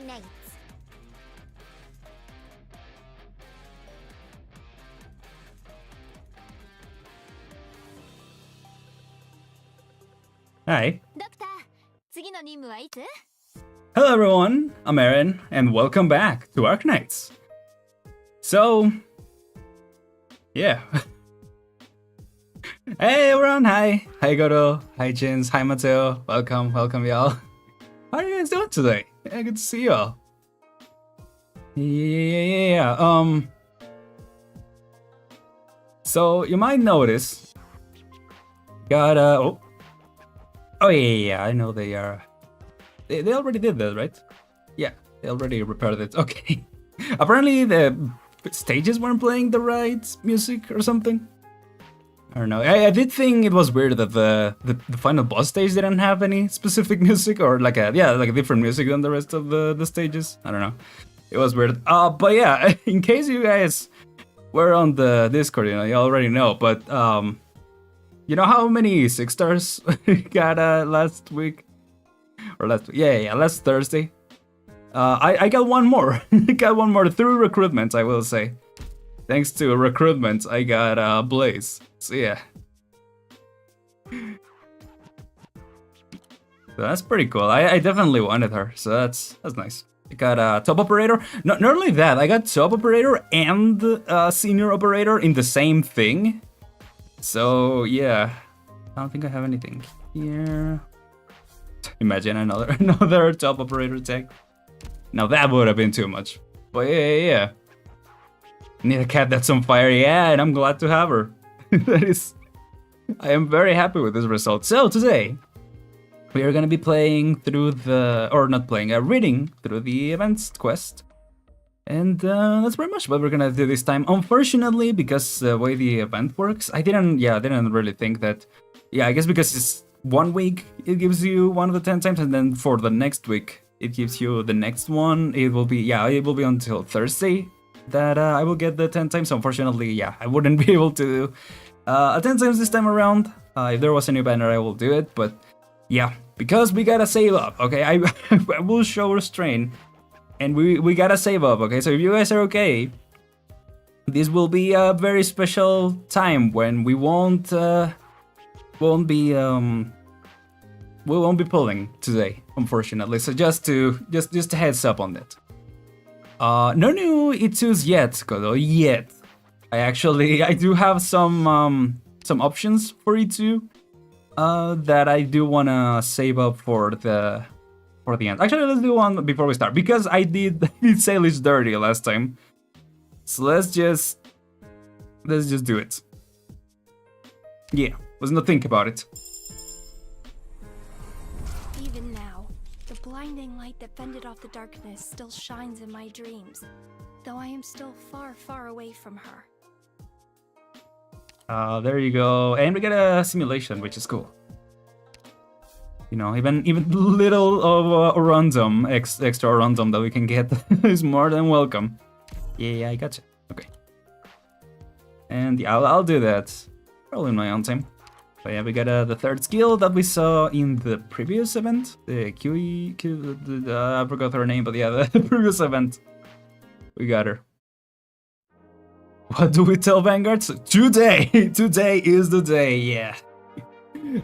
Arknights. Hi. Doctor, 次の任務はいつ? Hello everyone, I'm Aren, and welcome back to Arknights. So, yeah. Hey everyone, hi. Hi Goto, hi Jins, hi Mateo. Welcome y'all. How are you guys doing today? Yeah, good to see y'all. Yeah. So you might notice, got oh yeah, I know they are. They already did that, right? Yeah, they already repaired it. Okay. Apparently the stages weren't playing the right music or something. I don't know. I did think it was weird that the final boss stage didn't have any specific music or like a different music than the rest of the stages. I don't know. It was weird. But yeah, in case you guys were on the Discord, you already know. But you know how many 6 stars we got last week? Or last Thursday. I got one more. I got one more through recruitment, I will say. Thanks to recruitment, I got Blaze. So yeah. So that's pretty cool. I definitely wanted her, so that's nice. I got top operator. Not only that, I got top operator and senior operator in the same thing. So yeah, I don't think I have anything here. Imagine another top operator tag. Now that would have been too much. But yeah. Need a cat that's on fire, yeah, and I'm glad to have her. I am very happy with this result. So today, we are gonna be playing through reading through the events quest. And that's pretty much what we're gonna do this time. Unfortunately, because the way the event works, I didn't really think that. Yeah, I guess because it's 1 week, it gives you one of the 10 times, and then for the next week, it gives you the next one. It will be until Thursday that I will get the 10 times. So unfortunately, yeah, I wouldn't be able to attend times this time around. If there was a new banner, I will do it. But yeah, because we gotta save up, okay? I will show restraint, and we gotta save up, okay? So if you guys are okay, this will be a very special time when we won't be pulling today, unfortunately. So just a heads up on that. No new Itsus yet, Kodo, yet. I do have some options for Itsu that I do wanna save up for the end. Actually, let's do one before we start, because I did say Lich dirty last time. So let's just do it. Yeah, let's not think about it. Even now, the blinding light that fended off the darkness still shines in my dreams, though I am still far, far away from her. There you go, and we get a simulation, which is cool. You know, even little of a random, extra random that we can get is more than welcome. Yeah, I gotcha. Okay. And yeah, I'll do that probably in my own time. But yeah, we got the third skill that we saw in the previous event. The I forgot her name, but yeah, the previous event. We got her. What do we tell Vanguards? Today is the day, yeah.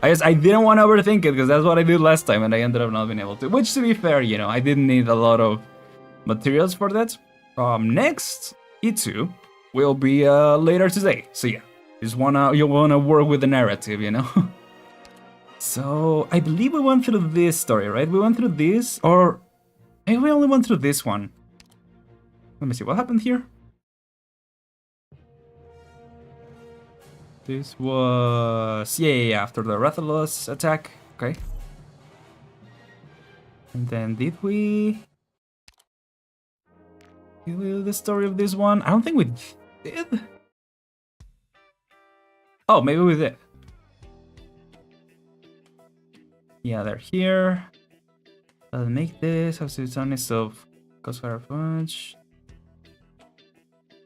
I didn't want to overthink it, because that's what I did last time, and I ended up not being able to. Which, to be fair, you know, I didn't need a lot of materials for that. Next, Itsu will be later today. So yeah, you wanna work with the narrative, you know. So I believe we went through this story, right? We went through this, or maybe we only went through this one. Let me see what happened here. This was after the Rathalos attack. Okay. And then did we do the story of this one? I don't think we did. Oh, maybe we did. Yeah, they're here. Let's make this. Have to honest of Cosfire Punch.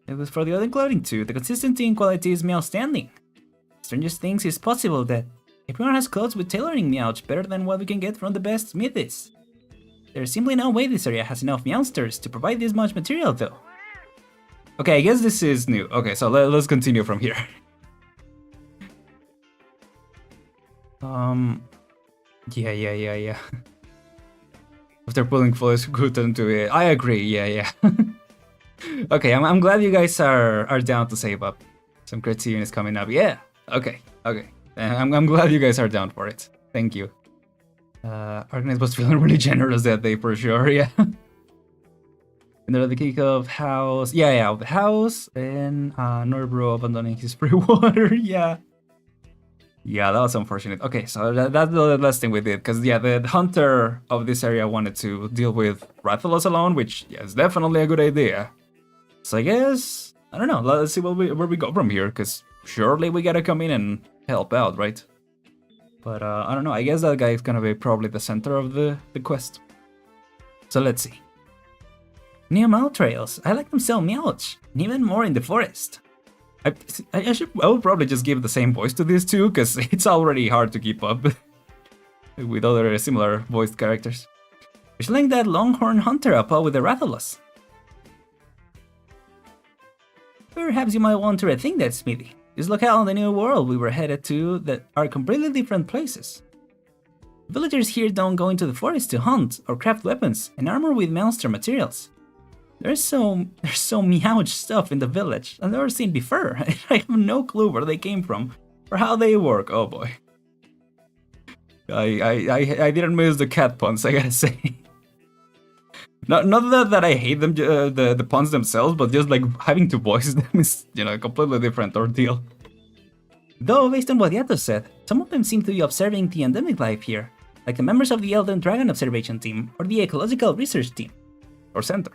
It was for the other clothing too. The consistency and quality is outstanding. Strangest things is possible that everyone has clothes with tailoring meouch better than what we can get from the best smithies. There's simply no way this area has enough monsters to provide this much material though. Okay, I guess this is new. Okay, so let's continue from here. Yeah. After pulling Flurry's good into it, I agree. Yeah. Okay, I'm glad you guys are down to save up. Some crazy units coming up. Yeah. Okay. I'm glad you guys are down for it. Thank you. Arknights was feeling really generous that day for sure. Yeah. And then the kick of house. Yeah. The house and Norbro abandoning his free water. Yeah. Yeah, that was unfortunate. Okay, so that's the last thing we did, because yeah, the hunter of this area wanted to deal with Rathalos alone, which yeah, is definitely a good idea. So I guess, I don't know, let's see where we go from here, because surely we gotta come in and help out, right? But I don't know, I guess that guy is gonna be probably the center of the quest. So let's see. New Meow trails, I like them so much, and even more in the forest. I will probably just give the same voice to these two, because it's already hard to keep up with other similar voiced characters. We should link that Longhorn Hunter up with the Rathalos. Perhaps you might want to rethink that, Smithy. This locale in the new world we were headed to that are completely different places. Villagers here don't go into the forest to hunt or craft weapons and armor with monster materials. There's so meowed stuff in the village I've never seen before. I have no clue where they came from or how they work. Oh boy. I didn't miss the cat puns, I gotta say. Not that I hate them, the puns themselves, but just like having to voice them is, you know, a completely different ordeal. Though, based on what Yato said, some of them seem to be observing the endemic life here, like the members of the Elden Dragon Observation Team or the Ecological Research Team, or Center.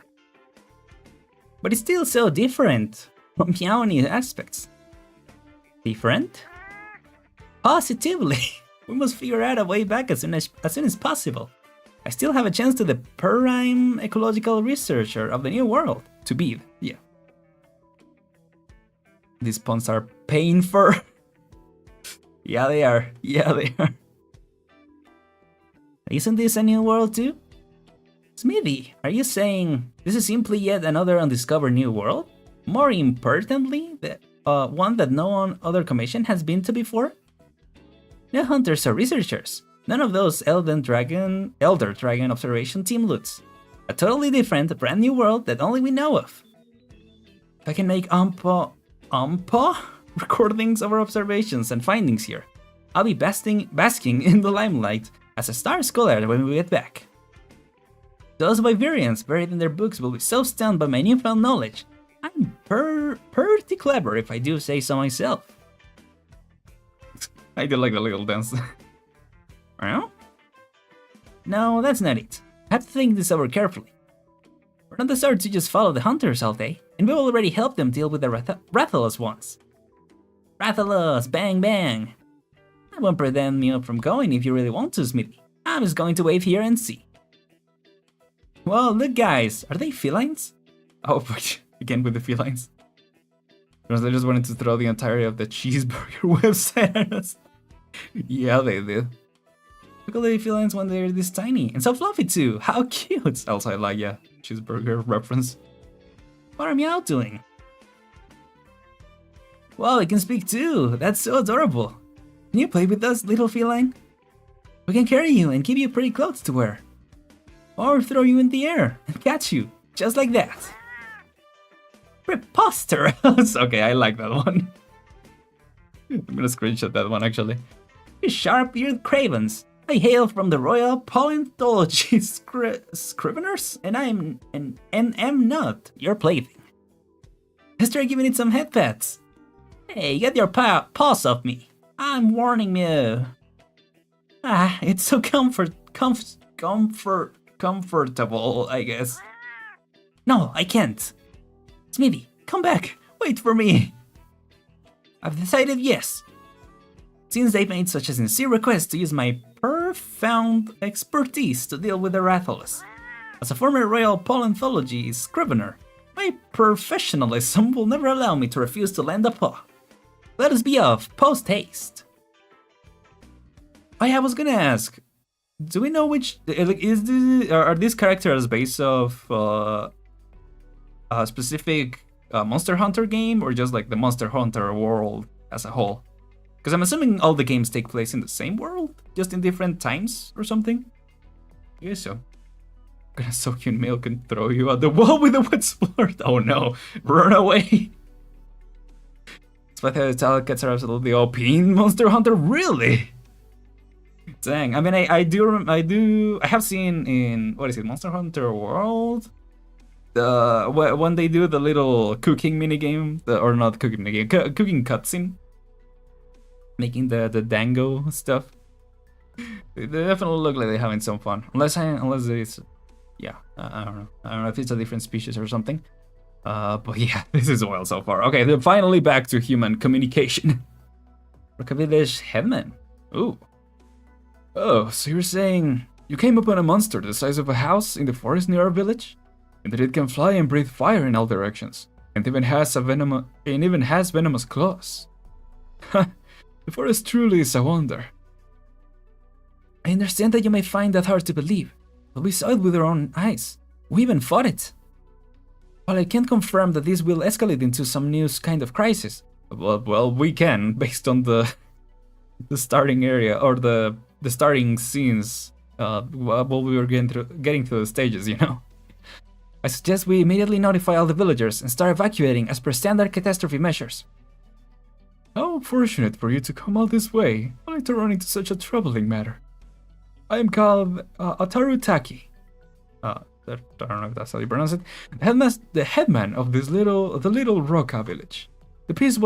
But it's still so different from Meowny aspects. Different? Positively! We must figure out a way back as soon as possible. I still have a chance to the prime ecological researcher of the new world, to be, yeah. These puns are painful. Yeah, they are. Isn't this a new world too? Smithy, are you saying this is simply yet another undiscovered new world? More importantly, one that no other commission has been to before? No hunters or researchers. None of those Elder Dragon Observation Team loots. A totally different, brand new world that only we know of. If I can make Umpa recordings of our observations and findings here, I'll be basking in the limelight as a star scholar when we get back. Those Vivarians buried in their books will be so stunned by my newfound knowledge. I'm pretty clever if I do say so myself. I do like the little dance. Well? No, that's not it. I have to think this over carefully. We're not the sort to just follow the hunters all day, and we've already helped them deal with the Rathalos once. Rathalos, bang bang! I won't prevent you from going if you really want to, Smithy. I'm just going to wait here and see. Well, look guys, are they felines? Oh, again with the felines. Because I just wanted to throw the entirety of the cheeseburger website at us. Yeah, they did. Look at the felines when they're this tiny. And so fluffy too, how cute! Also, I like, yeah, cheeseburger reference. What are Meow doing? Wow, I can speak too, that's so adorable. Can you play with us, little feline? We can carry you and give you pretty clothes to wear. Or throw you in the air and catch you, just like that. Preposterous! Okay, I like that one. I'm gonna screenshot that one actually. You sharp-eared cravens. I hail from the Royal Paleontology Scriveners, and am not your plaything. Let's try giving it some head pats. Hey, get your paws off me. I'm warning you. Ah, it's so comfortable, I guess. No, I can't. Smithy, come back. Wait for me. I've decided yes. Since they've made such a sincere request to use my profound expertise to deal with the Rathalos. As a former Royal Paleontology Scrivener, my professionalism will never allow me to refuse to lend a paw. Let us be off, post-haste. I was gonna ask, do we know which like is this are these characters based off a specific Monster Hunter game or just like the Monster Hunter world as a whole? Because I'm assuming all the games take place in the same world, just in different times or something. I guess so. Gonna soak you in milk and throw you at the wall with a wet splurt. Oh no, run away. Despite how the talent gets are absolutely OP in Monster Hunter, really? Dang, I mean, I have seen in, what is it, Monster Hunter World? When they do the little cooking minigame, or not cooking minigame, cooking cutscene. Making the dango stuff. They definitely look like they're having some fun. Unless it's, yeah, I don't know. I don't know if it's a different species or something. But yeah, this is wild so far. Okay, then finally back to human communication. Rockabilly's headman. Ooh. Oh, so you're saying you came upon a monster the size of a house in the forest near our village? And that it can fly and breathe fire in all directions. And even has venomous claws. The forest truly is a wonder. I understand that you may find that hard to believe, but we saw it with our own eyes. We even fought it. While I can't confirm that this will escalate into some new kind of crisis, well, we can, based on the starting area, or the starting scenes, while we were getting through the stages, you know. I suggest we immediately notify all the villagers and start evacuating as per standard catastrophe measures. How fortunate for you to come all this way, only to run into such a troubling matter. I am called Ataru Taki. I don't know if that's how you pronounce it. The headman of the little Roka village. The peace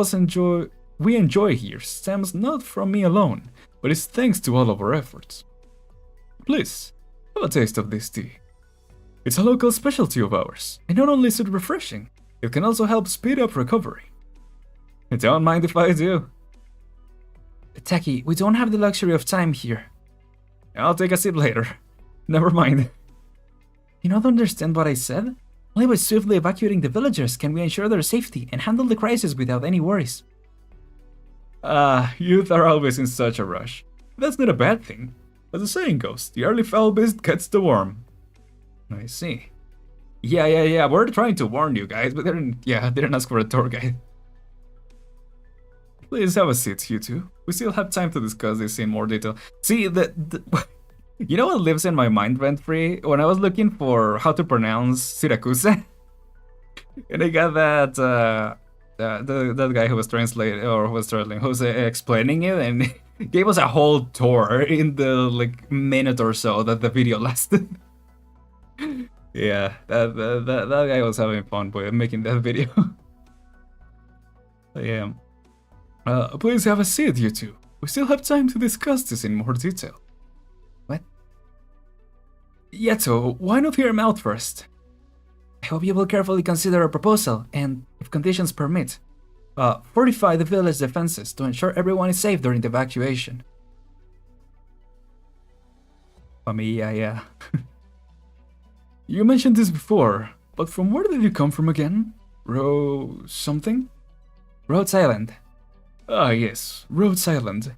we enjoy here stems not from me alone, but is thanks to all of our efforts. Please, have a taste of this tea. It's a local specialty of ours, and not only is it refreshing, it can also help speed up recovery. Don't mind if I do. Taki, we don't have the luxury of time here. I'll take a sip later. Never mind. You don't understand what I said? Only by swiftly evacuating the villagers can we ensure their safety and handle the crisis without any worries. Youth are always in such a rush. That's not a bad thing. As the saying goes, the early foul beast gets the worm. I see. Yeah, we're trying to warn you guys, but didn't ask for a tour guide. Please have a seat, you two. We still have time to discuss this in more detail. See, you know what lives in my mind rent-free? When I was looking for how to pronounce Syracuse, and I got that that guy who was translating, who's explaining it, and gave us a whole tour in the like minute or so that the video lasted. Yeah, that guy was having fun with making that video. Yeah. Please have a seat, you two. We still have time to discuss this in more detail. What? Yato, why not hear him out first? I hope you will carefully consider our proposal and, if conditions permit, fortify the village defenses to ensure everyone is safe during the evacuation. Yeah. You mentioned this before, but from where did you come from again? Something? Rhodes Island. Ah, yes, Rhodes Island.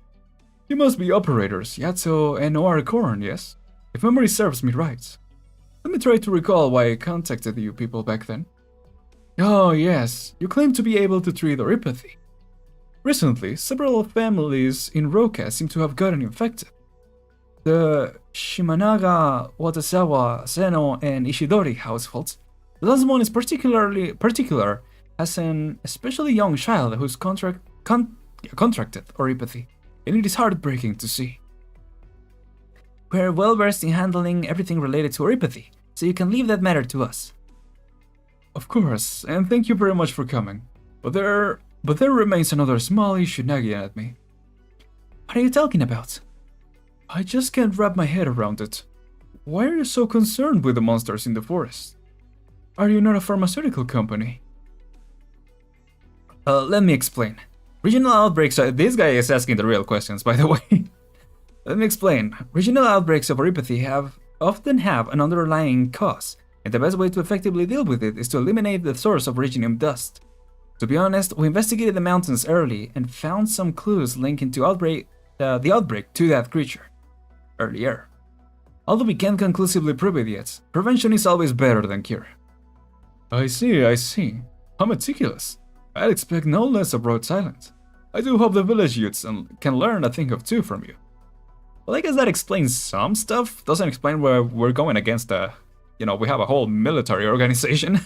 You must be operators Yato and Noir, yes? If memory serves me right. Let me try to recall why I contacted you people back then. Oh, yes, you claim to be able to treat orypathy. Recently, several families in Roka seem to have gotten infected. The Shimanaga, Watasawa, Seno, and Ishidori households. The last one is particular as an especially young child who's contracted orypathy, and it is heartbreaking to see. We're well versed in handling everything related to orypathy, so you can leave that matter to us. Of course, and thank you very much for coming. But there remains another small issue nagging at me. What are you talking about? I just can't wrap my head around it. Why are you so concerned with the monsters in the forest? Are you not a pharmaceutical company? Let me explain. Regional outbreaks this guy is asking the real questions, by the way. Let me explain. Regional outbreaks of orypathy often have an underlying cause, and the best way to effectively deal with it is to eliminate the source of originium dust. To be honest, we investigated the mountains early and found some clues linking to the outbreak to that creature earlier. Although we can't conclusively prove it yet, prevention is always better than cure. I see. How meticulous. I'd expect no less of Road Silent. I do hope the village youths can learn a thing or two from you. Well, I guess that explains some stuff. Doesn't explain where we're going against we have a whole military organization.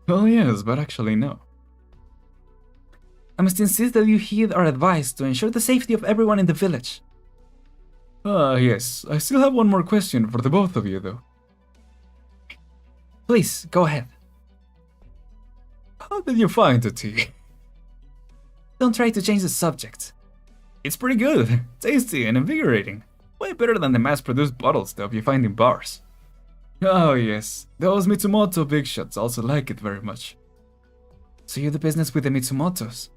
Well, yes, but actually no. I must insist that you heed our advice to ensure the safety of everyone in the village. Yes. I still have one more question for the both of you, though. Please, go ahead. How did you find the tea? Don't try to change the subject. It's pretty good, tasty and invigorating. Way better than the mass-produced bottle stuff you find in bars. Oh yes, those Mitsumoto big shots also like it very much. So you do business with the Mitsumotos?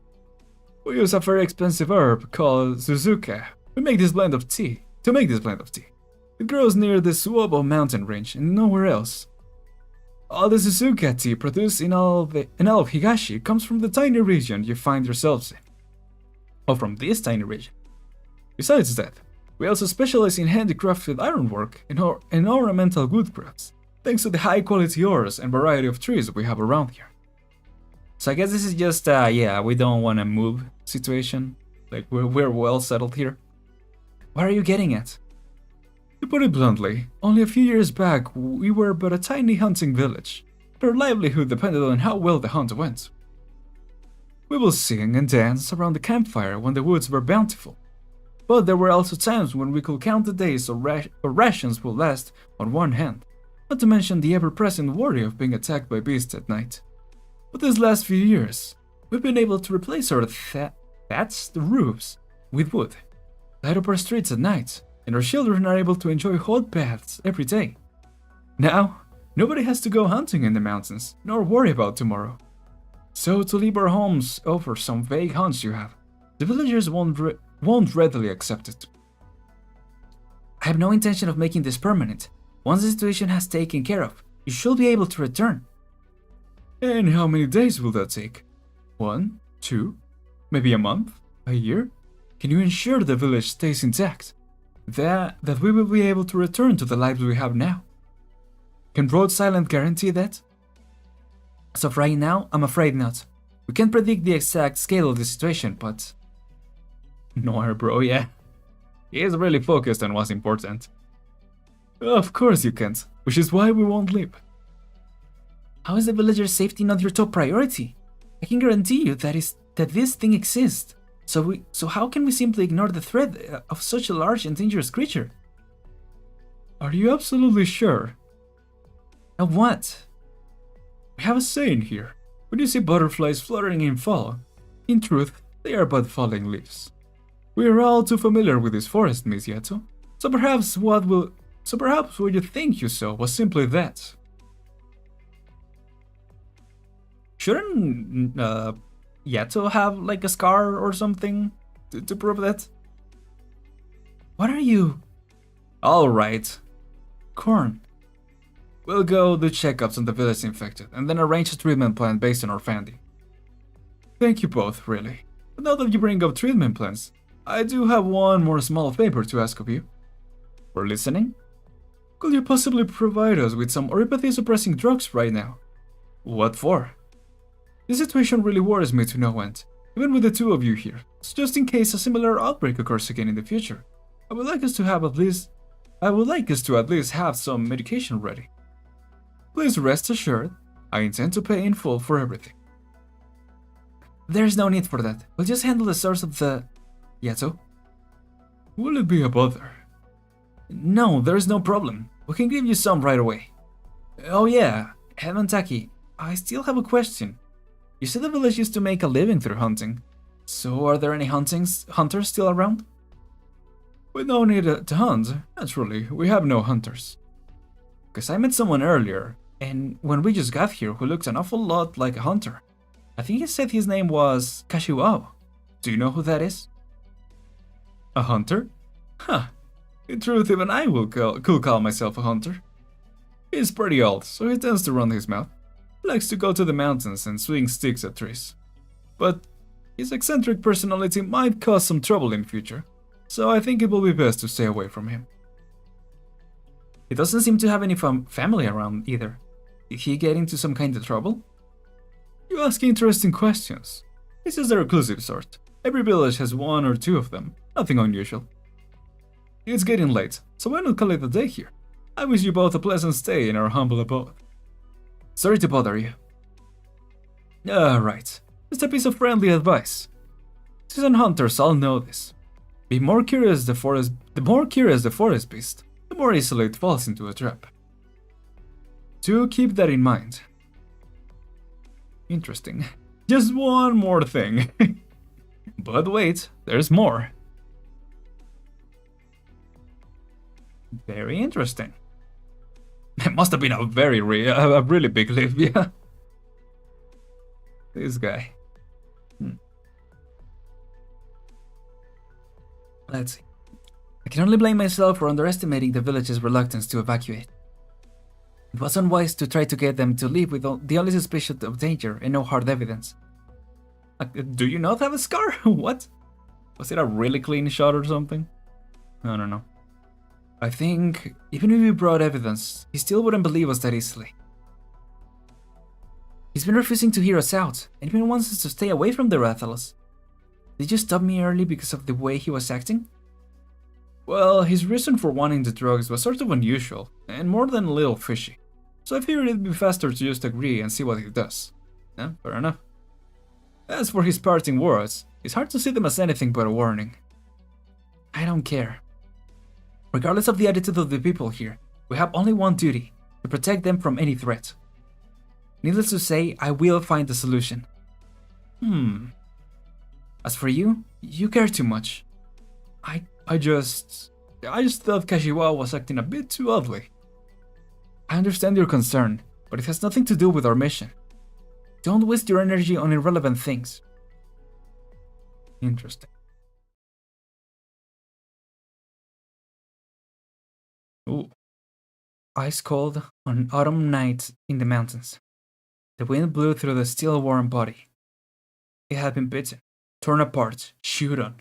We use a very expensive herb called Suzuka. To make this blend of tea. It grows near the Suobo mountain range and nowhere else. All the Suzuka tea produced in all of Higashi comes from the tiny region you find yourselves in. Or from this tiny region. Besides that, we also specialize in handicrafted ironwork and ornamental woodcrafts, thanks to the high quality ores and variety of trees we have around here. So I guess this is just we don't want to move situation. Like we're well settled here. What are you getting at? To put it bluntly, only a few years back we were but a tiny hunting village. Our livelihood depended on how well the hunt went. We will sing and dance around the campfire when the woods were bountiful. But there were also times when we could count the days our rations would last on one hand, not to mention the ever-present worry of being attacked by beasts at night. But these last few years, we've been able to replace our the roofs, with wood, light up our streets at night, and our children are able to enjoy hot baths every day. Now, nobody has to go hunting in the mountains, nor worry about tomorrow. So to leave our homes over some vague hunts you have, the villagers won't readily accept it. I have no intention of making this permanent. Once the situation has taken care of, you should be able to return. And how many days will that take? 1, 2, maybe a month? A year? Can you ensure the village stays intact? That we will be able to return to the lives we have now? Can Road Silent guarantee that? As of right now, I'm afraid not. We can't predict the exact scale of the situation, but... Noir, bro, yeah. He is really focused on what's important. Of course you can't, which is why we won't leave. How is the villagers' safety not your top priority? I can guarantee you that this thing exists. So how can we simply ignore the threat of such a large and dangerous creature? Are you absolutely sure? Of what? We have a saying here. When you see butterflies fluttering in fall, in truth, they are but falling leaves. We are all too familiar with this forest, Miss Yato. So perhaps what you think you saw was simply that. Shouldn't Yato have like a scar or something to prove that? What are you? Alright. Corn. We'll go do checkups on the village infected and then arrange a treatment plan based on our finding. Thank you both, really. But now that you bring up treatment plans, I do have one more small favor to ask of you. We're listening? Could you possibly provide us with some oripathy-suppressing drugs right now? What for? This situation really worries me to no end, even with the two of you here. So just in case a similar outbreak occurs again in the future, I would like us to at least have some medication ready. Please rest assured, I intend to pay in full for everything. There's no need for that. We'll just handle the source of the... Yato? Will it be a bother? No, there's no problem. We can give you some right away. Oh yeah, Taki, I still have a question. You said the village used to make a living through hunting. So are there any hunters still around? We don't need to hunt. Naturally, we have no hunters. Because I met someone earlier, and when we just got here, who looked an awful lot like a hunter. I think he said his name was Kashiwao. Do you know who that is? A hunter? Huh. In truth, even I could call myself a hunter. He's pretty old, so he tends to run his mouth. Likes to go to the mountains and swing sticks at trees. But his eccentric personality might cause some trouble in future, so I think it will be best to stay away from him. He doesn't seem to have any family around either. Did he get into some kind of trouble? You ask interesting questions. This is the reclusive sort. Every village has one or two of them. Nothing unusual. It's getting late, so why not call it a day here? I wish you both a pleasant stay in our humble abode. Sorry to bother you. Right. Just a piece of friendly advice. Seasoned hunters all know this. The more curious the forest beast, the more easily it falls into a trap. Do keep that in mind. Interesting. Just one more thing. But wait, there's more. Very interesting. It must have been a really big lift, yeah. This guy. Let's see. I can only blame myself for underestimating the village's reluctance to evacuate. It was unwise to try to get them to leave with the only suspicion of danger and no hard evidence. Do you not have a scar? What? Was it a really clean shot or something? I don't know. I think even if we brought evidence, he still wouldn't believe us that easily. He's been refusing to hear us out, and even wants us to stay away from the Rathalos. Did you stop me early because of the way he was acting? Well, his reason for wanting the drugs was sort of unusual, and more than a little fishy. So I figured it'd be faster to just agree and see what he does. Yeah, fair enough. As for his parting words, it's hard to see them as anything but a warning. I don't care. Regardless of the attitude of the people here, we have only one duty, to protect them from any threat. Needless to say, I will find a solution. As for you, you care too much. I just thought Kashiwa was acting a bit too oddly. I understand your concern, but it has nothing to do with our mission. Don't waste your energy on irrelevant things. Interesting. Ooh. Ice cold on an autumn night in the mountains. The wind blew through the still warm body. It had been bitten, torn apart, chewed on.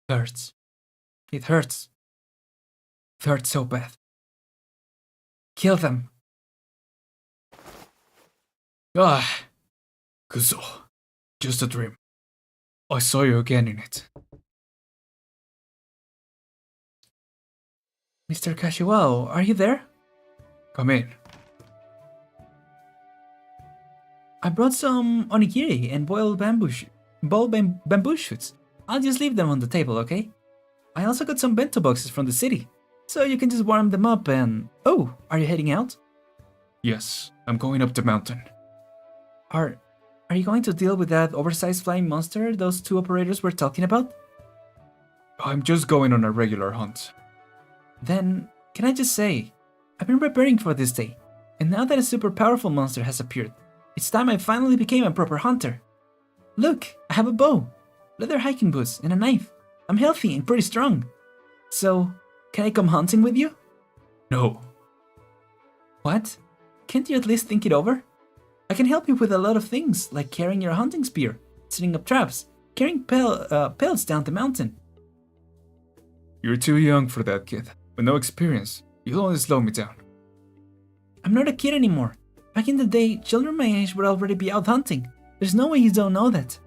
Hurts. It hurts. It hurts so bad. Kill them. Kuzo. Just a dream. I saw you again in it. Mr. Kashiwao, are you there? Come in. I brought some onigiri and boiled bamboo shoots. I'll just leave them on the table, okay? I also got some bento boxes from the city, so you can just warm them up and... Oh, are you heading out? Yes, I'm going up the mountain. Are you going to deal with that oversized flying monster those two operators were talking about? I'm just going on a regular hunt. Then, can I just say, I've been preparing for this day, and now that a super powerful monster has appeared, it's time I finally became a proper hunter. Look, I have a bow, leather hiking boots, and a knife. I'm healthy and pretty strong. So, can I come hunting with you? No. What? Can't you at least think it over? I can help you with a lot of things, like carrying your hunting spear, setting up traps, carrying pelts down the mountain. You're too young for that, kid. With no experience, you'll only slow me down. I'm not a kid anymore. Back in the day, children my age would already be out hunting. There's no way you don't know that.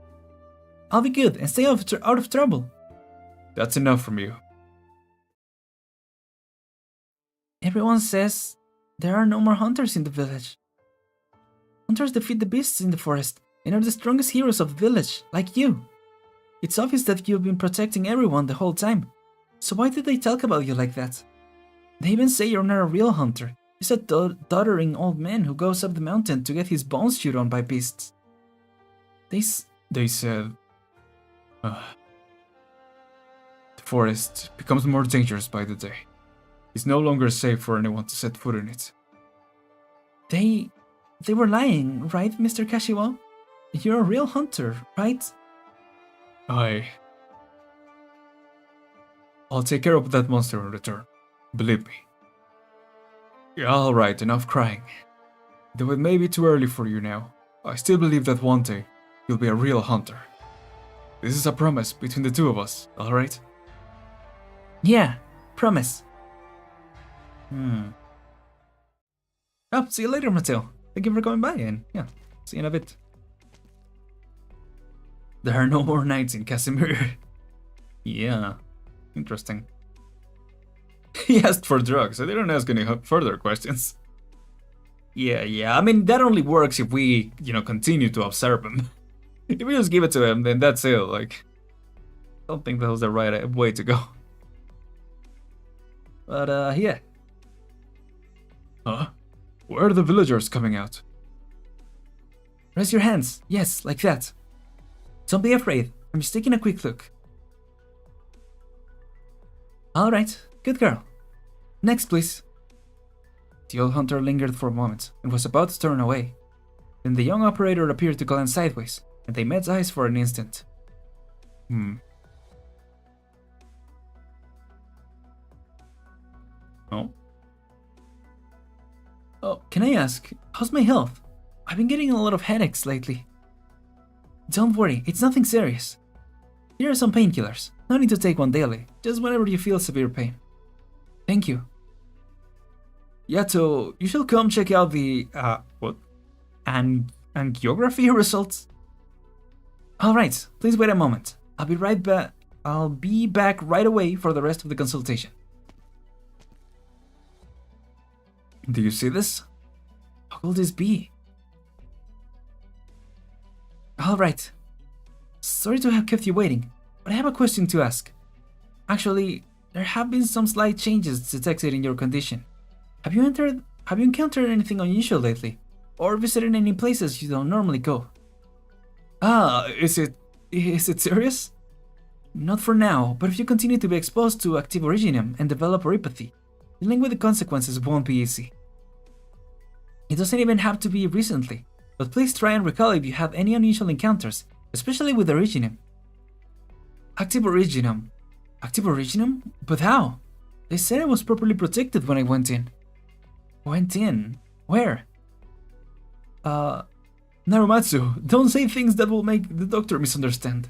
I'll be good and stay out of trouble. That's enough from you. Everyone says there are no more hunters in the village. Hunters defeat the beasts in the forest and are the strongest heroes of the village, like you. It's obvious that you've been protecting everyone the whole time. So why did they talk about you like that? They even say you're not a real hunter. You're a doddering old man who goes up the mountain to get his bones chewed on by beasts. They said... the forest becomes more dangerous by the day. It's no longer safe for anyone to set foot in it. They were lying, right, Mr. Kashiwa? You're a real hunter, right? I'll take care of that monster in return. Believe me. Yeah, alright, enough crying. Though it may be too early for you now, I still believe that one day you'll be a real hunter. This is a promise between the two of us, alright? Yeah, promise. Oh, see you later, Mateo. Thank you for coming by, and yeah, see you in a bit. There are no more nights in Casimir. Yeah, interesting. He asked for drugs. I didn't ask any further questions. Yeah. I mean, that only works if we, continue to observe him. If we just give it to him, then that's it. Like, I don't think that was the right way to go. But, yeah. Huh? Where are the villagers coming out? Raise your hands. Yes, like that. Don't be afraid. I'm just taking a quick look. Alright, good girl. Next, please. The old hunter lingered for a moment and was about to turn away. Then the young operator appeared to glance sideways, and they met eyes for an instant. Oh? Oh, can I ask, how's my health? I've been getting a lot of headaches lately. Don't worry, it's nothing serious. Here are some painkillers. No need to take one daily, just whenever you feel severe pain. Thank you. Yato, you should come check out the, what? Angiography results? Alright, please wait a moment. I'll be back right away for the rest of the consultation. Do you see this? How could this be? Alright. Sorry to have kept you waiting, but I have a question to ask. Actually, there have been some slight changes detected in your condition. Have you encountered anything unusual lately? Or visited any places you don't normally go? Is it serious? Not for now, but if you continue to be exposed to active originum and develop oropathy, dealing with the consequences won't be easy. It doesn't even have to be recently, but please try and recall if you have any unusual encounters, especially with originum. Active originum? Active originum? But how? They said I was properly protected when I went in. Went in? Where? Narumatsu, don't say things that will make the doctor misunderstand.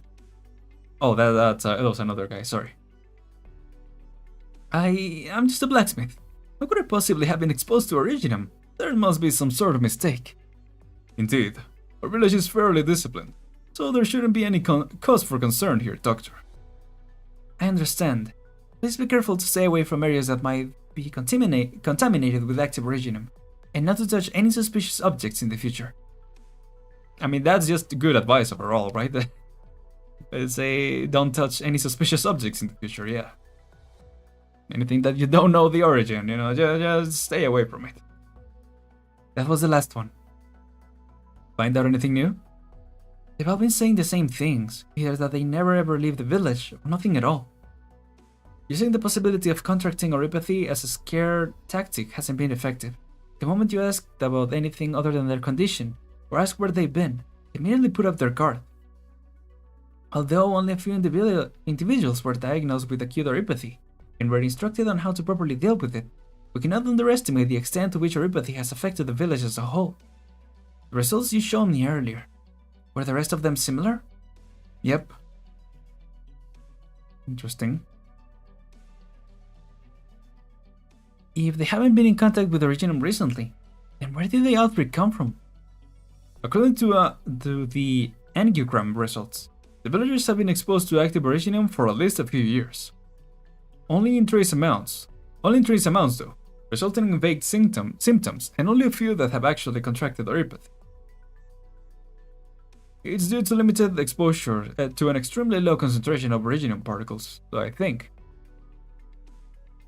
Oh, that was another guy, sorry. I'm just a blacksmith. How could I possibly have been exposed to originum? There must be some sort of mistake. Indeed, our village is fairly disciplined, so there shouldn't be any cause for concern here, Doctor. I understand. Please be careful to stay away from areas that might be contaminated with active originum, and not to touch any suspicious objects in the future. I mean, that's just good advice overall, right? They say don't touch any suspicious objects in the future, yeah. Anything that you don't know the origin, just stay away from it. That was the last one. Find out anything new? They've all been saying the same things, either that they never ever leave the village, or nothing at all. Using the possibility of contracting oropathy as a scare tactic hasn't been effective. The moment you ask about anything other than their condition, or ask where they've been, they immediately put up their guard. Although only a few individuals were diagnosed with acute oropathy, and were instructed on how to properly deal with it, we cannot underestimate the extent to which oropathy has affected the village as a whole. The results you showed me earlier, were the rest of them similar? Yep. Interesting. If they haven't been in contact with originum recently, then where did the outbreak come from? According to the angiogram results, the villagers have been exposed to active originum for at least a few years. Only in trace amounts though, resulting in vague symptoms, and only a few that have actually contracted oropathy. It's due to limited exposure to an extremely low concentration of originum particles, I think.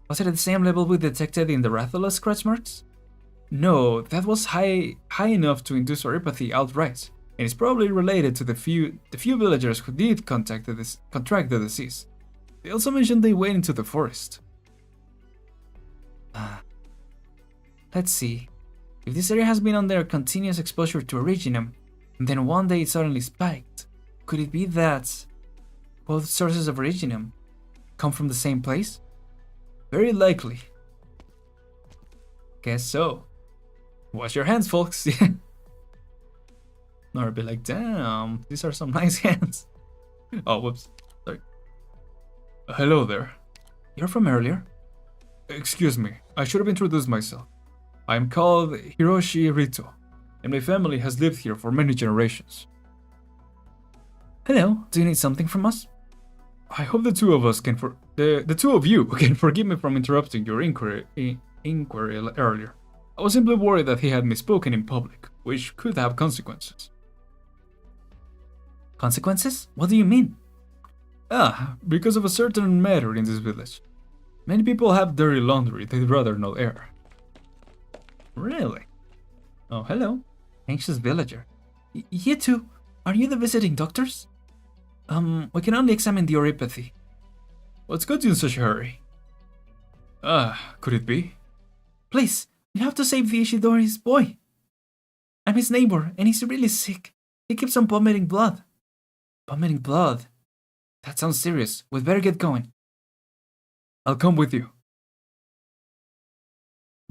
Was it at the same level we detected in the Rathalos scratch marks? No, that was high enough to induce oropathy outright, and it's probably related to the few villagers who did contract the disease. They also mentioned they went into the forest. Let's see. If this area has been under continuous exposure to originum, and then one day it suddenly spiked, could it be that both sources of originum come from the same place? Very likely. Guess so. Wash your hands, folks. Or be like, damn, these are some nice hands. Oh, whoops. Sorry. Hello there. You're from earlier? Excuse me, I should have introduced myself. I am called Hiroshi Rito, and my family has lived here for many generations. Hello, do you need something from us? I hope the two of us can the two of you can forgive me from interrupting your inquiry earlier. I was simply worried that he had misspoken in public, which could have consequences. Consequences? What do you mean? Because of a certain matter in this village. Many people have dirty laundry they'd rather not air. Really? Oh, hello. Anxious villager. You two, are you the visiting doctors? We can only examine the oropathy. What's got you in such a hurry? Could it be? Please, you have to save the Ishidori's boy. I'm his neighbor, and he's really sick. He keeps on vomiting blood. Vomiting blood? That sounds serious. We'd better get going. I'll come with you.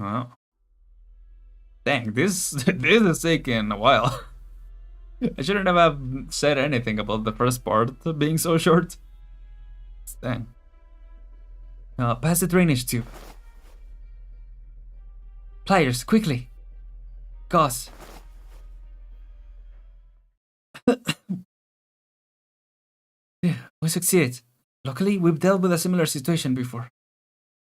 Oh. Dang, this is taking a while. I shouldn't have said anything about the first part being so short. Dang. Pass the drainage tube. Pliers, quickly. Gauze. We succeeded. Luckily, we've dealt with a similar situation before.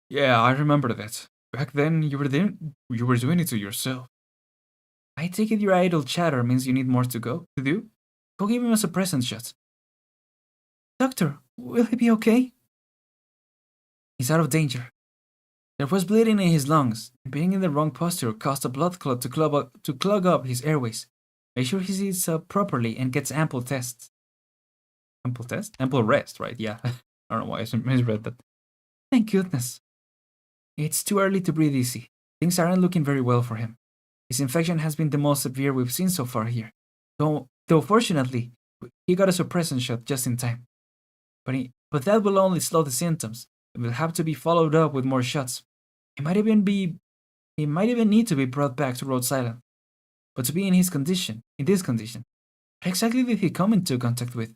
Yeah, I remember that. Back then, you were doing it to yourself. I take it your idle chatter means you need more to do? Go give him a suppressant shot. Doctor, will he be okay? He's out of danger. There was bleeding in his lungs, and being in the wrong posture caused a blood clot to clog up his airways. Make sure he eats properly and gets ample tests. Ample test? Ample rest, right? Yeah. I don't know why I misread that. Thank goodness. It's too early to breathe easy. Things aren't looking very well for him. His infection has been the most severe we've seen so far here. Though fortunately, he got a suppressant shot just in time. But that will only slow the symptoms. It will have to be followed up with more shots. He might even need to be brought back to Rhode Island. But to be in this condition, what exactly did he come into contact with?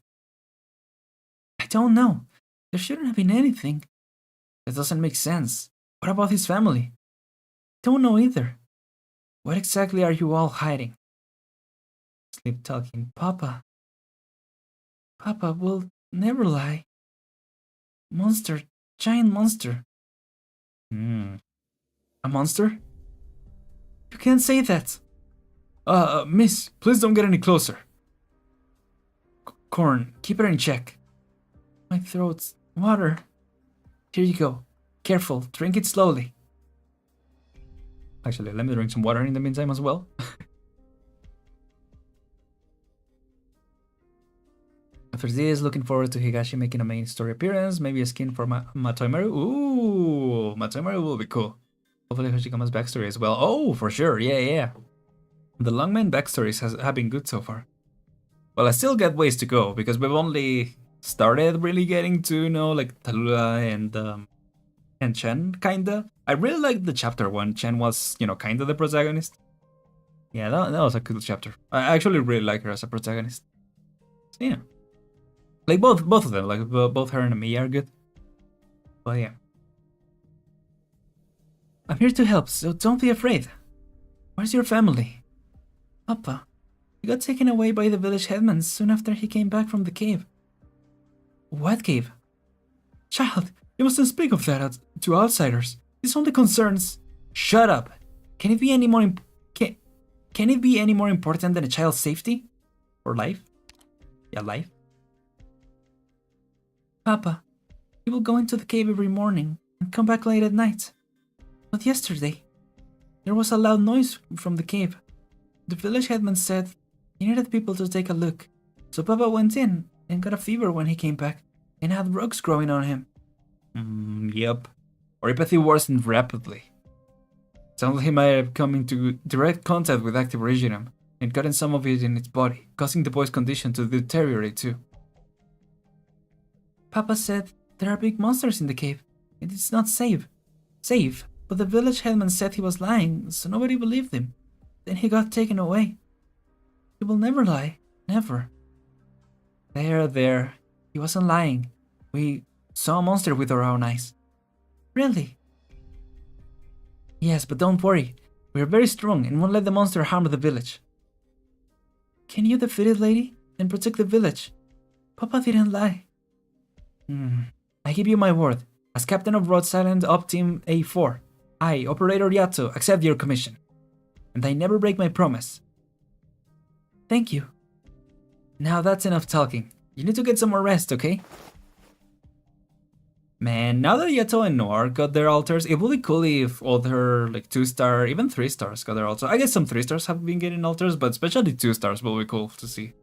I don't know. There shouldn't have been anything. That doesn't make sense. What about his family? Don't know either. What exactly are you all hiding? Sleep talking. Papa will never lie. Monster. Giant monster. A monster? You can't say that. Miss, please don't get any closer. Corn, keep her in check. My throat's water. Here you go. Careful, drink it slowly. Actually, let me drink some water in the meantime as well. After this, looking forward to Higashi making a main story appearance, maybe a skin for Matoimaru. Ooh, Matoimaru will be cool. Hopefully Hoshikama's backstory as well. Oh, for sure, yeah. The Longman backstories have been good so far. Well, I still got ways to go, because we've only started really getting to know, like, Tallulah and Chen, kinda. I really liked the chapter when Chen was, kinda the protagonist. Yeah, that was a cool chapter. I actually really like her as a protagonist. So, yeah. Like, both of them, like, both her and Mia are good. But, yeah. I'm here to help, so don't be afraid. Where's your family? Papa, he got taken away by the village headman soon after he came back from the cave. What cave? Child, you mustn't speak of that to outsiders. This only concerns... Shut up! Can it be any more important than a child's safety? Or life? Yeah, life. Papa, he will go into the cave every morning and come back late at night. But yesterday, there was a loud noise from the cave. The village headman said he needed people to take a look, so Papa went in and got a fever when he came back and had rugs growing on him. Yep. Oropathy worsened rapidly. Sounds like he might have come into direct contact with active reginum and gotten some of it in its body, causing the boy's condition to deteriorate too. Papa said there are big monsters in the cave, and it's not safe. But the village headman said he was lying, so nobody believed him. Then he got taken away. He will never lie. Never. There. He wasn't lying. We saw a monster with our own eyes. Really? Yes, but don't worry. We are very strong and won't let the monster harm the village. Can you defeat it, lady? And protect the village? Papa didn't lie. I give you my word. As captain of Rhodes Island Op Team A4, I, Operator Yato, accept your commission. And I never break my promise. Thank you. Now that's enough talking. You need to get some more rest, okay? Man, now that Yato and Noir got their altars, it would be cool if other, like, 2-star, even 3-stars got their altars. I guess some 3-stars have been getting altars, but especially 2-stars will be cool to see.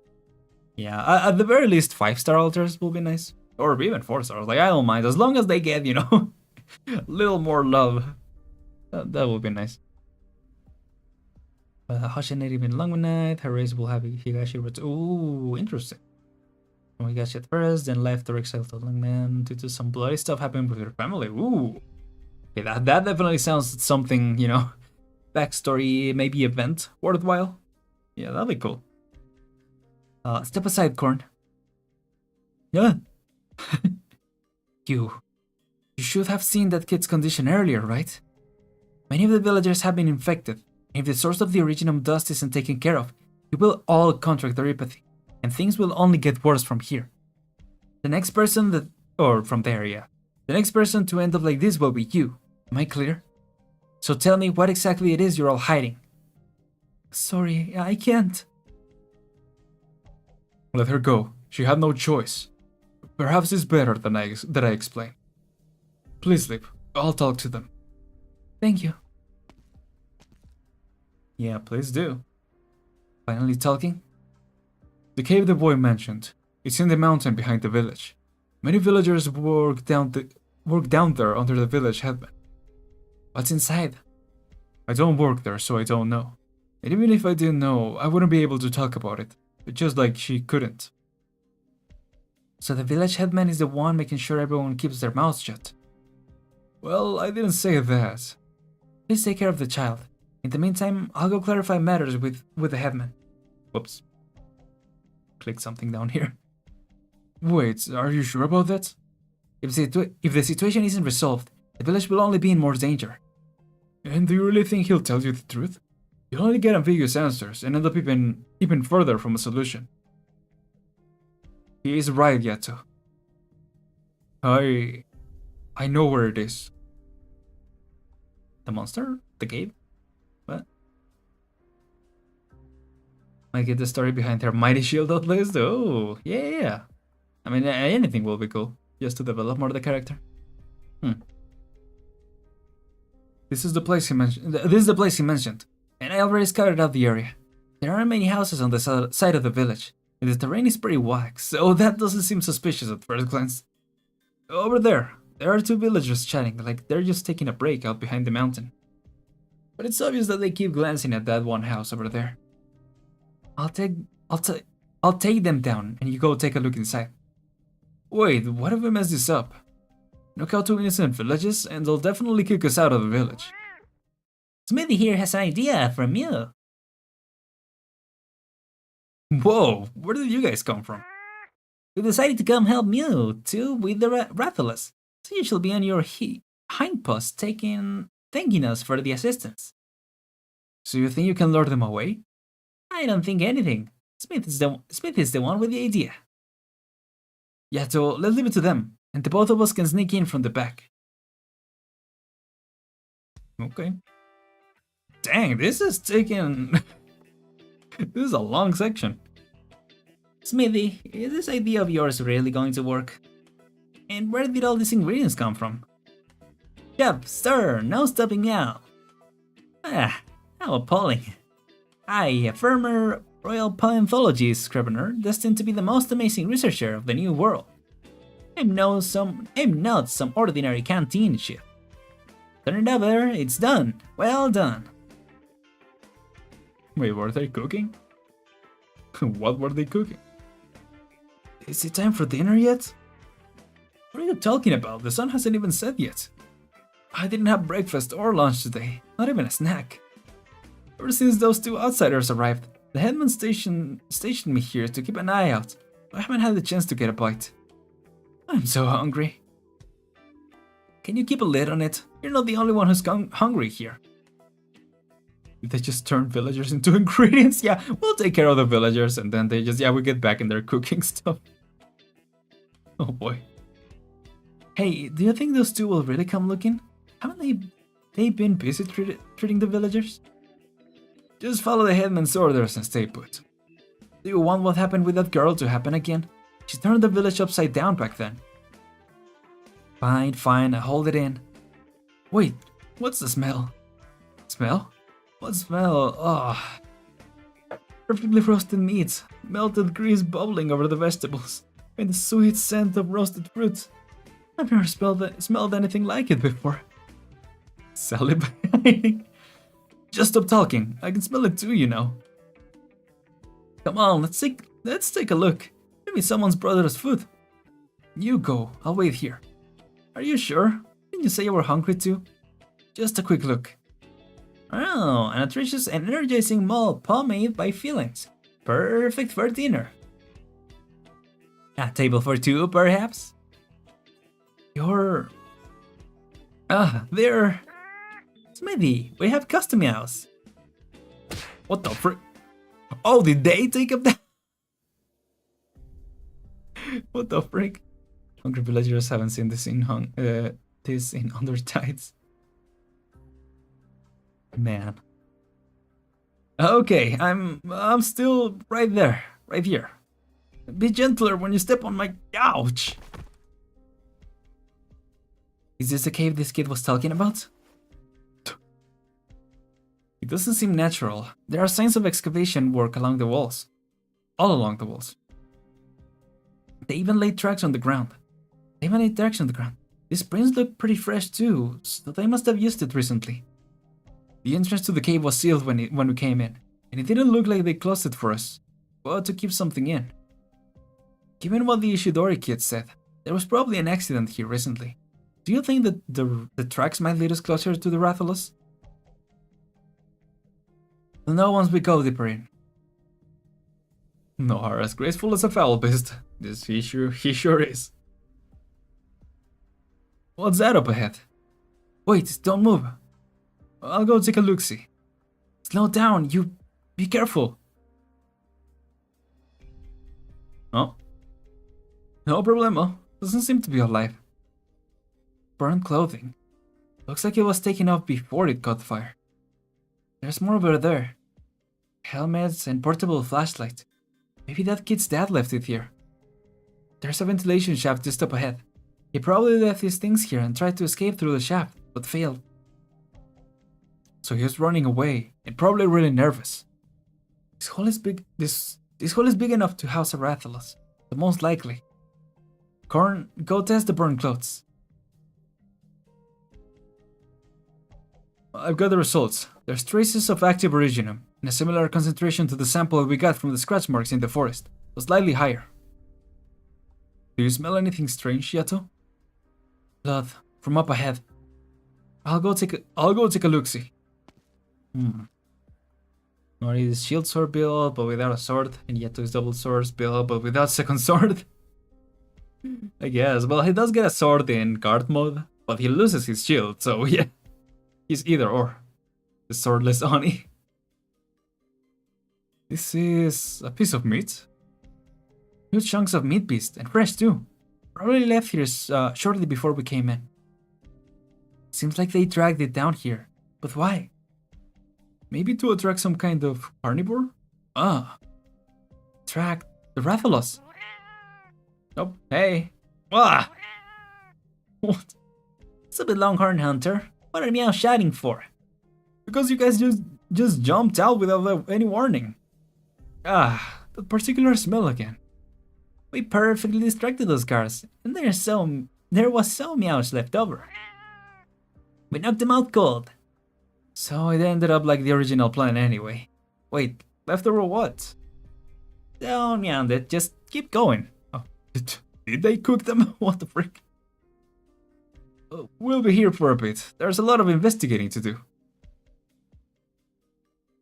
Yeah, at the very least, 5-star altars will be nice. Or even 4-stars, like, I don't mind, as long as they get, you know, a little more love. That would be nice. Hoshi native in Longmanite, her race will have Higashi. Ooh, interesting. We got shit first, then left or exiled to Longman due to some bloody stuff happening with her family. Ooh. Okay, that definitely sounds something, you know, backstory, maybe event worthwhile. Yeah, that'd be cool. Step aside, Korn. Yeah. You should have seen that kid's condition earlier, right? Many of the villagers have been infected. If the source of the original dust isn't taken care of, you will all contract neuropathy, and things will only get worse from here. The next person the next person to end up like this will be you. Am I clear? So tell me what exactly it is you're all hiding. Sorry, I can't. Let her go. She had no choice. Perhaps it's better than that I explain. Please sleep. I'll talk to them. Thank you. Yeah, please do. Finally talking? The cave the boy mentioned. It's in the mountain behind the village. Many villagers work down there under the village headman. What's inside? I don't work there, so I don't know. And even if I didn't know, I wouldn't be able to talk about it. Just like she couldn't. So the village headman is the one making sure everyone keeps their mouths shut. Well, I didn't say that. Please take care of the child. In the meantime, I'll go clarify matters with the headman. Whoops. Click something down here. Wait, are you sure about that? If the situation isn't resolved, the village will only be in more danger. And do you really think he'll tell you the truth? You'll only get ambiguous answers and end up even further from a solution. He is right, Yato. I know where it is. The monster? The cave? What? Might get the story behind her mighty shield out list? Oh, yeah. I mean, anything will be cool, just to develop more the character. This is the place he mentioned. And I already scouted out the area. There aren't many houses on the side of the village, and the terrain is pretty whack, so that doesn't seem suspicious at first glance. Over there are 2 villagers chatting, like they're just taking a break out behind the mountain. But it's obvious that they keep glancing at that one house over there. I'll take them down, and you go take a look inside. Wait, what if we mess this up? Knock out 2 innocent villages, and they'll definitely kick us out of the village. Smithy here has an idea from you. Whoa, where did you guys come from? We decided to come help Mew, too, with the Rathalos. So you shall be on your hindpost thanking us for the assistance. So you think you can lure them away? I don't think anything. Smith is the one with the idea. Yeah, so let's leave it to them, and the both of us can sneak in from the back. Okay. Dang, this is taking... this is a long section. Smithy, is this idea of yours really going to work? And where did all these ingredients come from? Yep, sir, no stopping now. How appalling. I, a former Royal Paleontology scrivener, destined to be the most amazing researcher of the New World. I'm not some ordinary canteen chef. Turn it over, it's done. Well done. Wait, were they cooking? What were they cooking? Is it time for dinner yet? What are you talking about? The sun hasn't even set yet. I didn't have breakfast or lunch today, not even a snack. Ever since those 2 outsiders arrived, the headman stationed me here to keep an eye out. I haven't had the chance to get a bite. I'm so hungry. Can you keep a lid on it? You're not the only one who's hungry here. They just turn villagers into ingredients. Yeah, we'll take care of the villagers, and then they just, yeah, we get back in their cooking stuff. Oh boy. Hey, do you think those two will really come looking? Haven't they been busy treating the villagers? Just follow the headman's orders and stay put. Do you want what happened with that girl to happen again? She turned the village upside down back then. Fine, fine, I'll hold it in. Wait, what's the smell? Smell? What smell? Oh. Perfectly roasted meats, melted grease bubbling over the vegetables, and the sweet scent of roasted fruit. I've never smelled anything like it before. Salivating. Just stop talking. I can smell it too, you know. Come on, let's take a look. Maybe someone's brought us food. You go. I'll wait here. Are you sure? Didn't you say you were hungry too? Just a quick look. Oh, a nutritious and energizing malt pomade by Feelings. Perfect for dinner. A table for two, perhaps? There. Smithy, we have custom house. What the frick? Oh, did they take up that? What the frick? Hungry villagers haven't seen this in Under Tides. Man. Okay, I'm still right there, right here. Be gentler when you step on my couch. Is this the cave this kid was talking about? It doesn't seem natural. There are signs of excavation work along the walls. All along the walls. They even laid tracks on the ground. These prints look pretty fresh too, so they must have used it recently. The entrance to the cave was sealed when we came in, and it didn't look like they closed it for us, but to keep something in. Given what the Ishidori kid said, there was probably an accident here recently. Do you think that the tracks might lead us closer to the Rathalos? We'll know once we go deeper in. Noir as graceful as a foul beast. This he sure is. What's that up ahead? Wait, don't move. I'll go take a look-see. Slow down, you... Be careful. Oh. No problemo. Doesn't seem to be alive. Burned clothing. Looks like it was taken off before it caught fire. There's more over there. Helmets and portable flashlight. Maybe that kid's dad left it here. There's a ventilation shaft just up ahead. He probably left his things here and tried to escape through the shaft, but failed. So he was running away, and probably really nervous. This hole is big enough to house a Rathalos, the most likely. Korn, go test the burned clothes. I've got the results. There's traces of active originum, in a similar concentration to the sample we got from the scratch marks in the forest, but slightly higher. Do you smell anything strange, Yato? Blood, from up ahead. I'll go take a look-see. Nori's shield sword build, but without a sword, and Yato's double swords build, but without second sword. I guess. Well, he does get a sword in guard mode, but he loses his shield, so yeah. He's either or. The swordless Oni. This is a piece of meat. Huge chunks of meat beast, and fresh too. Probably left here shortly before we came in. Seems like they dragged it down here, but why? Maybe to attract some kind of carnivore? Attract the Rathalos. Oh, hey. Ah! What? It's a bit Longhorn Hunter. What are meow shouting for? Because you guys just jumped out without any warning. That particular smell again. We perfectly distracted those guards, and there was so meows left over. We knocked them out cold. So it ended up like the original plan anyway. Wait, left over what? Don't meow it, just keep going. Oh, did they cook them? What the frick? We'll be here for a bit. There's a lot of investigating to do.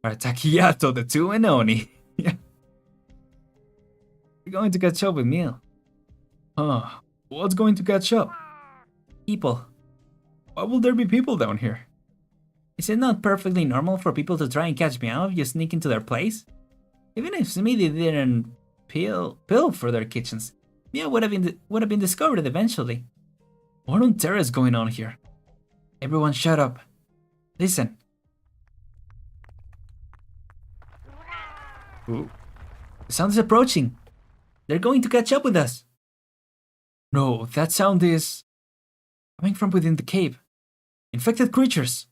Yato, the two and Oni. Yeah. We're going to catch up with Neil. What's going to catch up? People. Why will there be people down here? Is it not perfectly normal for people to try and catch me out if you sneak into their place? Even if Smithy didn't pill for their kitchens, Mia would have been discovered eventually. What on terror is going on here? Everyone shut up. Listen. Ooh. The sound is approaching. They're going to catch up with us. No, that sound is coming from within the cave. Infected creatures.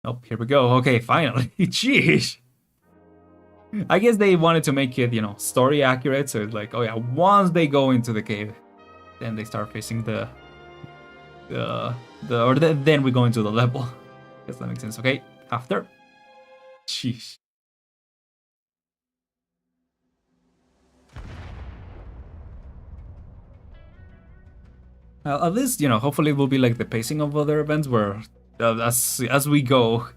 Oh, here we go. Okay, finally. Jeez. I guess they wanted to make it, story accurate. So it's like, oh yeah, once they go into the cave, then they start facing then we go into the level. Guess that makes sense. Okay, after. Jeez. At least, hopefully it will be like the pacing of other events where as we go,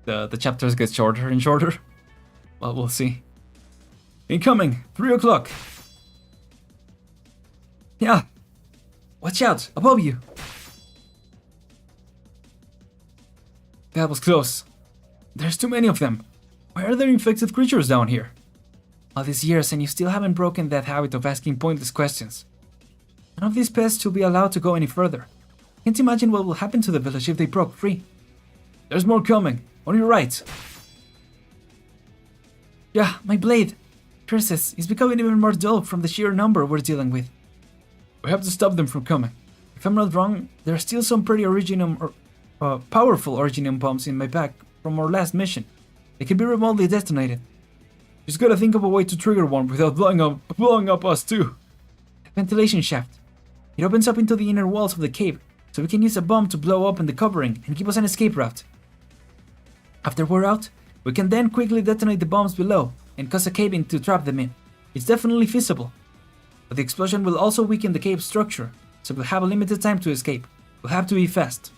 the chapters get shorter and shorter. Well, we'll see. Incoming! 3 o'clock! Yeah! Watch out! Above you! That was close. There's too many of them. Why are there infected creatures down here? All these years and you still haven't broken that habit of asking pointless questions. None of these pests should be allowed to go any further. Can't imagine what will happen to the village if they broke free. There's more coming. On your right. Yeah, my blade. Curses, is becoming even more dull from the sheer number we're dealing with. We have to stop them from coming. If I'm not wrong, there are still some pretty powerful Originium bombs in my bag from our last mission. They can be remotely detonated. Just gotta think of a way to trigger one without blowing up us too. A ventilation shaft. It opens up into the inner walls of the cave, so we can use a bomb to blow open the covering and give us an escape route. After we're out, we can then quickly detonate the bombs below and cause a cave-in to trap them in. It's definitely feasible. But the explosion will also weaken the cave structure, so we'll have a limited time to escape. We'll have to be fast.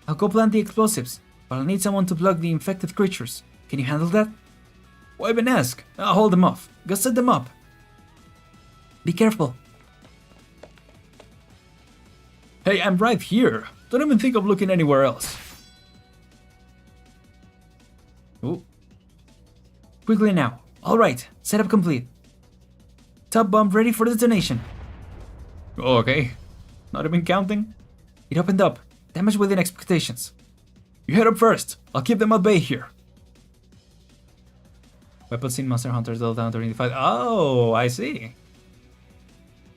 I'll go plant the explosives, but I'll need someone to block the infected creatures. Can you handle that? Why even ask? I'll hold them off. Go set them up. Be careful. Hey, I'm right here. Don't even think of looking anywhere else. Ooh. Quickly now. Alright, setup complete. Top bomb ready for detonation. Okay. Not even counting. It opened up. Damage within expectations. You head up first. I'll keep them at bay here. Weapons in Monster Hunter dull down during the fight. Oh, I see.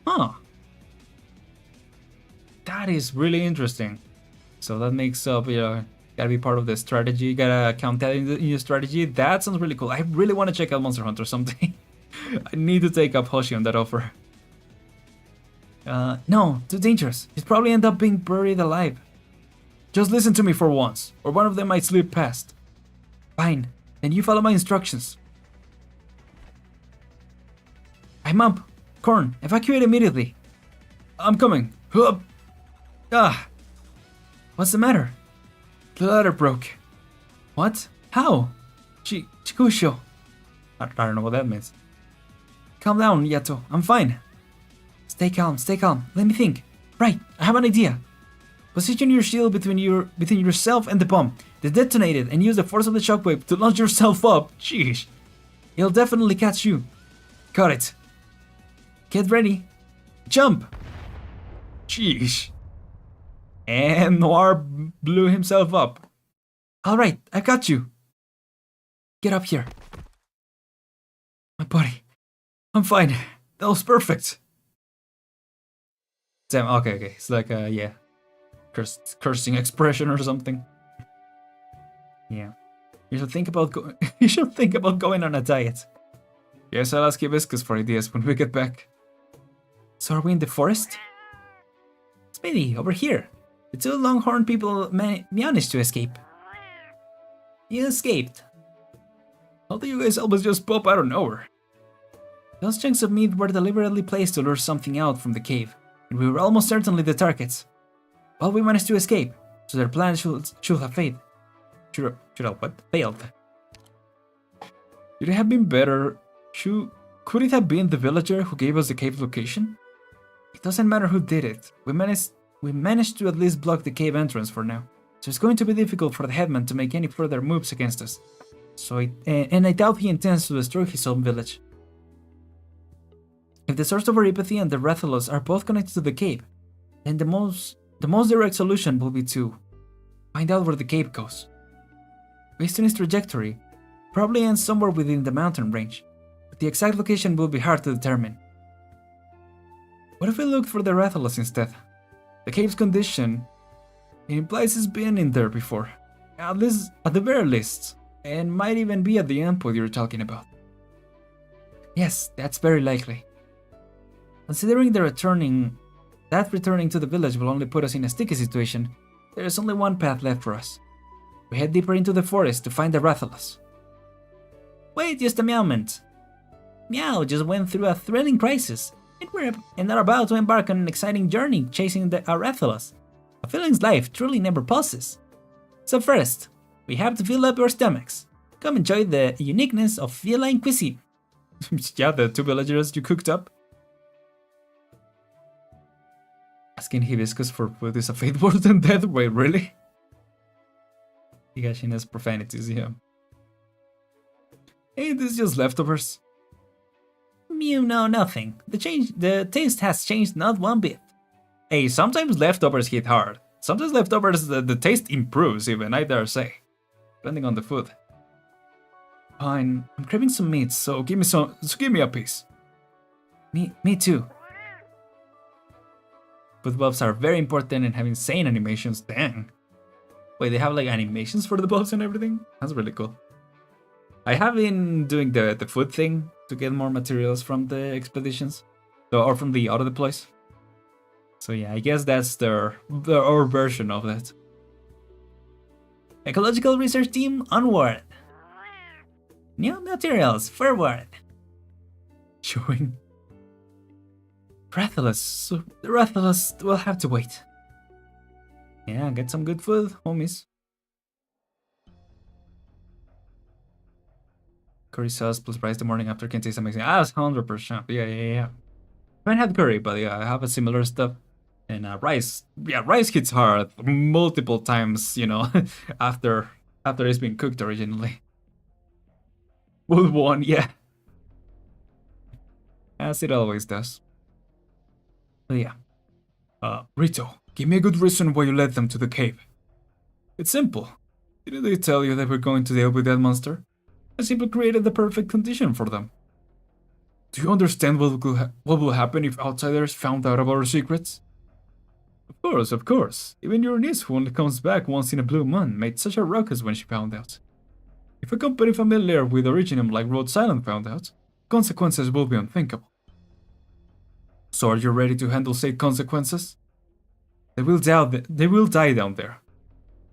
Huh. That is really interesting. So that makes up, gotta be part of the strategy. Gotta count that in your strategy. That sounds really cool. I really want to check out Monster Hunter someday. I need to take up Hoshi on that offer. No, too dangerous. He'd probably end up being buried alive. Just listen to me for once, or one of them might slip past. Fine, then you follow my instructions. I'm up. Korn, evacuate immediately. I'm coming. Hup. Ah. What's the matter? The ladder broke. What? How? Chikusho. I don't know what that means. Calm down, Yato. I'm fine. Stay calm, stay calm. Let me think. Right, I have an idea. Position your shield between yourself and the bomb. Then detonate it and use the force of the shockwave to launch yourself up. Jeez. It'll definitely catch you. Got it. Get ready. Jump. Jeez. And Noir blew himself up. Alright, I got you. Get up here. My body. I'm fine. That was perfect. Damn, okay. It's like, yeah. Cursing expression or something. Yeah. You should think about going on a diet. Yes, I'll ask Hibiscus for ideas when we get back. So are we in the forest? Smitty, over here. The two longhorn people managed to escape. You escaped. How do you guys always just pop out of nowhere? Those chunks of meat were deliberately placed to lure something out from the cave, and we were almost certainly the targets. Well, we managed to escape, so their plan should have failed. Should have what? Failed. Could it have been better? Could it have been the villager who gave us the cave location? It doesn't matter who did it. We managed to at least block the cave entrance for now. so it's going to be difficult for the headman to make any further moves against us. And I doubt he intends to destroy his own village. If the source of our apathy and the Rathalos are both connected to the cave, then the most direct solution will be to find out where the cave goes. Based on its trajectory, probably ends somewhere within the mountain range, but the exact location will be hard to determine. What if we looked for the Rathalos instead? The cave's condition, it implies it's been in there before, at the very least, and might even be at the endpoint you're talking about. Yes, that's very likely. Considering returning to the village will only put us in a sticky situation, there is only one path left for us. We head deeper into the forest to find the Rathalos. Wait just a moment. Meow just went through a thrilling crisis, and are about to embark on an exciting journey chasing the Rathalos. A felon's life truly never pauses. So first, we have to fill up our stomachs. Come enjoy the uniqueness of feline cuisine. Yeah, the 2 villagers you cooked up. Asking Hibiscus for food is a fate worse than death. Wait, really? Higashina's profanities, yeah. Hey, this is just leftovers. Mew, no, nothing. The taste has changed not one bit. Hey, sometimes leftovers hit hard. Sometimes leftovers, the taste improves even, I dare say. Depending on the food. Fine, I'm craving some meat, so give me a piece. Me too. Food buffs are very important in having sane animations, dang. Wait, they have like animations for the buffs and everything? That's really cool. I have been doing the food thing to get more materials from the expeditions, or from the auto deploys. So yeah, I guess that's our version of that. Ecological research team, onward! New materials, forward! Showing. Rathalos, so the Rathalos will have to wait. Yeah, get some good food, homies. Curry sauce plus rice the morning after can taste amazing. Ah, that's 100%. Yeah. I haven't had curry, but yeah, I have a similar stuff. And rice, yeah, rice hits hard multiple times, you know, after it's been cooked originally. With one, yeah. As it always does. But yeah. Rito, give me a good reason why you led them to the cave. It's simple. Didn't they tell you they were going to deal with that monster? I simply created the perfect condition for them. Do you understand what will happen if outsiders found out about our secrets? Of course. Even your niece, who only comes back once in a blue moon, made such a ruckus when she found out. If a company familiar with Originum like Rhode Island found out, consequences will be unthinkable. So are you ready to handle said consequences? They will die down there.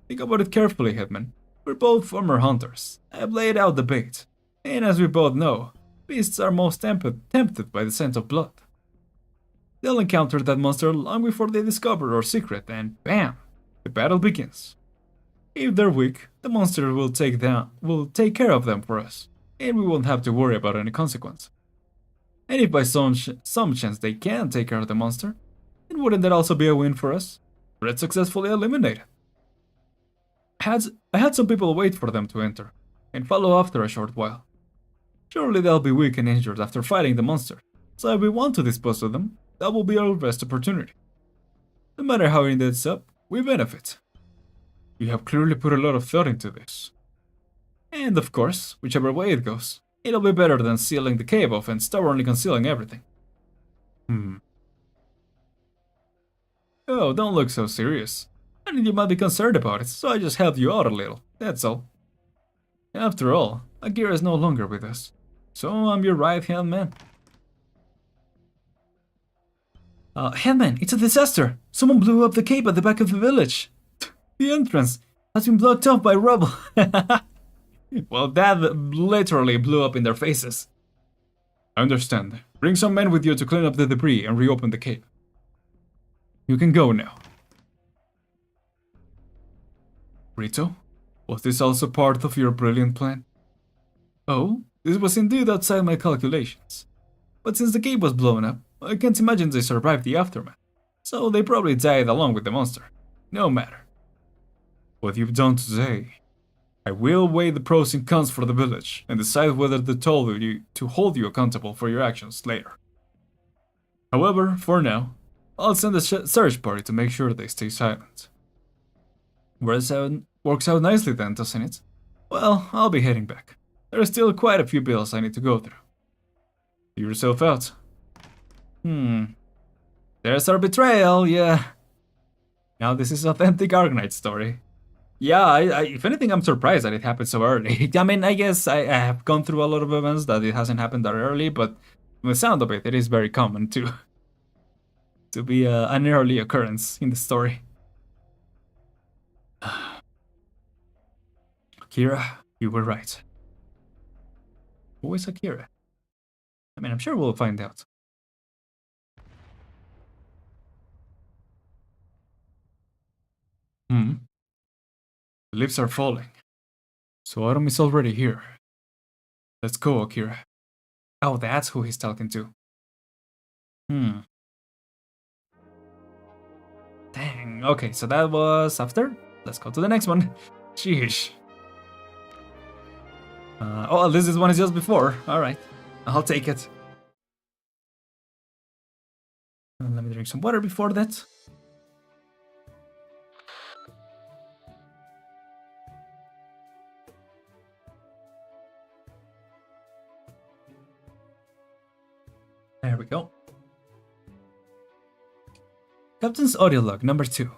Think about it carefully, Headman. We're both former hunters. I've laid out the bait. And as we both know, beasts are most tempted by the scent of blood. They'll encounter that monster long before they discover our secret, and bam! The battle begins. If they're weak, the monster will take care of them for us, and we won't have to worry about any consequence. And if by some chance they can take care of the monster, then wouldn't that also be a win for us? Threat successfully eliminated. I had some people wait for them to enter, and follow after a short while. Surely they'll be weak and injured after fighting the monster, so if we want to dispose of them, that will be our best opportunity. No matter how it ends up, we benefit. You have clearly put a lot of thought into this. And of course, whichever way it goes, it'll be better than sealing the cave off and stubbornly concealing everything. Oh, don't look so serious. I think you might be concerned about it, so I just helped you out a little, that's all. After all, Akira is no longer with us, so I'm your right-hand man. Headman, it's a disaster! Someone blew up the cave at the back of the village! The entrance has been blocked off by rubble! Well, that literally blew up in their faces. I understand. Bring some men with you to clean up the debris and reopen the cave. You can go now. Rito, was this also part of your brilliant plan? Oh, this was indeed outside my calculations. But since the cave was blown up, I can't imagine they survived the aftermath. So they probably died along with the monster. No matter. what you've done today. I will weigh the pros and cons for the village and decide whether to hold you accountable for your actions later. However, for now, I'll send a search party to make sure they stay silent. Works out nicely then, doesn't it? Well, I'll be heading back. There are still quite a few bills I need to go through. See yourself out. There's our betrayal, yeah. Now this is authentic Arknights story. Yeah, if anything, I'm surprised that it happened so early. I mean, I guess I have gone through a lot of events that it hasn't happened that early, but from the sound of it, it is very common to be an early occurrence in the story. Akira, you were right. Who is Akira? I mean, I'm sure we'll find out. The leaves are falling. So autumn is already here. Let's go, Akira. Oh, that's who he's talking to. Dang, okay, so that was after. Let's go to the next one. Sheesh. Oh, this one is just before. Alright, I'll take it. Let me drink some water before that. There we go. Captain's audio log number 2.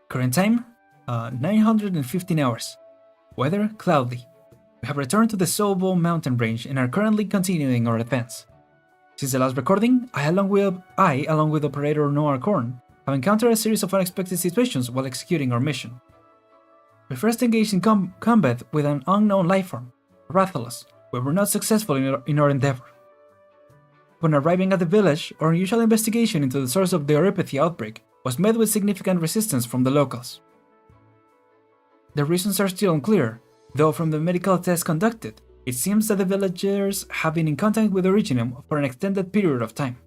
Current time, 915 hours. Weather, cloudy. We have returned to the Sobo mountain range and are currently continuing our advance. Since the last recording, I along with Operator Noir Korn, have encountered a series of unexpected situations while executing our mission. We first engaged in combat with an unknown lifeform, Rathalos, but were not successful in our endeavor. Upon arriving at the village, our unusual investigation into the source of the oropathy outbreak was met with significant resistance from the locals. The reasons are still unclear, though from the medical tests conducted, it seems that the villagers have been in contact with Originum for an extended period of time.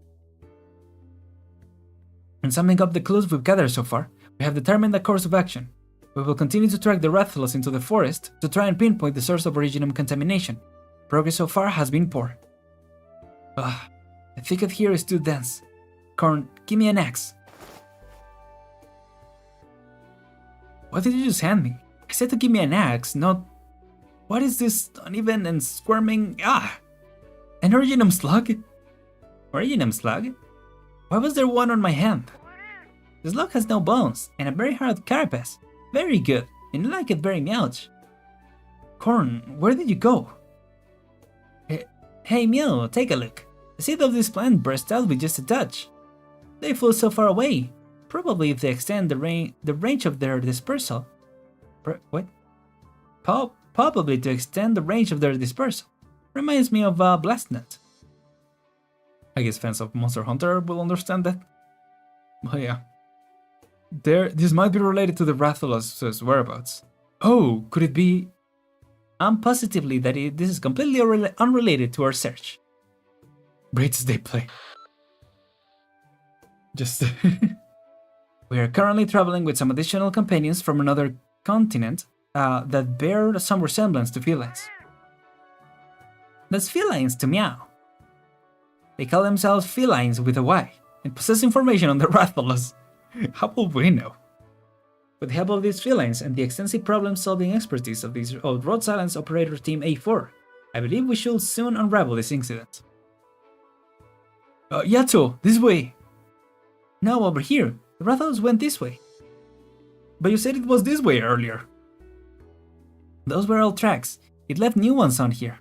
In summing up the clues we've gathered so far, we have determined a course of action. We will continue to track the Rathalos into the forest to try and pinpoint the source of Originum contamination. Progress so far has been poor. The thicket here is too dense. Korn, give me an axe. What did you just hand me? I said to give me an axe, not... What is this uneven and squirming... An Originum slug? Originum slug? Why was there one on my hand? The slug has no bones and a very hard carapace. Very good, and I like it very much. Korn, where did you go? Hey Mew, take a look. The seed of this plant burst out with just a touch. They flew so far away. Probably if they extend the range of their dispersal. What? Probably to extend the range of their dispersal. Reminds me of Blastnet. I guess fans of Monster Hunter will understand that. Oh yeah. This might be related to the Rathalos' whereabouts. Oh, could it be? I'm positively that this is completely unrelated to our search. Great as they play. Just... We are currently traveling with some additional companions from another continent that bear some resemblance to felines. That's felines to meow. They call themselves felines with a Y and possess information on the Rathalos. How will we know? With the help of these felines and the extensive problem-solving expertise of Road Silence Operator Team A4, I believe we should soon unravel this incident. Yato, this way! No, over here. The Rathalos went this way. But you said it was this way earlier. Those were old tracks. It left new ones on here.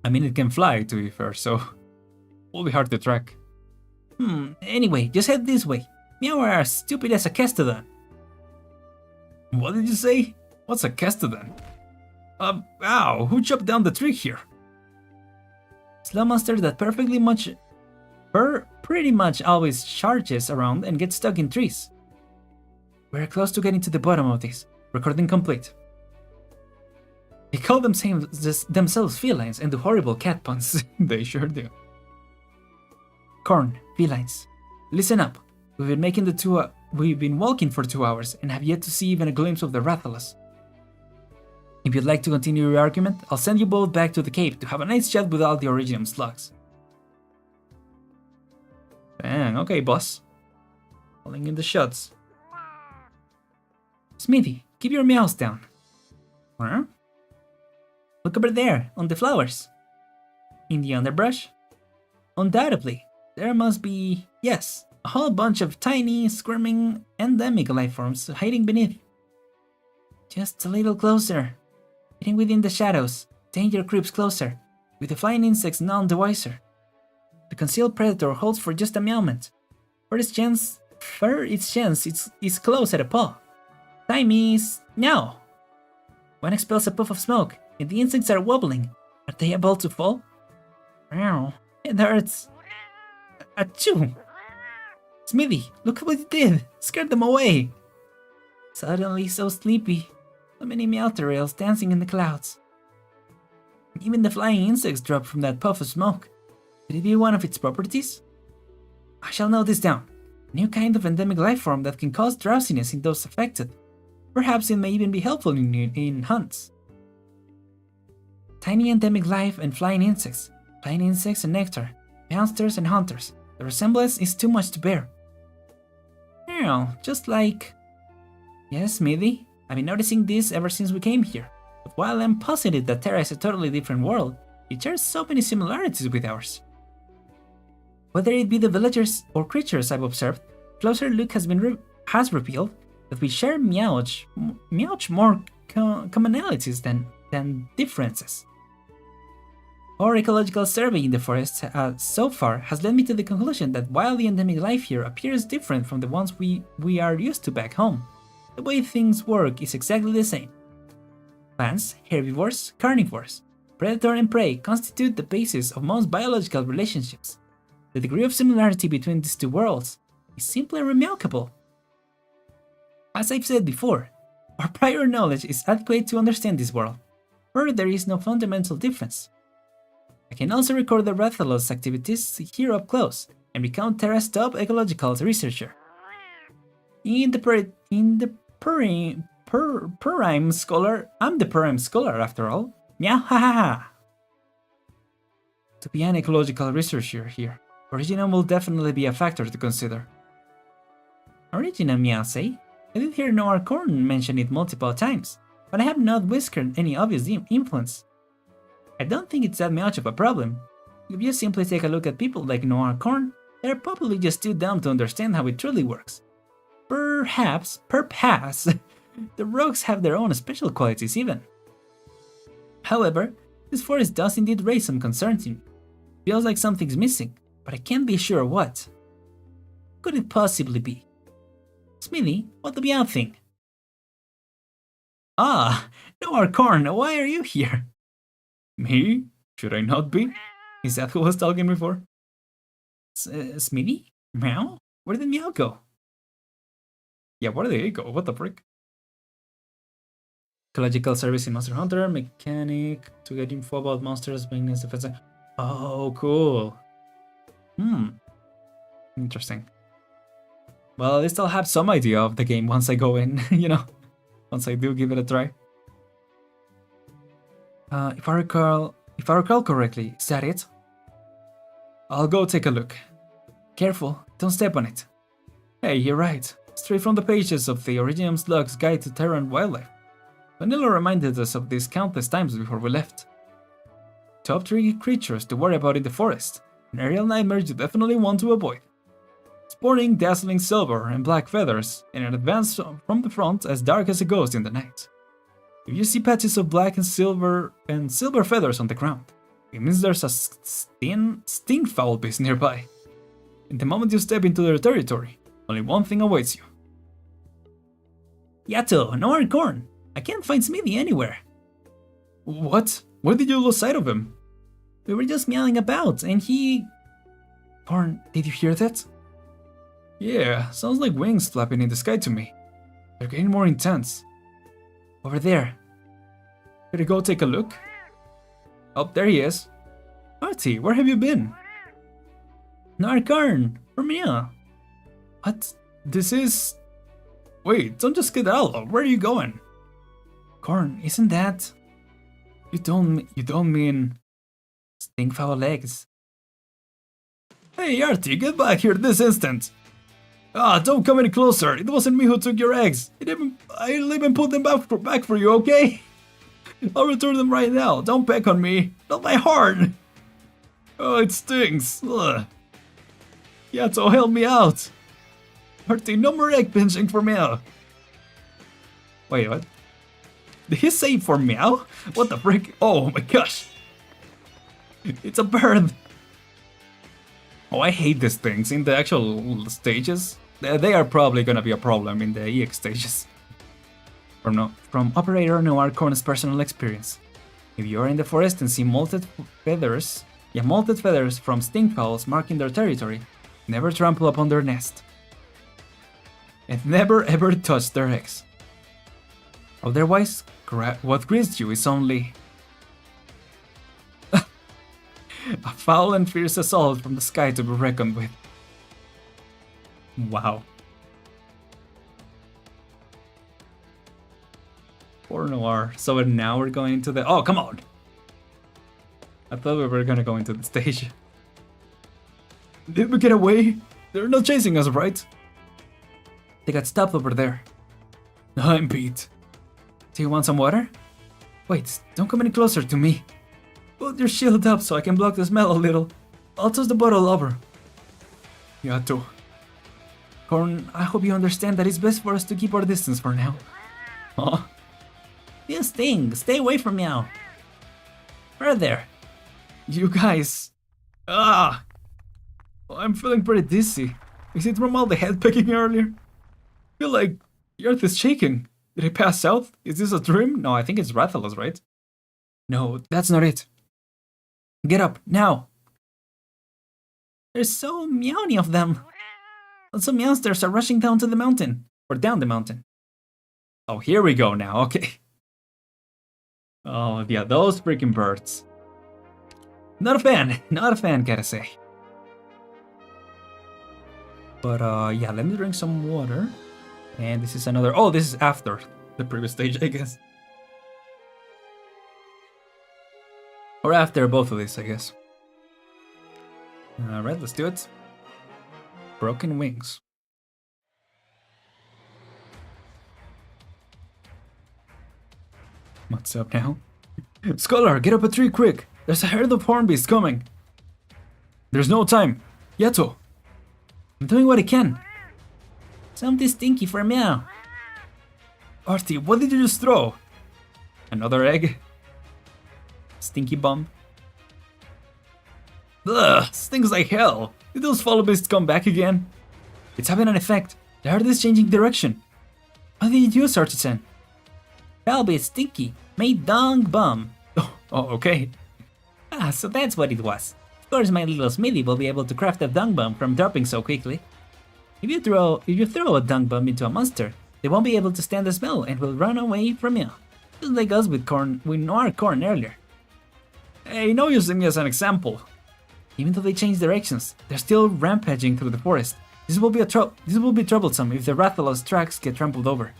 I mean, it can fly, to be fair, so... Will be hard to track. Anyway, just head this way. Meow are as stupid as a Castodon. What did you say? What's a Castodon? Ow, who chopped down the tree here? Slow monster that pretty much always charges around and gets stuck in trees. We're close to getting to the bottom of this. Recording complete. They call themselves felines and do horrible cat puns. They sure do. Korn, felines. Listen up. We've been making the we've been walking for 2 hours and have yet to see even a glimpse of the Rathalos. If you'd like to continue your argument, I'll send you both back to the cave to have a nice chat with all the Originium slugs. Dang, okay, boss. Calling in the shots. Smithy, keep your meows down. Huh? Look over there, on the flowers. In the underbrush? Undoubtedly, there must be, yes, a whole bunch of tiny, squirming, endemic life forms hiding beneath. Just a little closer. Hidden within the shadows, danger creeps closer, with the flying insects none the wiser. The concealed predator holds for just a moment. For its chance it's close at a paw. Time is now. One expels a puff of smoke, and the insects are wobbling. Are they about to fall? Ow, it hurts. Achoo! Smithy, look what you did! Scared them away! Suddenly so sleepy. So many meowter rails dancing in the clouds. Even the flying insects dropped from that puff of smoke. Could it be one of its properties? I shall note this down. A new kind of endemic life form that can cause drowsiness in those affected. Perhaps it may even be helpful in hunts. Tiny endemic life and flying insects and nectar, monsters and hunters. The resemblance is too much to bear. Well, just like... Yes, Smithy, I've been noticing this ever since we came here. But while I'm positive that Terra is a totally different world, it shares so many similarities with ours. Whether it be the villagers or creatures I've observed, closer look has revealed that we share much more commonalities than differences. Our ecological survey in the forest so far has led me to the conclusion that while the endemic life here appears different from the ones we are used to back home, the way things work is exactly the same. Plants, herbivores, carnivores, predator and prey constitute the basis of most biological relationships. The degree of similarity between these two worlds is simply remarkable. As I've said before, our prior knowledge is adequate to understand this world, where there is no fundamental difference. I can also record the Rathalos' activities here up close and become Terra's top ecological researcher. I'm the Prime Scholar after all. Meow ha ha ha. To be an ecological researcher here, Originium will definitely be a factor to consider. Originium, meow say? I did hear Noir mention it multiple times, but I have not whispered any obvious influence. I don't think it's that much of a problem. If you simply take a look at people like Noir, they're probably just too dumb to understand how it truly works. Perhaps, the rogues have their own special qualities even. However, this forest does indeed raise some concerns in me. Feels like something's missing, but I can't be sure what. Could it possibly be? Smithy, what do you think? Ah, Noir, why are you here? Me? Should I not be? Is that who was talking before? Smithy? Meow? Where did Meow go? Yeah, where did he go? What the frick? Ecological service in Monster Hunter, mechanic to get info about monsters, maintenance, defense. Oh, cool. Interesting. Well, at least I'll have some idea of the game once I go in, you know, once I do give it a try. If I recall correctly, is that it? I'll go take a look. Careful, don't step on it. Hey, you're right. Straight from the pages of the Originium Slug's Guide to Terra and Wildlife. Vanilla reminded us of this countless times before we left. Top 3 creatures to worry about in the forest, an aerial nightmare you definitely want to avoid. Sporting dazzling silver and black feathers, and an advance from the front as dark as a ghost in the night. If you see patches of black and silver feathers on the ground, it means there's a stink foul beast nearby. And the moment you step into their territory, only one thing awaits you. Yato, Noir, I can't find Smithy anywhere. What? Where did you lose sight of him? We were just meowing about, and he... did you hear that? Yeah, sounds like wings flapping in the sky to me. They're getting more intense. Over there. Should I go take a look? Oh, there he is. Artie, where have you been? Narkarn, from here. What? This is... Wait, don't just get out. Where are you going? Corn, isn't that... You don't mean... Stinkfowl eggs. Hey, Artie, get back here this instant! Ah, don't come any closer. It wasn't me who took your eggs. I'll even put them back for you, okay? I'll return them right now. Don't peck on me. Not my heart. Oh, it stings. Ugh. Yato, help me out. Artie, no more egg pinching for meow. Wait, what? Did he say for meow? What the frick? Oh my gosh. It's a bird. Oh, I hate these things in the actual stages. They are probably gonna be a problem in the EX stages. From Operator Noir Corn's personal experience. If you are in the forest and see molted feathers from stinkfowls marking their territory, never trample upon their nest. And never ever touch their eggs. Otherwise, what greets you is only a foul and fierce assault from the sky to be reckoned with. Wow. Poor Noir. So now we're going to the... Oh, come on! I thought we were gonna go into the stage. Did we get away? They're not chasing us, right? They got stopped over there. I'm Pete. Do you want some water? Wait, don't come any closer to me. Put your shield up so I can block the smell a little. I'll toss the bottle over. Yato. Corn, I hope you understand that it's best for us to keep our distance for now. Huh? You sting! Stay away from meow! Right there! You guys! Ah! I'm feeling pretty dizzy. Is it from all the head pecking earlier? I feel like the earth is shaking. Did I pass out? Is this a dream? No, I think it's Rathalos, right? No, that's not it. Get up, now! There's so many of them! Lots of meowsters are rushing down to the mountain. Or down the mountain. Oh, here we go now, okay. Oh, yeah, those freaking birds. Not a fan, gotta say. But, yeah, let me drink some water. And this is another... Oh, this is after the previous stage, I guess. Or after both of these, I guess. Alright, let's do it. Broken wings. What's up now? Scholar, get up a tree quick! There's a herd of hornbeasts coming! There's no time! Yato! I'm doing what I can! Something stinky for meow! Artie, what did you just throw? Another egg? Stinky bomb? Ugh! Stings like hell! Did those follow beasts come back again? It's having an effect! The herd is changing direction! What did you do, Artisan? Probably stinky. Made dung bum. Oh, okay. Ah, so that's what it was. Of course, my little Smithy will be able to craft a dung bum from dropping so quickly. If you throw a dung bum into a monster, they won't be able to stand the smell and will run away from you. Just like us with Noir Corn earlier. Hey, no using me as an example. Even though they change directions, they're still rampaging through the forest. This will be troublesome if the Rathalos tracks get trampled over.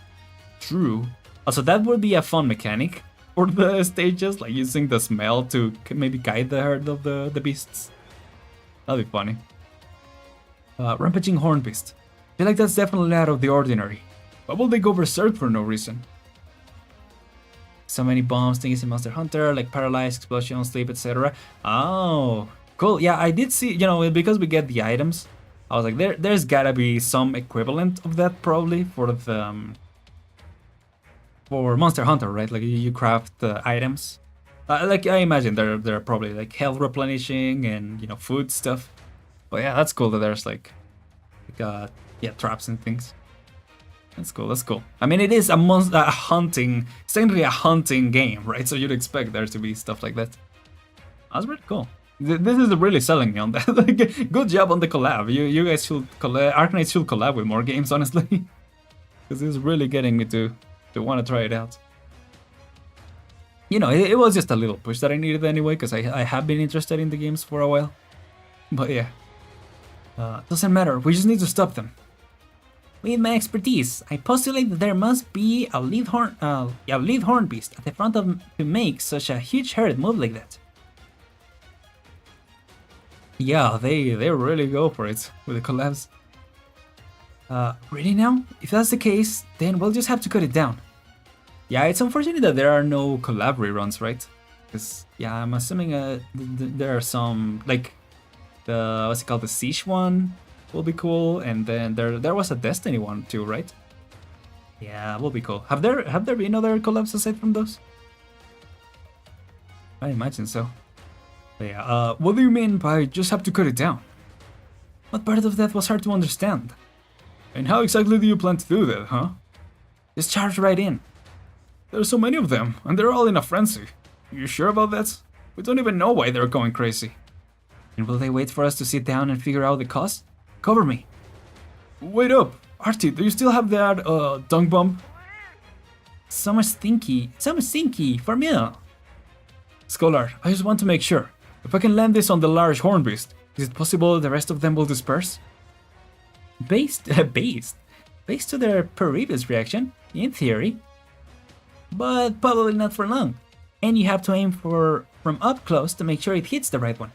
True. Also, that would be a fun mechanic for the stages, like using the smell to maybe guide the herd of the beasts. That'd be funny. Rampaging Hornbeast. I feel like that's definitely out of the ordinary. Why will they go berserk for no reason? So many bombs, things in Monster Hunter, like paralyze, explosion, sleep, etc. Oh, cool. Yeah, I did see, because we get the items, I was like, there's gotta be some equivalent of that probably for the... for Monster Hunter, right? Like you craft items. Like I imagine they're probably like health replenishing and food stuff. But yeah, that's cool that there's like traps and things. That's cool. That's cool. I mean, it is a hunting. It's technically a hunting game, right? So you'd expect there to be stuff like that. That's really cool. This is really selling me on that. Like, good job on the collab. You guys should Arknights should collab with more games, honestly, because it's really getting me to want to try it out. It was just a little push that I needed anyway, because I have been interested in the games for a while. But yeah, doesn't matter. We just need to stop them. With my expertise, I postulate that there must be a lead horn beast at the front of to make such a huge herd move like that. Yeah, they really go for it with the collabs. Really now? If that's the case, then we'll just have to cut it down. Yeah, it's unfortunate that there are no collab reruns, right? Because, yeah, I'm assuming there are some, like, what's it called, the Siege one will be cool, and then there was a Destiny one too, right? Yeah, will be cool. Have there been other collabs aside from those? I imagine so. But yeah, what do you mean by just have to cut it down? What part of that was hard to understand? And how exactly do you plan to do that, huh? Just charge right in. There's so many of them, and they're all in a frenzy. You sure about that? We don't even know why they're going crazy. And will they wait for us to sit down and figure out the cause? Cover me. Wait up! Artie, do you still have that, dunk bomb? Some stinky, for me. Scholar, I just want to make sure. If I can land this on the large horn beast, is it possible the rest of them will disperse? Based to their previous reaction, in theory. But probably not for long. And you have to aim from up close to make sure it hits the right one.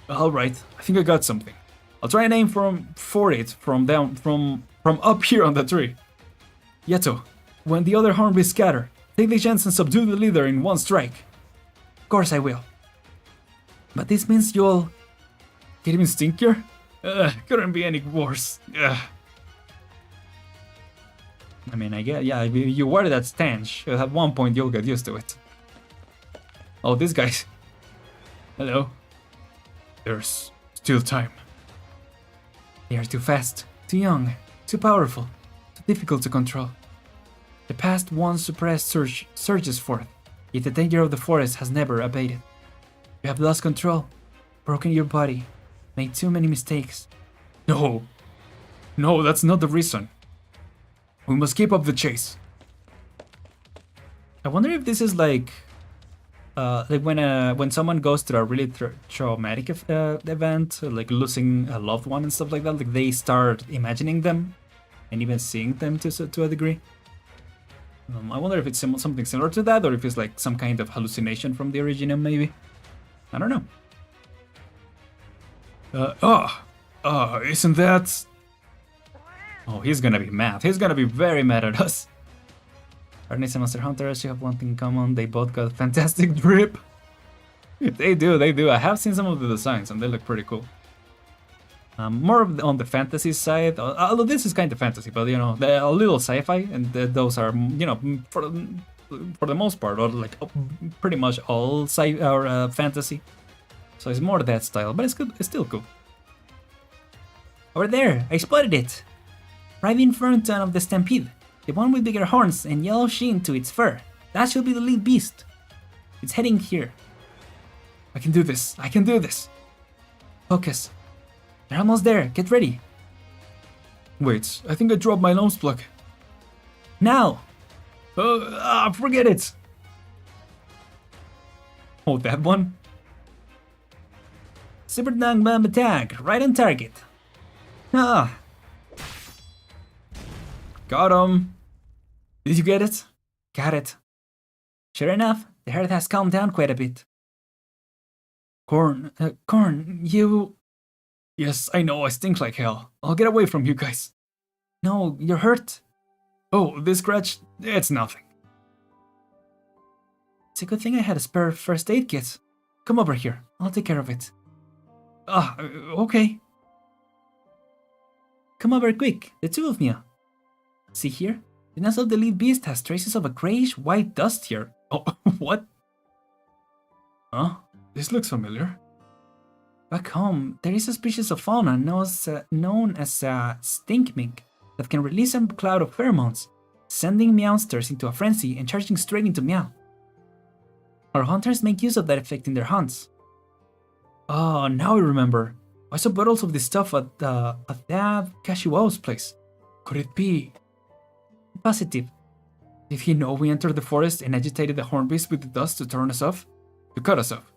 Alright, I think I got something. I'll try and aim for it from up here on the tree. Yato, when the other horn beasts scatter, take the chance and subdue the leader in one strike. Of course I will. But this means you'll get even stinkier? Couldn't be any worse. I mean, I get, yeah, if you wear that stench, at one point you'll get used to it. Oh, these guys. Hello. There's still time. They are too fast, too young, too powerful, too difficult to control. The past once suppressed surges forth, yet the danger of the forest has never abated. You have lost control, broken your body, made too many mistakes. No, that's not the reason. We must keep up the chase. I wonder if this is like when someone goes through a really traumatic event, like losing a loved one and stuff like that, like they start imagining them and even seeing them to a degree. I wonder if it's something similar to that, or if it's like some kind of hallucination from the original, maybe. I don't know. Isn't that... Oh, he's gonna be mad. He's gonna be very mad at us. Arknights and Monster Hunters, you have one thing in common. They both got fantastic drip. They do. I have seen some of the designs and they look pretty cool. More on the fantasy side, although this is kind of fantasy, but you know, they're a little sci-fi, and those are, you know, for the most part, or like pretty much all fantasy. So it's more that style, but it's good. It's still cool. Over there, I spotted it. Right in front of the stampede. The one with bigger horns and yellow sheen to its fur. That should be the lead beast. It's heading here. I can do this. Focus. They're almost there. Get ready. Wait, I think I dropped my nose plug. Now! Forget it! Oh, that one? Super Dunk Bomb attack, right on target. Got him. Did you get it? Got it. Sure enough, the herd has calmed down quite a bit. Corn, you... Yes, I know, I stink like hell. I'll get away from you guys. No, you're hurt. Oh, this scratch, it's nothing. It's a good thing I had a spare first aid kit. Come over here, I'll take care of it. Okay. Come over quick, the two of you. See here? The nest of the lead beast has traces of a grayish-white dust here. Oh, what? Huh? This looks familiar. Back home, there is a species of fauna known as a stink mink that can release a cloud of pheromones, sending meowsters into a frenzy and charging straight into meow. Our hunters make use of that effect in their hunts. Oh, now I remember. I saw bottles of this stuff at that Kashiwao's place. Could it be? Positive. Did he know we entered the forest and agitated the horn beast with the dust to turn us off? To cut us off.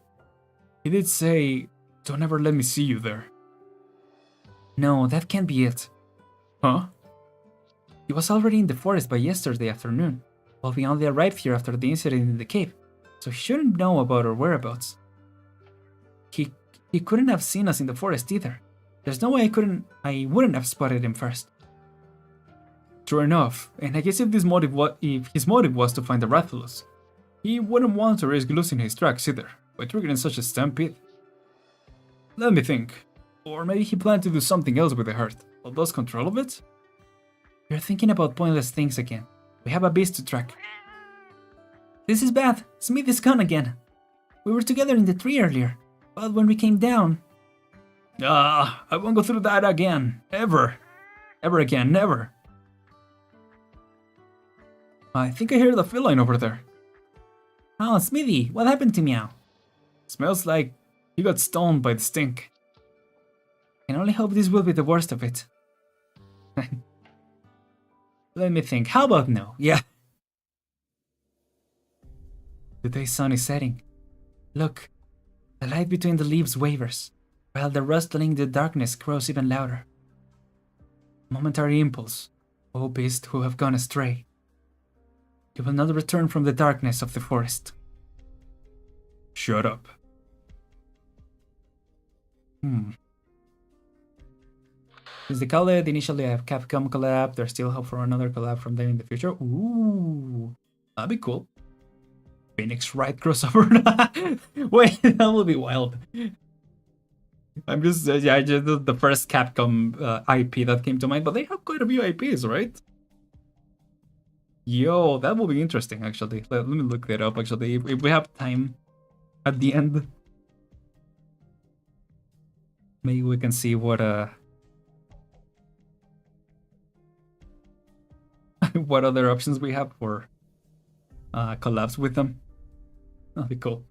He did say, "Don't ever let me see you there." No, that can't be it. Huh? He was already in the forest by yesterday afternoon, while we only arrived here after the incident in the cave, so he shouldn't know about our whereabouts. He couldn't have seen us in the forest either. There's no way I wouldn't have spotted him first. True enough, and I guess if his motive was to find the Rathalos, he wouldn't want to risk losing his tracks either, by triggering such a stampede. Let me think. Or maybe he planned to do something else with the herd, but lost control of it? You're thinking about pointless things again. We have a beast to track. This is bad. Smith is gone again. We were together in the tree earlier, but when we came down... I won't go through that again. Ever. Ever again. Never. I think I hear the feline over there. Oh, Smithy, what happened to Meow? Smells like he got stoned by the stink. I can only hope this will be the worst of it. Let me think. How about no? Yeah. The day's sun is setting. Look, the light between the leaves wavers, while the rustling in the darkness grows even louder. Momentary impulse, O beast who have gone astray. You will not return from the darkness of the forest. Shut up. Since they called it initially a Capcom collab, there's still hope for another collab from them in the future. Ooh, that'd be cool. Phoenix Wright crossover. Wait, that will be wild. I'm just the first Capcom IP that came to mind, but they have quite a few IPs, right? Yo, that will be interesting actually. Let me look that up actually if we have time at the end. Maybe we can see what what other options we have for collabs with them. That'll be cool.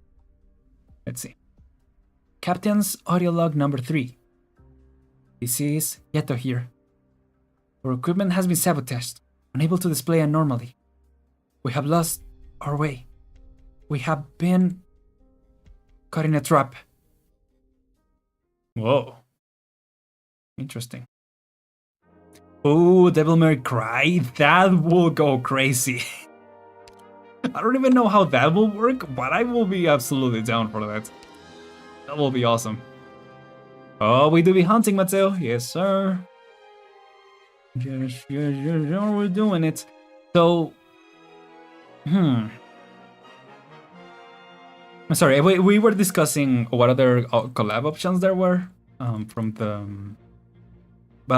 Let's see. Captain's audio log number 3. This is Yato here. Our equipment has been sabotaged, unable to display normally. We have lost our way. We have been caught in a trap. Whoa. Interesting. Oh, Devil May Cry, that will go crazy. I don't even know how that will work, but I will be absolutely down for that. That will be awesome. Oh, we do be hunting, Mateo. Yes, sir. Yes, we're doing it. So, I'm sorry, we were discussing what other collab options there were from the...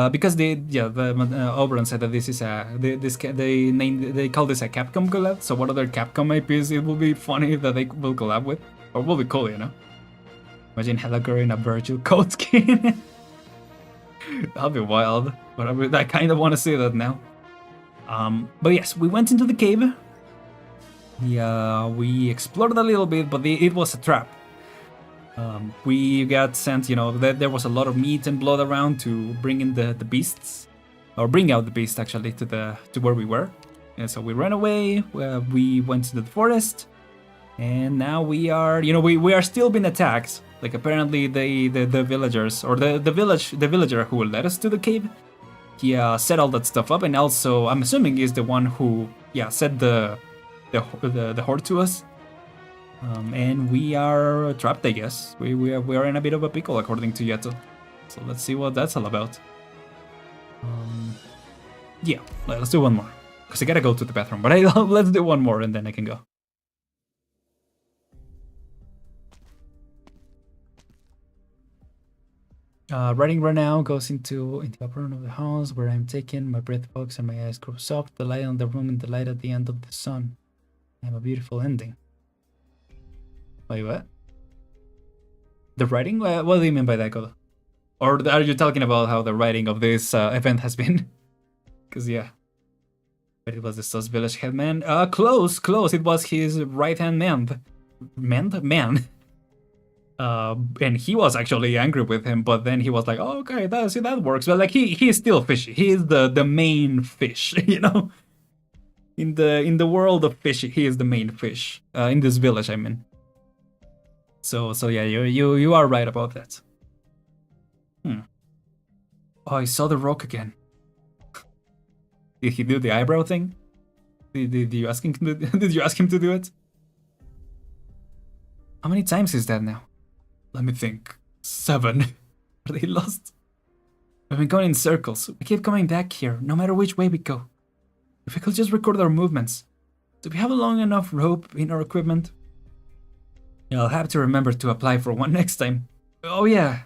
because Oberon said that this is they call this a Capcom collab. So what other Capcom IPs it will be funny that they will collab with, or will be cool, you know? Imagine Helagor in a virtual code skin. That'll be wild. But I kind of want to see that now. But yes, we went into the cave. Yeah, we explored a little bit, but it was a trap. We got sent, you know, there was a lot of meat and blood around to bring in the beasts, or bring out the beast actually to where we were. And so we ran away. We went into the forest, and now we are, you know, we are still being attacked. Like apparently the villagers, or the villager who led us to the cave, he set all that stuff up, and also I'm assuming is the one who set the horde to us. And we are trapped, I guess. We are in a bit of a pickle, according to Yato. So let's see what that's all about. Yeah, let's do one more. Because I gotta go to the bathroom. But let's do one more and then I can go. Riding right now goes into the upper room of the house where I'm taken. My breath fogs and my eyes grow soft. The light on the room and the light at the end of the sun. I have a beautiful ending. Wait, what? The writing? What do you mean by that, Kodo? Or are you talking about how the writing of this event has been? Because, yeah. But it was the Sus village headman. Close. It was his right-hand man. Man. And he was actually angry with him, but then he was like, oh, okay, that works. But like, he's still fishy. He is the main fish, you know? In the world of fish, he is the main fish. In this village, I mean. So yeah, you are right about that. Oh, I saw the rock again. Did he do the eyebrow thing? Did you ask him to, did you ask him to do it? How many times is that now? Let me think. 7. Are they lost? We've been going in circles. We keep coming back here, no matter which way we go. If we could just record our movements. Do we have a long enough rope in our equipment? Yeah, I'll have to remember to apply for one next time. Oh yeah.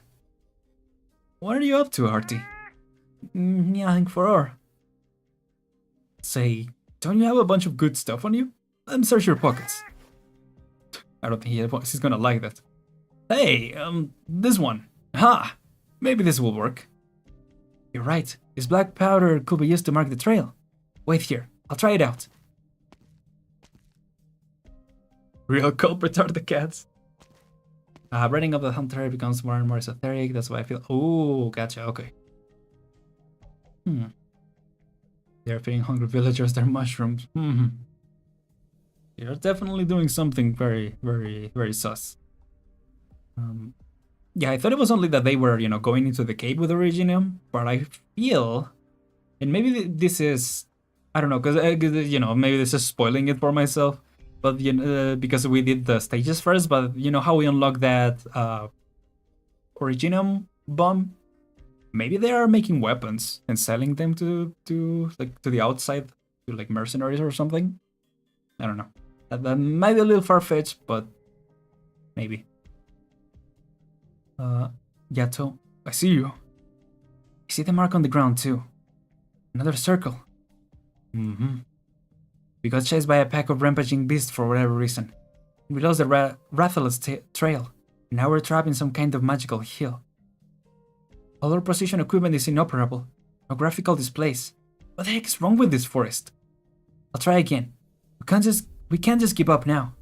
What are you up to, Artie? Meowing for ore. Say, don't you have a bunch of good stuff on you? Let me search your pockets. I don't think he's gonna like that. Hey, this one. Ha! Maybe this will work. You're right. This black powder could be used to mark the trail. Wait here. I'll try it out. Real culprit are the cats. Writing of the hunter becomes more and more esoteric. That's why I feel... Oh, gotcha. Okay. They're feeding hungry villagers their mushrooms. They're definitely doing something very, very, very sus. Yeah, I thought it was only that they were, you know, going into the cave with Originium, but I feel, and maybe this is, I don't know, because you know, maybe this is spoiling it for myself, but you know, because we did the stages first, but you know how we unlock that Originium bomb. Maybe they are making weapons and selling them to the outside, to like mercenaries or something. I don't know. That might be a little far-fetched, but maybe. Yato, I see you. I see the mark on the ground too. Another circle. We got chased by a pack of rampaging beasts for whatever reason. We lost the Rathalos trail. And now we're trapped in some kind of magical hill. All our precision equipment is inoperable. No graphical displays. What the heck is wrong with this forest? I'll try again. We can't just give up now.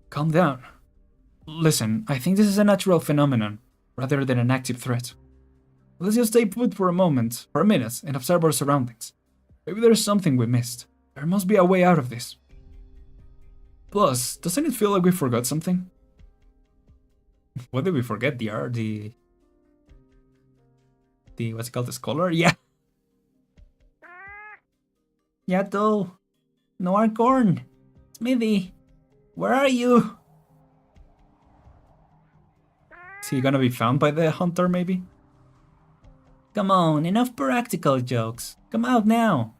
Calm down. Listen, I think this is a natural phenomenon, rather than an active threat. Let's just stay put for a moment, for a minute, and observe our surroundings. Maybe there's something we missed. There must be a way out of this. Plus, doesn't it feel like we forgot something? What did we forget? The what's it called? The scholar? Yeah. Yato, Noir corn. Smithy, where are you? Is he gonna be found by the hunter, maybe? Come on, enough practical jokes. Come out now.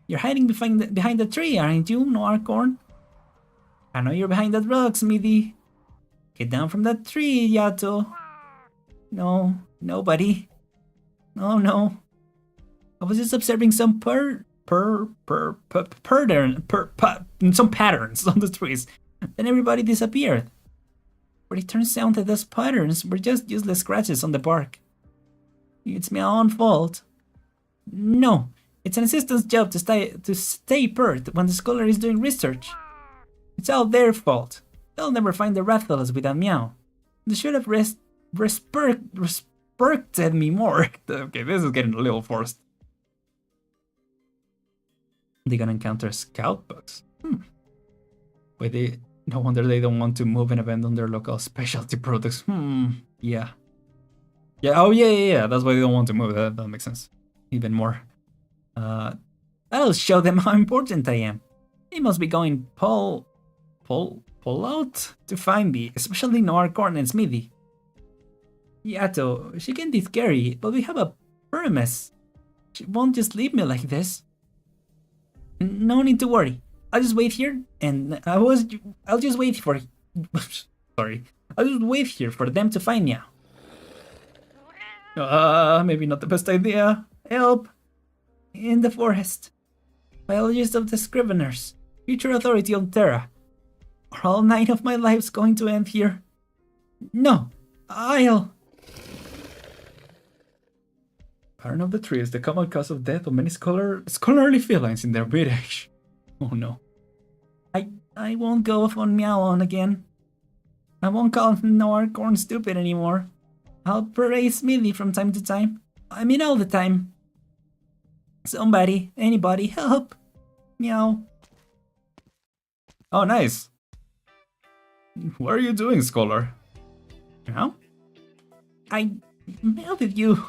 You're hiding behind the tree, aren't you, Noircorn? I know you're behind that rock, Smithy. Get down from that tree, Yato. No, nobody. Oh no. I was just observing some some patterns on the trees. Then everybody disappeared. But it turns out that those patterns were just useless scratches on the bark. It's my own fault. No, it's an assistant's job to stay pert when the scholar is doing research. It's all their fault. They'll never find the Rathalos without Meow. They should have respected me more. Okay, this is getting a little forced. They're gonna encounter scout bugs. Wait, no wonder they don't want to move and abandon their local specialty products. Yeah. Yeah, oh yeah. That's why they don't want to move. That makes sense. Even more. That'll show them how important I am. They must be going pull out to find me, especially Noircorn and Smithy. Yato, she can be scary, but we have a premise. She won't just leave me like this. No need to worry. I'll just wait here, and I'll just wait for... Sorry. I'll just wait here for them to find me. Maybe not the best idea. Help! In the forest. Biologist of the Scriveners. Future authority on Terra. Are all 9 of my lives going to end here? No! I'll... Pattern of the tree is the common cause of death of many scholarly felines in their mid-age. Oh no. I won't go off on Meowon again. I won't call Noircorn stupid anymore. I'll praise Smithy from time to time. I mean all the time. Somebody, anybody, help. Meow. Oh, nice. What are you doing, Scholar? Meow? I melded you.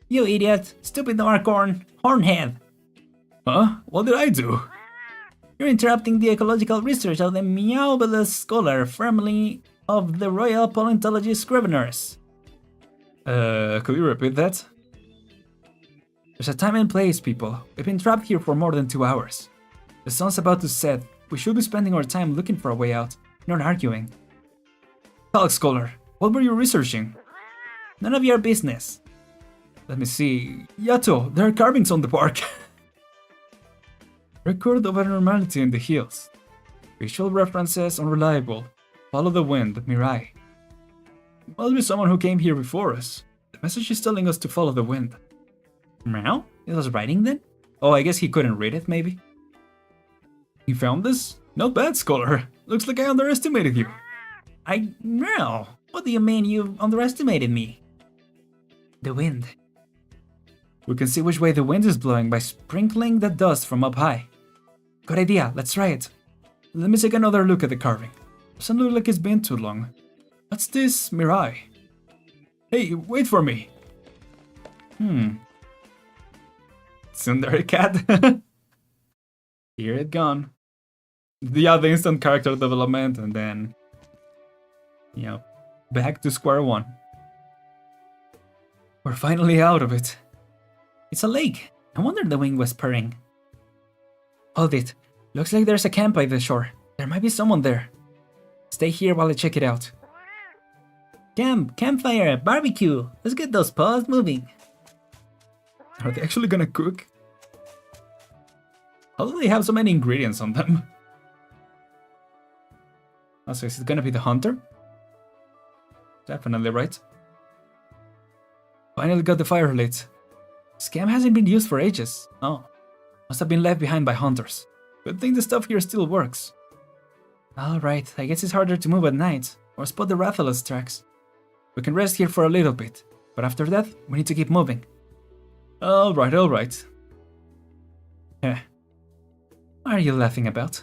You idiot. Stupid Noircorn. Hornhead. Huh? What did I do? You're interrupting the ecological research of the Meowbelus scholar family of the Royal Paleontology Scriveners. Could you repeat that? There's a time and place, people. We've been trapped here for more than 2 hours. The sun's about to set. We should be spending our time looking for a way out, not arguing. Talk, scholar. What were you researching? None of your business. Let me see. Yato, there are carvings on the bark. Record of abnormality in the hills. Visual references unreliable. Follow the wind, Mirai. Must be someone who came here before us. The message is telling us to follow the wind. Meow? It was writing then? Oh, I guess he couldn't read it, maybe? You found this? Not bad, scholar. Looks like I underestimated you. Meow. What do you mean you underestimated me? The wind. We can see which way the wind is blowing by sprinkling the dust from up high. Good idea, let's try it. Let me take another look at the carving. Doesn't look like it's been too long. What's this, Mirai? Hey, wait for me. Tsundere cat. Here it gone. Yeah, the instant character development and then... back to square one. We're finally out of it. It's a lake. No wonder the wind was purring. Hold it. Looks like there's a camp by the shore. There might be someone there. Stay here while I check it out. Campfire, barbecue. Let's get those paws moving. Are they actually gonna cook? How do they have so many ingredients on them? Oh, so is it gonna be the hunter? Definitely, right? Finally got the fire lit. This camp hasn't been used for ages. Oh, must have been left behind by hunters. Good thing the stuff here still works. Alright, I guess it's harder to move at night, or spot the Rathalos tracks. We can rest here for a little bit, but after that, we need to keep moving. Alright. What are you laughing about?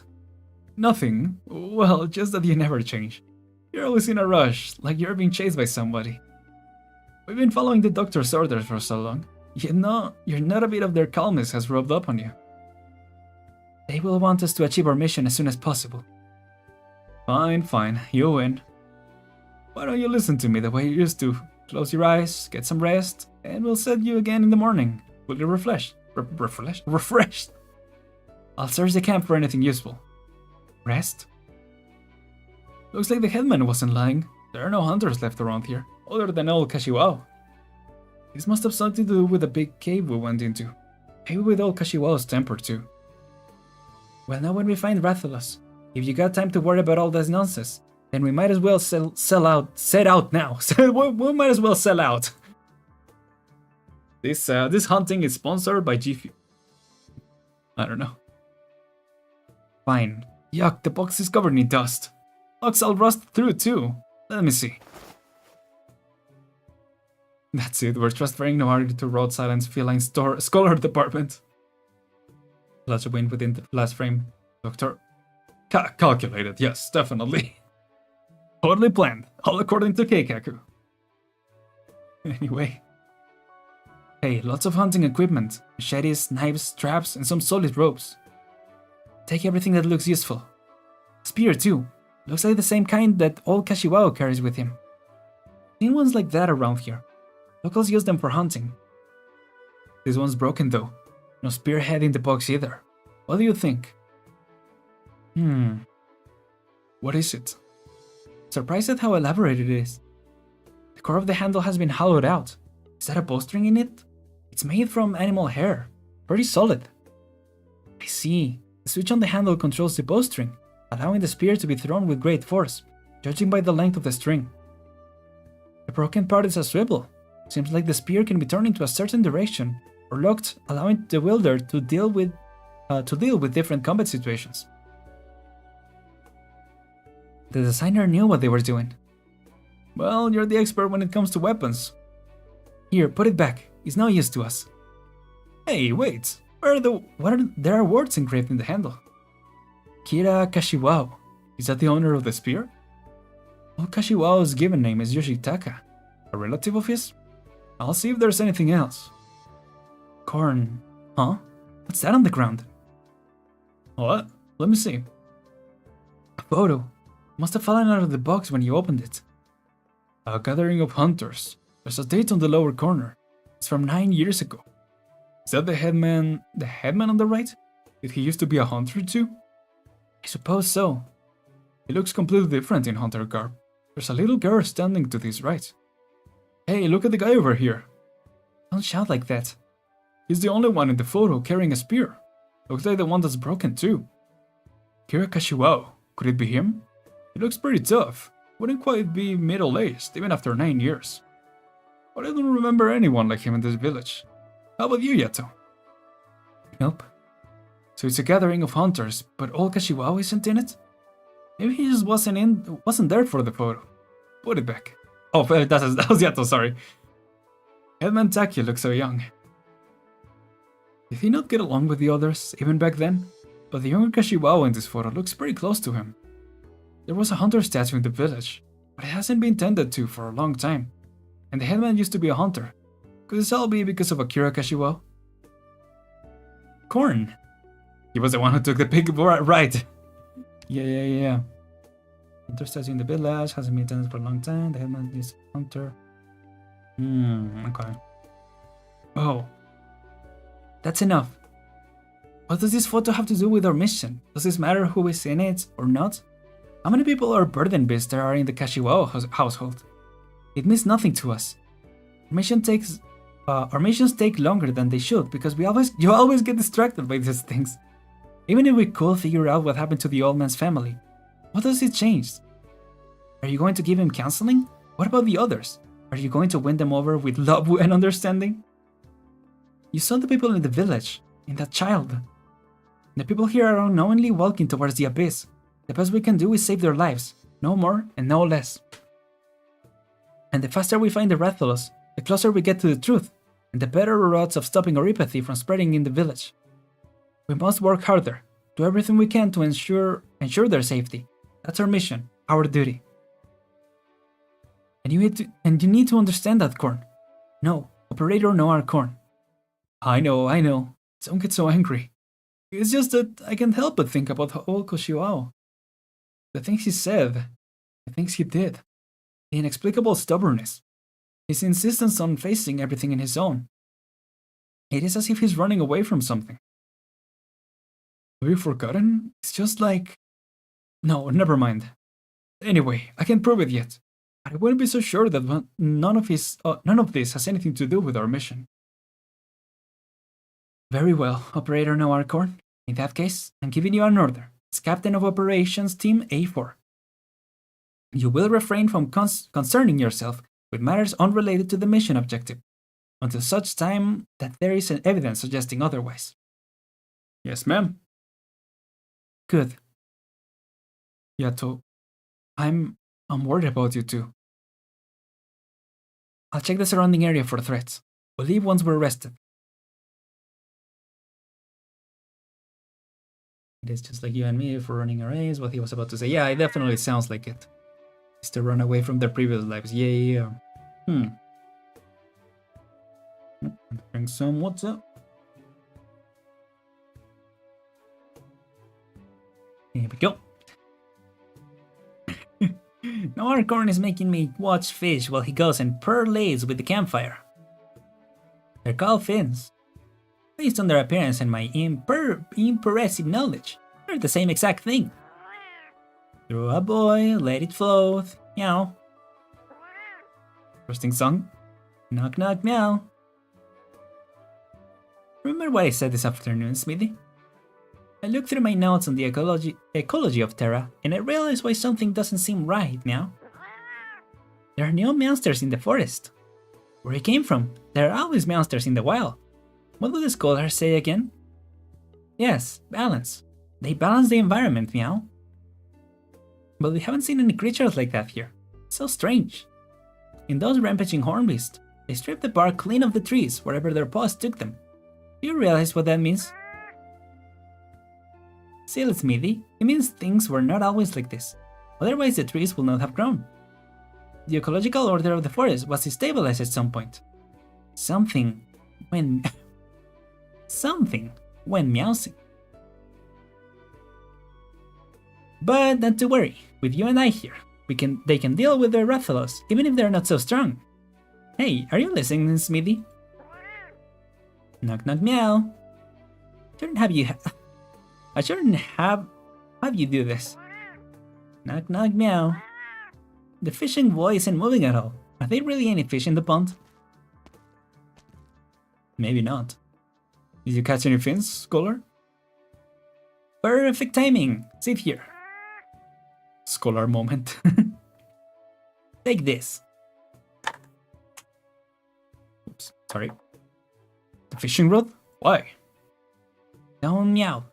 Nothing. Well, just that you never change. You're always in a rush, like you're being chased by somebody. We've been following the doctor's orders for so long. You know, you're not a bit of their calmness has rubbed up on you. They will want us to achieve our mission as soon as possible. Fine, you win. Why don't you listen to me the way you used to? Close your eyes, get some rest, and we'll set you again in the morning, fully refreshed. Refreshed? I'll search the camp for anything useful. Rest? Looks like the headman wasn't lying. There are no hunters left around here, other than old Kashiwao. This must have something to do with the big cave we went into. Maybe with old Kashiwao's temper too. Well, now when we find Rathalos, if you got time to worry about all this nonsense, then we might as well set out now. we might as well sell out. This hunting is sponsored by G. I don't know. Fine. Yuck, the box is covered in dust. Looks all rusted through too. Let me see. That's it, we're transferring Noir to Road Silence Feline Scholar Department. Flash of wind within the last frame. Doctor. Calculated, yes, definitely. Totally planned, all according to Keikaku. Anyway. Hey, lots of hunting equipment. Machetes, knives, traps, and some solid ropes. Take everything that looks useful. Spear too. Looks like the same kind that old Kashiwao carries with him. Seen ones like that around here. Locals use them for hunting. This one's broken though. No spearhead in the box either. What do you think? What is it? Surprised at how elaborate it is. The core of the handle has been hollowed out. Is that a bowstring in it? It's made from animal hair. Pretty solid. I see. The switch on the handle controls the bowstring, allowing the spear to be thrown with great force, judging by the length of the string. The broken part is a swivel. Seems like the spear can be turned into a certain direction, or locked, allowing the wielder to deal with different combat situations. The designer knew what they were doing. Well, you're the expert when it comes to weapons. Here, put it back. It's no use to us. Hey, wait. There are words engraved in the handle. Kira Kashiwao. Is that the owner of the spear? Old Kashiwao's given name is Yoshitaka. A relative of his? I'll see if there's anything else. Corn. Huh? What's that on the ground? What? Let me see. A photo. Must have fallen out of the box when you opened it. A gathering of hunters. There's a date on the lower corner. It's from 9 years ago. Is that the headman on the right? Did he used to be a hunter too? I suppose so. He looks completely different in hunter garb. There's a little girl standing to his right. Hey, look at the guy over here. Don't shout like that. He's the only one in the photo carrying a spear. Looks like the one that's broken too. Kira Kashiwao. Could it be him? He looks pretty tough. Wouldn't quite be middle-aged, even after 9 years. But I don't remember anyone like him in this village. How about you, Yato? Nope. So it's a gathering of hunters, but old Kashiwao isn't in it? Maybe he just wasn't there for the photo. Put it back. Oh, that was Yato, sorry. Headman Taki looks so young. Did he not get along with the others, even back then? But the younger Kashiwao in this photo looks pretty close to him. There was a hunter statue in the village, but it hasn't been tended to for a long time. And the headman used to be a hunter. Could this all be because of Akira Kashiwao? Korn. He was the one who took the big ride. Yeah. Hunter statue in the village, hasn't been tended for a long time. The headman is a hunter. Okay. Oh. That's enough. What does this photo have to do with our mission? Does this matter who is in it or not? How many people or burden beasts there are in the Kashiwao household? It means nothing to us. Our missions take longer than they should because you always get distracted by these things. Even if we could figure out what happened to the old man's family, what does it change? Are you going to give him counseling? What about the others? Are you going to win them over with love and understanding? You saw the people in the village, in that child. The people here are unknowingly walking towards the abyss. The best we can do is save their lives, no more and no less. And the faster we find the Rathalos, the closer we get to the truth, and the better our odds of stopping our apathy from spreading in the village. We must work harder, do everything we can to ensure their safety. That's our mission, our duty. And you need to understand that, Korn. No, Operator Noir Korn. I know. Don't get so angry. It's just that I can't help but think about old Kashiwao. The things he said, the things he did, the inexplicable stubbornness, his insistence on facing everything in his own. It is as if he's running away from something. Have you forgotten? It's just like... No, never mind. Anyway, I can't prove it yet. But I wouldn't be so sure that none of this has anything to do with our mission. Very well, Operator Noir Korn. In that case, I'm giving you an order. As Captain of Operations Team A4. You will refrain from concerning yourself with matters unrelated to the mission objective, until such time that there is an evidence suggesting otherwise. Yes, ma'am. Good. Yato, I'm worried about you too. I'll check the surrounding area for threats. We'll leave once we're rested. It is just like you and me for running a race, what he was about to say. Yeah, it definitely sounds like it. It's to run away from their previous lives. Yeah. Drink some. What's up? Here we go. Noir Korn is making me watch fish while he goes and parlays with the campfire. They're called fins. Based on their appearance and my impressive knowledge, they're the same exact thing. Throw a boy, let it float, meow. Interesting song. Knock knock meow. Remember what I said this afternoon, Smithy? I looked through my notes on the ecology of Terra, and I realized why something doesn't seem right now. There are no monsters in the forest. Where he came from, there are always monsters in the wild. What do the scholars say again? Yes, balance. They balance the environment, meow. But we haven't seen any creatures like that here. It's so strange. In those rampaging hornbeasts, they strip the bark clean of the trees wherever their paws took them. Do you realize what that means? Silly Smithy, it means things were not always like this. Otherwise the trees would not have grown. The ecological order of the forest was destabilized at some point. Something when meowsing. But not to worry, with you and I here, they can deal with their Rathalos, even if they're not so strong. Hey, are you listening, Smithy? Knock knock meow. I shouldn't have you do this. Knock knock meow. The fishing boy isn't moving at all. Are there really any fish in the pond? Maybe not. Did you catch any fins, Scholar? Perfect timing. Sit here. Scholar moment. Take this. Oops, sorry. The fishing rod? Why? Don't meow.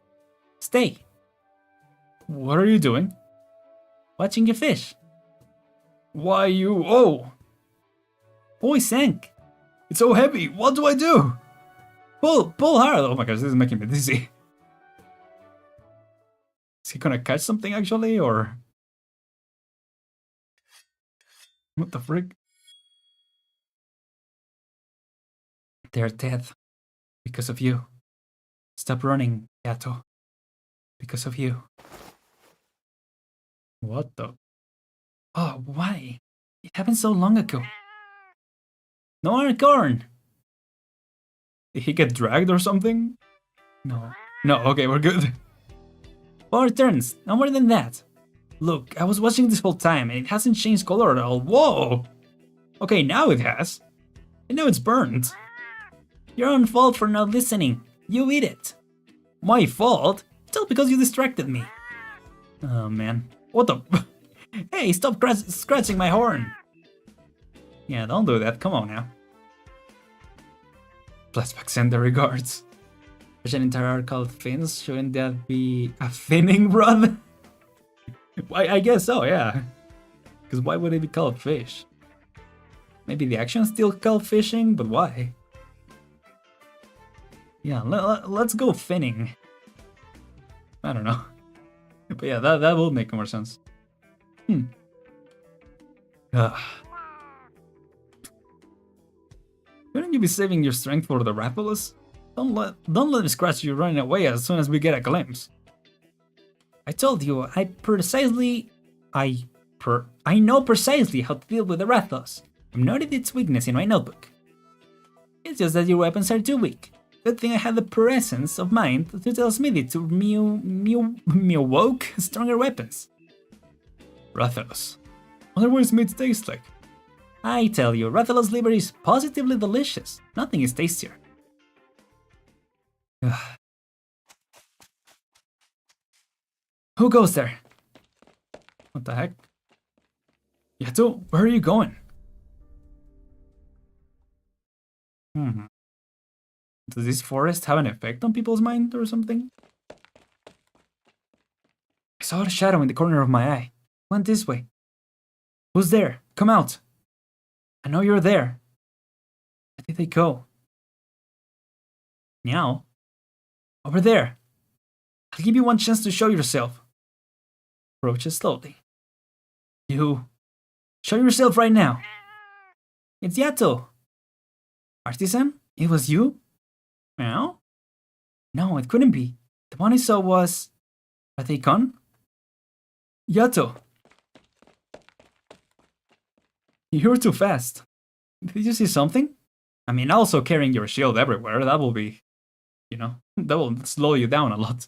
Stay. What are you doing? Watching your fish. Why you... Oh! Oh, it sank. It's so heavy. What do I do? Pull hard. Oh my gosh, this is making me dizzy. Is he gonna catch something actually, or... What the frick? They're dead. Because of you. Stop running, Yato. Because of you. What the... Oh, why? It happened so long ago. No corn! Did he get dragged or something? No. No, okay, we're good. 4 turns, no more than that. Look, I was watching this whole time and it hasn't changed color at all. Whoa! Okay, now it has. And now it's burned. Your own fault for not listening. You eat it. My fault? It's all because you distracted me. Oh man. What the... Hey, stop scratching my horn. Yeah, don't do that. Come on now. Flashback send the regards. There's an entire arc called Fins. Shouldn't that be a finning rod? I guess so, yeah. Because why would it be called fish? Maybe the action's still called fishing, but why? Yeah, let's go finning. I don't know. But yeah, that will make more sense. Shouldn't you be saving your strength for the Rathalos? Don't let me scratch you running away as soon as we get a glimpse. I told you, I know precisely how to deal with the Rathalos. I've noted its weakness in my notebook. It's just that your weapons are too weak. Good thing I had the presence of mind to tell Smithy to mew-woke stronger weapons. Rathalos. Wonder what his meat tastes like. I tell you, Rathalos liver is positively delicious. Nothing is tastier. Who goes there? What the heck? Yato, where are you going? Does this forest have an effect on people's mind or something? I saw a shadow in the corner of my eye. Went this way. Who's there? Come out. I know you're there. Where did they go? Meow. Over there. I'll give you one chance to show yourself. Approaches slowly. You. Show yourself right now. It's Yato. Artisan? It was you? Meow? No, it couldn't be. The one I saw was... Are they gone? Yato. You were too fast. Did you see something? I mean, also carrying your shield everywhere, that will be... You know, that will slow you down a lot.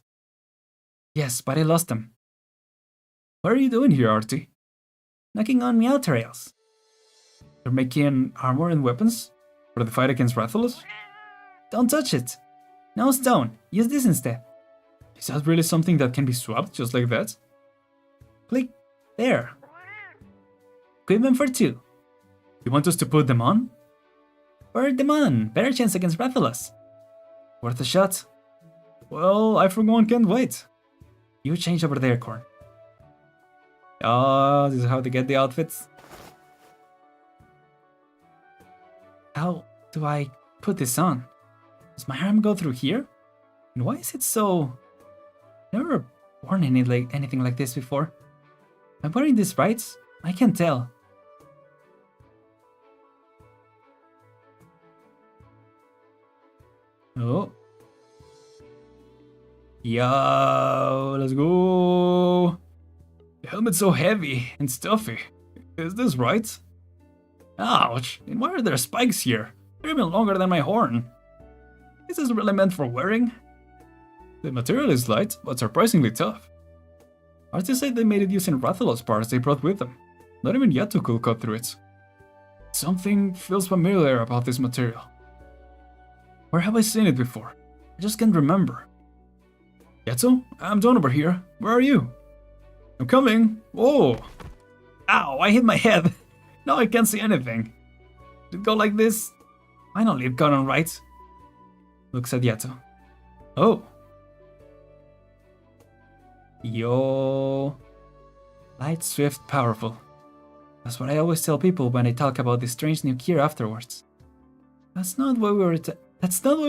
Yes, but I lost them. What are you doing here, Artie? Knocking on meow trails. You're making armor and weapons? For the fight against Rathalos? Don't touch it. No stone. Use this instead. Is that really something that can be swapped just like that? Click. There. Equipment for 2. You want us to put them on? Put them on. Better chance against Rathalos. Worth a shot. Well, I for one can't wait. You change over there, Corn. Oh, this is how to get the outfits. How do I put this on? Does my arm go through here? And why is it so... Never worn anything like this before. I'm wearing this right? I can't tell. Oh. Yo, let's go. The helmet's so heavy and stuffy. Is this right? Ouch, and why are there spikes here? They're even longer than my horn. Is this really meant for wearing? The material is light, but surprisingly tough. Artists say they made it using Rathalos parts they brought with them. Not even Yato could cut through it. Something feels familiar about this material. Where have I seen it before? I just can't remember. Yato, I'm done over here. Where are you? I'm coming. Whoa! Ow, I hit my head. Now I can't see anything. Did it go like this? Finally, it got on right. Looks at Yato. Oh. Yo. Light, swift, powerful. That's what I always tell people when I talk about this strange new gear afterwards. That's not what we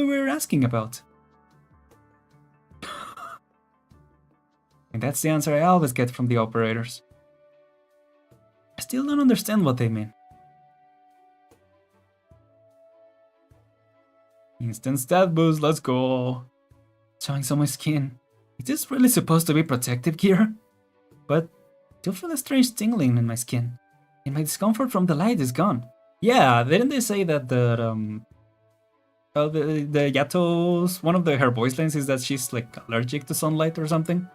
were asking about. And that's the answer I always get from the operators. I still don't understand what they mean. Instant stat boost, let's go. Showing some of my skin. Is this really supposed to be protective gear? But I do feel a strange tingling in my skin. And my discomfort from the light is gone. Yeah, didn't they say that the Yato's, one of her voice lines is that she's like allergic to sunlight or something?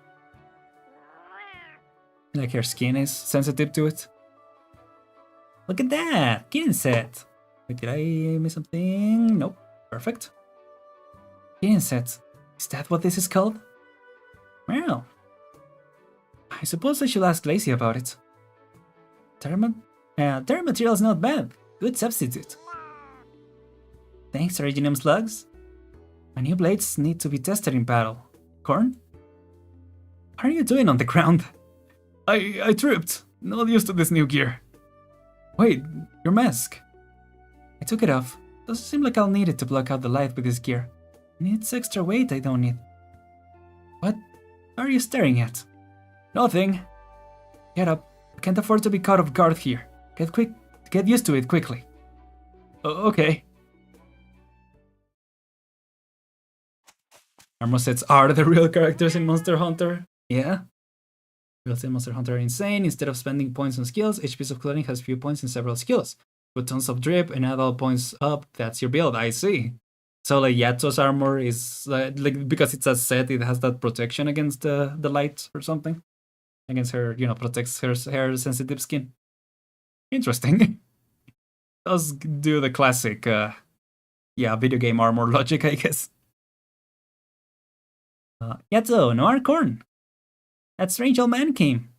Like her skin is sensitive to it. Look at that! Getting set! Wait, did I miss something? Nope. Perfect. Getting set. Is that what this is called? Well, I suppose I should ask Lacey about it. Terra material's not bad. Good substitute. Thanks, Originium slugs. My new blades need to be tested in battle. Corn? What are you doing on the ground? I tripped. Not used to this new gear. Wait, your mask. I took it off. Doesn't seem like I'll need it to block out the light with this gear. It needs extra weight I don't need. What are you staring at? Nothing. Get up. I can't afford to be caught off guard here. Get used to it quickly. Okay. Armor sets are the real characters in Monster Hunter. Yeah. Real in Monster Hunter are insane. Instead of spending points on skills, each piece of clothing has few points in several skills. Put tons of drip and add all points up. That's your build. I see. So like Yato's armor is like because it's a set, it has that protection against the light or something. Against her, protects her sensitive skin. Interesting. Does do the classic, video game armor logic, I guess. Yato, Noir Corn. That strange old man came.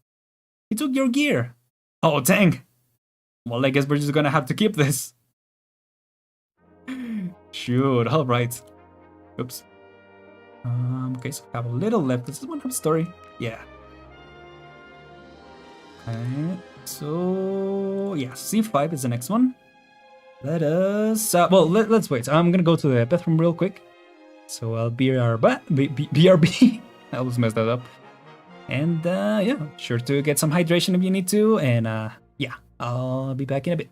He took your gear. Oh, dang. Well, I guess we're just gonna have to keep this. Shoot, alright. Oops. Okay, so I have a little left. Does this one have a story? Yeah. Okay, so yeah, C5 is the next one. Let us, let's wait. I'm gonna go to the bathroom real quick. So I'll BRB. I almost messed that up. And yeah, sure to get some hydration if you need to. And yeah, I'll be back in a bit.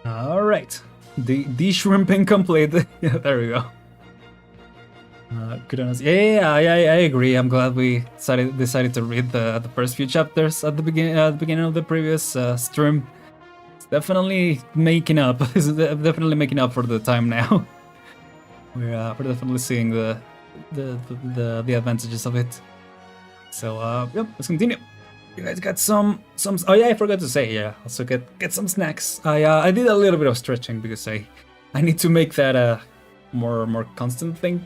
Alright. The shrimping complete. Yeah, there we go. Good on us. Yeah, I agree. I'm glad we decided to read the first few chapters at the beginning of the previous stream. It's definitely making up. It's definitely making up for the time now. We're definitely seeing the advantages of it. So yep, let's continue. You guys got some. Oh yeah, I forgot to say. Yeah, also get some snacks. I did a little bit of stretching because I need to make that a more constant thing.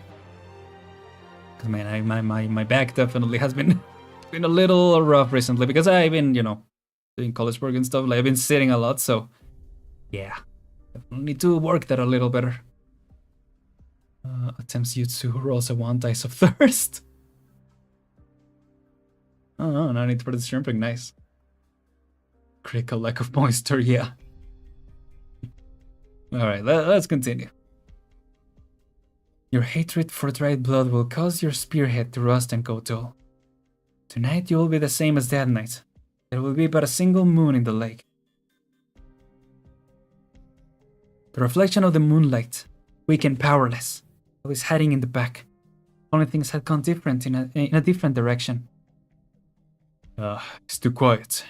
Cause man, my back definitely has been a little rough recently because I've been doing college work and stuff. Like I've been sitting a lot, so yeah, definitely need to work that a little better. Attempts Jutsu rolls a one dice of thirst. Oh, no need for the shrimping, nice. Critical lack of moisture, yeah. Alright, let's continue. Your hatred for dried blood will cause your spearhead to rust and go dull. Tonight you will be the same as that night. There will be but a single moon in the lake. The reflection of the moonlight, weak and powerless, always hiding in the back. Only things had gone different in a different direction. It's too quiet.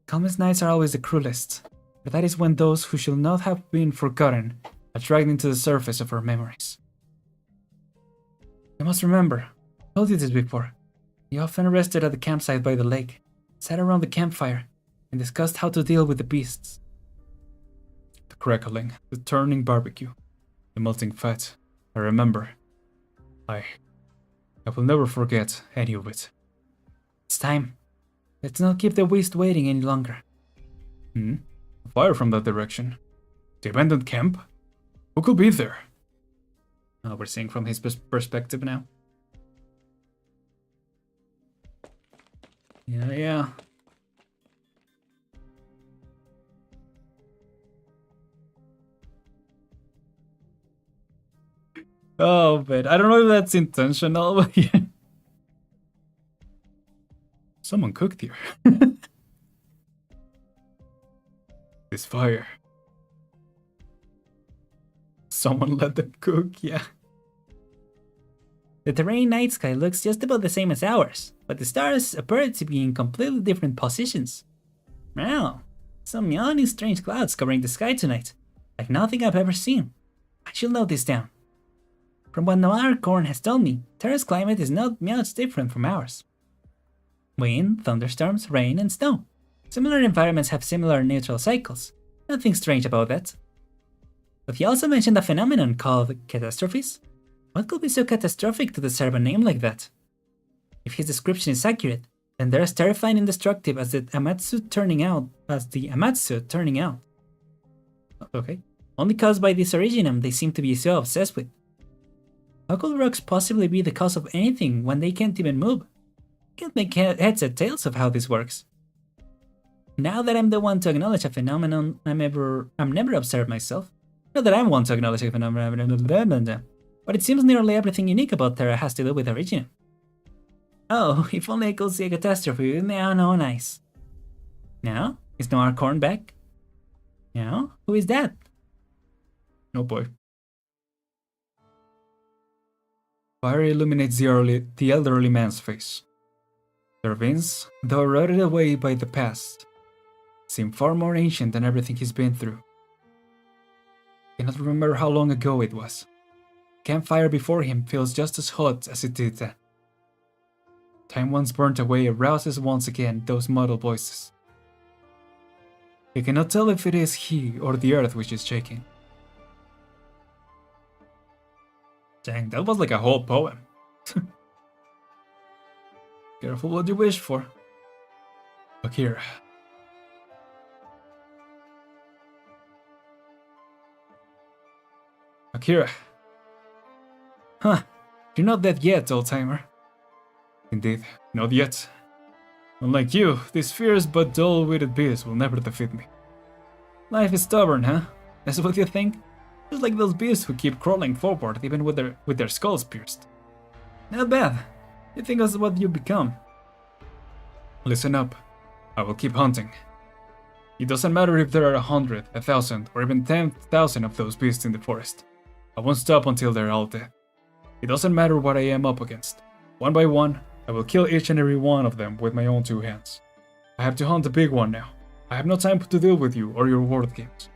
Calmest nights are always the cruelest, but that is when those who should not have been forgotten are dragged into the surface of our memories. You must remember, I told you this before. We often rested at the campsite by the lake, sat around the campfire, and discussed how to deal with the beasts. The crackling, the turning barbecue, the melting fat. I remember. I will never forget any of it. It's time. Let's not keep the beast waiting any longer. Fire from that direction. The abandoned camp? Who could be there? Oh, we're seeing from his perspective now. Yeah. Oh, but I don't know if that's intentional, but yeah. Someone cooked here. This fire. Someone let them cook, yeah. The terrain night sky looks just about the same as ours, but the stars appear to be in completely different positions. Wow, some yawning strange clouds covering the sky tonight, like nothing I've ever seen. I should note this down. From what Noir Corn has told me, Terra's climate is not much different from ours. Wind, thunderstorms, rain, and snow. Similar environments have similar natural cycles. Nothing strange about that. But he also mentioned a phenomenon called catastrophes. What could be so catastrophic to deserve a name like that? If his description is accurate, then they're as terrifying and destructive as the Amatsu turning out. Okay. Only caused by this originum they seem to be so obsessed with. How could rocks possibly be the cause of anything when they can't even move? Can't make heads or tails of how this works. Now that I'm the one to acknowledge a phenomenon I'm never observed myself. Not that I'm one to acknowledge a phenomenon, but it seems nearly everything unique about Terra has to do with origin. Oh, if only I could see a catastrophe with my own eyes. Now, is Noir Corn back? Now, who is that? Oh boy. Fire illuminates the elderly man's face. Their veins, though rotted away by the past, seem far more ancient than everything he's been through. I cannot remember how long ago it was. Campfire before him feels just as hot as it did then. Time once burnt away arouses once again those muddled voices. He cannot tell if it is he or the earth which is shaking. Dang, that was like a whole poem. Careful what you wish for. Akira. Akira. Huh, you're not dead yet, old-timer. Indeed, not yet. Unlike you, this fierce but dull-witted beast will never defeat me. Life is stubborn, huh? That's what you think? Just like those beasts who keep crawling forward even with their skulls pierced. Not bad. You think that's what you become. Listen up. I will keep hunting. It doesn't matter if there are 100, 1,000, or even 10,000 of those beasts in the forest. I won't stop until they're all dead. It doesn't matter what I am up against. One by one, I will kill each and every one of them with my own 2 hands. I have to hunt the big one now. I have no time to deal with you or your word games.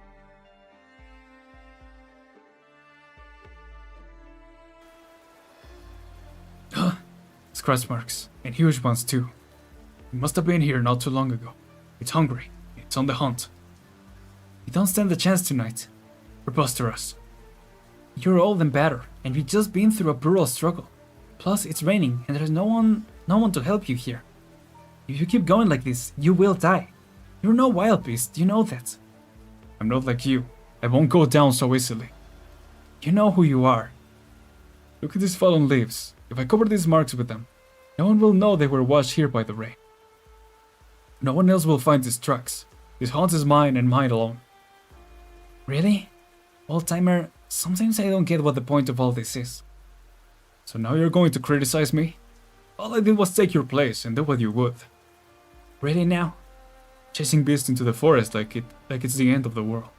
Scratch marks, and huge ones too. It must have been here not too long ago. It's hungry. It's on the hunt. You don't stand a chance tonight. Preposterous. You're old and battered, and you've just been through a brutal struggle. Plus, it's raining, and there's no one to help you here. If you keep going like this, you will die. You're no wild beast, you know that. I'm not like you. I won't go down so easily. You know who you are. Look at these fallen leaves. If I cover these marks with them, no one will know they were washed here by the rain. No one else will find these tracks. This haunt is mine and mine alone. Really? Old-timer, sometimes I don't get what the point of all this is. So now you're going to criticize me? All I did was take your place and do what you would. Really now? Chasing beasts into the forest like it's the end of the world.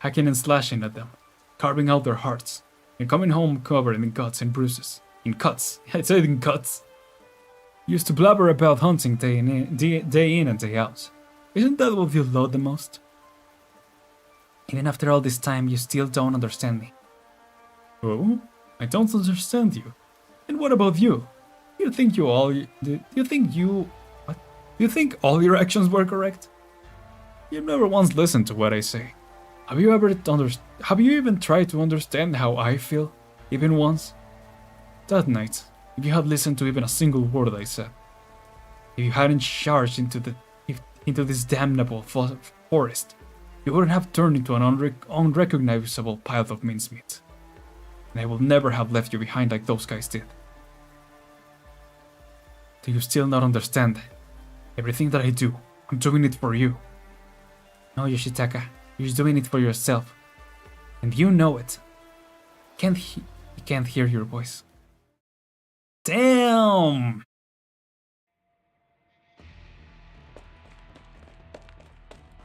Hacking and slashing at them, carving out their hearts, and coming home covered in cuts and bruises. In cuts. I said in cuts. Used to blabber about hunting day in and day out. Isn't that what you love the most? Even after all this time, you still don't understand me. Oh? I don't understand you. And what about you? Do you think all your actions were correct? You've never once listened to what I say. Have you even tried to understand how I feel? Even once? That night, if you had listened to even a single word I said, if you hadn't charged into this damnable forest, you wouldn't have turned into an unrecognizable pile of mincemeat. And I will never have left you behind like those guys did. Do you still not understand? Everything that I do, I'm doing it for you. No, Yoshitaka, you're doing it for yourself. And you know it. You can't hear your voice. Damn!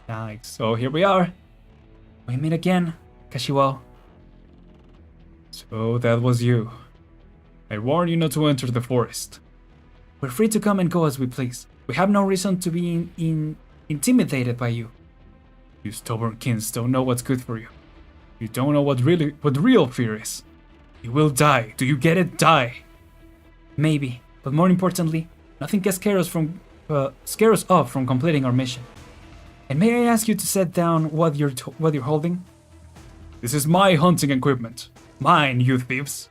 Nice. So here we are. We meet again, Kashiwa. So that was you. I warned you not to enter the forest. We're free to come and go as we please. We have no reason to be intimidated by you. You stubborn kids don't know what's good for you. You don't know what real fear is. You will die. Do you get it? Die. Maybe, but more importantly, nothing can scare us off from completing our mission. And may I ask you to set down what you're holding? This is my hunting equipment. Mine, you thieves.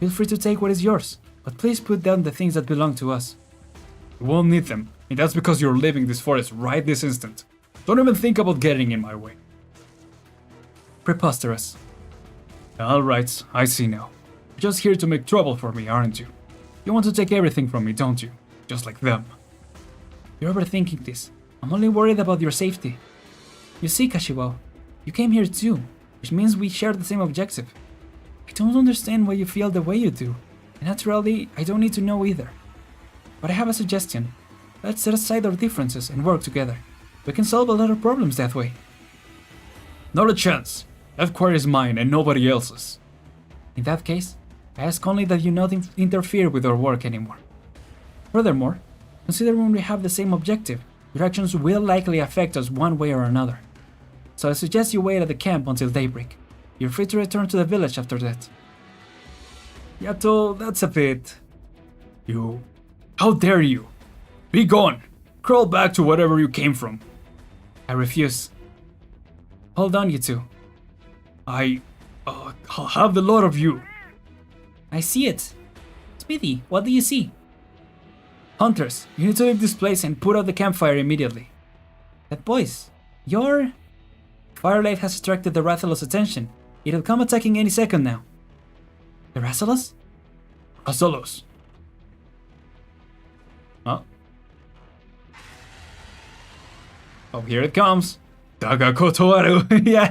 Feel free to take what is yours, but please put down the things that belong to us. You won't need them, and that's because you're leaving this forest right this instant. Don't even think about getting in my way. Preposterous. Alright, I see now. You're just here to make trouble for me, aren't you? You want to take everything from me, don't you? Just like them. You're overthinking this. I'm only worried about your safety. You see, Kashiwa, you came here too, which means we share the same objective. I don't understand why you feel the way you do, and naturally, I don't need to know either. But I have a suggestion. Let's set aside our differences and work together. We can solve a lot of problems that way. Not a chance. That quarry is mine and nobody else's. In that case, I ask only that you not interfere with our work anymore. Furthermore, consider when we have the same objective, your actions will likely affect us one way or another. So I suggest you wait at the camp until daybreak. You're free to return to the village after that. Yato, that's a bit... You... How dare you? Be gone! Crawl back to wherever you came from. I refuse. Hold on, you two. I'll have the lot of you. I see it. Smithy, what do you see? Hunters, you need to leave this place and put out the campfire immediately. But boys, your... Firelight has attracted the Rathalos' attention. It'll come attacking any second now. The Rathalos? Rathalos. Huh? Oh, here it comes. Daga Kotoaru. Yeah,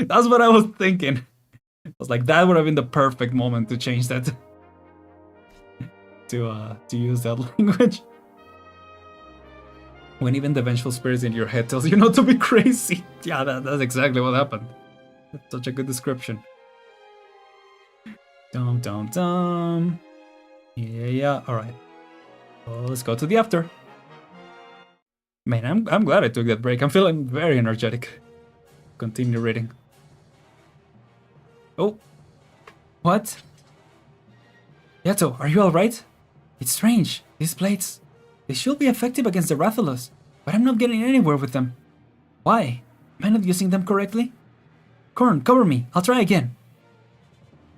that's what I was thinking. I was like, that would have been the perfect moment to change that. to use that language. When even the vengeful spirits in your head tells you not to be crazy. Yeah, that's exactly what happened. That's such a good description. Dum dum dum. Yeah, alright. Well, let's go to the after. Man, I'm glad I took that break. I'm feeling very energetic. Continue reading. Oh. What? Yato, are you alright? It's strange. These blades, they should be effective against the Rathalos, but I'm not getting anywhere with them. Why? Am I not using them correctly? Corn, cover me. I'll try again.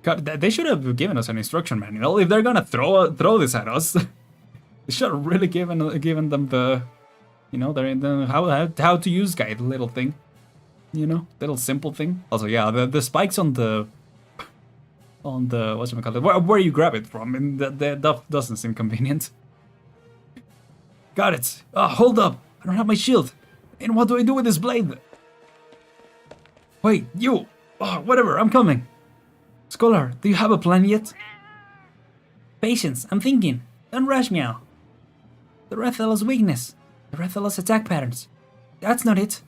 God, they should have given us an instruction manual. If they're gonna throw this at us, they should have really given them the, you know, the how to use guide little thing, you know, little simple thing. Also, yeah, the spikes on the whatchamacallit, where you grab it from, and that doesn't seem convenient. Got it. Hold up. I don't have my shield. And what do I do with this blade? Wait, you. Whatever, I'm coming. Scholar, do you have a plan yet? Patience, I'm thinking. Don't rush, meow. The Rathalos' weakness. The Rathalos' attack patterns. That's not it.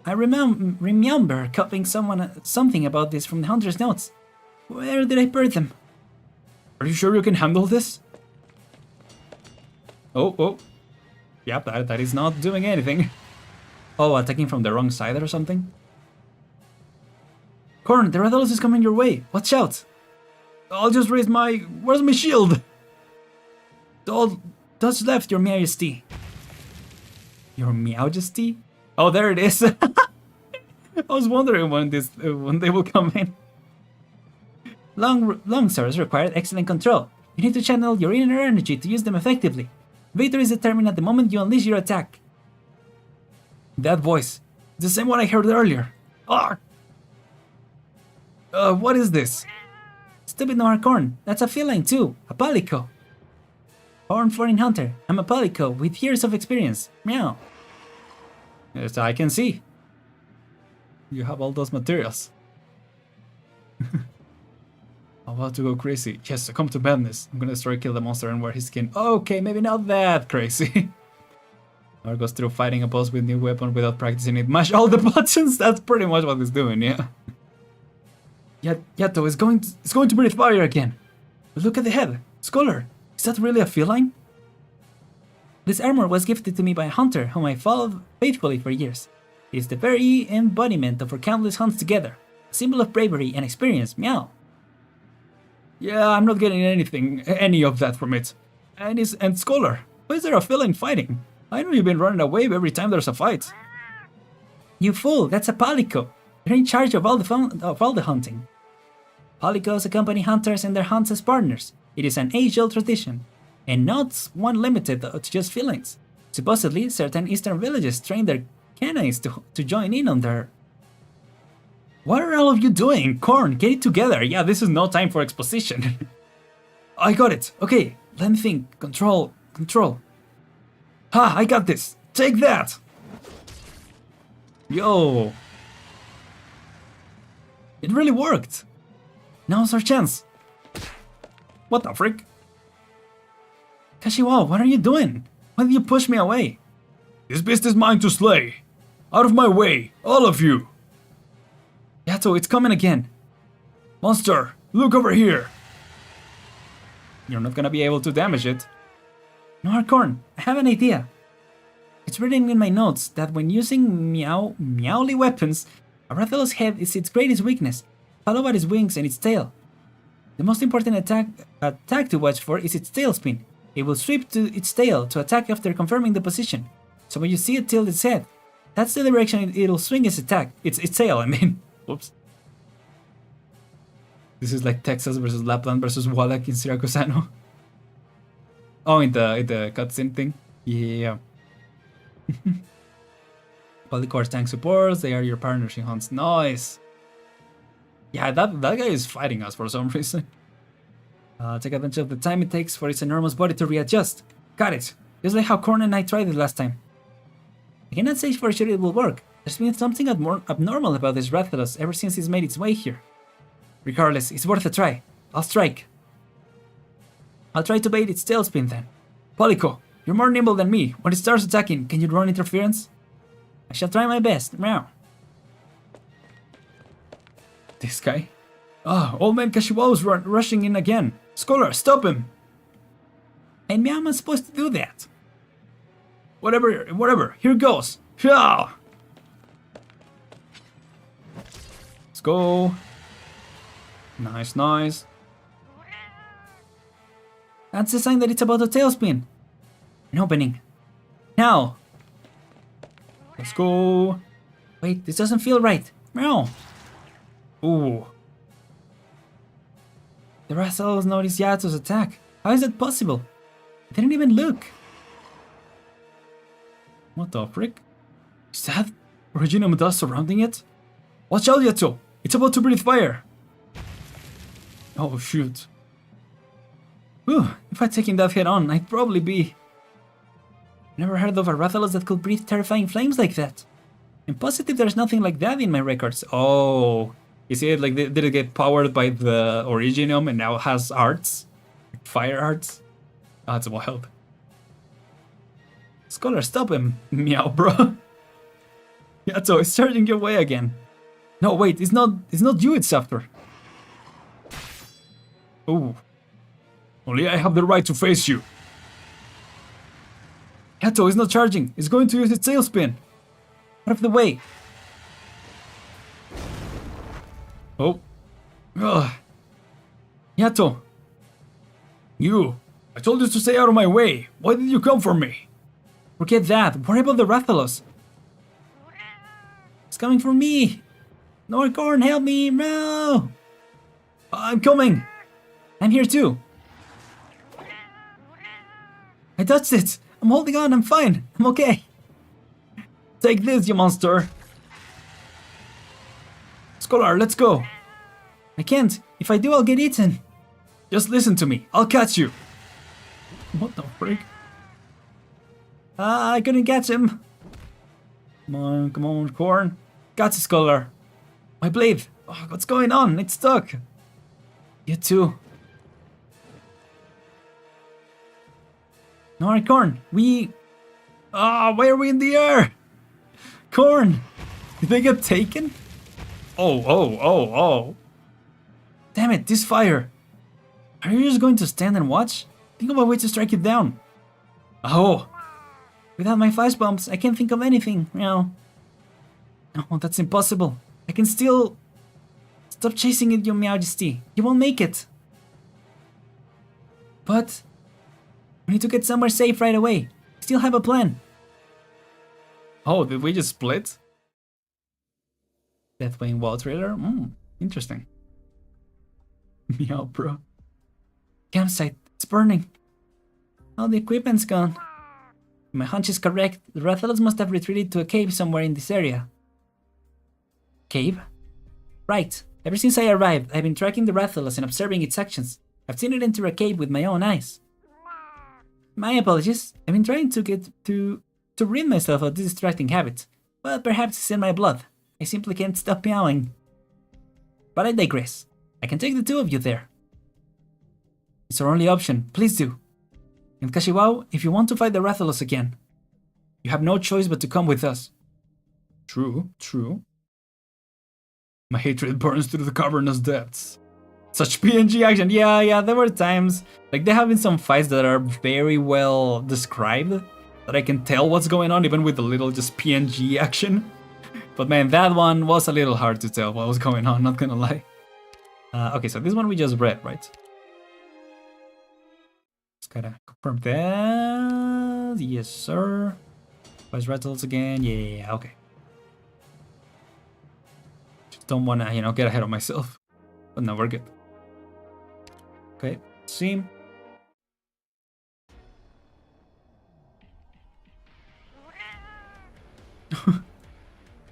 I remember copying something about this from the Hunter's notes. Where did I put them? Are you sure you can handle this? Oh. Yep, that is not doing anything. Oh, attacking from the wrong side or something? Corn, the Rathalos is coming your way. Watch out. I'll just raise my... Where's my shield? Dodge left, your majesty. Your majesty? Oh, there it is. I was wondering when they will come in. Long swords require excellent control. You need to channel your inner energy to use them effectively. Victory is determined at the moment you unleash your attack. That voice. The same one I heard earlier. What is this? Stupid Noir Corn. That's a feline too. A palico. Horn foreign hunter. I'm a palico with years of experience. Meow. Yes, I can see. You have all those materials. I'm about to go crazy. Yes, succumb to madness. I'm gonna destroy, kill the monster and wear his skin. Okay, maybe not that crazy. Or goes through fighting a boss with new weapon without practicing it. Mash all the buttons. That's pretty much what he's doing, yeah. Yato is going to breathe fire again. But look at the head. Scholar, is that really a feline? This armor was gifted to me by a hunter whom I followed faithfully for years. It is the very embodiment of our countless hunts together. A symbol of bravery and experience. Meow. Yeah, I'm not getting any of that from it. And Scholar, why is there a feline fighting? I know you've been running away every time there's a fight. You fool, that's a palico. They're in charge of all the hunting. Palicos accompany hunters and their hunts as partners. It is an age-old tradition, and not one limited to just felines. Supposedly, certain eastern villages train their canines to join in on their... What are all of you doing? Corn, get it together. Yeah, this is no time for exposition. I got it. Okay, let me think. Control. Ha, I got this. Take that. Yo. It really worked. Now's our chance. What the frick? Kashiwa, what are you doing? Why did you push me away? This beast is mine to slay. Out of my way, all of you. Yato, it's coming again. Monster, look over here. You're not gonna be able to damage it. Noir Corn, I have an idea. It's written in my notes that when using meowly weapons, a Rathalos' head is its greatest weakness, followed by its wings and its tail. The most important attack to watch for is its tail spin. It will sweep to its tail to attack after confirming the position. So when you see it tilt its head, that's the direction it'll swing its attack. Its tail, I mean. Whoops. This is like Texas versus Lapland versus Wallach in Sirakusano. Oh, in the cutscene thing? Yeah. Polycor's tank supports, they are your partners in hunts. Nice! Yeah, that guy is fighting us for some reason. Take advantage of the time it takes for its enormous body to readjust. Got it! Just like how Korn and I tried it last time. I cannot say for sure it will work. There's been something abnormal about this Rathalos ever since it's made its way here. Regardless, it's worth a try. I'll strike. I'll try to bait its tailspin then. Polyco, You're more nimble than me. When it starts attacking, can you run interference? I shall try my best. Meow. This guy? Ah, old man Kashiwa's rushing in again. Scholar, stop him! And how am I supposed to do that? Whatever. Here goes. Yeah. Let's go. Nice. That's a sign that it's about to tailspin. An opening. Now. Let's go. Wait, this doesn't feel right. Meow. Ooh. The Rathalos noticed Yato's attack. How is that possible? I didn't even look. What the frick? Is that Originium dust surrounding it? Watch out, Yato! It's about to breathe fire! Oh shoot. Whew, if I'd taken that head on, I'd probably be... Never heard of a Rathalos that could breathe terrifying flames like that. I'm positive there's nothing like that in my records. Oh, you see it? Like, did it get powered by the Originium and now has arts? Like fire arts? Oh, that's wild. Scholar, stop him. Meow, bro. Yato, it's turning your way again. No, wait, it's not you it's after. Ooh. Only I have the right to face you. Yato is not charging. It's going to use its tailspin. Out of the way. Oh. Ugh. Yato. You. I told you to stay out of my way. Why did you come for me? Forget that. Worry about the Rathalos. It's coming for me. Norcorn, help me. No. I'm coming. I'm here too. I touched it. I'm holding on. I'm fine. I'm okay. Take this, you monster. Scholar, let's go. I can't. If I do, I'll get eaten. Just listen to me. I'll catch you. What the frick? I couldn't catch him. Come on, Corn. Got you, Scholar. My blade. Oh, what's going on? It's stuck. You too. No, Corn. Why are we in the air? Corn. Did they get taken? Oh. Damn it, this fire. Are you just going to stand and watch? Think of a way to strike it down. Oh. Without my flash bombs, I can't think of anything. No, that's impossible. I can still... Stop chasing it, your majesty. You won't make it. But... we need to get somewhere safe right away. Still have a plan. Oh, did we just split? Deathwing wall trailer? Interesting. Meow, bro. Campsite, it's burning. All the equipment's gone. My hunch is correct. The Rathalos must have retreated to a cave somewhere in this area. Cave? Right. Ever since I arrived, I've been tracking the Rathalos and observing its actions. I've seen it enter a cave with my own eyes. My apologies. I've been trying to get to rid myself of this distracting habit. But perhaps it's in my blood. I simply can't stop meowing. But I digress. I can take the two of you there. It's our only option. Please do. And Kashiwa, if you want to fight the Rathalos again, you have no choice but to come with us. True. My hatred burns through the cavernous depths. Such PNG action. Yeah, there were times. Like, there have been some fights that are very well described, that I can tell what's going on, even with a little just PNG action. But man, that one was a little hard to tell what was going on, not gonna lie. Okay, so this one we just read, right? Just gotta confirm that. Yes, sir. Vice Rattles again. Yeah, okay. Just don't wanna, get ahead of myself. But no, we're good. Okay, see.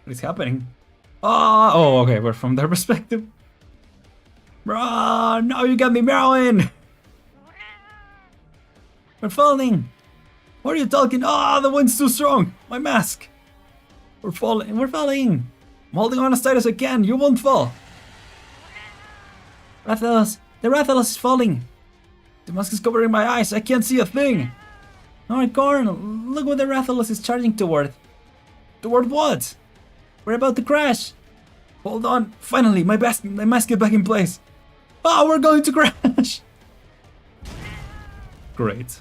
What is happening? Oh, okay, we're from their perspective. Bruh, no, you got me meowing. We're falling. What are you talking? The wind's too strong. My mask. We're falling. I'm holding on as tight as I can. You won't fall. Rathalos. The Rathalos is falling. The mask is covering my eyes. I can't see a thing. Alright, Corn, look what the Rathalos is charging toward. Toward what? We're about to crash. Hold on, finally, my mask get back in place. Oh, we're going to crash. Great.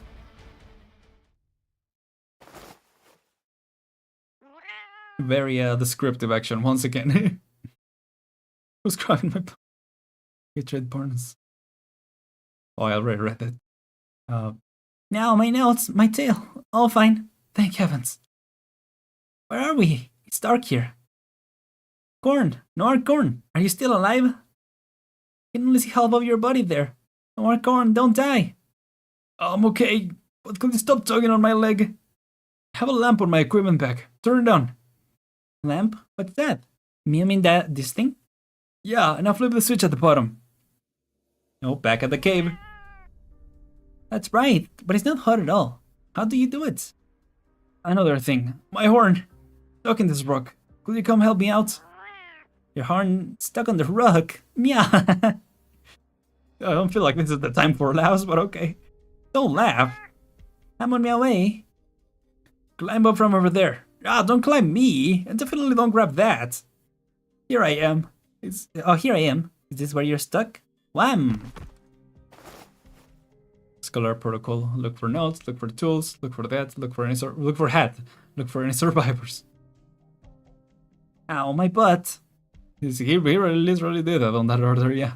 Very descriptive action once again. Who's grabbing my hatred burns? Oh, I already read it. Now my notes, my tail, all fine. Thank heavens. Where are we? It's dark here. Corn, Noir Corn, are you still alive? I can only see half of your body there. Noir Corn, don't die. I'm okay, but could you stop tugging on my leg? I have a lamp on my equipment bag. Turn it on. Lamp? What's that? You mean this thing? Yeah, and I'll flip the switch at the bottom. Oh, back at the cave. That's right, but it's not hot at all. How do you do it? Another thing. My horn. Stuck in this rock. Could you come help me out? Your horn stuck on the rock. Meow. I don't feel like this is the time for laughs, but okay. Don't laugh. I'm on my way. Climb up from over there. Ah, don't climb me. And definitely don't grab that. Here I am. Here I am. Is this where you're stuck? Wham! Scholar protocol. Look for notes. Look for tools. Look for that. Look for hat. Look for any survivors. Ow, my butt. He literally did that on that order, yeah.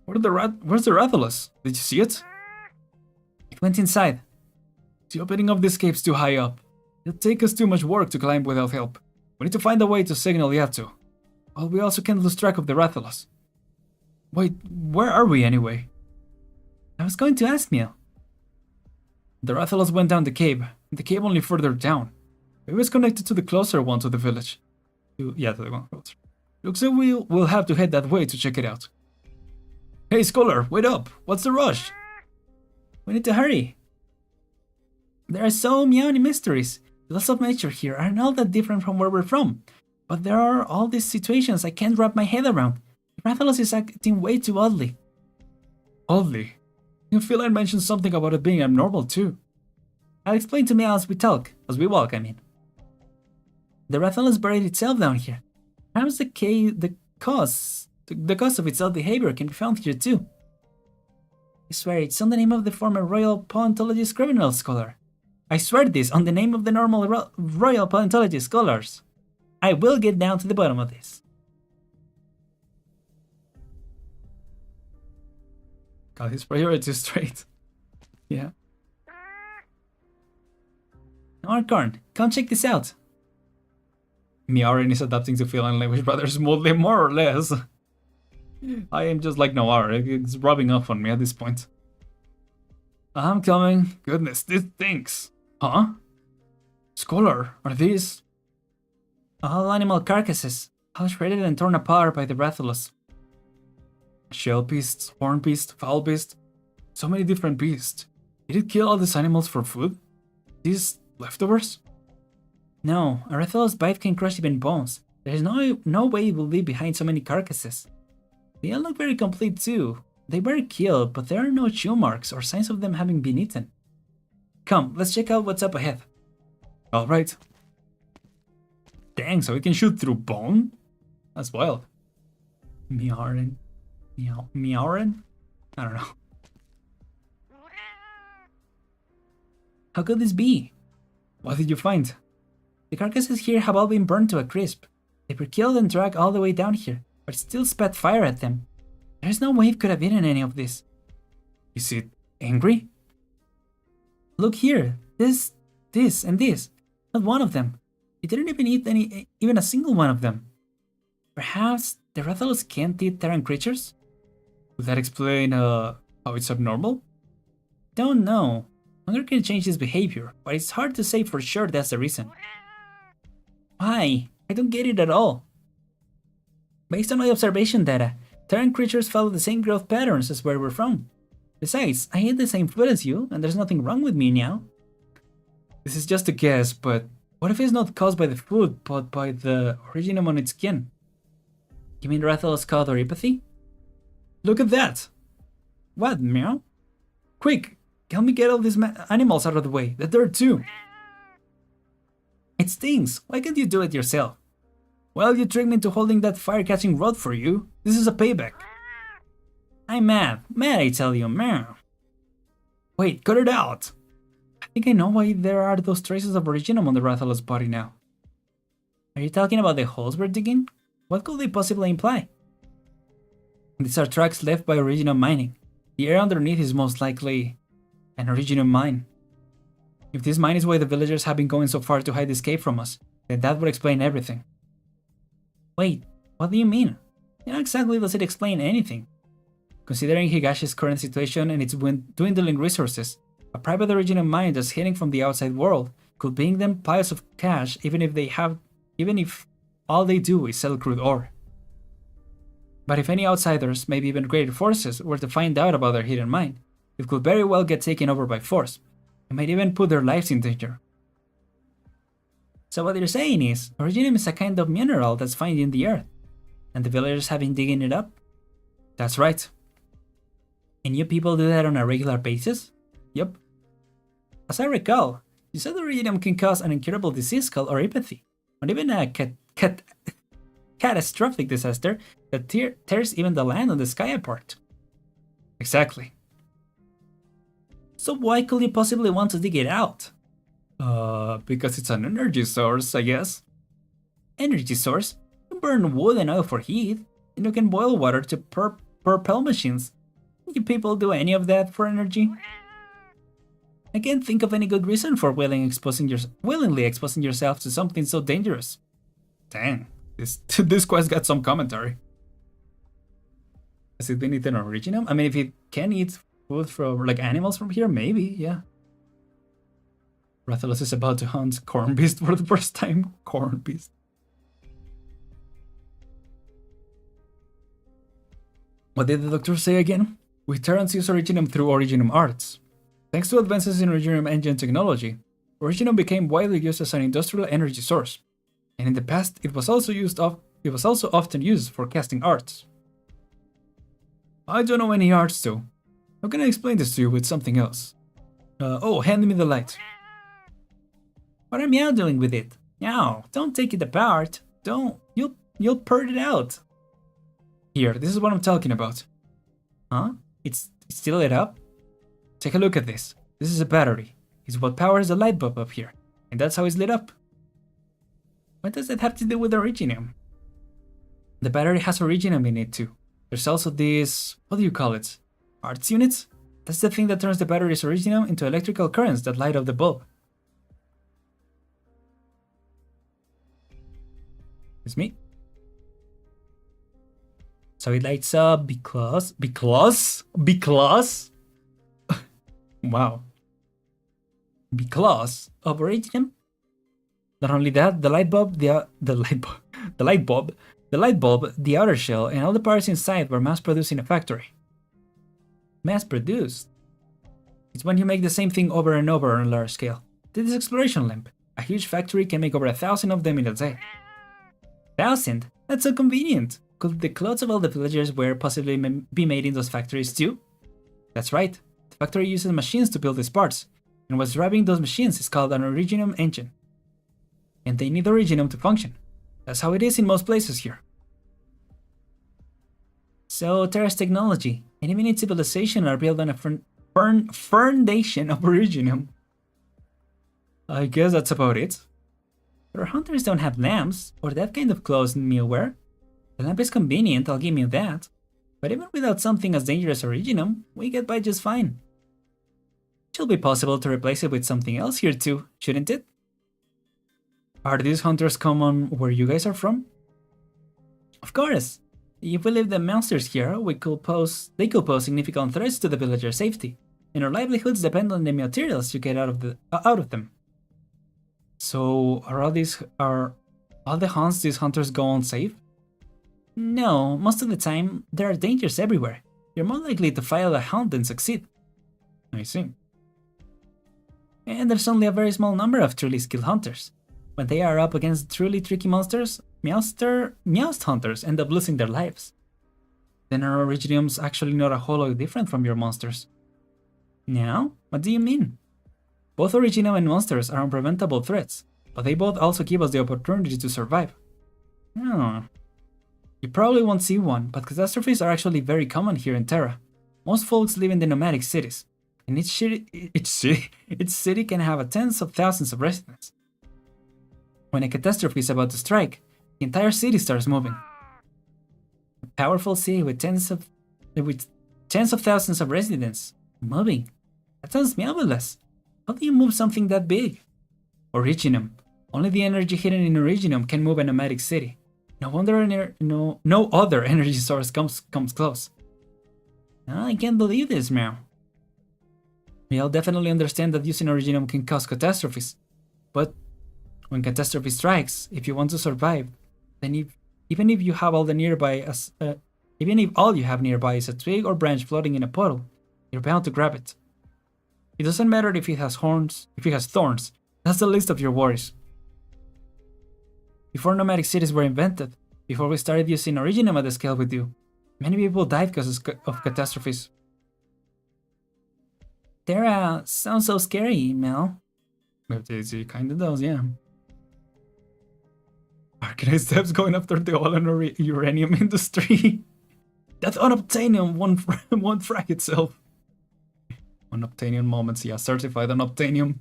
Where's the Rathalos? Did you see it? It went inside. The opening of the escape's too high up. It'll take us too much work to climb without help. We need to find a way to signal Yato. Well, we also can't lose track of the Rathalos. Wait, where are we anyway? I was going to ask Neil. The Rathalos went down the cave only further down. It was connected to the closer one to the village. To the one closer. Looks like we'll have to head that way to check it out. Hey, Scholar, wait up! What's the rush? We need to hurry. There are so many mysteries. The laws of nature here are not that different from where we're from. But there are all these situations I can't wrap my head around. Rathalos is acting way too oddly. Oddly? You feel I mentioned something about it being abnormal too. I'll explain to me as we walk, I mean. The Rathalos buried itself down here. Perhaps the cause of its odd behavior can be found here too. I swear it's on the name of the former Royal Paleontologist Criminal Scholar. I swear this on the name of the normal Royal Paleontologist Scholars. I will get down to the bottom of this. Got his priorities straight. Yeah. Arkarn, come check this out. Aren is adapting to feline language rather smoothly, more or less. I am just like Noir, it's rubbing off on me at this point. I'm coming. Goodness, this stinks. Huh? Scholar, are these? All animal carcasses, all shredded and torn apart by the Rathalos. Shell beasts, horn beast, foul beast, so many different beasts. Did it kill all these animals for food? These leftovers? No, a Rathalos bite can crush even bones. There is no way it will leave behind so many carcasses. They all look very complete too. They were killed, but there are no chew marks or signs of them having been eaten. Come, let's check out what's up ahead. Alright. Dang, so we can shoot through bone? That's wild. Aren? Aren? I don't know. How could this be? What did you find? The carcasses here have all been burned to a crisp. They were killed and dragged all the way down here, but still spat fire at them. There's no way it could have eaten any of this. Is it angry? Look here, this, and this. Not one of them. It didn't even eat even a single one of them. Perhaps the Rathalos can't eat Terran creatures? Would that explain how it's abnormal? Don't know. Hunger can change his behavior, but it's hard to say for sure that's the reason. Why? I don't get it at all. Based on my observation data, Terran creatures follow the same growth patterns as where we're from. Besides, I eat the same food as you, and there's nothing wrong with me now. This is just a guess, but what if it's not caused by the food, but by the origin on its skin? You mean Rathalos caught our empathy? Look at that! What, meow? Quick, help me get all these animals out of the way. The dirt too. It stings. Why can't you do it yourself? Well, you tricked me into holding that fire-catching rod for you. This is a payback. I'm mad. Mad, I tell you, man. Wait, cut it out. I think I know why there are those traces of originum on the Rathalos body now. Are you talking about the holes we're digging? What could they possibly imply? These are tracks left by originum mining. The area underneath is most likely an originum mine. If this mine is why the villagers have been going so far to hide the escape from us, then that would explain everything. Wait, what do you mean? How exactly does it explain anything? Considering Higashi's current situation and its dwindling resources, a private originum mine that's hidden from the outside world could bring them piles of cash even if all they do is sell crude ore. But if any outsiders, maybe even greater forces, were to find out about their hidden mine, it could very well get taken over by force. It might even put their lives in danger. So what you're saying is, originum is a kind of mineral that's found in the earth, and the villagers have been digging it up? That's right. And you people do that on a regular basis? Yup. As I recall, you said originum can cause an incurable disease called oropathy, or even a catastrophic disaster that tears even the land and the sky apart. Exactly. So why could you possibly want to dig it out? Because it's an energy source, I guess. Energy source? You burn wood and oil for heat, and you can boil water to propel machines. You people do any of that for energy? I can't think of any good reason for willingly exposing yourself to something so dangerous. Dang, this quest got some commentary. Has it been eaten originum? I mean, if it can eat food from, like, animals from here, maybe, yeah. Rathalos is about to hunt Corn Beast for the first time. Corn Beast. What did the doctor say again? We Terrans use originum through originum arts. Thanks to advances in originum engine technology, originum became widely used as an industrial energy source, and in the past it was also often used for casting arts. I don't know any arts though. How can I explain this to you with something else? Hand me the light. What am Meow doing with it? Meow, don't take it apart. Don't. You'll purr it out. Here, this is what I'm talking about. Huh? It's still lit up? Take a look at this. This is a battery. It's what powers the light bulb up here, and that's how it's lit up. What does that have to do with originum? The battery has originum in it too. There's also this, what do you call it? Arts units? That's the thing that turns the battery's originum into electrical currents that light up the bulb. It's me. So it lights up because wow. Because of originum. Not only that, the light bulb, the outer shell, and all the parts inside were mass-produced in a factory. Mass-produced? It's when you make the same thing over and over on a large scale. This exploration lamp. A huge factory can make over 1,000 of them in a day. 1,000? That's so convenient. Could the clothes of all the villagers wear possibly be made in those factories too? That's right. The factory uses machines to build these parts, and what's driving those machines is called an originum engine. And they need originum to function. That's how it is in most places here. So Terra's technology, and even its civilization, are built on a foundation of originum. I guess that's about it. But our hunters don't have lamps, or that kind of clothes meal wear. The lamp is convenient, I'll give you that. But even without something as dangerous as originum, we get by just fine. It should be possible to replace it with something else here too, shouldn't it? Are these hunters common where you guys are from? Of course! If we leave the monsters here, they could pose significant threats to the villagers' safety, and our livelihoods depend on the materials you get out of them. So, are all the hunts these hunters go on safe? No, most of the time, there are dangers everywhere. You're more likely to fail a hunt than succeed. I see. And there's only a very small number of truly skilled hunters. When they are up against truly tricky monsters, Meowst hunters end up losing their lives. Then our originum's actually not a whole lot different from your monsters. Now, What do you mean? Both original and monsters are unpreventable threats, but they both also give us the opportunity to survive. Hmm. You probably won't see one, but catastrophes are actually very common here in Terra. Most folks live in the nomadic cities, and each city can have tens of thousands of residents. When a catastrophe is about to strike, the entire city starts moving. A powerful city with tens of thousands of residents moving. That sounds marvelous. How do you move something that big? Originum. Only the energy hidden in Originum can move a nomadic city. No wonder no other energy source comes close. I can't believe this, Meow. We all definitely understand that using Originum can cause catastrophes, but when catastrophe strikes, if you want to survive, then even if you have all the nearby even if all you have nearby is a twig or branch floating in a puddle, you're bound to grab it. It doesn't matter if it has thorns. That's the least of your worries. Before nomadic cities were invented, before we started using Originum at the scale we do, many people died because of catastrophes. Terra sounds so scary, Mel. It kinda does, yeah. Arknights steps going after the oil and uranium industry. That unobtainium won't frag itself. Unobtainium moments, yeah, certified unobtainium.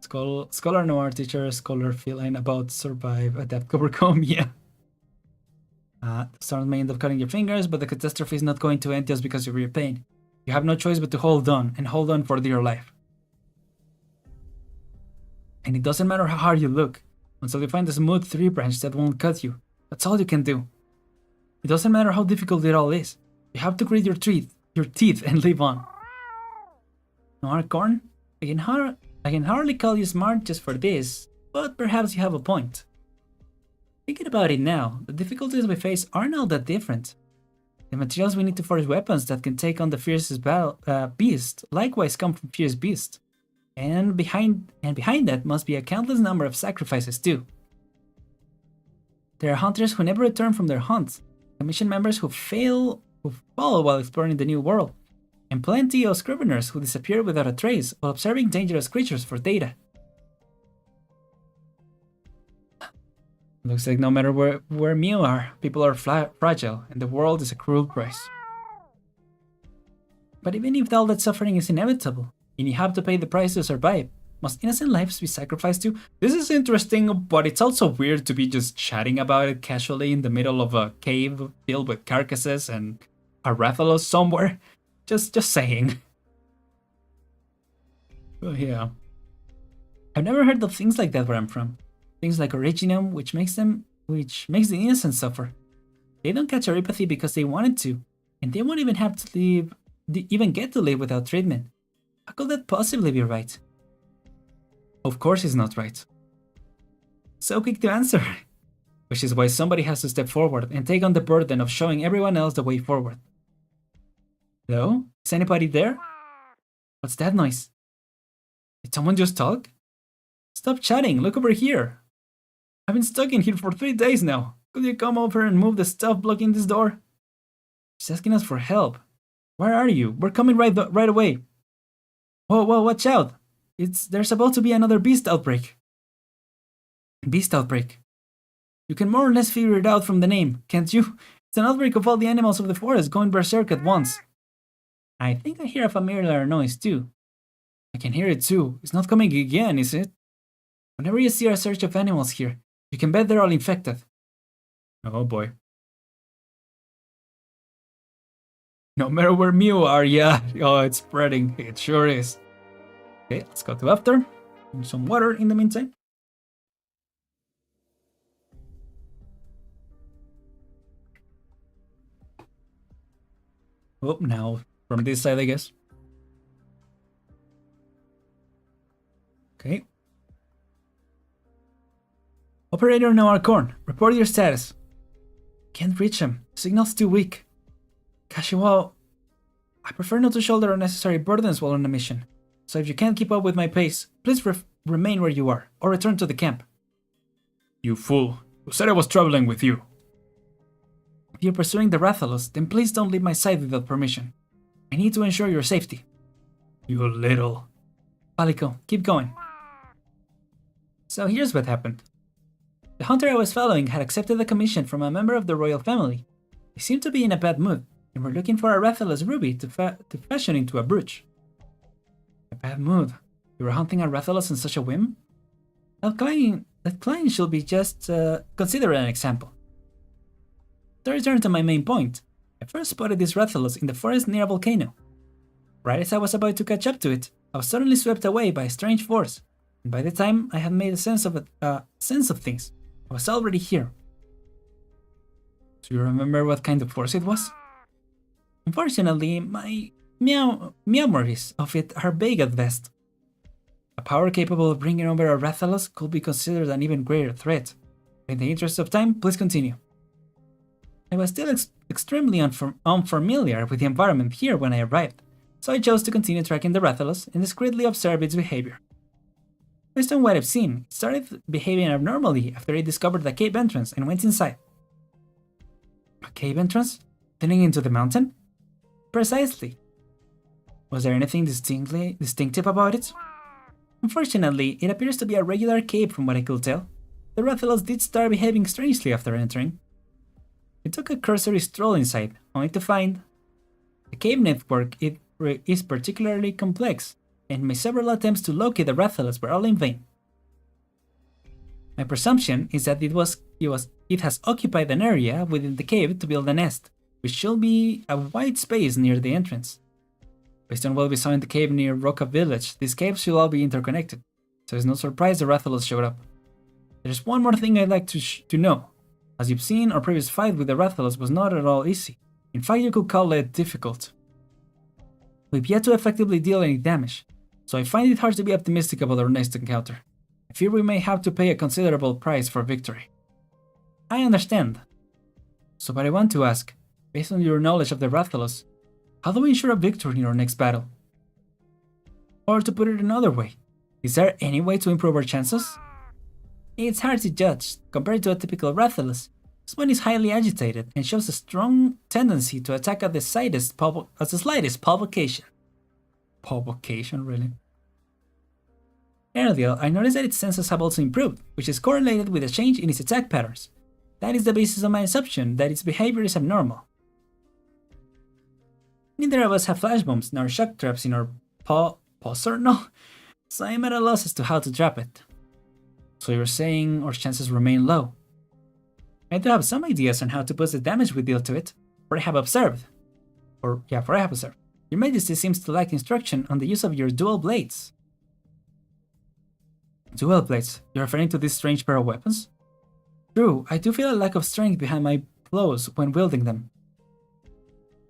Scholar Noir teacher, scholar feline about survive, adapt, overcome, yeah. The storm may end up cutting your fingers, but the catastrophe is not going to end just because of your pain. You have no choice but to hold on, and hold on for dear life. And it doesn't matter how hard you look, until you find a smooth tree branch that won't cut you. That's all you can do. It doesn't matter how difficult it all is. You have to grit your teeth and live on. Noir Corn? I can hardly call you smart just for this, but perhaps you have a point. Thinking about it now, the difficulties we face aren't all that different. The materials we need to forge weapons that can take on the fiercest beast likewise come from fierce beasts. And behind that must be a countless number of sacrifices too. There are hunters who never return from their hunts, commission members who fall while exploring the new world, and plenty of scriveners who disappear without a trace while observing dangerous creatures for data. Looks like no matter where Mew are, people are fragile, and the world is a cruel price. But even if all that suffering is inevitable, and you have to pay the price to survive, must innocent lives be sacrificed to? This is interesting, but it's also weird to be just chatting about it casually in the middle of a cave filled with carcasses and a Rathalos somewhere. Just saying. Well, yeah. I've never heard of things like that where I'm from. Things like Originum, which makes the innocent suffer. They don't catch our empathy because they wanted to, and they won't even have to get to live without treatment. How could that possibly be right? Of course it's not right. So quick to answer. Which is why somebody has to step forward and take on the burden of showing everyone else the way forward. Hello? Is anybody there? What's that noise? Did someone just talk? Stop chatting, look over here. I've been stuck in here for 3 days now. Could you come over and move the stuff blocking this door? She's asking us for help. Where are you? We're coming right away. Whoa, watch out. There's about to be another beast outbreak. Beast outbreak. You can more or less figure it out from the name, can't you? It's an outbreak of all the animals of the forest going berserk at once. I think I hear a familiar noise too. I can hear it too. It's not coming again, is it? Whenever you see a surge of animals here, you can bet they're all infected. Oh boy. No matter where Mew are, yeah. Oh, it's spreading. It sure is. Okay, let's go to after. And some water in the meantime. Oh, now from this side, I guess. Okay. Operator Noir Corn, report your status. Can't reach him. Signal's too weak. Kashiwa, I prefer not to shoulder unnecessary burdens while on a mission. So if you can't keep up with my pace, please remain where you are, or return to the camp. You fool. Who said I was traveling with you? If you're pursuing the Rathalos, then please don't leave my side without permission. I need to ensure your safety. You little. Palico, keep going. So here's what happened. The hunter I was following had accepted a commission from a member of the royal family. He seemed to be in a bad mood, and were looking for a Rathalos ruby to fashion into a brooch. A bad mood? You were hunting a Rathalos on such a whim? That client should be just considered an example. To return to my main point, I first spotted this Rathalos in the forest near a volcano. Right as I was about to catch up to it, I was suddenly swept away by a strange force, and by the time I had made a sense of things, I was already here. Do you remember what kind of force it was? Unfortunately, my memories of it are vague at best. A power capable of bringing over a Rathalos could be considered an even greater threat. In the interest of time, please continue. I was still extremely unfamiliar with the environment here when I arrived, so I chose to continue tracking the Rathalos and discreetly observe its behavior. Based on what I've seen, it started behaving abnormally after it discovered the cave entrance and went inside. A cave entrance? Leading into the mountain? Precisely. Was there anything distinctive about it? Unfortunately, it appears to be a regular cave from what I could tell. The Rathalos did start behaving strangely after entering. I took a cursory stroll inside, only to find the cave network is particularly complex, and my several attempts to locate the Rathalos were all in vain. My presumption is that it has occupied an area within the cave to build a nest, which should be a wide space near the entrance. Based on what we saw in the cave near Roca Village, these caves should all be interconnected, so it's no surprise the Rathalos showed up. There's one more thing I'd like to know. As you've seen, our previous fight with the Rathalos was not at all easy. In fact, you could call it difficult. We've yet to effectively deal any damage, so I find it hard to be optimistic about our next encounter. I fear we may have to pay a considerable price for victory. I understand. So but I want to ask, based on your knowledge of the Rathalos, how do we ensure a victory in our next battle? Or to put it another way, is there any way to improve our chances? It's hard to judge. Compared to a typical Rathalos, this one is highly agitated and shows a strong tendency to attack at the slightest provocation. Provocation, really? Earlier, I noticed that its senses have also improved, which is correlated with a change in its attack patterns. That is the basis of my assumption that its behavior is abnormal. Neither of us have flash bombs nor shock traps in our arsenal, so I'm at a loss as to how to trap it. So you're saying our chances remain low? I do have some ideas on how to boost the damage we deal to it, for I have observed. Your Majesty seems to lack instruction on the use of your dual blades. Dual blades? You're referring to this strange pair of weapons? True, I do feel a lack of strength behind my blows when wielding them.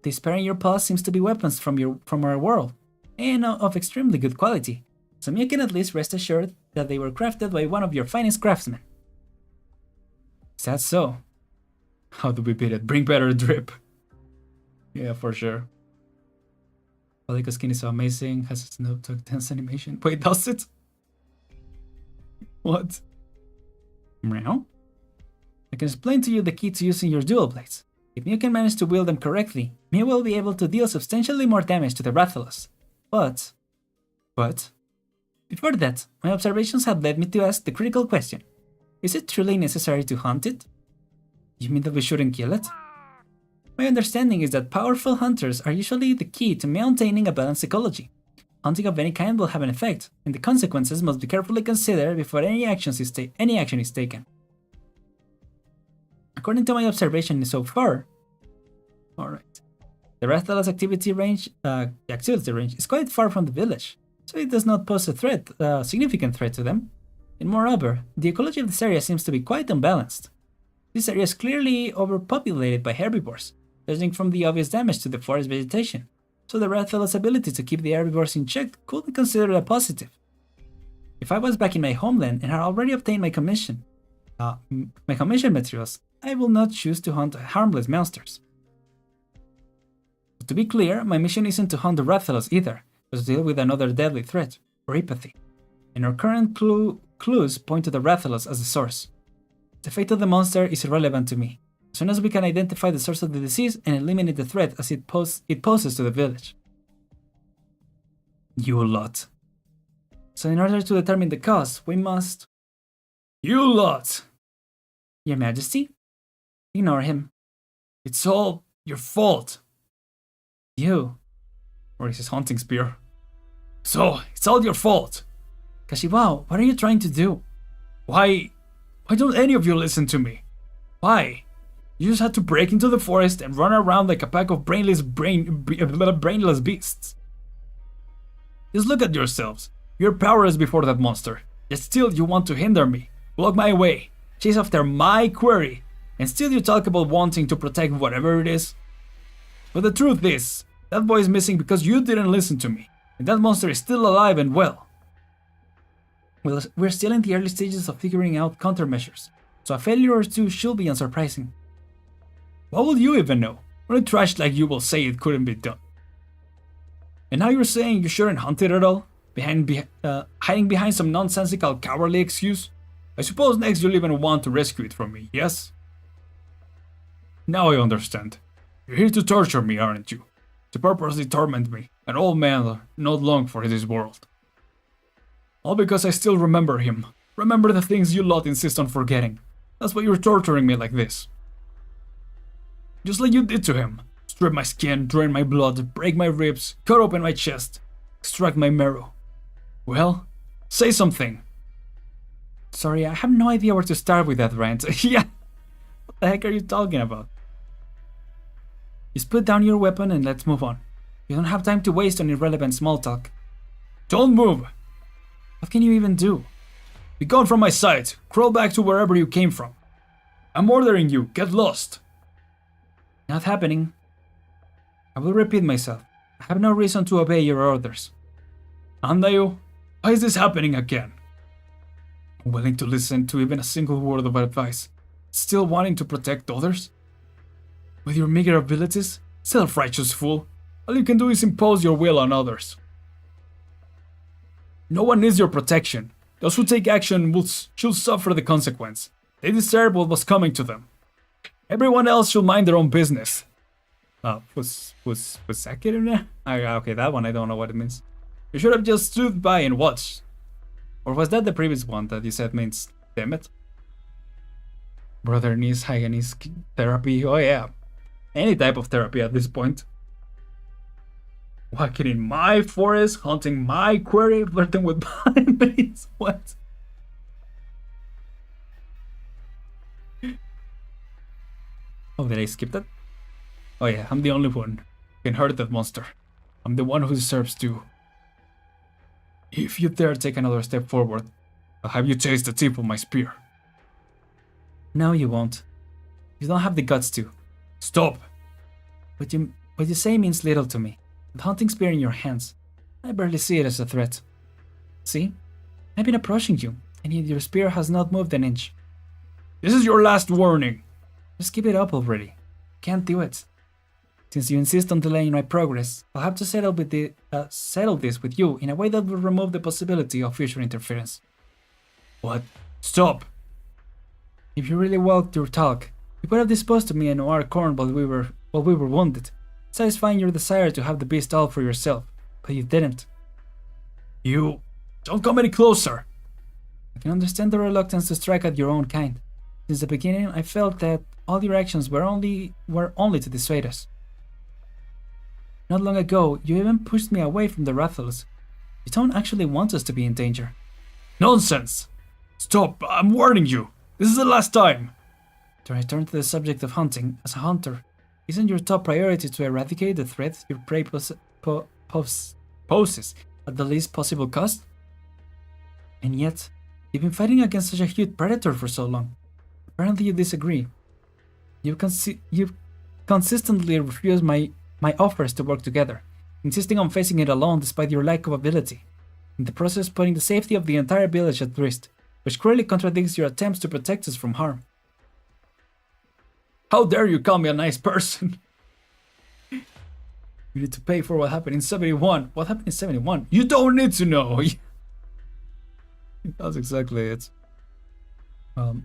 This pair in your paws seems to be weapons from our world, and of extremely good quality, so you can at least rest assured that they were crafted by one of your finest craftsmen. Is that so? How do we beat it? Bring better drip. Yeah, for sure. Palico's skin is so amazing, has its no dance animation. Wait, does it? What? Meow? I can explain to you the key to using your dual blades. If you can manage to wield them correctly, you will be able to deal substantially more damage to the Rathalos. But, before that, my observations have led me to ask the critical question. Is it truly necessary to hunt it? You mean that we shouldn't kill it? My understanding is that powerful hunters are usually the key to maintaining a balanced ecology. Hunting of any kind will have an effect, and the consequences must be carefully considered before any action is taken. According to my observation so far, alright, the Rathalos activity range is quite far from the village, so it does not pose a significant threat to them. And moreover, the ecology of this area seems to be quite unbalanced. This area is clearly overpopulated by herbivores, judging from the obvious damage to the forest vegetation, so the Rathalos' ability to keep the herbivores in check could be considered a positive. If I was back in my homeland and had already obtained my commission materials, I will not choose to hunt harmless monsters. But to be clear, my mission isn't to hunt the Rathalos either, but to deal with another deadly threat, Oripathy. And our current clues point to the Rathalos as the source. The fate of the monster is irrelevant to me, as soon as we can identify the source of the disease and eliminate the threat as it poses to the village. You lot. So in order to determine the cause, we must... You lot! Your Majesty? Ignore him. It's all your fault. You. Or is his hunting spear? So, it's all your fault. Kashiwao, what are you trying to do? Why don't any of you listen to me? Why? You just had to break into the forest and run around like a pack of brainless beasts. Just look at yourselves. You're powerless before that monster. Yet still you want to hinder me, block my way, chase after my quarry, and still you talk about wanting to protect whatever it is. But the truth is, that boy is missing because you didn't listen to me, and that monster is still alive and well. Well, we're still in the early stages of figuring out countermeasures, so a failure or two should be unsurprising. What will you even know? Only trash like you will say it couldn't be done. And now you're saying you shouldn't hunt it at all? Hiding behind some nonsensical cowardly excuse? I suppose next you'll even want to rescue it from me, yes? Now I understand. You're here to torture me, aren't you? To purposely torment me, an old man not long for this world. All because I still remember him. Remember the things you lot insist on forgetting. That's why you're torturing me like this. Just like you did to him. Strip my skin, drain my blood, break my ribs, cut open my chest, extract my marrow. Well, say something. Sorry, I have no idea where to start with that rant. Yeah, what the heck are you talking about? Just put down your weapon and let's move on. You don't have time to waste on irrelevant small talk. Don't move! What can you even do? Be gone from my sight! Crawl back to wherever you came from. I'm ordering you, get lost! Not happening. I will repeat myself. I have no reason to obey your orders. Andayo, why is this happening again? Unwilling to listen to even a single word of advice, still wanting to protect others? With your meager abilities, self-righteous fool, all you can do is impose your will on others. No one needs your protection. Those who take action should suffer the consequence. They deserve what was coming to them. Everyone else should mind their own business. Was Sakir in there? Okay, that one I don't know what it means. You should have just stood by and watched. Or was that the previous one that you said means damn it? Brother needs Haganese therapy. Oh yeah. Any type of therapy at this point. Walking in my forest, hunting my quarry, flirting with my mates. What? Oh, did I skip that? Oh yeah, I'm the only one who can hurt that monster. I'm the one who deserves to. If you dare take another step forward, I'll have you taste the tip of my spear. No, you won't. You don't have the guts to. Stop! What you say means little to me. The hunting spear in your hands, I barely see it as a threat. See? I've been approaching you, and yet your spear has not moved an inch. This is your last warning! Just keep it up already. Can't do it. Since you insist on delaying my progress, I'll have to settle this with you in a way that will remove the possibility of future interference. What? Stop! If you really walked your talk, you could have disposed of me and Noir corn while we were wounded, satisfying your desire to have the beast all for yourself, but you didn't. You... don't come any closer! I can understand the reluctance to strike at your own kind. Since the beginning, I felt that all your actions were only to dissuade us. Not long ago, you even pushed me away from the Rathalos. You don't actually want us to be in danger. Nonsense! Stop, I'm warning you! This is the last time! To return to the subject of hunting, as a hunter, isn't your top priority to eradicate the threat your prey poses at the least possible cost? And yet, you've been fighting against such a huge predator for so long. Apparently you disagree. You've consistently refused my offers to work together, insisting on facing it alone despite your lack of ability, in the process putting the safety of the entire village at risk, which clearly contradicts your attempts to protect us from harm. How dare you call me a nice person? You need to pay for what happened in 71. What happened in 71? You don't need to know! That's exactly it.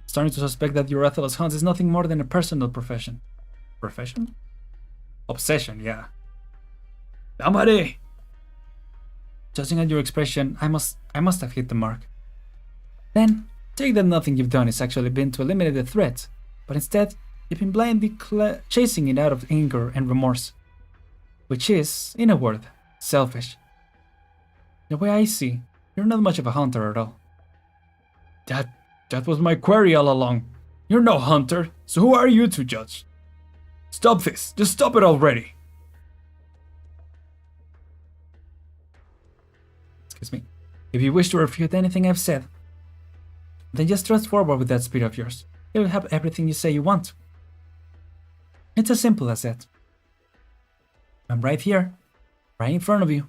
Starting to suspect that your Rathalos hunt is nothing more than a personal profession. Profession? Obsession, yeah. Damare! Judging at your expression, I must have hit the mark. Then, take that nothing you've done has actually been to eliminate the threat, but instead, you've been blindly chasing it out of anger and remorse. Which is, in a word, selfish. The way I see, you're not much of a hunter at all. That was my query all along. You're no hunter, so who are you to judge? Stop this, just stop it already. Excuse me. If you wish to refute anything I've said, then just thrust forward with that speed of yours. You'll have everything you say you want. It's as simple as that. I'm right here, right in front of you.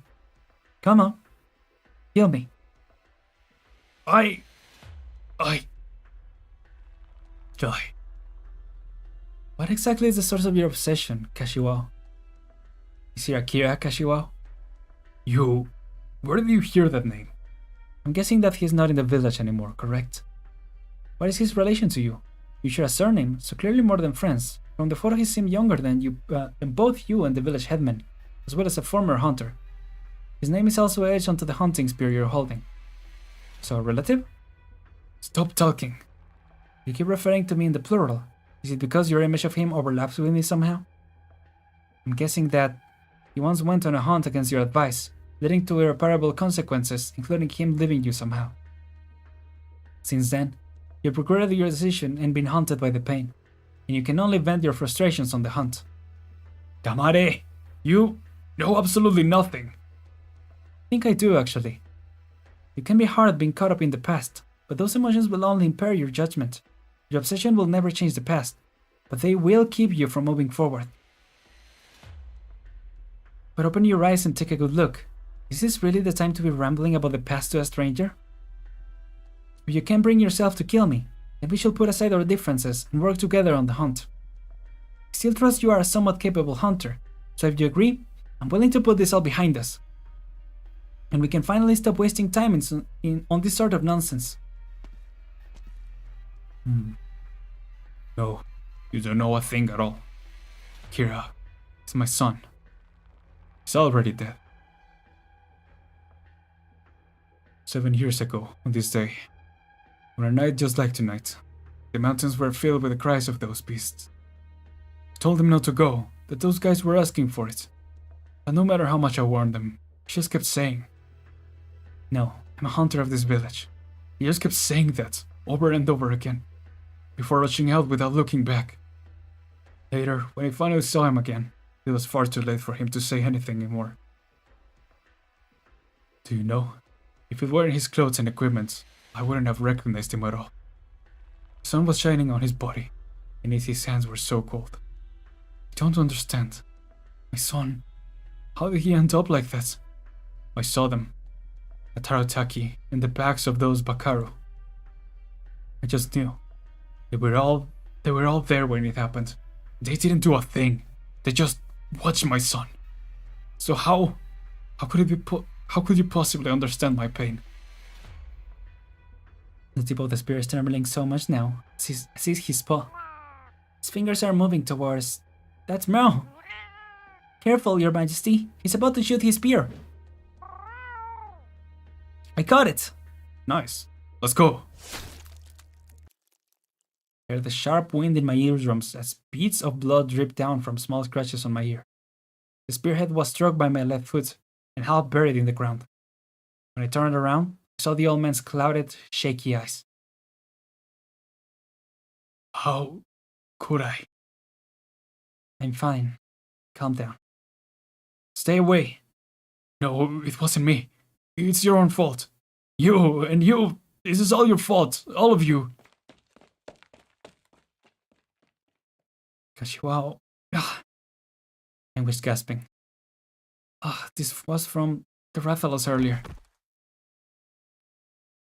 Come on, kill me. Joy. What exactly is the source of your obsession, Kashiwao? Is he Akira Kashiwao? Where did you hear that name? I'm guessing that he's not in the village anymore, correct? What is his relation to you? You share a surname, so clearly more than friends. From the photo he seemed younger than both you and the village headman, as well as a former hunter. His name is also etched onto the hunting spear you're holding. So a relative? Stop talking. You keep referring to me in the plural. Is it because your image of him overlaps with me somehow? I'm guessing that he once went on a hunt against your advice, leading to irreparable consequences, including him leaving you somehow. Since then, you've regretted your decision and been haunted by the pain, and you can only vent your frustrations on the hunt. Tamare, you know absolutely nothing. I think I do, actually. It can be hard being caught up in the past, but those emotions will only impair your judgment. Your obsession will never change the past, but they will keep you from moving forward. But open your eyes and take a good look. Is this really the time to be rambling about the past to a stranger? If you can't bring yourself to kill me, then we shall put aside our differences and work together on the hunt. I still trust you are a somewhat capable hunter, so if you agree, I'm willing to put this all behind us. And we can finally stop wasting time on this sort of nonsense. No, you don't know a thing at all. Kira is my son. He's already dead. 7 years ago, on this day, on a night just like tonight, the mountains were filled with the cries of those beasts. I told them not to go, that those guys were asking for it. But no matter how much I warned them, he just kept saying, "No, I'm a hunter of this village." He just kept saying that, over and over again, before rushing out without looking back. Later, when I finally saw him again, it was far too late for him to say anything anymore. Do you know, if it weren't his clothes and equipment, I wouldn't have recognized him at all. The sun was shining on his body, and yet his hands were so cold. I don't understand. My son, how did he end up like that? I saw them, at Tarotaki, in the backs of those Bakaru. I just knew. They were all there when it happened. They didn't do a thing. They just watched my son. So how could you possibly understand my pain? The tip of the spear is trembling so much now. I see his paw. His fingers are moving towards... That's Mao. Careful, Your Majesty. He's about to shoot his spear. I caught it. Nice. Let's go. I heard the sharp wind in my eardrums as beads of blood dripped down from small scratches on my ear. The spearhead was struck by my left foot and half buried in the ground. When I turned around, I saw the old man's clouded, shaky eyes. How could I? I'm fine. Calm down. Stay away. No, it wasn't me. It's your own fault. You, this is all your fault. All of you. Kashiwao. I was gasping. This was from the Rathalos earlier.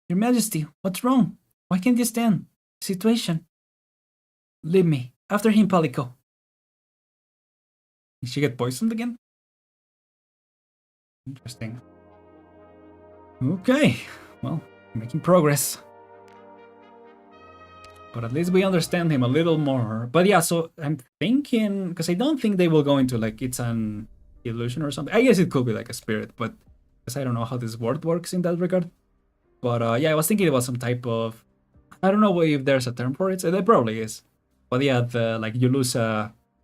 Your Majesty, what's wrong? Why can't you stand? Situation. Leave me. After him, Palico. Did she get poisoned again? Interesting. Okay, well, making progress. But at least we understand him a little more. But yeah, so I'm thinking, because I don't think they will go into like it's an illusion or something. I guess it could be like a spirit, but because I don't know how this word works in that regard. But yeah, I was thinking about some type of, I don't know if there's a term for it. There probably is. But yeah, like you lose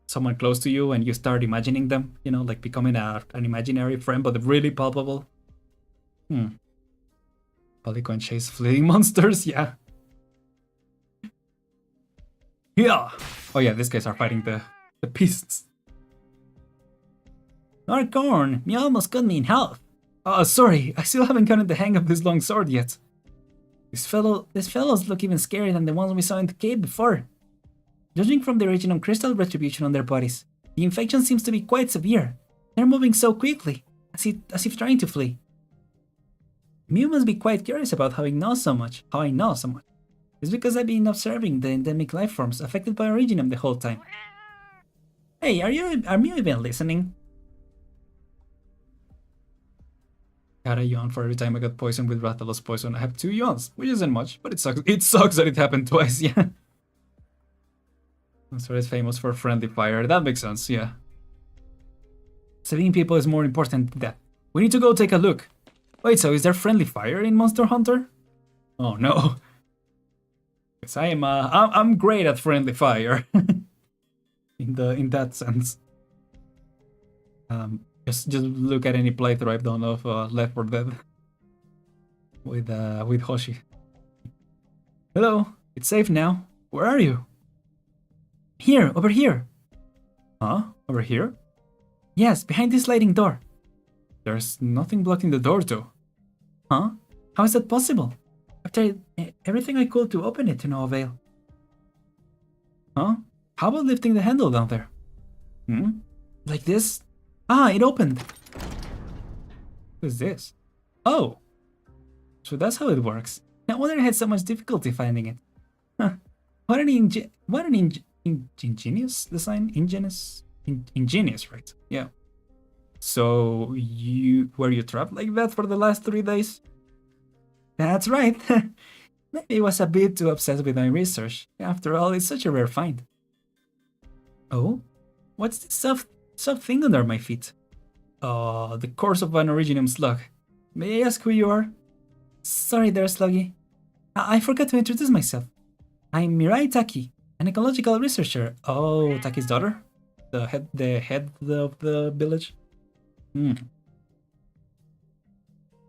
someone close to you and you start imagining them, you know, like becoming an imaginary friend, but really palpable. Polygon chase fleeing monsters, yeah. Yeah. Oh yeah, these guys are fighting the beasts. Arcorn, you almost got me in half. Sorry, I still haven't gotten the hang of this long sword yet. These fellows look even scarier than the ones we saw in the cave before. Judging from the original crystal retribution on their bodies, the infection seems to be quite severe. They're moving so quickly, as if trying to flee. Mew must be quite curious about how I know so much. It's because I've been observing the endemic life forms affected by Originum the whole time. Hey, are Mew even listening? Got a yawn for every time I got poisoned with Rathalos poison. I have 2 yawns, which isn't much, but it sucks. It sucks that it happened twice, yeah. So it's famous for friendly fire. That makes sense, yeah. Saving people is more important than that. We need to go take a look. Wait, so is there friendly fire in Monster Hunter? Oh no. Because I'm great at friendly fire. in that sense. Just look at any playthrough I've done of Left 4 Dead with Hoshi. Hello, it's safe now. Where are you? Here, over here. Huh? Over here? Yes, behind this sliding door. There's nothing blocking the door though. Huh? How is that possible? I've tried everything I could to open it to no avail. Huh? How about lifting the handle down there? Like this? Ah, it opened. What is this? Oh. So that's how it works. No wonder I had so much difficulty finding it. Huh. What an ingenious design? Ingenious, right? Yeah. So were you trapped like that for the last 3 days? That's right. Maybe I was a bit too obsessed with my research. After all, it's such a rare find. Oh? What's this soft thing under my feet? Oh, the corpse of an Originum slug. May I ask who you are? Sorry there, Sluggy. I forgot to introduce myself. I'm Mirai Taki, an ecological researcher. Oh, Taki's daughter? The head of the village?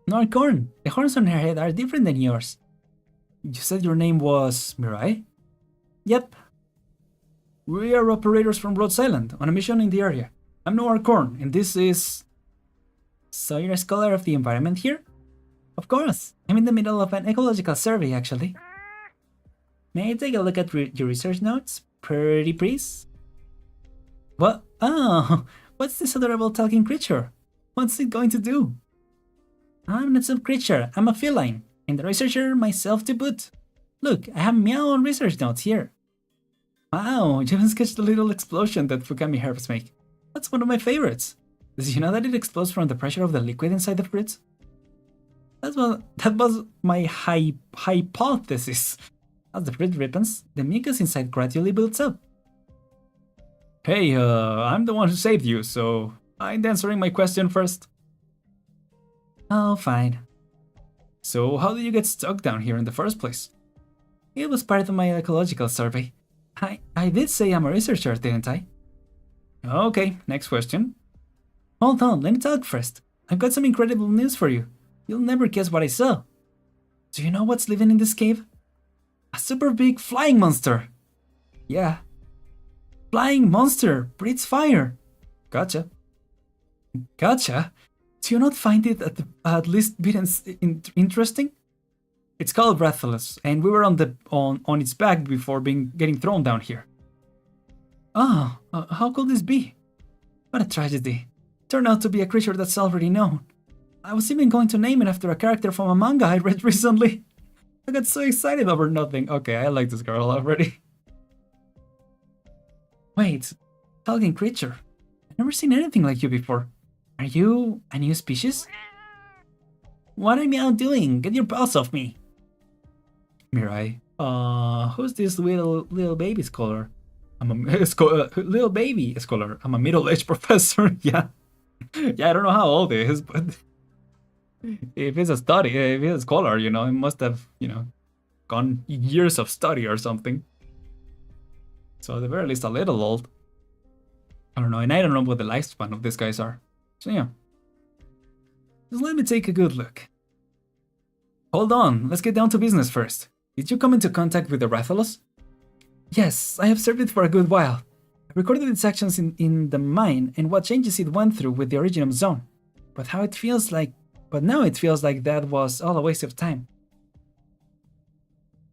Norcorn, the horns on her head are different than yours. You said your name was Mirai? Yep. We are operators from Rhodes Island, on a mission in the area. I'm Norcorn, and this is... So you're a scholar of the environment here? Of course. I'm in the middle of an ecological survey, actually. May I take a look at your research notes, pretty please? What? Oh, what's this adorable talking creature? What's it going to do? I'm not some creature, I'm a feline, and the researcher myself to boot. Look, I have meow on research notes here. Wow, you even sketched the little explosion that Fukami herbs make. That's one of my favorites. Did you know that it explodes from the pressure of the liquid inside the fruits? That was my hypothesis. As the fruit ripens, the mucus inside gradually builds up. Hey, I'm the one who saved you, so mind answering my question first? Oh, fine. So how did you get stuck down here in the first place? It was part of my ecological survey. I did say I'm a researcher, didn't I? Okay, next question. Hold on, let me talk first. I've got some incredible news for you. You'll never guess what I saw. Do you know what's living in this cave? A super big flying monster. Yeah. Flying monster breathes fire. Gotcha. Gotcha? Do you not find it at least bit interesting? It's called Rathalos, and we were on its back before getting thrown down here. Ah, how could this be? What a tragedy. Turned out to be a creature that's already known. I was even going to name it after a character from a manga I read recently. I got so excited over nothing. Okay, I like this girl already. Wait, talking creature. I've never seen anything like you before. Are you a new species? What am I doing? Get your paws off me. Mirai, who's this little baby scholar? I'm a little baby scholar. I'm a middle-aged professor. Yeah. Yeah, I don't know how old he is, but If it's a study, if it's a scholar, you know, it must have, you know, gone years of study or something. So at the very least a little old. I don't know, and I don't know what the lifespan of these guys are. So yeah. Just let me take a good look. Hold on, let's get down to business first. Did you come into contact with the Rathalos? Yes, I observed it for a good while. I recorded its actions in the mine and what changes it went through with the Originum Zone. But now it feels like that was all a waste of time.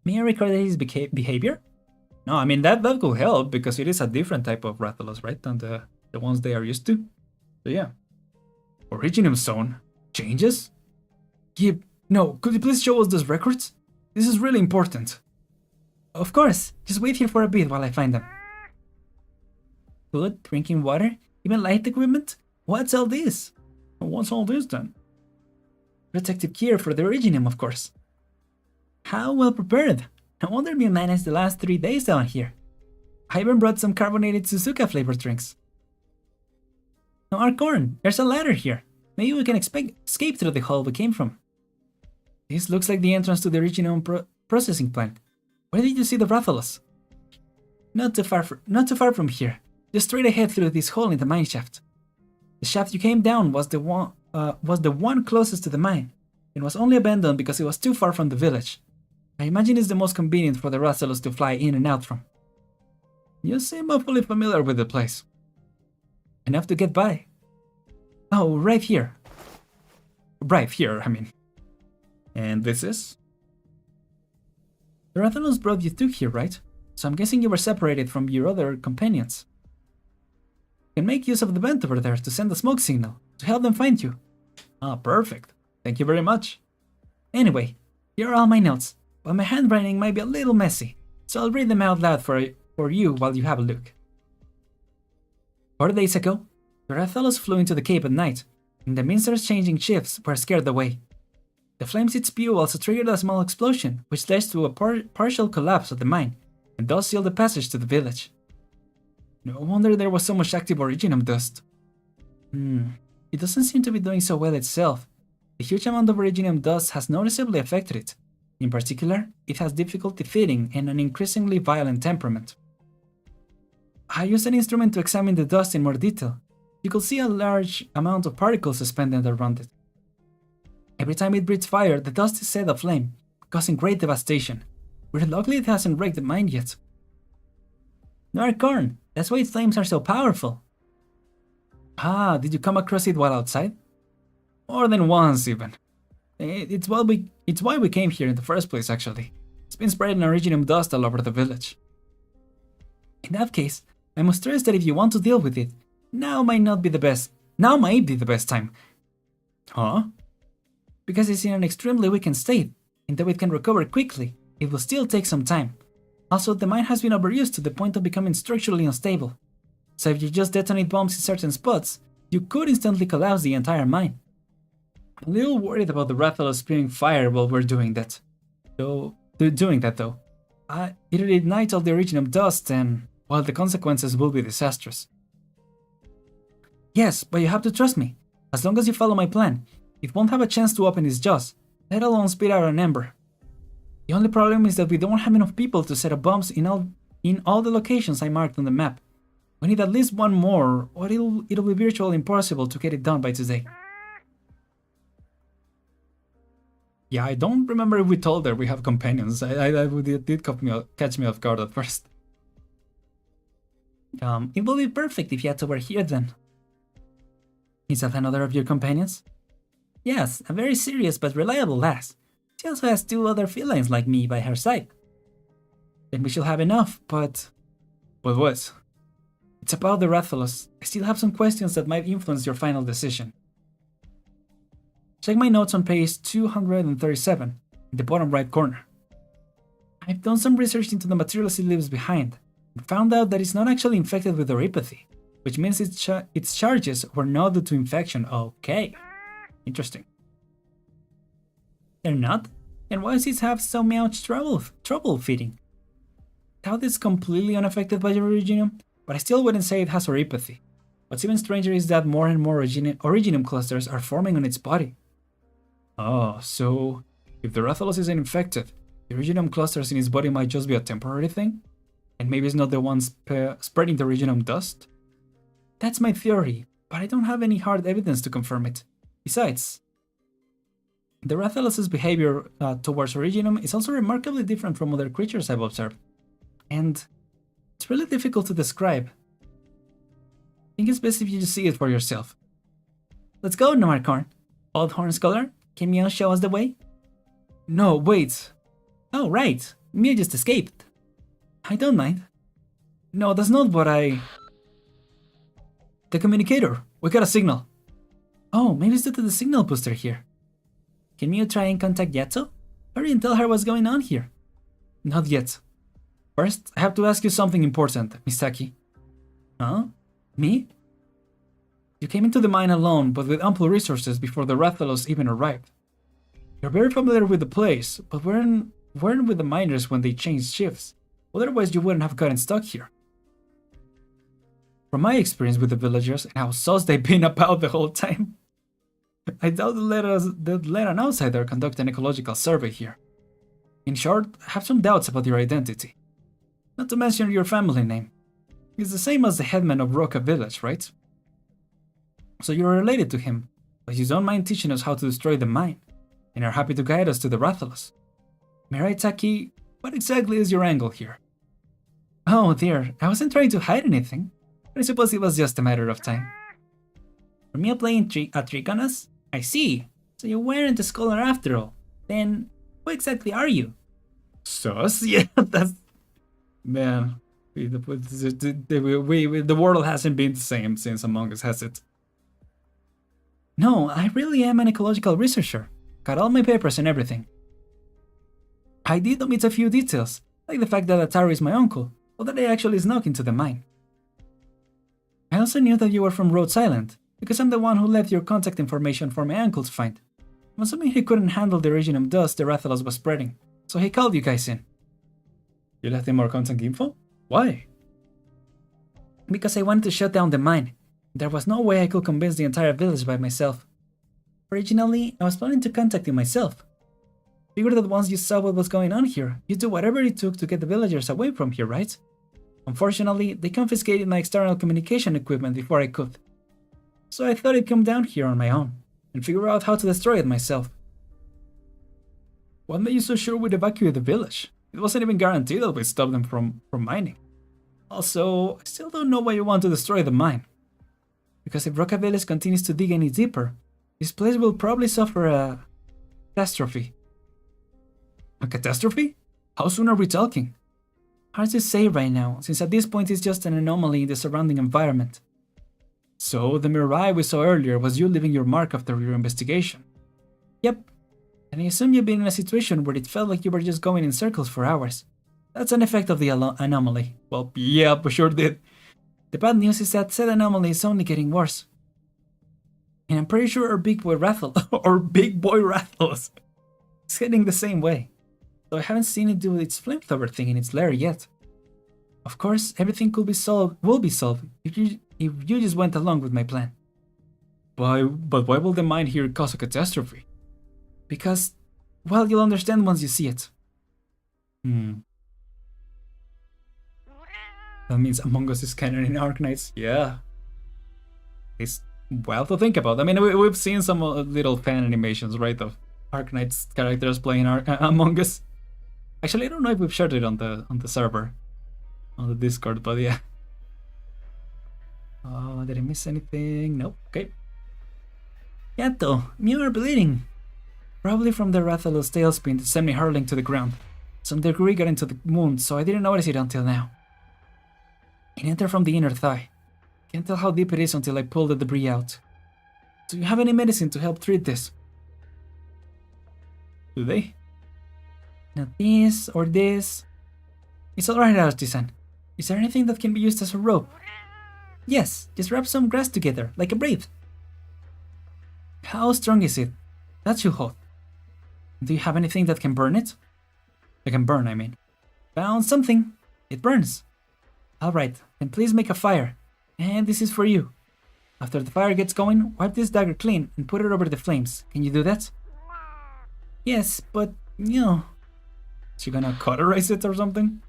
May I record his behavior? No, I mean that could help because it is a different type of Rathalos, right, than the ones they are used to. So yeah. Originum Zone? Changes? No, could you please show us those records? This is really important. Of course, just wait here for a bit while I find them. Food, drinking water, even light equipment? What's all this? What's all this then? Protective gear for the Originum, of course. How well prepared. No wonder you managed the last 3 days down here. I even brought some carbonated Suzuka flavored drinks. No, Arkorn, there's a ladder here. Maybe we can escape through the hole we came from. This looks like the entrance to the Originum processing plant. Where did you see the Rathalos? Not too far from here. Just straight ahead through this hole in the mine shaft. The shaft you came down was the one closest to the mine, and was only abandoned because it was too far from the village. I imagine it's the most convenient for the Rathalos to fly in and out from. You seem awfully familiar with the place. Enough to get by. Oh, right here. Right here, I mean. And this is? The Rathalos brought you two here, right? So I'm guessing you were separated from your other companions. You can make use of the vent over there to send a smoke signal, to help them find you. Ah, perfect. Thank you very much. Anyway, here are all my notes, but my handwriting might be a little messy, so I'll read them out loud for you while you have a look. 4 days ago, the Rathalos flew into the cave at night, and the Minsters changing shifts were scared away. The flames it spewed also triggered a small explosion, which led to a partial collapse of the mine, and thus sealed the passage to the village. No wonder there was so much active Originum dust. It doesn't seem to be doing so well itself. The huge amount of Originum dust has noticeably affected it. In particular, it has difficulty feeding and an increasingly violent temperament. I used an instrument to examine the dust in more detail. You could see a large amount of particles suspended around it. Every time it breathes fire, the dust is set aflame, causing great devastation. We're lucky it hasn't wrecked the mine yet. No, Arkorn, that's why its flames are so powerful. Ah, did you come across it while outside? More than once, even. It's why we came here in the first place, actually. It's been spreading Originum dust all over the village. In that case, I must stress that if you want to deal with it, now might be the best time. Huh? Because it's in an extremely weakened state, and though it can recover quickly, it will still take some time. Also, the mine has been overused to the point of becoming structurally unstable. So if you just detonate bombs in certain spots, you could instantly collapse the entire mine. I'm a little worried about the Rathalos spewing fire while we're doing that. It'll ignite all the Originum dust and, well, the consequences will be disastrous. Yes, but you have to trust me. As long as you follow my plan, it won't have a chance to open its jaws, let alone spit out an ember. The only problem is that we don't have enough people to set up bombs in all the locations I marked on the map. We need at least one more, or it'll be virtually impossible to get it done by today. Yeah, I don't remember if we told her we have companions. It did catch me off guard at first. It will be perfect if Yato were here then. Is that another of your companions? Yes, a very serious but reliable lass. She also has 2 other felines like me by her side. Then we shall have enough, but... But what? It's about the Rathalos. I still have some questions that might influence your final decision. Check my notes on page 237, in the bottom right corner. I've done some research into the materials it leaves behind, and found out that it's not actually infected with orypathy, which means its charges were not due to infection. Okay. Interesting. They're not? And why does it have so much trouble feeding? I doubt it's completely unaffected by your Originum, but I still wouldn't say it has orypathy. What's even stranger is that more and more Originum clusters are forming on its body. Oh, so if the Rathalos isn't infected, the Reginum clusters in his body might just be a temporary thing? And maybe it's not the one spreading the Reginum dust? That's my theory, but I don't have any hard evidence to confirm it. Besides, the Rathalos' behavior towards Reginum is also remarkably different from other creatures I've observed. And it's really difficult to describe. I think it's best if you just see it for yourself. Let's go, Noircorn. Old Horn Scholar, can Mew show us the way? No, wait. Oh, right. Mew just escaped. I don't mind. No, that's not what I... The communicator. We got a signal. Oh, maybe it's due to the signal booster here. Can Mew try and contact Yato? Hurry and tell her what's going on here. Not yet. First, I have to ask you something important, Misaki. Huh? Me? You came into the mine alone, but with ample resources before the Rathalos even arrived. You're very familiar with the place, but weren't with the miners when they changed shifts. Otherwise, you wouldn't have gotten stuck here. From my experience with the villagers and how sus they've been about the whole time, I doubt they'd let an outsider conduct an ecological survey here. In short, I have some doubts about your identity. Not to mention your family name. It's the same as the headman of Roka village, right? So you're related to him, but you don't mind teaching us how to destroy the mine, and are happy to guide us to the Rathalos. Mirai Taki, what exactly is your angle here? Oh dear, I wasn't trying to hide anything, but I suppose it was just a matter of time. For me playing a trick on us? I see. So you weren't a scholar after all. Then, who exactly are you? Sus? Yeah, that's... Man, the world hasn't been the same since Among Us, has it? No, I really am an ecological researcher. Got all my papers and everything. I did omit a few details, like the fact that Ataru is my uncle, or that I actually snuck into the mine. I also knew that you were from Rhodes Island, because I'm the one who left your contact information for my uncle to find. I'm assuming he couldn't handle the Reginum dust the Rathalos was spreading, so he called you guys in. You left him more contact info? Why? Because I wanted to shut down the mine. There was no way I could convince the entire village by myself. Originally, I was planning to contact you myself. Figured that once you saw what was going on here, you'd do whatever it took to get the villagers away from here, right? Unfortunately, they confiscated my external communication equipment before I could. So I thought I'd come down here on my own, and figure out how to destroy it myself. What made you so sure we'd evacuate the village? It wasn't even guaranteed that we'd stop them from mining. Also, I still don't know why you want to destroy the mine. Because if Roka Village continues to dig any deeper, this place will probably suffer a catastrophe. A catastrophe? How soon are we talking? Hard to say right now, since at this point it's just an anomaly in the surrounding environment. So, the Mirai we saw earlier was you leaving your mark after your investigation. Yep, and I assume you've been in a situation where it felt like you were just going in circles for hours. That's an effect of the anomaly. Well, yeah, we sure did. The bad news is that said anomaly is only getting worse. And I'm pretty sure our big boy Rathalos is heading the same way. Though I haven't seen it do its flamethrower thing in its lair yet. Of course, everything will be solved if you just went along with my plan. But why will the mine here cause a catastrophe? Because, well, you'll understand once you see it. That means Among Us is canon in Arknights. Yeah. It's wild to think about. I mean, we've seen some little fan animations, right, of Arknights characters playing Among Us. Actually, I don't know if we've shared it on the server, on the Discord, but yeah. Oh, did I miss anything? Nope. Okay. Yato, you are bleeding. Probably from the Rathalos tailspin that sent me hurling to the ground. Some debris got into the wound, so I didn't notice it until now. It entered from the inner thigh. Can't tell how deep it is until I pull the debris out. Do you have any medicine to help treat this? Do they? Not this or this. It's alright, artisan. Is there anything that can be used as a rope? Yes, just wrap some grass together, like a braid. How strong is it? That should hold. Do you have anything that can burn it? That can burn, I mean. Found something. It burns. Alright, then please make a fire. And this is for you. After the fire gets going, wipe this dagger clean and put it over the flames. Can you do that? Yes, but, you know... Is she gonna cauterize it or something?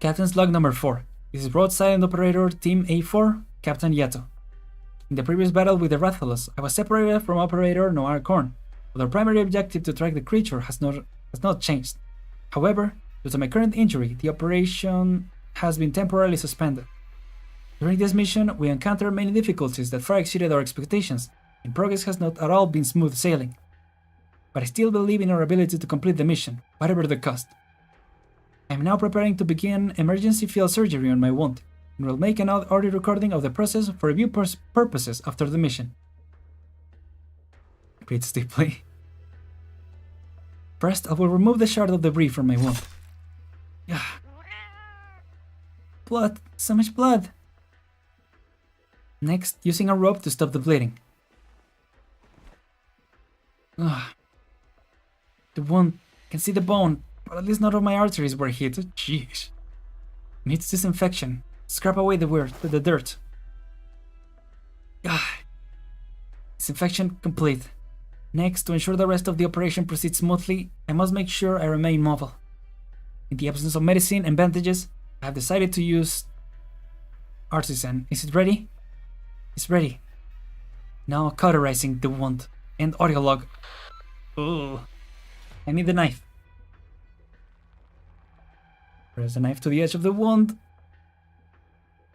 Captain's log number 4. This is Road Silent Operator Team A4, Captain Yato. In the previous battle with the Rathalos, I was separated from Operator Noir Corn, but our primary objective to track the creature has not changed. However, due to my current injury, the operation has been temporarily suspended. During this mission, we encountered many difficulties that far exceeded our expectations, and progress has not at all been smooth sailing. But I still believe in our ability to complete the mission, whatever the cost. I am now preparing to begin emergency field surgery on my wound, and will make an audio recording of the process for review purposes after the mission. Breathes deeply. First, I will remove the shard of debris from my wound. Blood, so much blood. Next, using a rope to stop the bleeding. The wound, can see the bone, but at least none of my arteries were hit. Jeez. Needs disinfection. Scrap away the dirt. Disinfection complete. Next, to ensure the rest of the operation proceeds smoothly, I must make sure I remain mobile. In the absence of medicine and bandages, I have decided to use Artisan. Is it ready? It's ready. Now cauterizing the wound. And audio log. Ugh. I need the knife. Press the knife to the edge of the wound.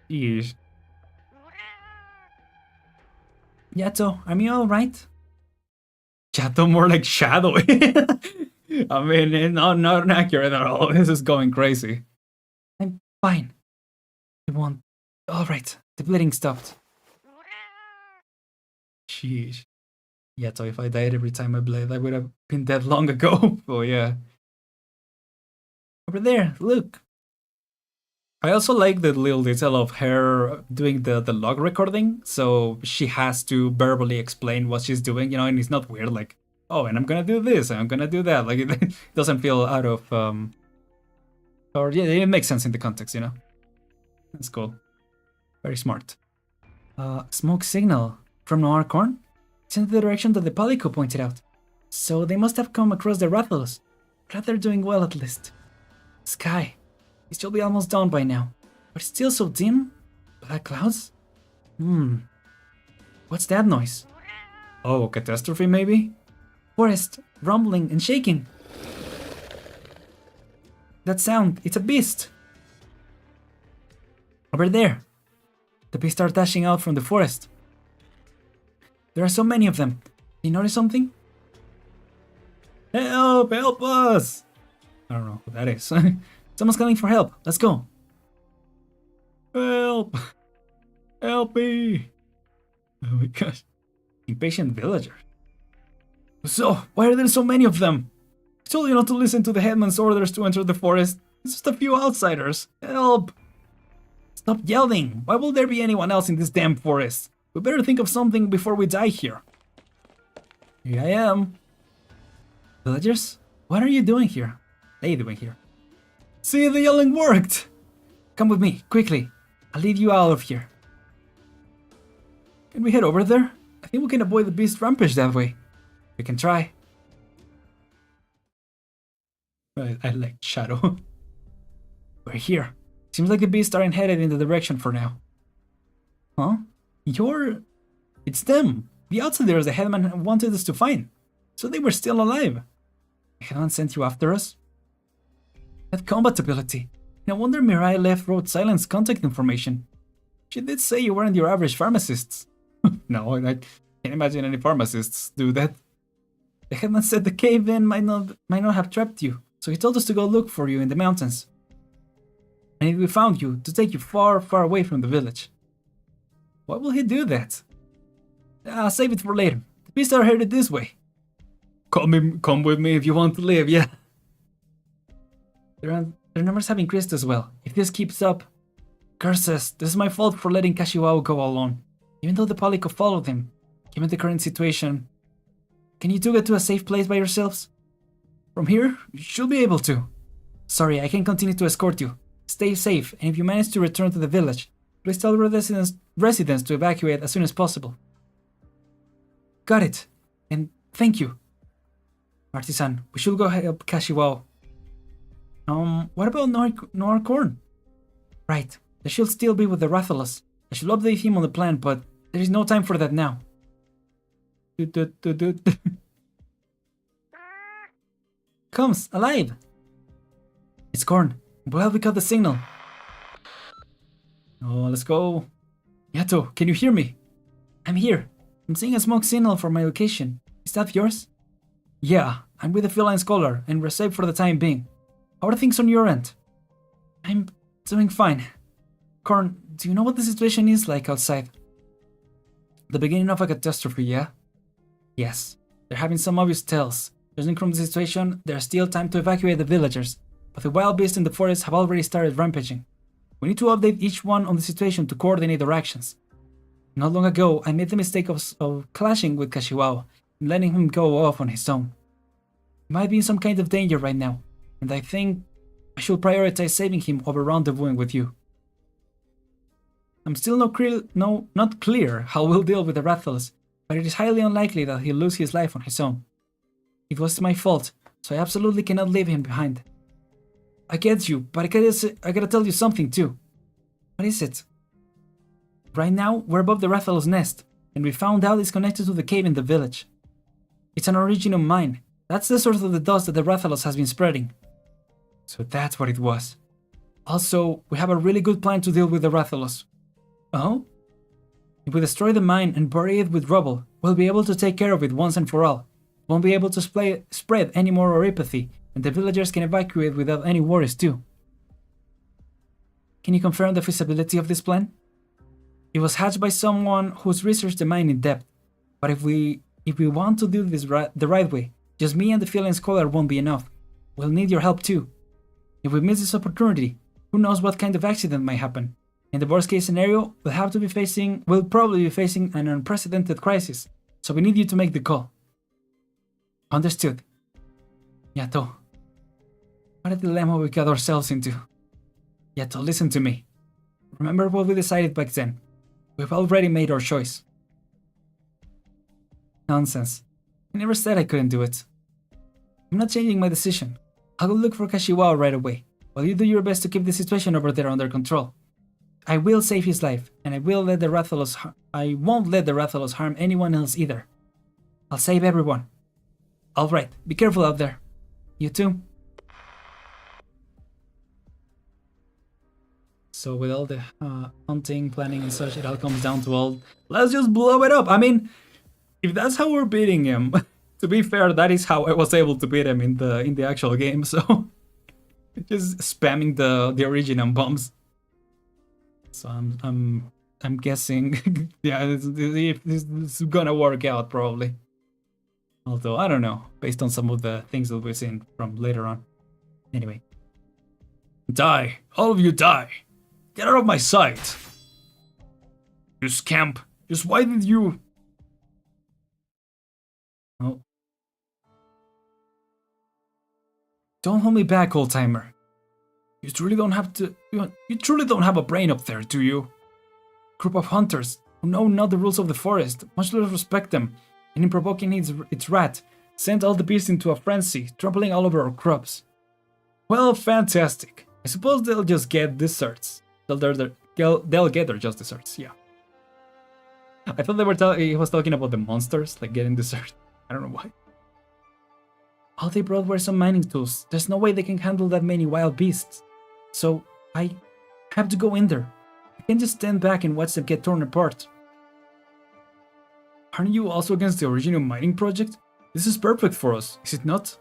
Yeesh. Yato, are you alright? Yato more like Shadow. I mean, not accurate at all. This is going crazy. I'm fine. The wound. Alright, the bleeding stopped. Sheesh. Yato, if I died every time I bled, I would have been dead long ago. Oh yeah. Over there, look. I also like the little detail of her doing the log recording, so she has to verbally explain what she's doing, you know, and it's not weird, like, oh, and I'm gonna do this, and I'm gonna do that. Like, it doesn't feel out of, or yeah, it makes sense in the context, you know. That's cool. Very smart. Smoke signal from Noir Corn? It's in the direction that the Palico pointed out. So they must have come across the Rathalos. Glad they're doing well at least. Sky. It should be almost dawn by now. But it's still so dim? Black clouds? What's that noise? Oh, catastrophe maybe? Forest, rumbling and shaking. That sound, it's a beast. Over there. The beasts are dashing out from the forest. There are so many of them. You notice something? Help! Help us! I don't know who that is. Someone's calling for help. Let's go. Help! Help me! Oh my gosh. Impatient villager. So, why are there so many of them? I told you not to listen to the headman's orders to enter the forest. It's just a few outsiders. Help! Stop yelling! Why will there be anyone else in this damn forest? We better think of something before we die here. Here I am. Villagers? What are you doing here? They doing here? See, the yelling worked! Come with me, quickly. I'll lead you out of here. Can we head over there? I think we can avoid the beast rampage that way. We can try. I like Shadow. We're here. Seems like the beasts aren't headed in the direction for now. Huh? It's them! The outsiders the headman wanted us to find. So they were still alive. The headman sent you after us? That combat ability. No wonder Mirai left Road Silence contact information. She did say you weren't your average pharmacists. No, I can't imagine any pharmacists do that. The headman said the cave-in might not have trapped you, so he told us to go look for you in the mountains. And if we found you, to take you far, far away from the village. Why will he do that? Save it for later. The beasts are headed this way. Come with me if you want to live, yeah. Their numbers have increased as well. If this keeps up... Curses, this is my fault for letting Kashiwao go alone. Even though the Palico followed him. Given the current situation... Can you two get to a safe place by yourselves? From here, you should be able to. Sorry, I can't continue to escort you. Stay safe, and if you manage to return to the village, please tell residents to evacuate as soon as possible. Got it. And thank you. Artisan, we should go help Kashiwao. What about Noir Corn? Right, they should still be with the Rathalos. I should update him on the plan, but there is no time for that now. Comes, alive! It's Corn. We'll help we cut the signal. Oh, let's go. Yato, can you hear me? I'm here. I'm seeing a smoke signal from my location. Is that yours? Yeah, I'm with the feline scholar, and we're safe for the time being. How are things on your end? I'm doing fine. Corn, do you know what the situation is like outside? The beginning of a catastrophe, yeah? Yes. They're having some obvious tells. Judging from the situation, there's still time to evacuate the villagers, but the wild beasts in the forest have already started rampaging. We need to update each one on the situation to coordinate their actions. Not long ago, I made the mistake of clashing with Kashiwao and letting him go off on his own. He might be in some kind of danger right now, and I think I should prioritize saving him over rendezvousing with you. I'm still not clear how we'll deal with the Rathalos, but it is highly unlikely that he'll lose his life on his own. It was my fault, so I absolutely cannot leave him behind. I get you, but I gotta tell you something too. What is it? Right now, we're above the Rathalos' nest, and we found out it's connected to the cave in the village. It's an original mine. That's the source of the dust that the Rathalos has been spreading. So that's what it was. Also, we have a really good plan to deal with the Rathalos. Oh? If we destroy the mine and bury it with rubble, we'll be able to take care of it once and for all. Won't be able to spread any more oripathy, and the villagers can evacuate without any worries too. Can you confirm the feasibility of this plan? It was hatched by someone who's researched the mine in depth, but if we want to do this the right way, just me and the feline scholar won't be enough. We'll need your help too. If we miss this opportunity, who knows what kind of accident might happen. In the worst case scenario, we'll probably be facing an unprecedented crisis, so we need you to make the call. Understood. Yato. What a dilemma we got ourselves into. Yato, listen to me. Remember what we decided back then. We've already made our choice. Nonsense. I never said I couldn't do it. I'm not changing my decision. I'll go look for Kashiwao right away, while you do your best to keep the situation over there under control. I will save his life, and I won't let the Rathalos harm anyone else either. I'll save everyone. Alright, be careful out there. You too. So with all the hunting, planning and such, it all comes down to let's just blow it up. I mean, if that's how we're beating him, to be fair, that is how I was able to beat him in the actual game, so just spamming the original bombs. So I'm guessing yeah, this is gonna work out probably. Although I don't know, based on some of the things that we've seen from later on. Anyway. Die! All of you die! Get out of my sight! You scamp! Just why did you... Oh. Don't hold me back, old-timer. You truly don't have a brain up there, do you? Group of hunters who know not the rules of the forest, much less respect them, and in provoking its wrath, sent all the beasts into a frenzy, trampling all over our crops. Well, fantastic. I suppose they'll just get desserts. They'll get their just desserts, yeah. I thought he was talking about the monsters, like getting dessert. I don't know why. All they brought were some mining tools. There's no way they can handle that many wild beasts. So, I have to go in there. I can't just stand back and watch them get torn apart. Aren't you also against the original mining project? This is perfect for us, is it not?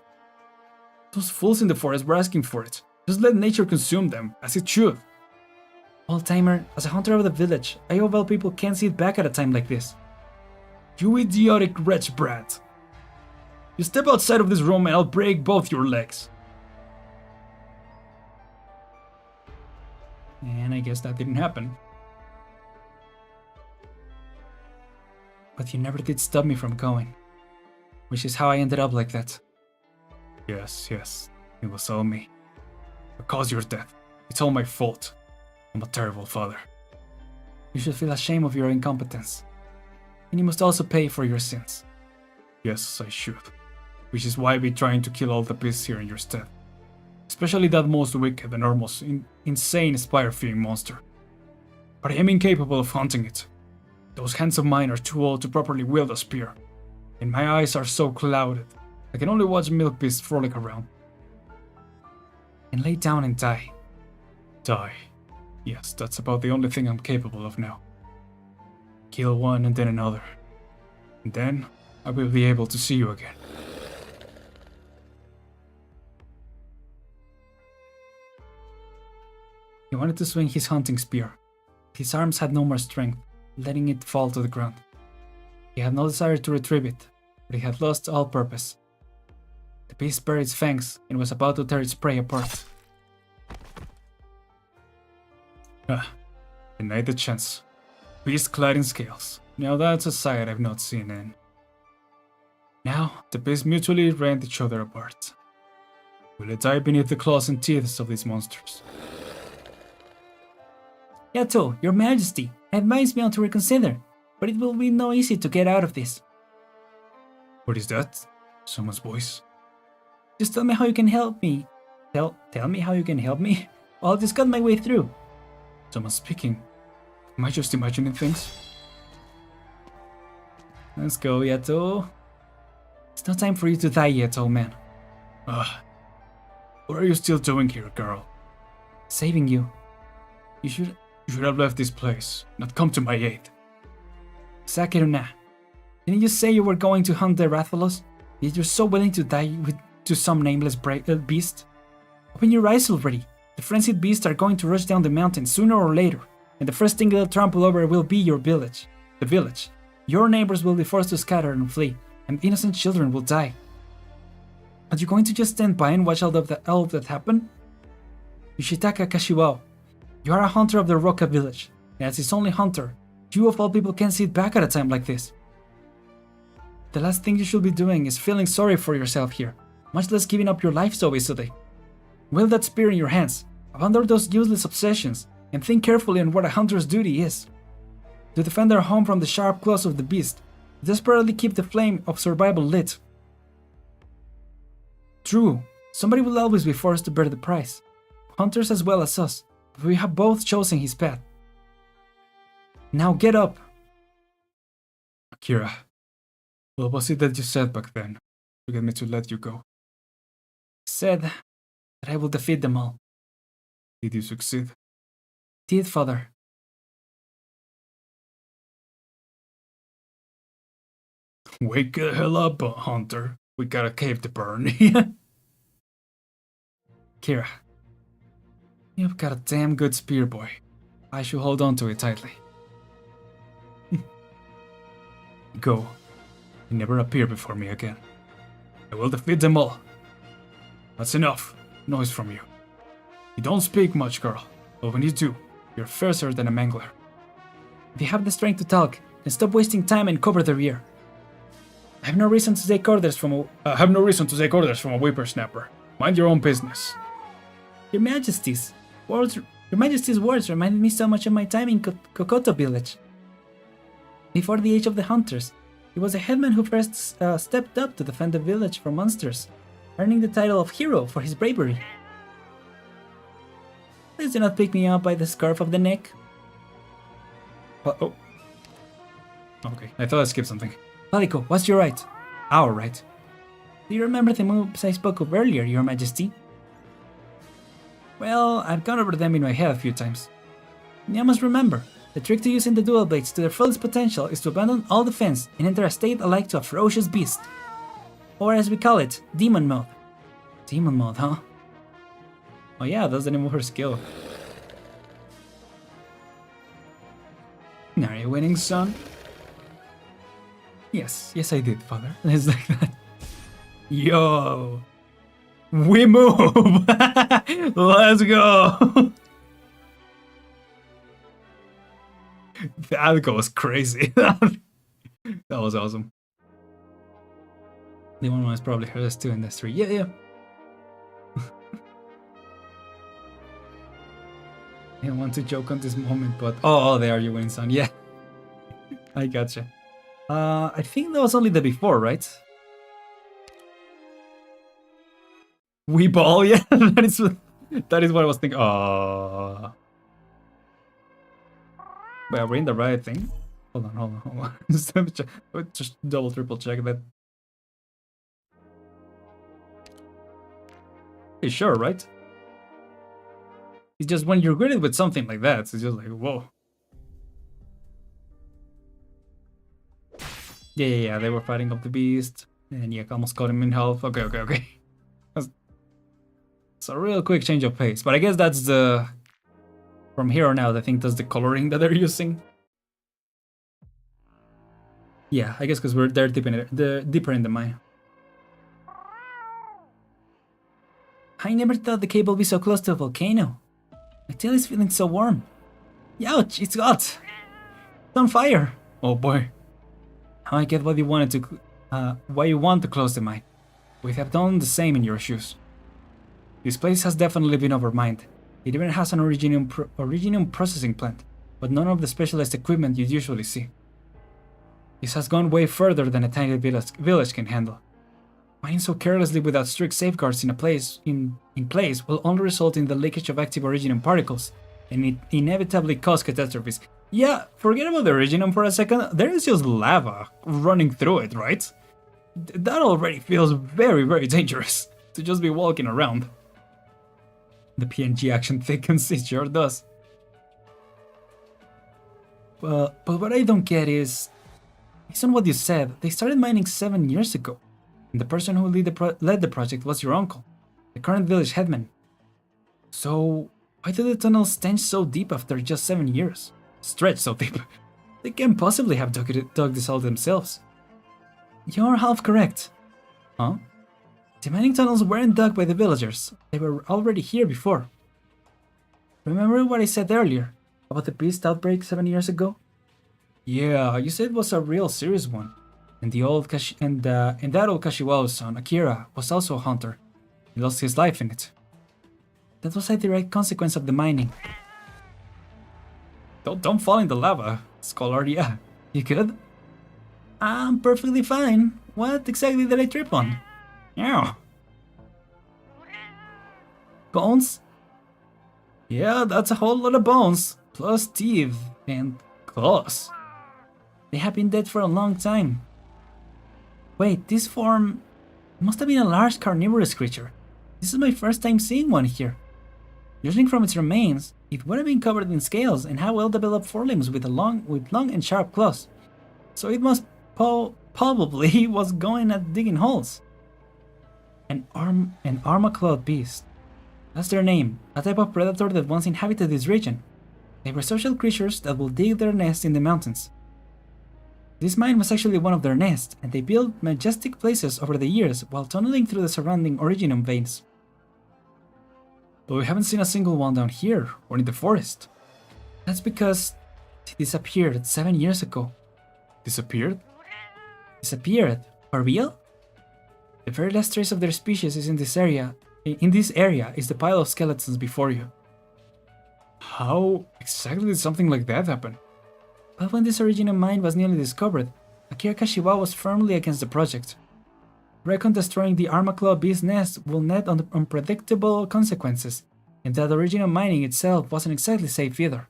Those fools in the forest were asking for it. Just let nature consume them, as it should. Old-timer, as a hunter of the village, I hope all people can't sit back at a time like this. You idiotic wretch brat. You step outside of this room and I'll break both your legs. And I guess that didn't happen. But you never did stop me from going. Which is how I ended up like that. Yes, it was all me. I caused your death. It's all my fault. I'm a terrible father. You should feel ashamed of your incompetence. And you must also pay for your sins. Yes, I should. which is why we're trying to kill all the beasts here in your stead. Especially that most wicked and almost insane spire-feeding monster. But I am incapable of hunting it. Those hands of mine are too old to properly wield a spear, and my eyes are so clouded, I can only watch milk beasts frolic around. And lay down and die. Die. Yes, that's about the only thing I'm capable of now. Kill one and then another. And then, I will be able to see you again. He wanted to swing his hunting spear. His arms had no more strength, letting it fall to the ground. He had no desire to retrieve it, but he had lost all purpose. The beast bared its fangs and was about to tear its prey apart. Denied the chance. Beast clad in scales. Now that's a sight I've not seen in. Now, the beasts mutually rend each other apart. Will it die beneath the claws and teeth of these monsters? Yato, your majesty, I advise me on to reconsider, but it will be no easy to get out of this. What is that? Someone's voice? Just tell me how you can help me. Tell me how you can help me? I'll just cut my way through. Someone speaking. Am I just imagining things? Let's go, Yato. It's no time for you to die yet, old man. What are you still doing here, girl? Saving you. You should have left this place, not come to my aid. Sakiruna, didn't you say you were going to hunt the Rathalos? Yet you're so willing to die to some nameless beast? Open your eyes already. The frenzied beasts are going to rush down the mountain sooner or later, and the first thing they'll trample over will be your village. The village. Your neighbors will be forced to scatter and flee, and innocent children will die. Are you going to just stand by and watch all of that happen? Yoshitaka Kashiwao, you are a hunter of the Roka village, and as its only hunter, you of all people can't sit back at a time like this. The last thing you should be doing is feeling sorry for yourself here, much less giving up your life so easily. Wield that spear in your hands, abandon those useless obsessions, and think carefully on what a hunter's duty is. To defend their home from the sharp claws of the beast, desperately keep the flame of survival lit. True, somebody will always be forced to bear the price, hunters as well as us, but we have both chosen his path. Now get up! Akira, what was it that you said back then to get me to let you go? I said that I will defeat them all. Did you succeed? Did, father. Wake the hell up, hunter. We got a cave to burn. Kira, you've got a damn good spear, boy. I should hold on to it tightly. Go. And never appear before me again. I will defeat them all. That's enough noise from you. You don't speak much, girl, but when you do, you're fiercer than a mangler. If you have the strength to talk, then stop wasting time and cover the rear. I have no reason to take orders from a whippersnapper. Mind your own business. Your Majesty's words reminded me so much of my time in Kokoto village. Before the age of the hunters, he was a headman who first stepped up to defend the village from monsters, earning the title of hero for his bravery. Please do not pick me up by the scarf of the neck. Oh. Okay, I thought I skipped something. Paliko, what's your right? Our right. Do you remember the moves I spoke of earlier, Your Majesty? Well, I've gone over them in my head a few times. You must remember, the trick to using the dual blades to their fullest potential is to abandon all defense and enter a state alike to a ferocious beast. Or as we call it, demon mode. Demon mode, huh? Oh yeah, that's the name of her skill. Are you winning, son? Yes, I did, father. It's like that. Yo! We move! Let's go! That goes crazy. That was awesome. The one was probably heard us too in the street. Yeah. I don't want to joke on this moment, but oh, there you win, son. Yeah, I gotcha. I think that was only the before, right? We ball, yeah. that is what I was thinking. Wait, are we in the right thing? Hold on. Just double, triple check that. Hey, sure, right? It's just when you're greeted with something like that, it's just like, whoa. Yeah, they were fighting up the beast. And yeah, almost caught him in health. Okay. It's a real quick change of pace. But I guess that's the... From here on out, I think that's the coloring that they're using. Yeah, I guess because they're deeper in the mine. I never thought the cable would be so close to a volcano. My tail is feeling so warm. Ouch, it's hot. It's on fire. Oh boy. Now I get what you wanted to, why you want to close the mine. We have done the same in your shoes. This place has definitely been overmined. It even has an originium processing plant, but none of the specialized equipment you'd usually see. This has gone way further than a tiny village can handle. Mining so carelessly without strict safeguards in place will only result in the leakage of active originium particles, and it inevitably cause catastrophes. Yeah, forget about the originium for a second, there is just lava running through it, right? That already feels very, very dangerous to just be walking around. The PNG action thickens, it sure does. But what I don't get is, based on what you said, they started mining 7 years ago. And the person who led the project was your uncle, the current village headman. So, why did the tunnels stench so deep after just 7 years? Stretch so deep. They can't possibly have dug this all themselves. You're half correct. Huh? The mining tunnels weren't dug by the villagers. They were already here before. Remember what I said earlier about the beast outbreak 7 years ago? Yeah, you said it was a real serious one. And that old Kashiwao's son, Akira, was also a hunter. He lost his life in it. That was a direct consequence of the mining. Don't fall in the lava, Scholar. Yeah, you good? I'm perfectly fine. What exactly did I trip on? Yeah. Bones? Yeah, that's a whole lot of bones, plus teeth and claws. They have been dead for a long time. Wait, this form must have been a large carnivorous creature. This is my first time seeing one here. Judging from its remains, it would have been covered in scales and had well-developed forelimbs with long and sharp claws. So it must probably was going at digging holes. An armor-clawed beast. That's their name, a type of predator that once inhabited this region. They were social creatures that will dig their nests in the mountains. This mine was actually one of their nests, and they built majestic places over the years while tunneling through the surrounding originium veins. But we haven't seen a single one down here, or in the forest. That's because they disappeared 7 years ago. Disappeared? Disappeared? For real? The very last trace of their species is in this area. In this area is the pile of skeletons before you. How exactly did something like that happen? But when this originium mine was newly discovered, Akira Kashiwa was firmly against the project. Reckoned destroying the Armaclaw beast nest will net unpredictable consequences, and that original mining itself wasn't exactly safe either.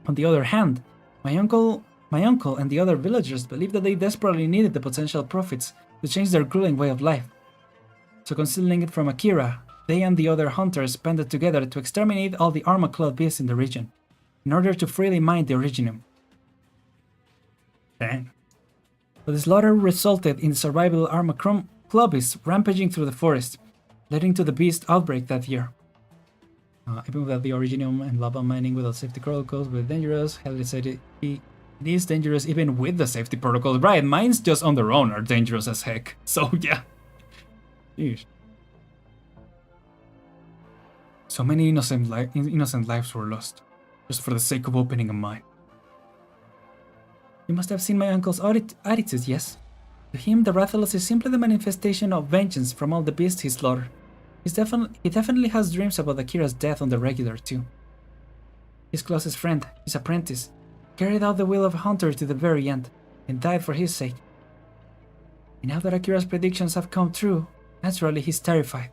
On the other hand, my uncle and the other villagers believed that they desperately needed the potential profits to change their grueling way of life. So concealing it from Akira, they and the other hunters banded together to exterminate all the Armaclaw beasts in the region, in order to freely mine the originium. Dang. But the slaughter resulted in the survival Armaclaw beasts rampaging through the forest, leading to the beast outbreak that year. Even without the originium and lava mining without safety protocols were dangerous. Hell, said it is dangerous even with the safety protocols. Right, mines just on their own are dangerous as heck. So yeah. Jeez. So many innocent lives were lost, just for the sake of opening a mine. You must have seen my uncle's attitude, yes? To him, the Rathalos is simply the manifestation of vengeance from all the beasts he slaughtered. He definitely has dreams about Akira's death on the regular, too. His closest friend, his apprentice, carried out the will of a hunter to the very end, and died for his sake. And now that Akira's predictions have come true, Naturally, he's terrified.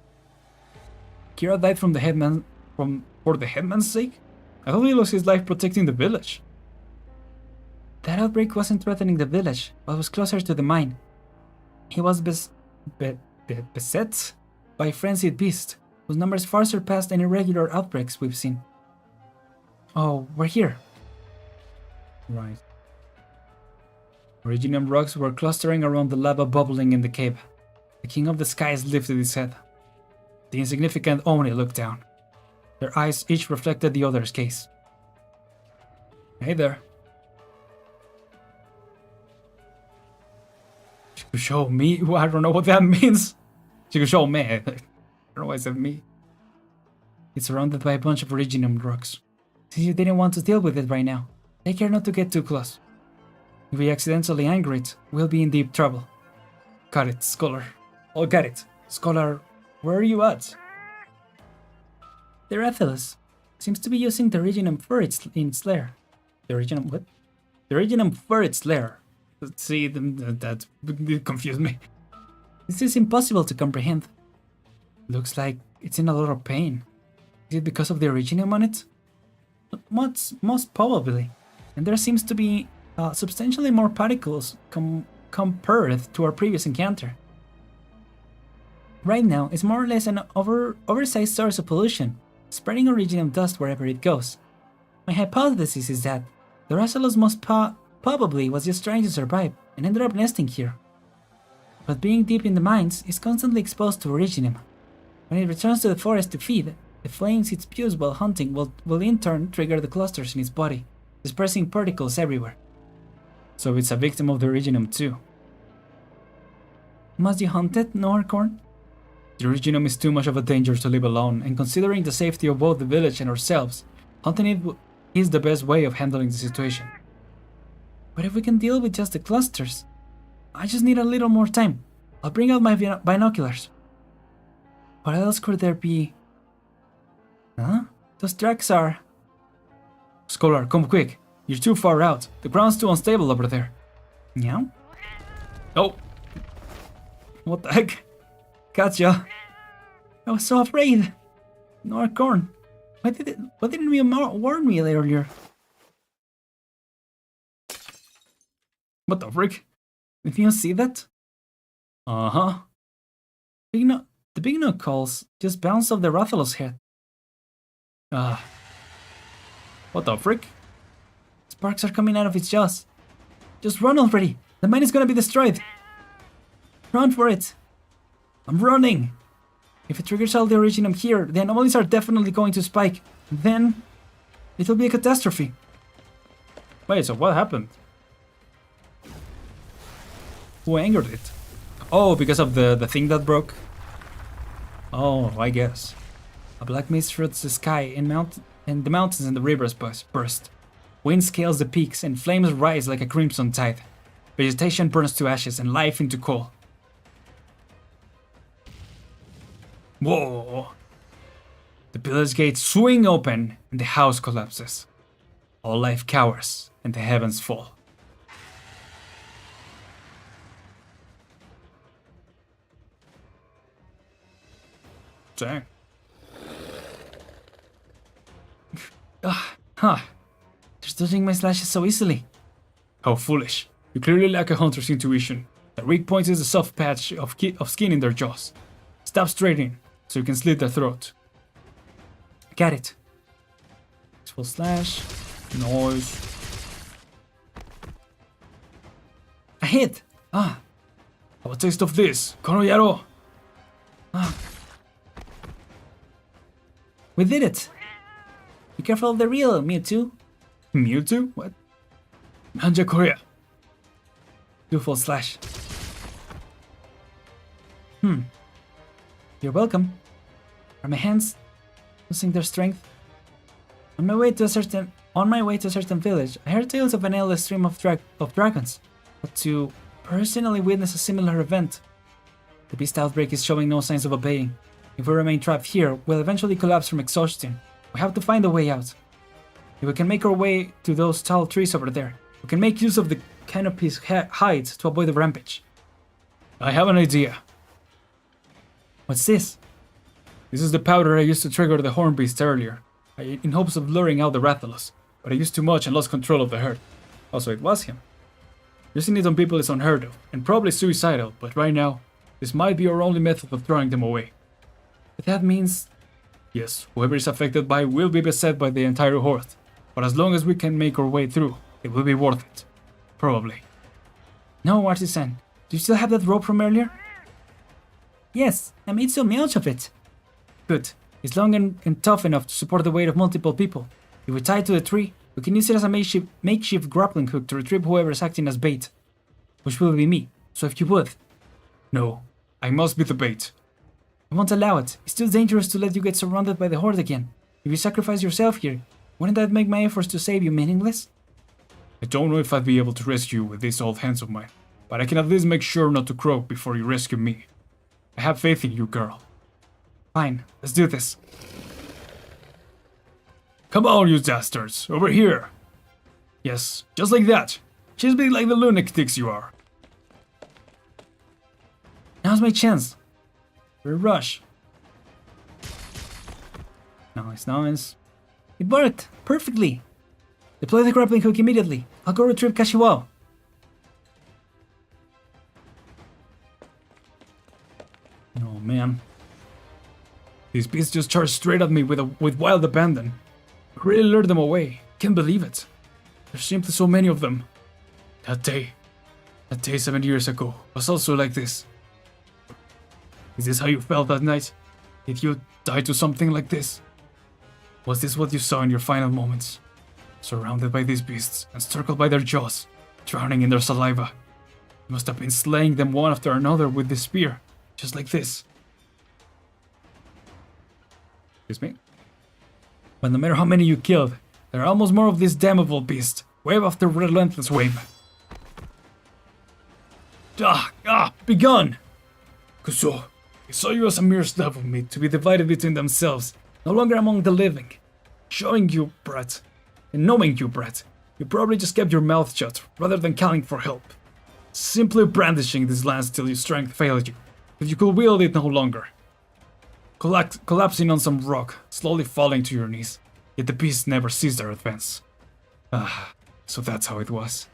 Kira died from the headman for the headman's sake? I thought he lost his life protecting the village. That outbreak wasn't threatening the village, but was closer to the mine. He was beset by a frenzied beast, whose numbers far surpassed any regular outbreaks we've seen. Oh, we're here. Right. Originium rocks were clustering around the lava bubbling in the cave. The King of the Skies lifted his head. The insignificant Oni looked down. Their eyes each reflected the other's gaze. Hey there. Show me? Well, I don't know what that means. She could show me. I don't know why I said me. It's surrounded by a bunch of Originium rocks. Since you didn't want to deal with it right now, take care not to get too close. If we accidentally anger it, we'll be in deep trouble. Got it, Scholar. Oh, got it. Scholar, where are you at? The Rathalos seems to be using the Originium for its lair. The Originium what? The Originium for its lair. See, that confused me. This is impossible to comprehend. Looks like it's in a lot of pain. Is it because of the Originium on it? Most probably. And there seems to be substantially more particles compared to our previous encounter. Right now, it's more or less an oversized source of pollution, spreading Originium dust wherever it goes. My hypothesis is that the Rathalos most probably was just trying to survive and ended up nesting here. But being deep in the mines, it's constantly exposed to Originium. When it returns to the forest to feed, the flames it spews while hunting will in turn trigger the clusters in its body, dispersing particles everywhere. So it's a victim of the Originium too. Must you hunt it, Noircorn? The Originium is too much of a danger to leave alone, and considering the safety of both the village and ourselves, hunting it is the best way of handling the situation. But if we can deal with just the clusters, I just need a little more time. I'll bring out my binoculars. What else could there be? Huh? Those tracks are... Scholar, come quick. You're too far out. The ground's too unstable over there. Yeah? Oh! What the heck? Gotcha. I was so afraid. Noircorn, why didn't you warn me earlier? What the frick? Did you see that? Uh-huh. The big knuckles just bounced off the Rathalos' head. What the frick? Sparks are coming out of its jaws. Just run already! The mine is gonna be destroyed! Run for it! I'm running! If it triggers all the Originium here, the anomalies are definitely going to spike. Then, it'll be a catastrophe. Wait, so what happened? Who angered it? Oh, because of the thing that broke? Oh, I guess. A black mist floods the sky and the mountains and the rivers burst. Wind scales the peaks and flames rise like a crimson tide. Vegetation burns to ashes and life into coal. Whoa! The village gates swing open and the house collapses. All life cowers and the heavens fall. Dang. Just dodging my slashes so easily. How foolish. You clearly lack a hunter's intuition. The weak point is the soft patch of skin in their jaws. Stab straight in, so you can slit their throat. Got it. Full slash. Noise. A hit! Have a taste of this, Kono Yaro! We did it! Be careful of the real Mewtwo. Mewtwo? What? Nanja Korea. Do full slash. You're welcome. Are my hands losing their strength? On my way to a certain village, I heard tales of an endless stream of dragons, but to personally witness a similar event, the beast outbreak is showing no signs of abating. If we remain trapped here, we'll eventually collapse from exhaustion. We have to find a way out. If we can make our way to those tall trees over there, we can make use of the canopy's height to avoid the rampage. I have an idea. What's this? This is the powder I used to trigger the horn beast earlier, in hopes of luring out the Rathalos, but I used too much and lost control of the herd. Also, it was him. Using it on people is unheard of, and probably suicidal, but right now, this might be our only method of throwing them away. But that means... Yes, whoever is affected by will be beset by the entire horde, but as long as we can make our way through, it will be worth it. Probably. No, Artisan, do you still have that rope from earlier? Yes, I made so much of it. Good. It's long and tough enough to support the weight of multiple people. If we tie it to the tree, we can use it as a makeshift grappling hook to retrieve whoever is acting as bait. Which will be me, so if you would. No, I must be the bait. I won't allow it. It's too dangerous to let you get surrounded by the horde again. If you sacrifice yourself here, wouldn't that make my efforts to save you meaningless? I don't know if I'd be able to rescue you with these old hands of mine, but I can at least make sure not to croak before you rescue me. I have faith in you, girl. Fine, let's do this. Come on, you dastards, over here. Yes, just like that. Just be like the lunatics you are. Now's my chance. For a rush. Nice. It worked perfectly. Deploy the grappling hook immediately. I'll go retrieve Kashiwao. Oh man. These beasts just charged straight at me with wild abandon. I really lured them away. Can't believe it. There's simply so many of them. That day 7 years ago was also like this. Is this how you felt that night? Did you die to something like this? Was this what you saw in your final moments? Surrounded by these beasts, encircled by their jaws, drowning in their saliva. You must have been slaying them one after another with this spear, just like this. Excuse me? But no matter how many you killed, there are almost more of this damnable beast, wave after relentless wave. Begone! Kuso, I saw you as a mere slab of meat to be divided between themselves, no longer among the living. Showing you, brat, and knowing you, brat, you probably just kept your mouth shut rather than calling for help. Simply brandishing this lance till your strength failed you, but you could wield it no longer. Collapsing on some rock, slowly falling to your knees, yet the beasts never ceased their advance. So that's how it was.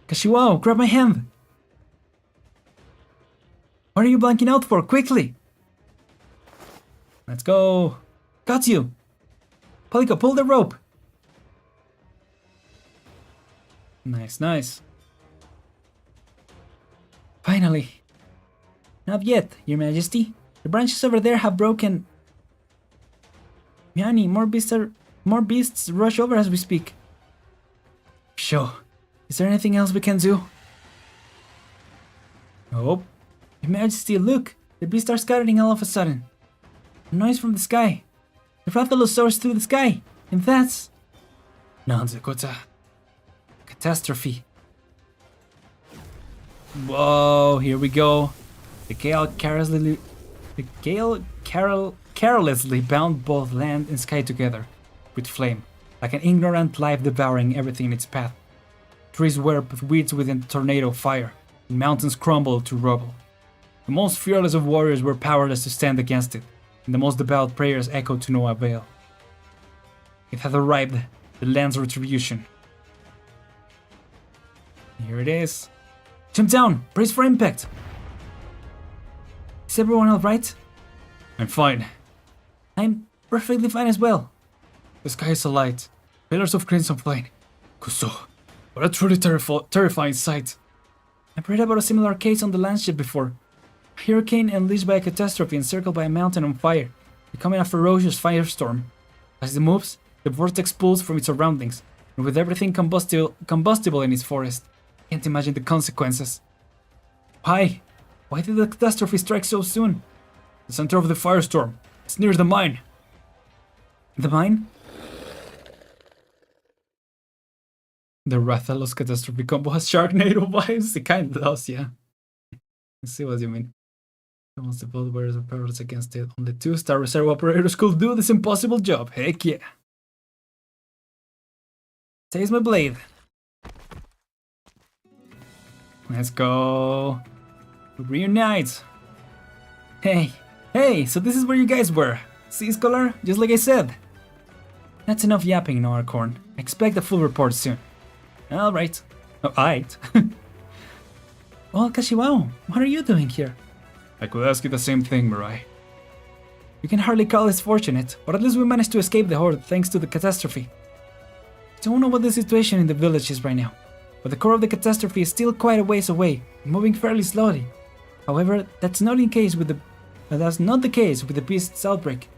Kashiwao, grab my hand! What are you blanking out for? Quickly! Let's go! Got you! Poliko, pull the rope! Nice. Finally! Not yet, Your Majesty. The branches over there have broken. Miani, more beasts rush over as we speak. Sure. Is there anything else we can do? Nope. Your Majesty, look! The beasts are scattering all of a sudden. A noise from the sky. The Rathalos soars through the sky, and that's... Nanzekota. Catastrophe. Whoa, here we go. The gale carelessly bound both land and sky together with flame, like an ignorant life devouring everything in its path. Trees warped with weeds within the tornado of fire, and mountains crumbled to rubble. The most fearless of warriors were powerless to stand against it, and the most devout prayers echoed to no avail. It had arrived, the land's retribution. Here it is. Jump down! Brace for impact! Is everyone alright? I'm fine. I'm perfectly fine as well. The sky is alight. Pillars of crimson flame. Kuso, what a truly terrifying sight. I've read about a similar case on the landship before. A hurricane unleashed by a catastrophe encircled by a mountain on fire, becoming a ferocious firestorm. As it moves, the vortex pulls from its surroundings, and with everything combustible in its forest, I can't imagine the consequences. Why? Why did the catastrophe strike so soon? The center of the firestorm. It's near the mine. The mine? The Rathalos catastrophe combo has Sharknado vibes. It kind of does, yeah. I see what you mean. Once the both warriors are powerless against it, only 2-star reserve operators could do this impossible job. Heck yeah. Taste my blade. Let's go. Reunite. Hey, so this is where you guys were. See, Scholar? Just like I said. That's enough yapping, Noir Corn. I expect a full report soon. Alright. Alright. Well, Kashiwao, what are you doing here? I could ask you the same thing, Mirai. You can hardly call this fortunate, but at least we managed to escape the horde thanks to the catastrophe. I don't know what the situation in the village is right now, but the core of the catastrophe is still quite a ways away, moving fairly slowly. However, that's not the case with the beast's outbreak.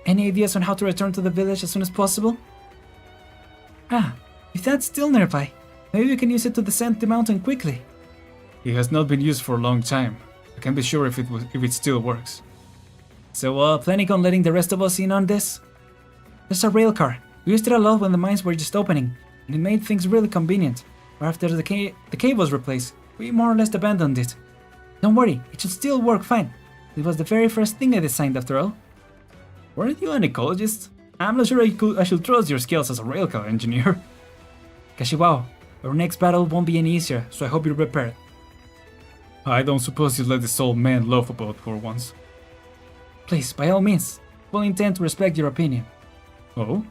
Any ideas on how to return to the village as soon as possible? If that's still nearby, maybe we can use it to descend the mountain quickly. It has not been used for a long time. I can't be sure if it still works. So, planning on letting the rest of us in on this? There's a rail car. We used it a lot when the mines were just opening, and it made things really convenient. But after the cave was replaced, we more or less abandoned it. Don't worry, it should still work fine. It was the very first thing I designed after all. Weren't you an ecologist? I'm not sure I should trust your skills as a railcar engineer. Kashiwao, our next battle won't be any easier, so I hope you're prepared. I don't suppose you let this old man loaf about for once. Please, by all means, fully intend to respect your opinion. Oh?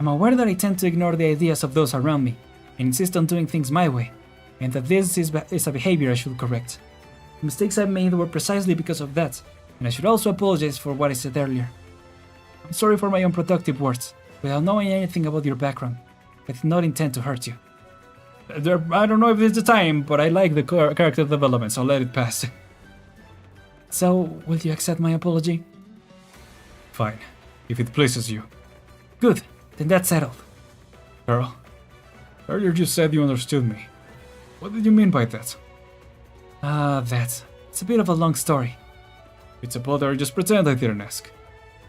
I'm aware that I tend to ignore the ideas of those around me, and insist on doing things my way, and that this is a behavior I should correct. The mistakes I've made were precisely because of that, and I should also apologize for what I said earlier. I'm sorry for my unproductive words, without knowing anything about your background. I did not intend to hurt you. I don't know if it's the time, but I like the character development, so let it pass. So, will you accept my apology? Fine, if it pleases you. Good, then that's settled. Girl, earlier you said you understood me. What did you mean by that? It's a bit of a long story. It's a bother, just pretend I didn't ask.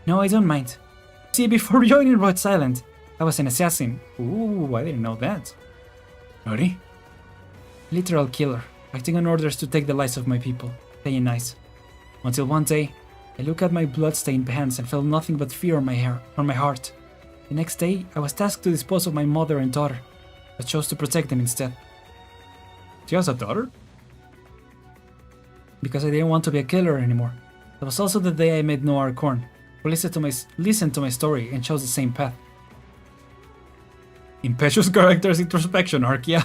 No, I don't mind. See, before joining Rhodes Island, I was an assassin. Ooh, I didn't know that. Ready? Literal killer, acting on orders to take the lives of my people, day and night. Until one day, I looked at my blood-stained hands and felt nothing but fear on my heart. The next day, I was tasked to dispose of my mother and daughter, but chose to protect them instead. She has a daughter? Because I didn't want to be a killer anymore. That was also the day I met Noir Corn, who listened to my story and chose the same path. Impetuous character's introspection arc, yeah.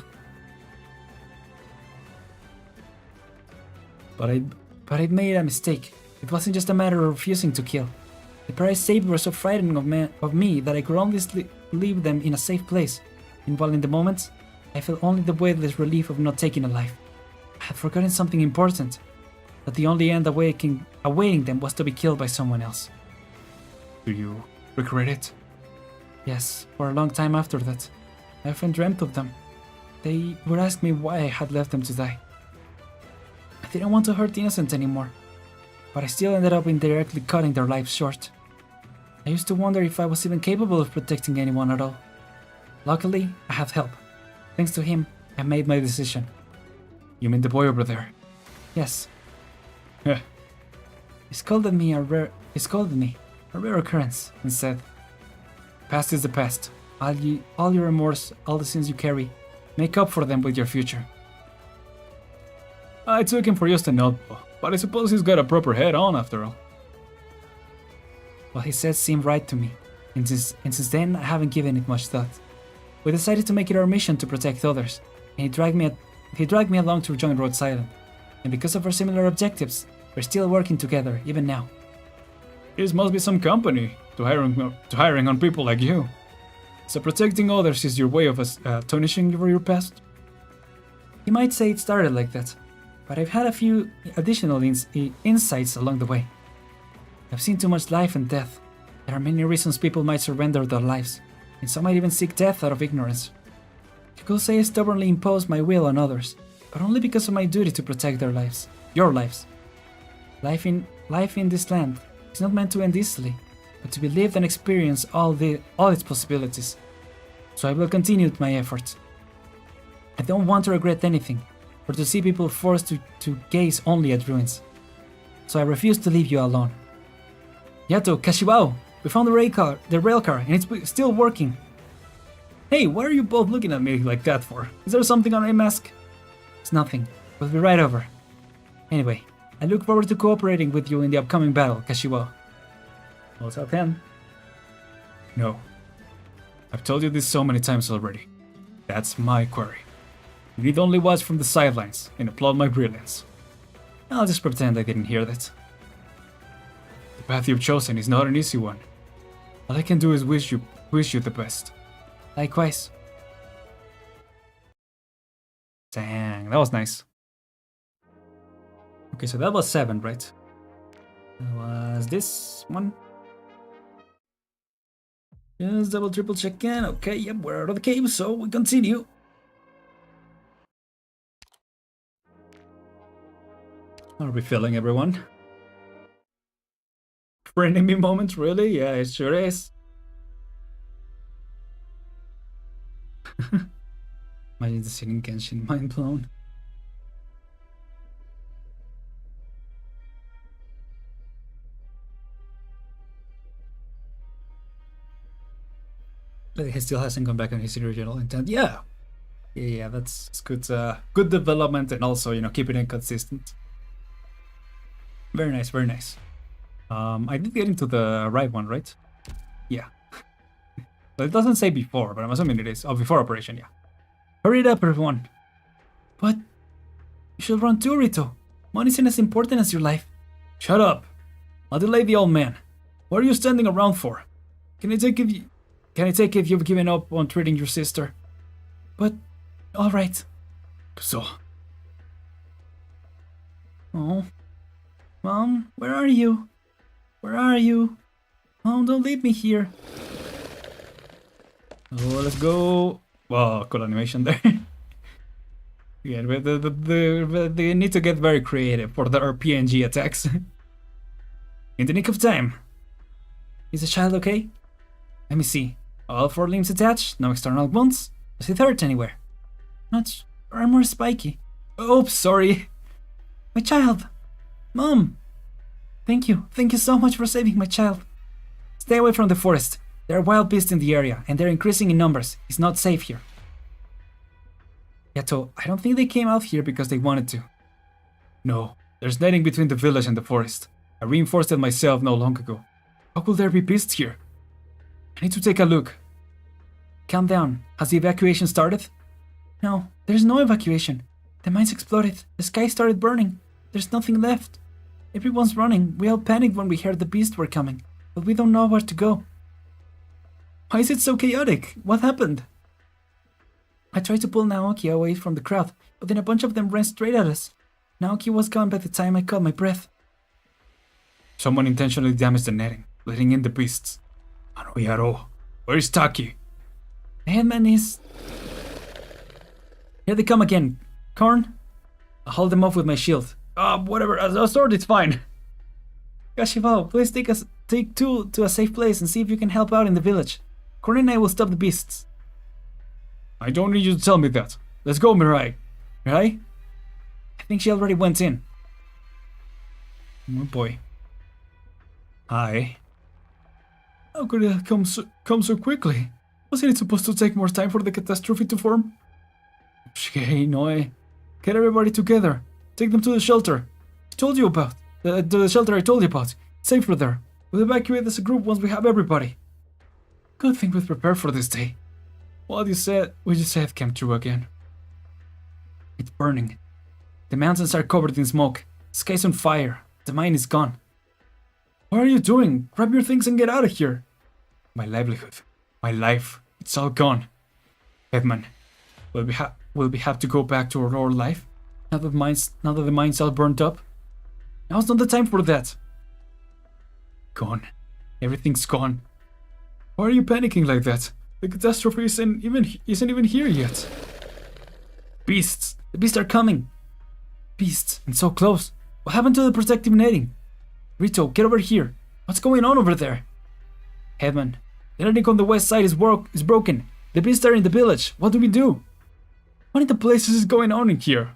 But I made a mistake. It wasn't just a matter of refusing to kill. The prized saber were so frightened of me that I could only leave them in a safe place, and while in the moment, I felt only the weightless relief of not taking a life. I had forgotten something important, that the only end awaiting them was to be killed by someone else. Do you regret it? Yes, for a long time after that. I often dreamt of them. They would ask me why I had left them to die. I didn't want to hurt the innocent anymore, but I still ended up indirectly cutting their lives short. I used to wonder if I was even capable of protecting anyone at all. Luckily, I had help. Thanks to him, I made my decision. You mean the boy over there? Yes. Heh. He scolded me a rare occurrence, and said, Past is the past. all your remorse, all the sins you carry, make up for them with your future. I took him for just an elbow, but I suppose he's got a proper head on after all. What he said seemed right to me, and since then I haven't given it much thought. We decided to make it our mission to protect others, and he dragged me along to join Rhodes Island. And because of our similar objectives, we're still working together, even now. This must be some company to hiring on people like you. So protecting others is your way of punishing for your past? You might say it started like that, but I've had a few additional insights along the way. I've seen too much life and death. There are many reasons people might surrender their lives, and some might even seek death out of ignorance. You could say I stubbornly imposed my will on others, but only because of my duty to protect their lives, your lives. Life in this land is not meant to end easily, but to be lived and experienced all its possibilities. So I will continue with my efforts. I don't want to regret anything, or to see people forced to gaze only at ruins. So I refuse to leave you alone. Yato, Kashiwao, we found the rail car, and it's still working. Hey, why are you both looking at me like that for? Is there something on my mask? It's nothing. We'll be right over. Anyway, I look forward to cooperating with you in the upcoming battle, Kashiwa. Well, tell him. No. I've told you this so many times already. That's my quarry. You need only watch from the sidelines and applaud my brilliance. I'll just pretend I didn't hear that. The path you've chosen is not an easy one. All I can do is wish you the best. Likewise. Dang, that was nice. Okay, so that was 7, right? That was this one. Just double triple check again. Okay, yep, we're out of the cave, so we continue. Are we feeling everyone? Frenemy moment, really? Yeah, it sure is. Imagine the scene in Genshin, mind blown. He still hasn't gone back on his original intent. Yeah, that's good. Good development, and also, you know, keeping it consistent. Very nice, very nice. I did get into the right one, right? Yeah. But it doesn't say before, but I'm assuming it is. Oh, before operation, yeah. Hurry it up, everyone. But you should run too, Rito. Money isn't as important as your life. Shut up. I'll delay the old man. What are you standing around for? Can I take if you've given up on treating your sister? But, alright. So. Oh. Mom, where are you? Where are you? Mom, don't leave me here. Oh, let's go. Wow, cool animation there. Yeah, they need to get very creative for their PNG attacks. In the nick of time. Is the child okay? Let me see. All 4 limbs attached, no external wounds. Does it hurt anywhere? Not armor spiky. Oops, sorry. My child. Mom. Thank you so much for saving my child. Stay away from the forest. There are wild beasts in the area, and they're increasing in numbers. It's not safe here. Yato, I don't think they came out here because they wanted to. No, there's netting between the village and the forest. I reinforced it myself not long ago. How could there be beasts here? I need to take a look. Calm down. Has the evacuation started? No, there's no evacuation. The mines exploded. The sky started burning. There's nothing left. Everyone's running. We all panicked when we heard the beasts were coming, but we don't know where to go. Why is it so chaotic? What happened? I tried to pull Naoki away from the crowd, but then a bunch of them ran straight at us. Naoki was gone by the time I caught my breath. Someone intentionally damaged the netting, letting in the beasts. Anoyaro, where is Taki? The headman is... Here they come again. Korn? I'll hold them off with my shield. Whatever, a sword is fine. Kashiwa, please take 2 to a safe place and see if you can help out in the village. Korn and I will stop the beasts. I don't need you to tell me that. Let's go, Mirai. Mirai? I think she already went in. Oh boy. Hi. How could it come so quickly? Wasn't it supposed to take more time for the catastrophe to form? Shigei, Noe. Get everybody together. Take them to the shelter. I told you about. The shelter I told you about. It's safer there. We'll evacuate as a group once we have everybody. Good thing we've prepared for this day. What you said came true again. It's burning. The mountains are covered in smoke. The sky's on fire. The mine is gone. What are you doing? Grab your things and get out of here. My livelihood. My life. It's all gone. Headman, will we have to go back to our old life? Now that the mine's all burnt up? Now's not the time for that. Gone. Everything's gone. Why are you panicking like that? The catastrophe isn't even here yet. Beasts! The beasts are coming! Beasts, and so close. What happened to the protective netting? Rito, get over here. What's going on over there? Headman, the netting on the west side is broken. The beasts are in the village. What do we do? What in the places is going on in here?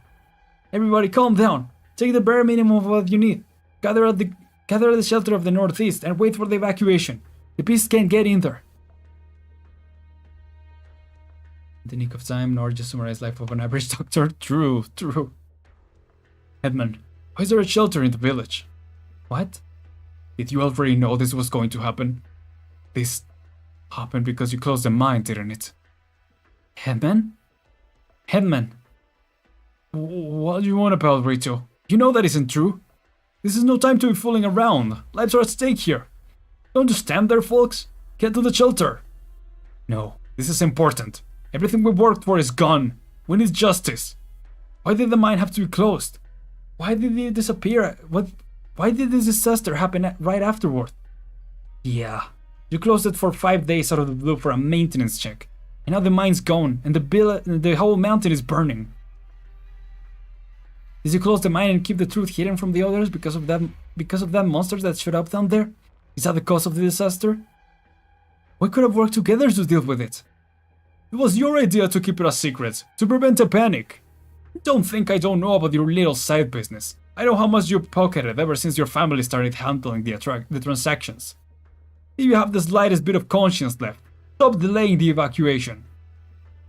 Everybody calm down. Take the bare minimum of what you need. Gather at the shelter of the northeast and wait for the evacuation. The beast can't get in there. In the nick of time, Noir just summarized life of an average doctor. True. Headman, Why is there a shelter in the village? What? Did you already know this was going to happen? This happened because you closed the mine, didn't it? Headman? Headman! What do you want about Rito? You know that isn't true. This is no time to be fooling around. Lives are at stake here. Don't just stand there, folks. Get to the shelter. No, this is important. Everything we worked for is gone. We need justice. Why did the mine have to be closed? Why did it disappear? Why did this disaster happen right afterward? Yeah, you closed it for 5 days out of the blue for a maintenance check. And now the mine's gone, and the whole mountain is burning. Did you close the mine and keep the truth hidden from the others because of that monster that showed up down there? Is that the cause of the disaster? We could have worked together to deal with it. It was your idea to keep it a secret, to prevent a panic. Don't think I don't know about your little side business. I know how much you pocketed ever since your family started handling the transactions. If you have the slightest bit of conscience left, stop delaying the evacuation.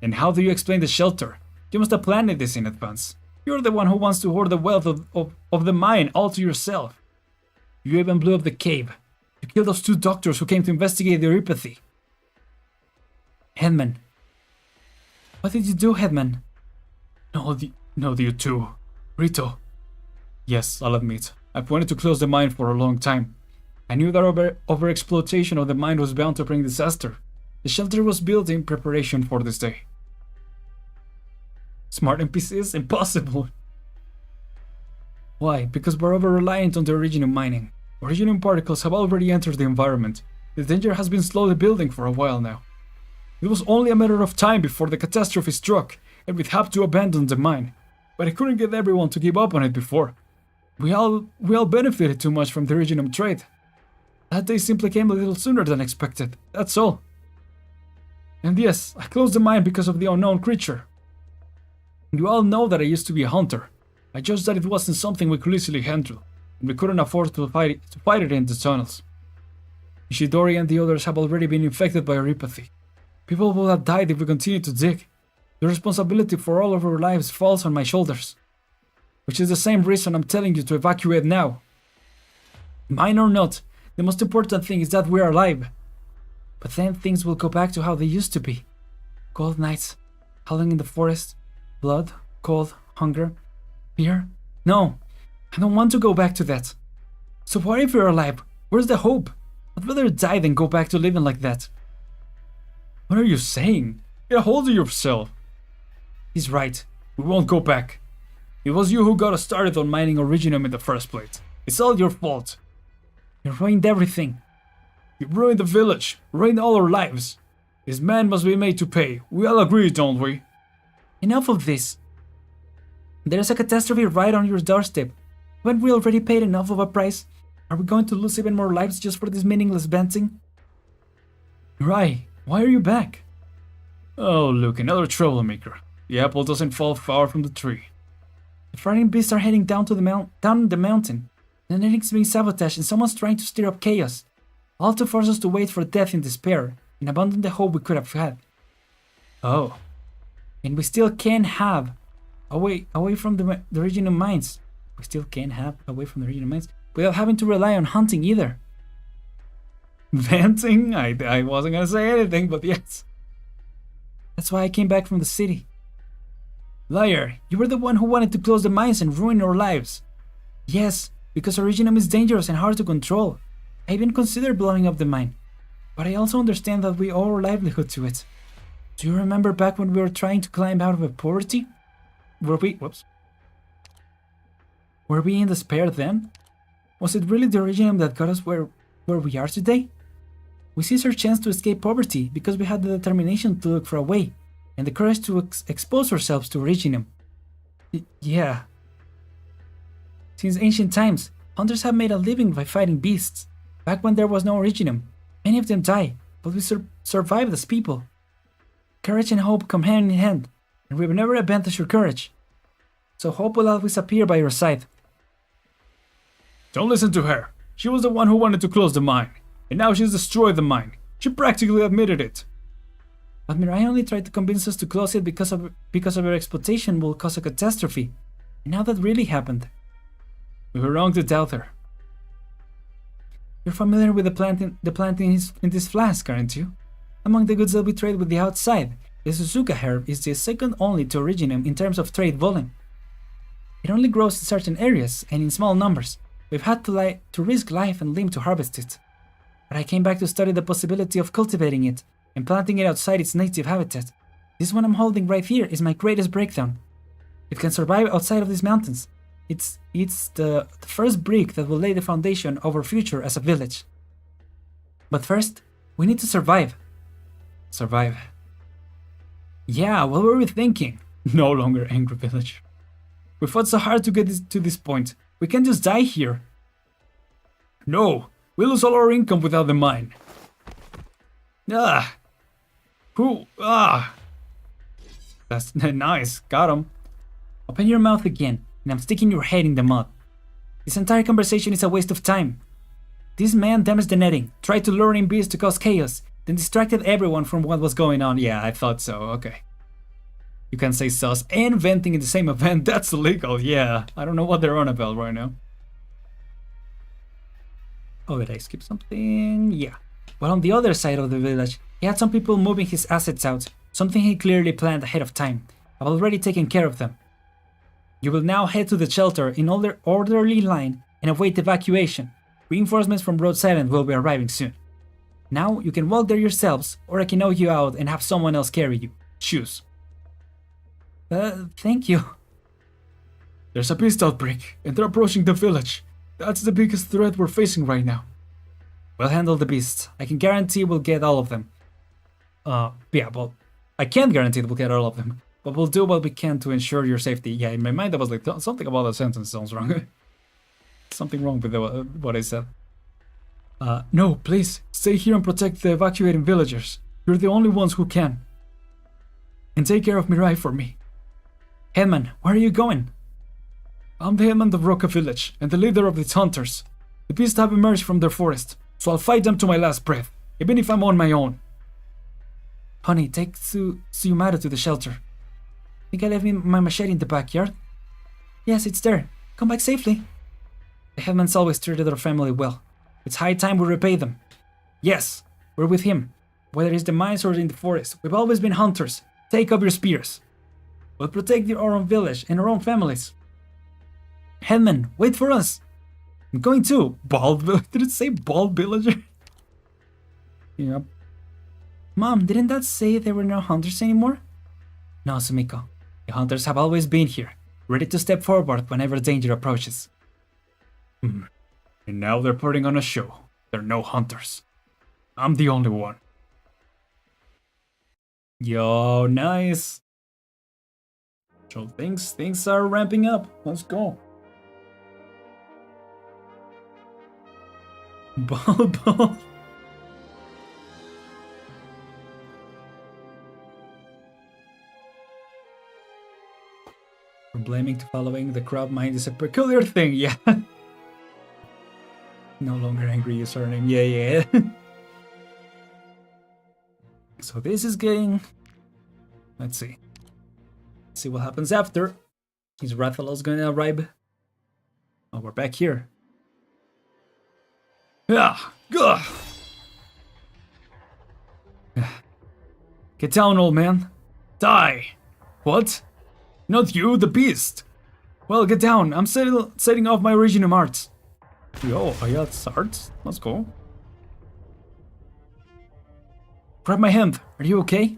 And how do you explain the shelter? You must have planned this in advance. You're the one who wants to hoard the wealth of the mine all to yourself. You even blew up the cave. You killed those 2 doctors who came to investigate the neuropathy. Headman. What did you do, Headman? No, you two. Rito. Yes, I'll admit. I've wanted to close the mine for a long time. I knew that overexploitation of the mine was bound to bring disaster. The shelter was built in preparation for this day. Smart NPCs? Impossible. Why? Because we're over-reliant on the Originum mining. Originum particles have already entered the environment. The danger has been slowly building for a while now. It was only a matter of time before the catastrophe struck, and we'd have to abandon the mine. But I couldn't get everyone to give up on it before. We all benefited too much from the Originum trade. That day simply came a little sooner than expected, that's all. And yes, I closed the mine because of the unknown creature. You all know that I used to be a hunter. I judged that it wasn't something we could easily handle, and we couldn't afford to fight it in the tunnels. Ishidori and the others have already been infected by neuropathy. People will have died if we continue to dig. The responsibility for all of our lives falls on my shoulders. Which is the same reason I'm telling you to evacuate now. Mine or not, the most important thing is that we're alive. But then things will go back to how they used to be. Cold nights, howling in the forest, blood, cold, hunger, fear. No, I don't want to go back to that. So what if we're alive? Where's the hope? I'd rather die than go back to living like that. What are you saying? Get a hold of yourself. He's right. We won't go back. It was you who got us started on mining Originum in the first place. It's all your fault. You ruined everything. You ruined the village, ruined all our lives. This man must be made to pay. We all agree, don't we? Enough of this. There's a catastrophe right on your doorstep. Haven't we already paid enough of a price? Are we going to lose even more lives just for this meaningless venting? Rai, why are you back? Oh, look, another troublemaker. The apple doesn't fall far from the tree. The frightening beasts are heading down the mountain. The netting's being sabotaged and someone's trying to stir up chaos. All to force us to wait for death in despair and abandon the hope we could have had. Oh. And we still can't have away from the regional mines. We still can't have away from the regional mines without having to rely on hunting either. Venting? I wasn't gonna say anything, but yes. That's why I came back from the city. Liar, you were the one who wanted to close the mines and ruin our lives. Yes, because Originum is dangerous and hard to control. I even considered blowing up the mine. But I also understand that we owe our livelihood to it. Do you remember back when we were trying to climb out of poverty? Were we in despair then? Was it really the Originum that got us where we are today? We seized our chance to escape poverty because we had the determination to look for a way, and the courage to expose ourselves to Originum. Yeah. Since ancient times, hunters have made a living by fighting beasts. Back when there was no Originum, many of them died, but we survived as people. Courage and hope come hand in hand, and we've never abandoned your courage. So hope will always appear by your side. Don't listen to her. She was the one who wanted to close the mine, and now she's destroyed the mine. She practically admitted it. But Mirai only tried to convince us to close it because of her exploitation will cause a catastrophe. And now that really happened. We were wrong to doubt her. You're familiar with the plant in this flask, aren't you? Among the goods that we trade with the outside, the Suzuka herb is the second only to Originum in terms of trade volume. It only grows in certain areas and in small numbers. We've had to risk life and limb to harvest it. But I came back to study the possibility of cultivating it and planting it outside its native habitat. This one I'm holding right here is my greatest breakdown. It can survive outside of these mountains. It's the first brick that will lay the foundation of our future as a village. But first, we need to survive. Survive. Yeah, what were we thinking? No longer angry village. We fought so hard to get to this point. We can't just die here. No, we lose all our income without the mine. Ah. Who? Ah. That's nice, got him. Open your mouth again, and I'm sticking your head in the mud. This entire conversation is a waste of time. This man damaged the netting, tried to lure in bees to cause chaos, then distracted everyone from what was going on. Yeah, I thought so, okay. You can say sus and venting in the same event, that's illegal, yeah. I don't know what they're on about right now. Oh, did I skip something? Yeah. Well, on the other side of the village, he had some people moving his assets out, something he clearly planned ahead of time. I've already taken care of them. You will now head to the shelter in orderly line and await evacuation. Reinforcements from Rhodes Island will be arriving soon. Now you can walk there yourselves, or I can knock you out and have someone else carry you. Choose. Thank you. There's a beast outbreak, and they're approaching the village. That's the biggest threat we're facing right now. We'll handle the beasts. I can guarantee we'll get all of them. Yeah, well, I can't guarantee that we'll get all of them, but we'll do what we can to ensure your safety. Yeah, in my mind I was like, something about that sentence sounds wrong. Something wrong with what I said. No, please, stay here and protect the evacuating villagers. You're the only ones who can. And take care of Mirai for me. Headman, where are you going? I'm the headman of Roca Village, and the leader of its hunters. The beasts have emerged from their forest, so I'll fight them to my last breath, even if I'm on my own. Honey, take Tsuyumada to the shelter. Think I left my machete in the backyard? Yes, it's there. Come back safely. The headman's always treated our family well. It's high time we repay them. Yes, we're with him. Whether it's the mines or in the forest, we've always been hunters. Take up your spears. We'll protect our own village and our own families. Headman, wait for us. I'm going too. Bald villager? Did it say bald villager? Yep. Mom, didn't that say there were no hunters anymore? No, Sumiko. The hunters have always been here, ready to step forward whenever danger approaches. And now they're putting on a show. There are no hunters. I'm the only one. Yo, nice. So things are ramping up. Let's go. Ball. From blaming to following the crowd mind is a peculiar thing, yeah. No longer angry username, yeah. So this is getting... Let's see. Let's see what happens after. Is Rathalos gonna arrive? Oh, we're back here. Ah, ugh. Get down, old man. Die. What? Not you, the beast. Well, get down. I'm setting off my original arts. Yo, I got arts. Let's go. Grab my hand. Are you okay?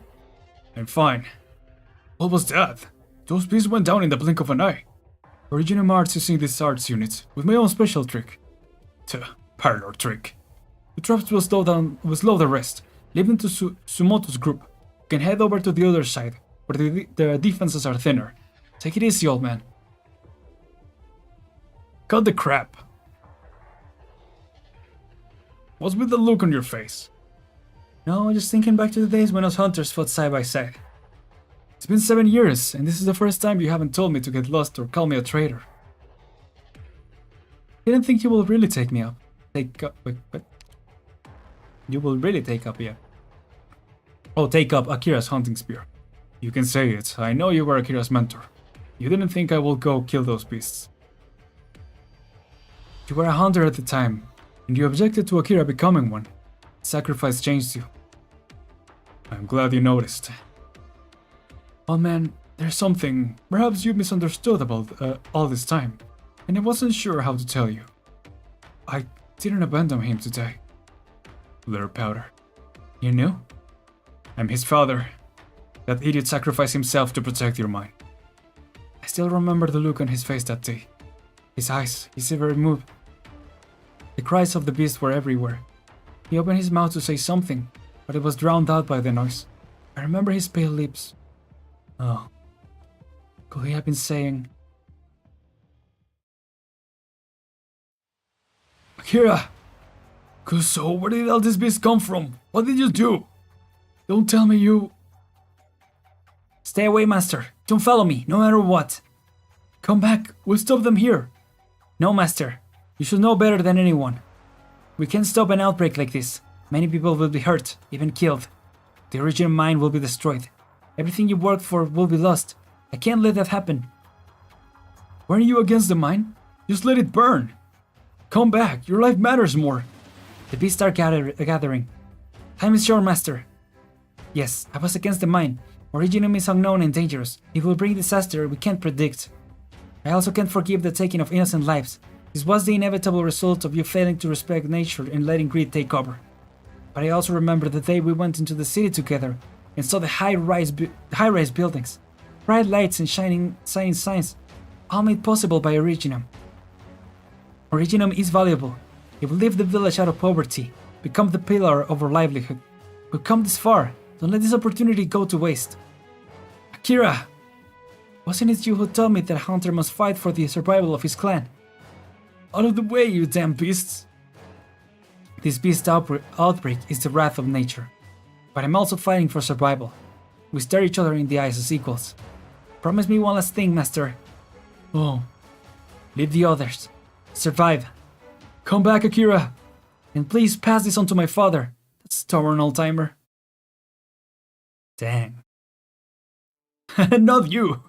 I'm fine. What was that? Those beasts went down in the blink of an eye. Original arts using this arts unit with my own special trick. Parlor trick. The traps will slow the rest. Leave them to Sumoto's group. You can head over to the other side, where the defenses are thinner. Take it easy, old man. Cut the crap. What's with the look on your face? No, just thinking back to the days when us hunters fought side by side. It's been 7 years, and this is the first time you haven't told me to get lost or call me a traitor. Didn't think you will really take me up. Wait. You will really take up, yeah. Oh, take up Akira's hunting spear. You can say it. I know you were Akira's mentor. You didn't think I will go kill those beasts. You were a hunter at the time, and you objected to Akira becoming one. Sacrifice changed you. I'm glad you noticed. Oh man, there's something perhaps you misunderstood about all this time, and I wasn't sure how to tell you. I didn't abandon him to die. Little Powder. You knew? I'm his father. That idiot sacrificed himself to protect your mind. I still remember the look on his face that day. His eyes, his every move. The cries of the beast were everywhere. He opened his mouth to say something, but it was drowned out by the noise. I remember his pale lips. Oh. Could he have been saying... Akira! Kuso, where did all this beast come from? What did you do? Don't tell me you... Stay away, master. Don't follow me, no matter what. Come back, we'll stop them here. No, master. You should know better than anyone. We can't stop an outbreak like this. Many people will be hurt, even killed. The original mine will be destroyed. Everything you worked for will be lost. I can't let that happen. Weren't you against the mine? Just let it burn. Come back, your life matters more. The beasts are gathering. Time is short, master. Yes, I was against the mine. Originum is unknown and dangerous. It will bring disaster we can't predict. I also can't forgive the taking of innocent lives. This was the inevitable result of you failing to respect nature and letting greed take over. But I also remember the day we went into the city together and saw the high-rise buildings, bright lights and shining signs, all made possible by Originum. Originum is valuable. It will lift the village out of poverty, become the pillar of our livelihood. We've come this far. Don't let this opportunity go to waste. Akira! Wasn't it you who told me that a hunter must fight for the survival of his clan? Out of the way, you damn beasts! This beast outbreak is the wrath of nature. But I'm also fighting for survival. We stare each other in the eyes as equals. Promise me one last thing, master. Oh. Leave the others. Survive. Come back, Akira! And please pass this on to my father. That stubborn old-timer. Dang. Not you!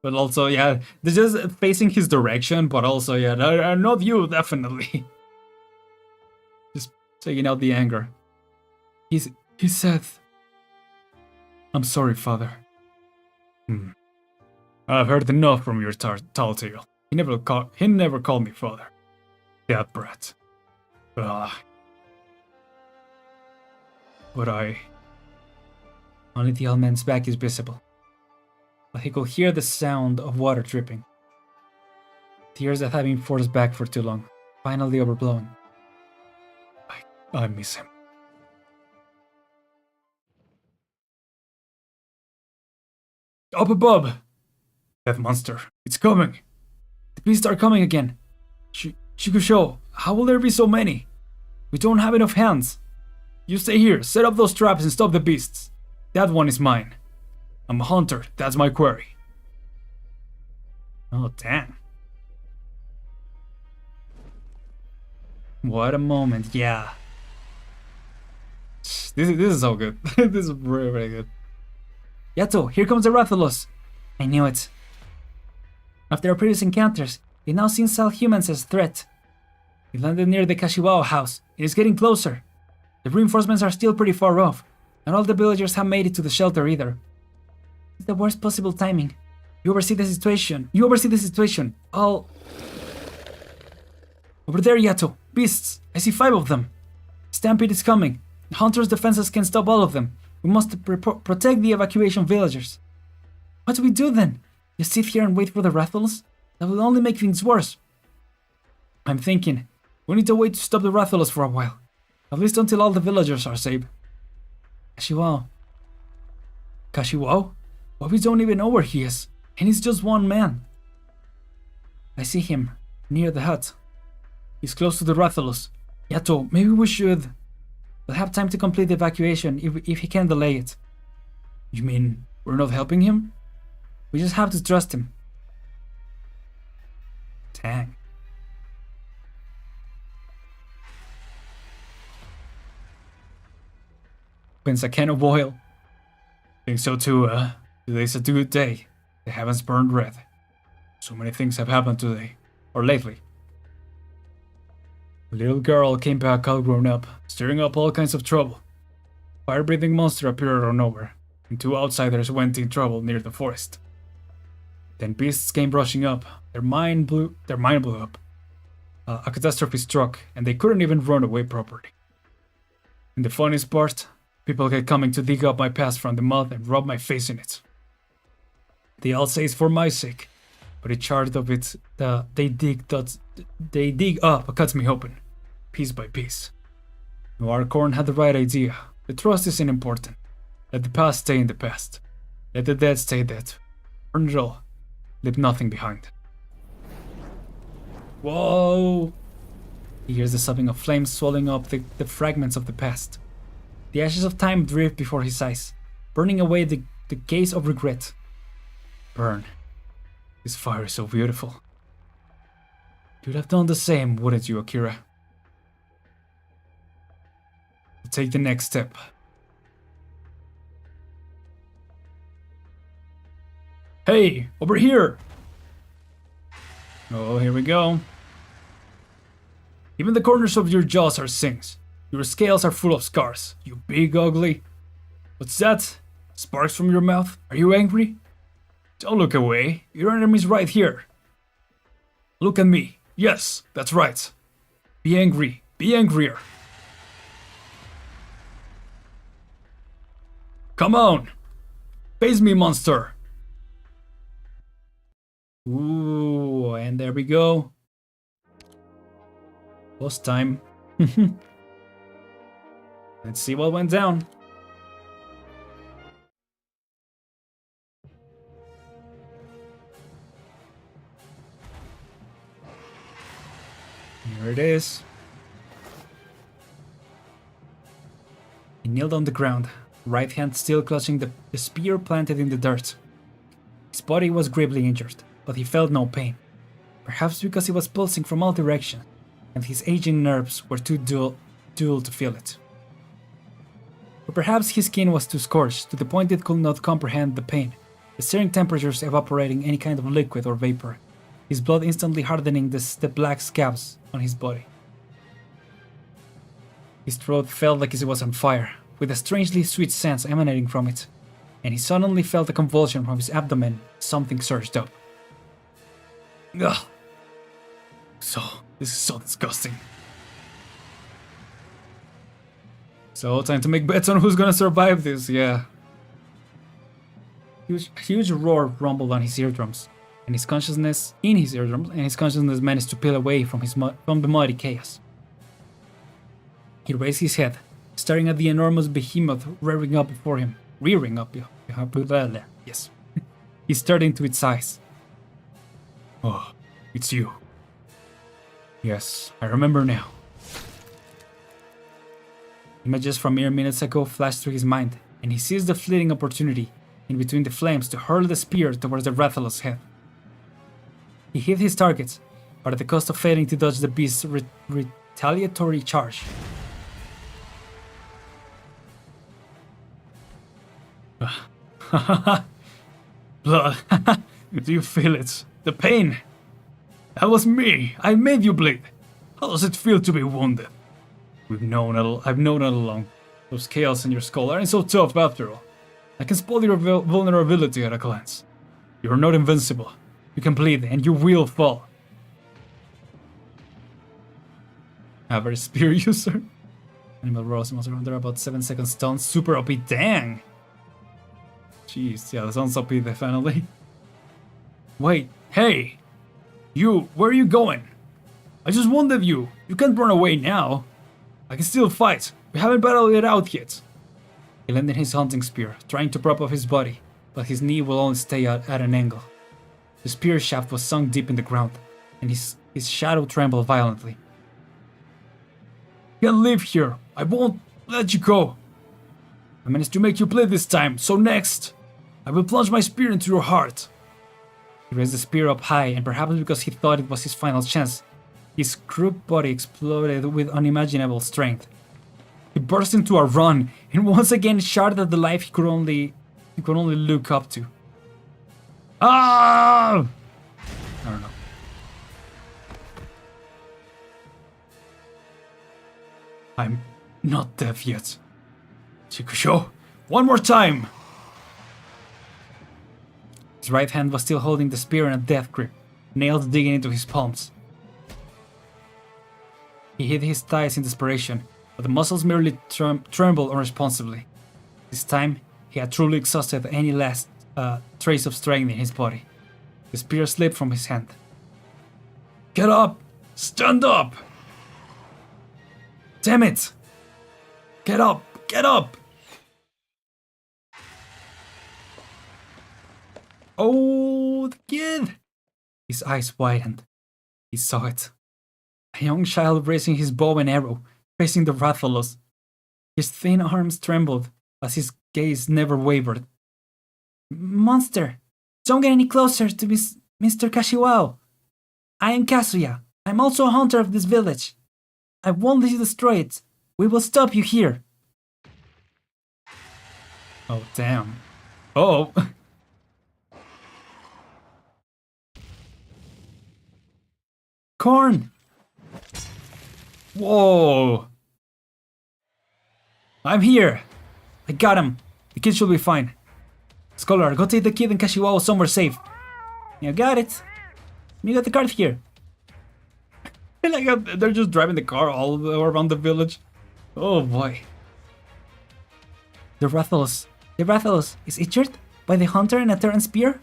But also, yeah, they're just facing his direction, but also, yeah, not you, definitely. Just taking out the anger. He said, I'm sorry, father. I've heard enough from your tall tale. He never called me father. That brat. But only the old man's back is visible. But he could hear the sound of water dripping. Tears that have been forced back for too long, finally overblown. I miss him. Up above! That monster, it's coming! The beasts are coming again! Shikusho, how will there be so many? We don't have enough hands! You stay here, set up those traps and stop the beasts. That one is mine. I'm a hunter, that's my quarry. Oh, damn. What a moment, yeah. This is so good. This is very, very good. Yato, here comes the Rathalos. I knew it. After our previous encounters, it now seems all humans as a threat. We landed near the Kashiwao house. It is getting closer. The reinforcements are still pretty far off. Not all the villagers have made it to the shelter either. It's the worst possible timing. You oversee the situation. I'll... Over there, Yato. Beasts. I see 5 of them. Stampede is coming. The Hunter's defenses can stop all of them. We must protect the evacuation villagers. What do we do then? Just sit here and wait for the Rathalos? That will only make things worse. I'm thinking, we need a way to stop the Rathalos for a while. At least until all the villagers are safe. Kashiwao? Well, we don't even know where he is. And he's just one man. I see him, near the hut. He's close to the Rathalos. Yato, maybe we should... We'll have time to complete the evacuation if he can delay it. You mean we're not helping him? We just have to trust him. Dang. Opens a can of oil. Think so too, Today's a good day. The heavens burned red. So many things have happened today. Or lately. A little girl came back all grown up, stirring up all kinds of trouble. Fire-breathing monster appeared out of nowhere, and 2 outsiders went in trouble near the forest. Then beasts came rushing up. Their mind blew up. A catastrophe struck, and they couldn't even run away properly. And the funniest part, people kept coming to dig up my past from the mud and rub my face in it. They all say it's for my sake, but in charge of it, they dig up cuts me open, piece by piece. Noir had the right idea. The trust isn't important. Let the past stay in the past. Let the dead stay dead. Burn it all. Leave nothing behind. Whoa! He hears the sobbing of flames swallowing up the fragments of the past. The ashes of time drift before his eyes, burning away the gaze of regret. Burn. This fire is so beautiful. You'd have done the same, wouldn't you, Akira? Take the next step. Hey, over here! Oh, here we go. Even the corners of your jaws are sings. Your scales are full of scars, you big ugly. What's that? Sparks from your mouth? Are you angry? Don't look away. Your enemy's right here. Look at me. Yes, that's right. Be angry. Be angrier. Come on! Face me, monster! Ooh, and there we go. Boss time. Let's see what went down. Here it is. He kneeled on the ground, right hand still clutching the spear planted in the dirt. His body was gravely injured, but he felt no pain. Perhaps because he was pulsing from all directions, and his aging nerves were too dull to feel it. Or perhaps his skin was too scorched to the point it could not comprehend the pain, the searing temperatures evaporating any kind of liquid or vapor, his blood instantly hardening the black scabs on his body. His throat felt like it was on fire, with a strangely sweet sense emanating from it, and he suddenly felt a convulsion from his abdomen. Something surged up. Ugh. This is so disgusting. So, time to make bets on who's gonna survive this, yeah. Huge roar rumbled on his eardrums, and his consciousness managed to peel away from the muddy chaos. He raised his head, staring at the enormous behemoth rearing up before him. Yes. He stared into its eyes. Oh, it's you. Yes, I remember now. Images from mere minutes ago flashed through his mind, and he seized the fleeting opportunity in between the flames to hurl the spear towards the Rathalos' head. He hit his target, but at the cost of failing to dodge the beast's retaliatory charge. Blood. Do you feel it? The pain? That was me. I made you bleed. How does it feel to be wounded? I've known it along. Those chaos in your skull aren't so tough after all. I can spot your vulnerability at a glance. You're not invincible. You can bleed and you will fall. Average spear user. Animal rolls monster under about 7 seconds stun. Super OP. Dang. Jeez, yeah, that sounds OP definitely. Wait, hey! You, where are you going? I just wounded you. You can't run away now. I can still fight. We haven't battled it out yet. He landed his hunting spear, trying to prop up his body, but his knee will only stay at an angle. The spear shaft was sunk deep in the ground, and his shadow trembled violently. You can't live here. I won't let you go. I managed to make you bleed this time, so next, I will plunge my spear into your heart. He raised the spear up high, and perhaps because he thought it was his final chance, his crooked body exploded with unimaginable strength. He burst into a run, and once again shot at the life he could only look up to. Ah! I don't know. I'm not deaf yet. Chikusho, one more time! His right hand was still holding the spear in a death grip, nails digging into his palms. He hit his thighs in desperation, but the muscles merely trembled unresponsibly. This time, he had truly exhausted any last trace of strength in his body. The spear slipped from his hand. Get up! Stand up! Damn it! Get up! Get up! Oh, the kid! His eyes widened. He saw it. A young child raising his bow and arrow, facing the Rathalos. His thin arms trembled, as his gaze never wavered. Monster! Don't get any closer to Mr. Kashiwao! I am Kazuya. I'm also a hunter of this village. I won't let you destroy it. We will stop you here. Oh, damn. Oh! Corn! Whoa! I'm here! I got him. The kid should be fine. Scholar, go take the kid and Kashiwao somewhere safe. You got it. You got the cart here. And they're just driving the car all around the village. Oh boy. The Rathalos is injured by the hunter and a Terran spear?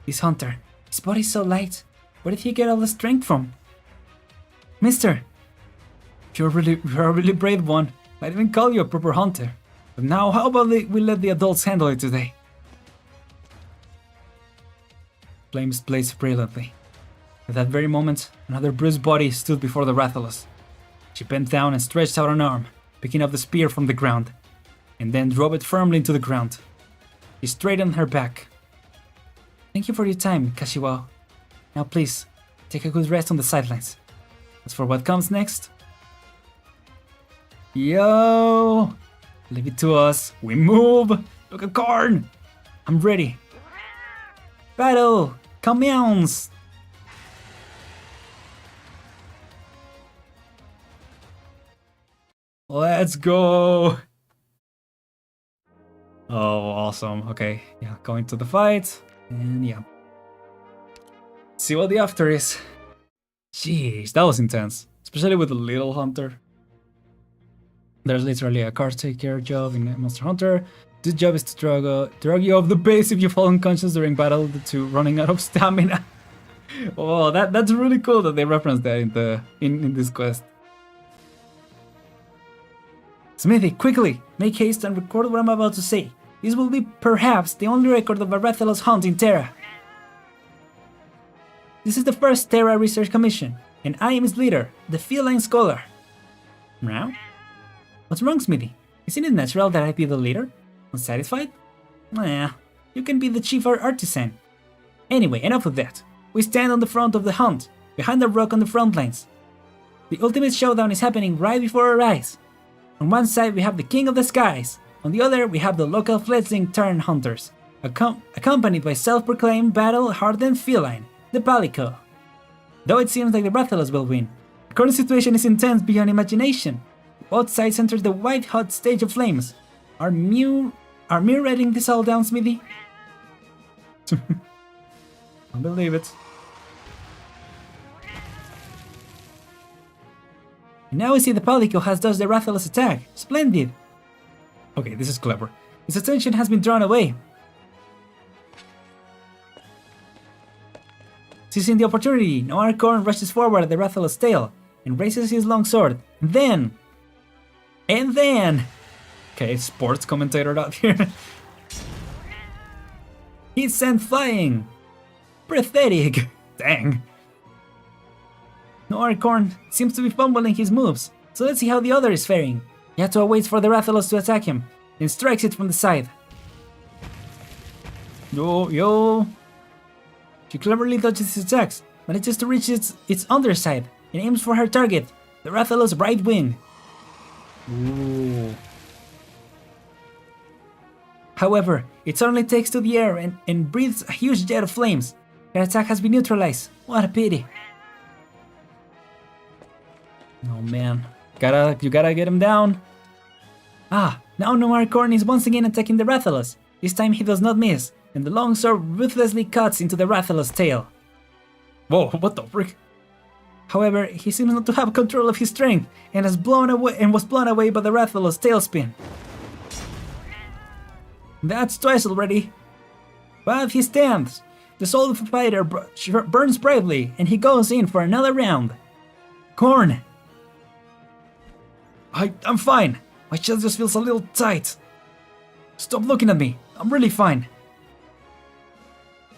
This hunter, his body's so light. Where did he get all the strength from? Mister, you're a really brave one. I'd even call you a proper hunter. But now, how about we let the adults handle it today? Flames blazed brilliantly. At that very moment, another bruised body stood before the Rathalos. She bent down and stretched out an arm, picking up the spear from the ground, and then drove it firmly into the ground. She straightened her back. Thank you for your time, Kashiwao. Now please, take a good rest on the sidelines. As for what comes next... Yo! Leave it to us. We move! Look at Karn! I'm ready. Battle! Commands! Let's go! Oh, awesome. Okay, yeah, going to the fight. And yeah. See what the after is. Jeez, that was intense. Especially with the little hunter. There's literally a caretaker job in Monster Hunter. This job is to drag you off the base if you fall unconscious during battle to running out of stamina. Oh, that's really cool that they referenced that in this quest. Smithy, quickly, make haste and record what I'm about to say. This will be perhaps the only record of a Rathalos hunt in Terra. This is the first Terra Research Commission, and I am its leader, the feline scholar. Now? What's wrong, Smithy? Isn't it natural that I be the leader? Unsatisfied? Nah, you can be the chief artisan. Anyway, enough of that. We stand on the front of the hunt, behind the rock on the front lines. The ultimate showdown is happening right before our eyes. On one side we have the King of the Skies, on the other we have the local fledgling Terran hunters, accompanied by self-proclaimed battle-hardened feline, the Palico. Though it seems like the Rathalos will win, the current situation is intense beyond imagination. Both sides enter the white-hot stage of flames. Are me writing this all down, Smithy? I believe it. And now we see the Palico has dodged the Rathalos attack. Splendid! Okay, this is clever. His attention has been drawn away. Seizing the opportunity, Noir Corn rushes forward at the Rathalos' tail and raises his long sword. And then... Okay, sports commentator out here. He's sent flying! Pathetic! Dang. Noir Corn seems to be fumbling his moves, so let's see how the other is faring. Yato waits for the Rathalos to attack him, then strikes it from the side. Yo! She cleverly dodges his attacks, manages to reach its underside, and aims for her target, the Rathalos' right wing. Ooh. However, it suddenly takes to the air and breathes a huge jet of flames. Her attack has been neutralized. What a pity. Oh man. You gotta get him down. Ah, now Noir Corn is once again attacking the Rathalos. This time he does not miss, and the long sword ruthlessly cuts into the Rathalos' tail. Whoa, what the frick? However, he seems not to have control of his strength, and was blown away by the Rathalos' tailspin. That's twice already. But he stands. The soul of the fighter burns bravely, and he goes in for another round. Corn! I'm fine. My chest just feels a little tight. Stop looking at me. I'm really fine.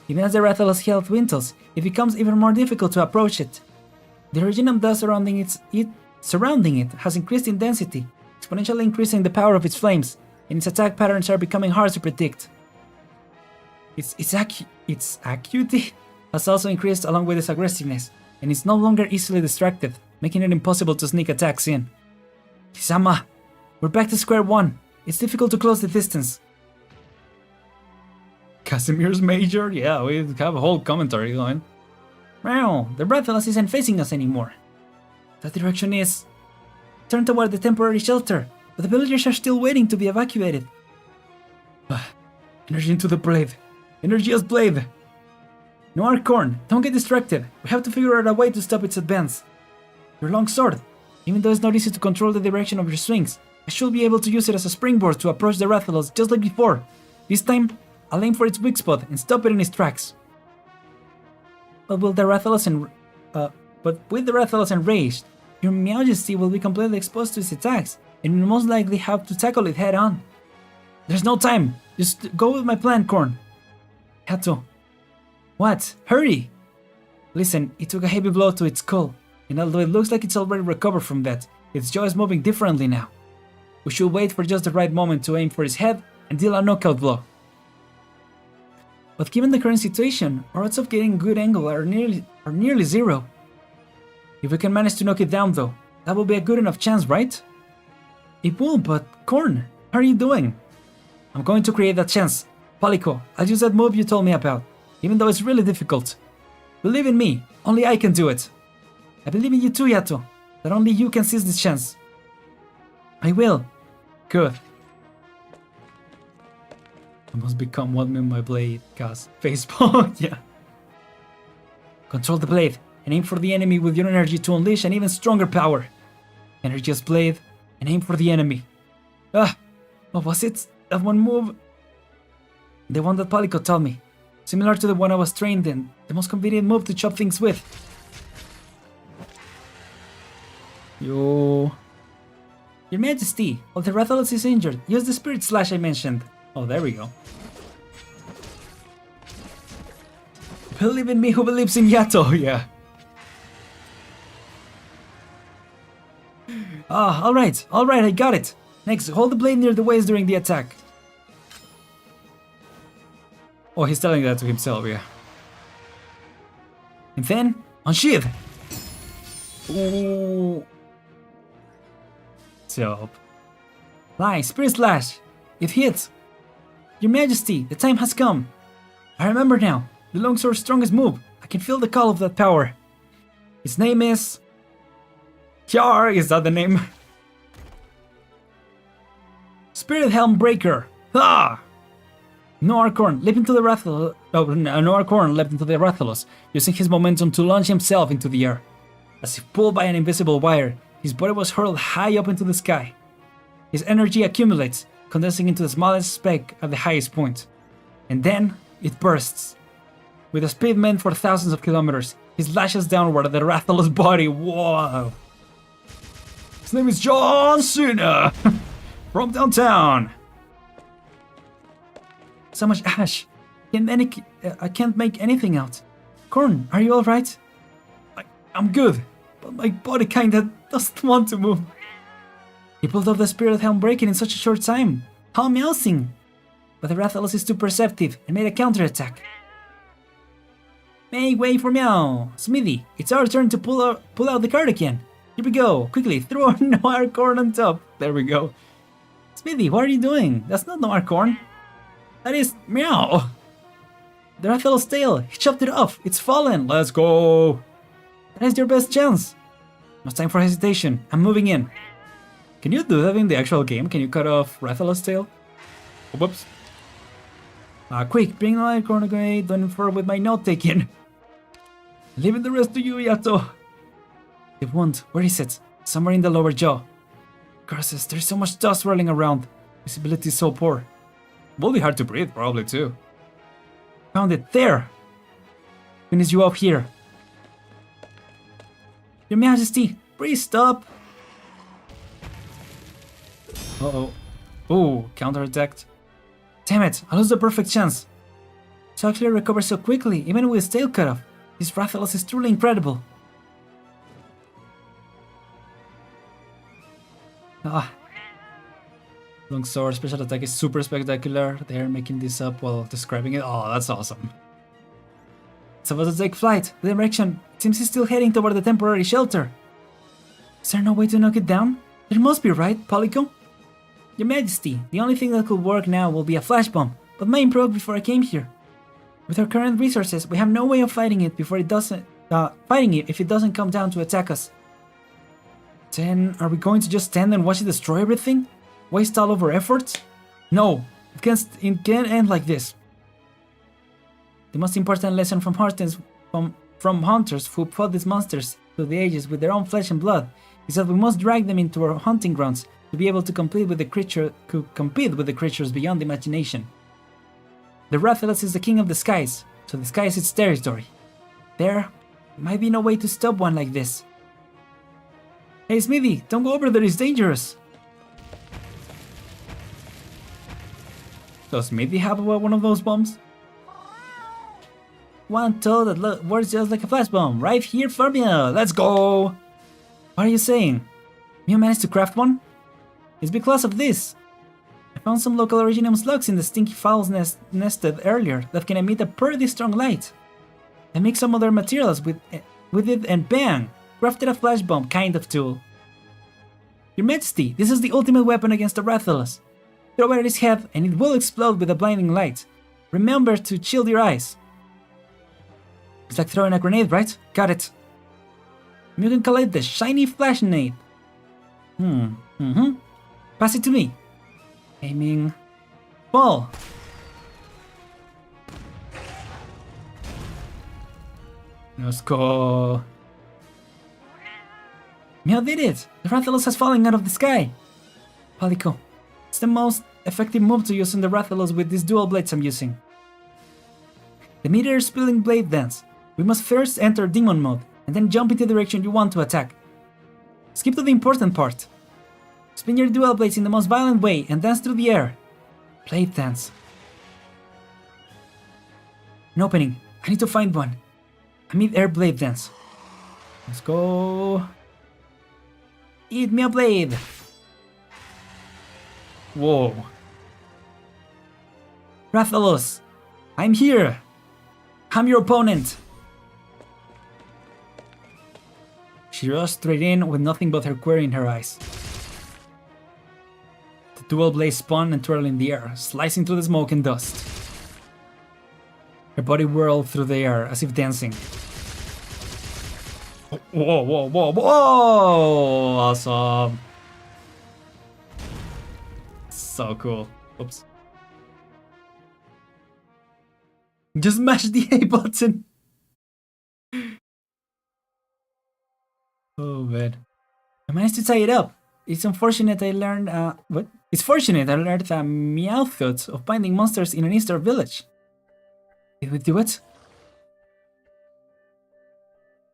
Even as the Rathalos' health dwindles, it becomes even more difficult to approach it. The region of dust surrounding it has increased in density, exponentially increasing the power of its flames, and its attack patterns are becoming hard to predict. Its acuity has also increased along with its aggressiveness, and is no longer easily distracted, making it impossible to sneak attacks in. Kisama, we're back to square one. It's difficult to close the distance. Casimir's major? Yeah, we have a whole commentary going. Wow, the Rathalos isn't facing us anymore. That direction is... Turn toward the temporary shelter, but the villagers are still waiting to be evacuated. Energy into the blade. Energy as blade. Noir Corn, don't get distracted. We have to figure out a way to stop its advance. Your long sword. Even though it's not easy to control the direction of your swings, I should be able to use it as a springboard to approach the Rathalos just like before. This time, I'll aim for its weak spot and stop it in its tracks. But with the Rathalos enraged, your Majesty will be completely exposed to its attacks, and will most likely have to tackle it head on. There's no time. Just go with my plan, Corn. Yato. What? Hurry! Listen, it took a heavy blow to its skull, and although it looks like it's already recovered from that, its jaw is moving differently now. We should wait for just the right moment to aim for its head and deal a knockout blow. But given the current situation, our odds of getting a good angle are nearly zero. If we can manage to knock it down though, that will be a good enough chance, right? It will, but Corn, how are you doing? I'm going to create that chance. Palico, I'll use that move you told me about, even though it's really difficult. Believe in me, only I can do it. I believe in you too, Yato, that only you can seize this chance. I will. Good. I must become one with my blade, cause facepalm, yeah. Control the blade, and aim for the enemy with your energy to unleash an even stronger power. Energy as blade, and aim for the enemy. What was it? That one move? The one that Palico told me. Similar to the one I was trained in. The most convenient move to chop things with. Your Majesty, while the Rathalos is injured, use the Spirit Slash I mentioned. Oh, there we go. Believe in me who believes in Yato, yeah. Alright, I got it. Next, hold the blade near the waist during the attack. Oh, he's telling that to himself, yeah. And then, unsheath! Ooh. Dope. Nice, Spirit Slash! It hits! Your Majesty, the time has come! I remember now, the longsword's strongest move. I can feel the call of that power. His name is... Kyar, is that the name? Spirit Helm Breaker! Ah! Noir Corn leapt into the Rathalos, using his momentum to launch himself into the air. As if pulled by an invisible wire, his body was hurled high up into the sky. His energy accumulates, condensing into the smallest speck at the highest point. And then, it bursts. With a speed meant for thousands of kilometers, he lashes downward at the Rathalos' body. Whoa! His name is John Cena! From downtown! So much ash. I can't make anything out. Corn, are you alright? I'm good, but my body kinda doesn't want to move. He pulled off the Spirit Helm breaking in such a short time. How amusing! But the Rathalos is too perceptive and made a counterattack. Make way for Meow! Smithy, it's our turn to pull out the card again. Here we go, quickly, throw Noir Corn on top. There we go. Smithy, what are you doing? That's not Noir Corn. That is Meow! The Rathalos' tail, he chopped it off, it's fallen, let's go! That is your best chance. No time for hesitation, I'm moving in. Can you do that in the actual game? Can you cut off Rathalos' tail? Whoops. Quick, bring my chronograph, don't forward with my note taking. Leaving the rest to you, Yato. The wound, where is it? Somewhere in the lower jaw. Curses, there's so much dust swirling around. Visibility is so poor. Will be hard to breathe, probably too. Found it, there! Finish you off here. Your Majesty, please stop! Uh-oh. Oh, counterattacked. Damn it, I lost the perfect chance. So actually recover so quickly, even with his tail cut off. This Rathalos is truly incredible. Long sword special attack is super spectacular. They're making this up while describing it. Oh, that's awesome. It's about to take flight. The direction. It seems he's still heading toward the temporary shelter. Is there no way to knock it down? There must be, right, Polyco? Your Majesty, the only thing that could work now will be a flash bomb, but mine broke before I came here. With our current resources, we have no way of fighting it if it doesn't come down to attack us. Then, are we going to just stand and watch it destroy everything? Waste all of our efforts? No, it can't end like this. The most important lesson from hunters who fought these monsters through the ages with their own flesh and blood is that we must drag them into our hunting grounds to be able to compete with the creatures beyond imagination. The Rathalos is the king of the skies, so the sky is its territory. There might be no way to stop one like this. Hey Smithy, don't go over there, it's dangerous! Does Smithy have one of those bombs? One tool that works just like a flash bomb, right here for me! Let's go! What are you saying? You managed to craft one? It's because of this! I found some local originium slugs in the stinky fowls nested earlier that can emit a pretty strong light. I mixed some other materials with it and bang! Crafted a flash bomb kind of tool. Your Majesty, this is the ultimate weapon against the Rathalos. Throw it at his head and it will explode with a blinding light. Remember to shield your eyes. It's like throwing a grenade, right? Got it. You can call it the shiny flash nade. Pass it to me. Aiming. Ball. Let's go. Meow did it! The Rathalos has fallen out of the sky! Polyco, it's the most effective move to use on the Rathalos with these dual blades I'm using. The meteor spilling blade dance. We must first enter demon mode, and then jump into the direction you want to attack. Skip to the important part. Spin your dual blades in the most violent way and dance through the air. Blade dance. An opening. I need to find one. A mid-air blade dance. Let's go. Eat me a blade! Whoa. Rathalos, I'm here! I'm your opponent! She rushed straight in with nothing but her query in her eyes. The dual blade spun and twirled in the air, slicing through the smoke and dust. Her body whirled through the air as if dancing. Whoa, whoa, whoa, whoa! Awesome. So cool. Oops. Just mash the A button. Oh man. I managed to tie it up. It's unfortunate I learned what? It's fortunate I learned the Meowthought of finding monsters in an Easter village. Did we do it?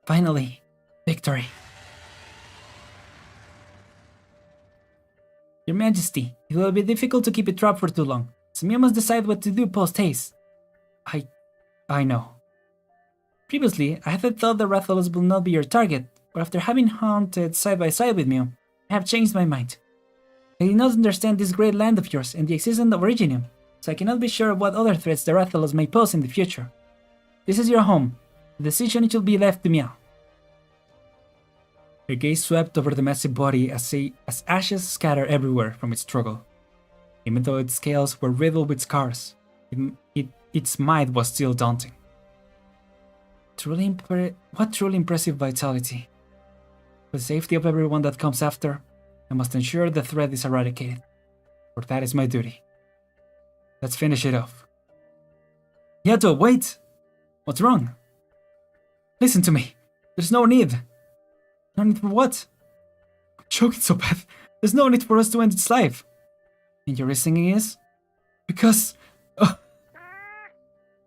Finally. Victory. Your Majesty, it will be difficult to keep it trapped for too long, so Mia must decide what to do post-haste. I know. Previously, I had thought the Rathalos will not be your target, but after having hunted side by side with Mew, I have changed my mind. I did not understand this great land of yours and the existence of Originium, so I cannot be sure of what other threats the Rathalos may pose in the future. This is your home. The decision should be left to Meow. Her gaze swept over the massive body as ashes scattered everywhere from its struggle. Even though its scales were riddled with scars, its might was still daunting. What truly impressive vitality. The safety of everyone that comes after. I must ensure the threat is eradicated, for that is my duty. Let's finish it off. Yato, wait! What's wrong? Listen to me. There's no need. No need for what? I'm choking so bad. There's no need for us to end its life. And your reasoning is? Because...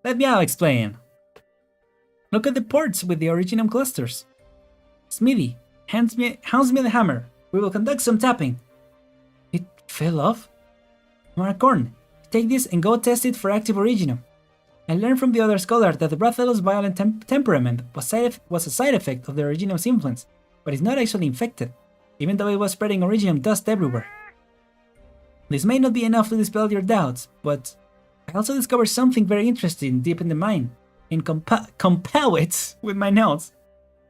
Let me explain. Look at the ports with the original clusters. Smithy, hands me the hammer. We will conduct some tapping. It fell off? Maracorn, take this and go test it for active originum. I learned from the other scholar that the Rathalos' violent temperament was a side effect of the originum's influence, but is not actually infected, even though it was spreading originum dust everywhere. This may not be enough to dispel your doubts, but I also discovered something very interesting deep in the mine, and compile it with my notes,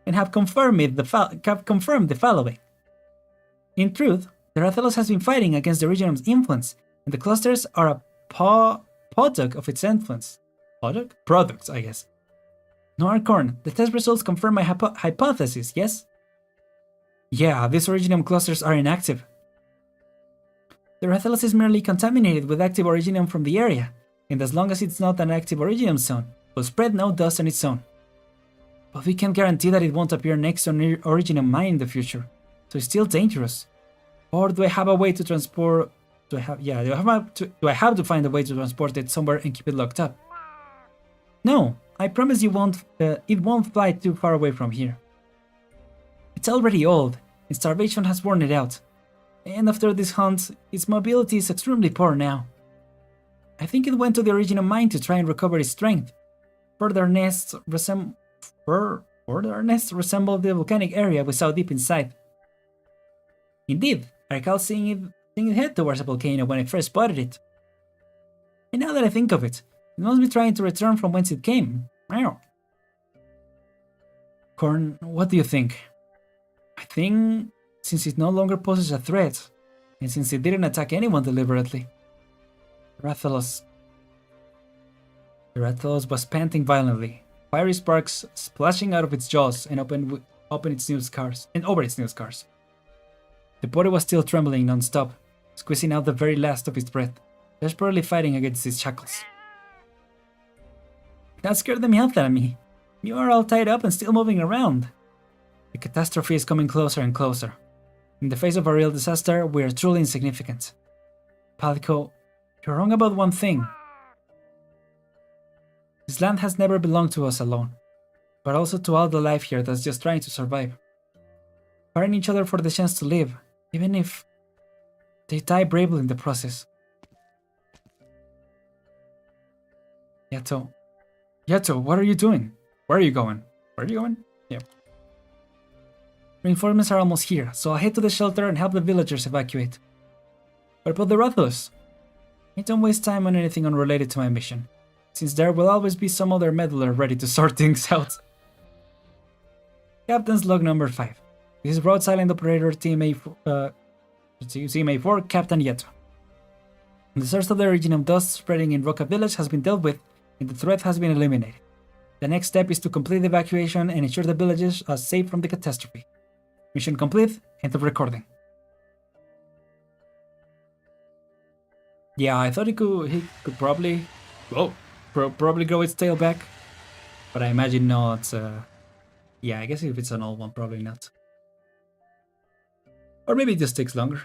and have confirmed the following. In truth, the Rathalos has been fighting against the originum's influence, and the clusters are a product of its influence. Products, I guess. Noircorn, the test results confirm my hypothesis, yes? Yeah, these originum clusters are inactive. The Rathalos is merely contaminated with active originum from the area, and as long as it's not an active originum zone, will spread no dust on its own. But we can't guarantee that it won't appear next to an originum mine in the future, so it's still dangerous. Or do I have a way to transport... Do I have to find a way to transport it somewhere and keep it locked up? No, I promise you it won't fly too far away from here. It's already old, and starvation has worn it out. And after this hunt, its mobility is extremely poor now. I think it went to the original mine to try and recover its strength. Further nests resemble the volcanic area we saw deep inside. Indeed, I recall seeing it head towards a volcano when I first spotted it. And now that I think of it, it must be trying to return from whence it came. Meow. Corn, what do you think? I think, since it no longer poses a threat, and since it didn't attack anyone deliberately, the Rathalos was panting violently, fiery sparks splashing out of its jaws and over its new scars. The body was still trembling non-stop, squeezing out the very last of its breath, desperately fighting against its shackles. That scared the hell out of me. You are all tied up and still moving around. The catastrophe is coming closer and closer. In the face of a real disaster, we are truly insignificant. Palico, you're wrong about one thing. This land has never belonged to us alone, but also to all the life here that's just trying to survive. Fighting each other for the chance to live, even if they die bravely in the process. Yato, what are you doing? Where are you going? Yeah. Reinforcements are almost here, so I'll head to the shelter and help the villagers evacuate. What about the Rathalos? I don't waste time on anything unrelated to my mission, since there will always be some other meddler ready to sort things out. Captain's log number 5. This is Road Island Operator Team A4, Captain Yato. The source of the originum dust spreading in Roca Village has been dealt with, and the threat has been eliminated. The next step is to complete the evacuation and ensure the villages are safe from the catastrophe. Mission complete, end of recording. Yeah, I thought he could probably grow its tail back, but I imagine not. Yeah, I guess if it's an old one, probably not. Or maybe it just takes longer.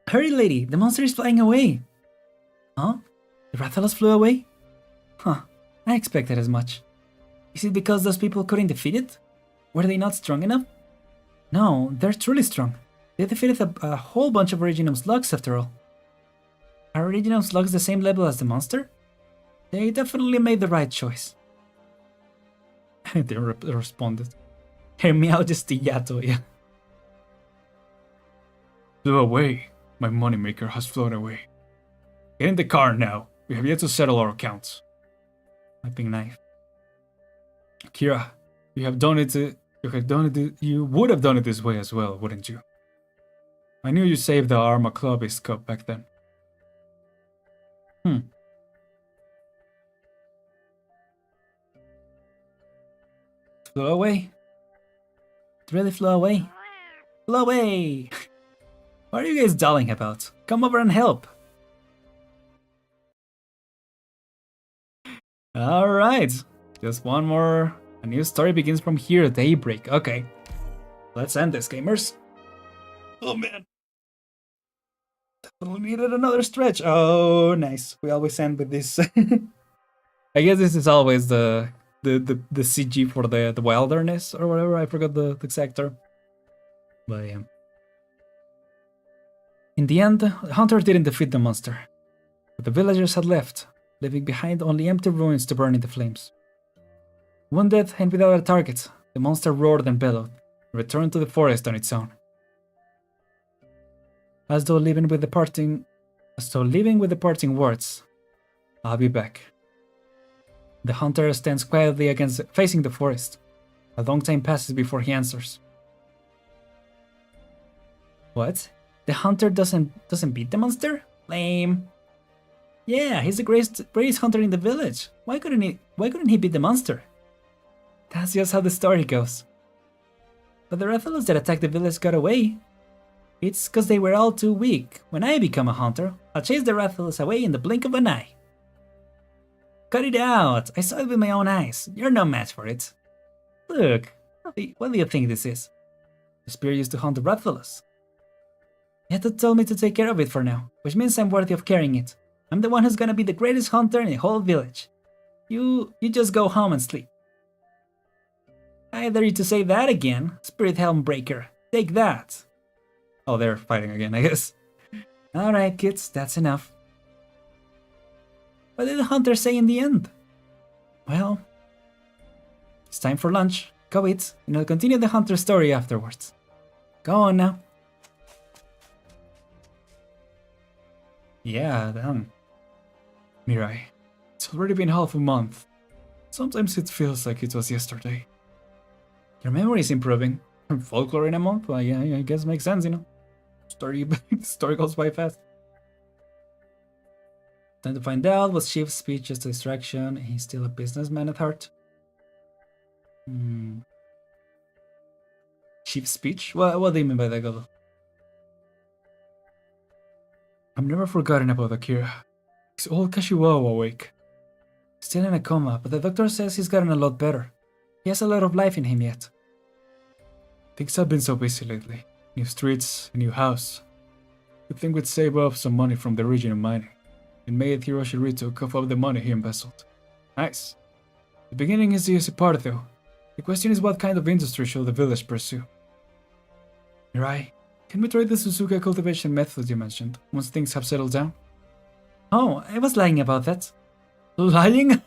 Hurry, lady! The monster is flying away! Huh? The Rathalos flew away? Huh, I expected as much. Is it because those people couldn't defeat it? Were they not strong enough? No, they're truly strong. They defeated a whole bunch of Originum slugs after all. Are Originum slugs the same level as the monster? They definitely made the right choice. They responded. Her meowjesty Yato, yeah. Flew away. My moneymaker has flown away. Get in the car now. We have yet to settle our accounts. Wiping knife. Kira, you would have done it this way as well, wouldn't you? I knew you saved the Arma Clubist Cup back then. Flew away. It really flew away. Flurry! What are you guys darling about? Come over and help! Alright, just one more. A new story begins from here, daybreak. Okay, let's end this, gamers. Oh man. Definitely needed another stretch. Oh, nice. We always end with this. I guess this is always the CG for the wilderness or whatever. I forgot the exact term. But yeah. In the end, the hunter didn't defeat the monster. But the villagers had left, leaving behind only empty ruins to burn in the flames. Wounded and without a target, the monster roared and bellowed, and returned to the forest on its own. As though leaving with the parting words, "I'll be back." The hunter stands quietly facing the forest. A long time passes before he answers. What? The hunter doesn't beat the monster? Lame. Yeah, he's the greatest hunter in the village. Why couldn't he beat the monster? That's just how the story goes. But the Rathalos that attacked the village got away. It's because they were all too weak. When I become a hunter, I'll chase the Rathalos away in the blink of an eye. Cut it out! I saw it with my own eyes. You're no match for it. Look, what do you think this is? The spear used to hunt the Rathalos. Yato told me to take care of it for now, which means I'm worthy of carrying it. I'm the one who's gonna be the greatest hunter in the whole village. You just go home and sleep. I dare you to say that again, Spirit Helm Breaker. Take that. Oh, they're fighting again, I guess. Alright, kids, that's enough. What did the hunter say in the end? Well, it's time for lunch. Go eat, and I'll continue the hunter's story afterwards. Go on now. Yeah, damn. Mirai, it's already been half a month. Sometimes it feels like it was yesterday. Your memory is improving. Folklore in a month? Well, yeah, I guess makes sense, you know. Story goes by fast. Time to find out, was Chief's speech just a distraction? He's still a businessman at heart. Chief's speech? What do you mean by that, Godo? I've never forgotten about Akira. He's old Kashiwawa awake. Still in a coma, but the doctor says he's gotten a lot better. He has a lot of life in him yet. Things have been so busy lately. New streets, a new house. You'd think we'd save up some money from the region of mining. And made Hiroshi Rito cough up the money he embezzled. Nice. The beginning is the easy part though. The question is what kind of industry should the village pursue? Mirai, can we try the Suzuka cultivation method you mentioned, once things have settled down? Oh, I was lying about that. Lying?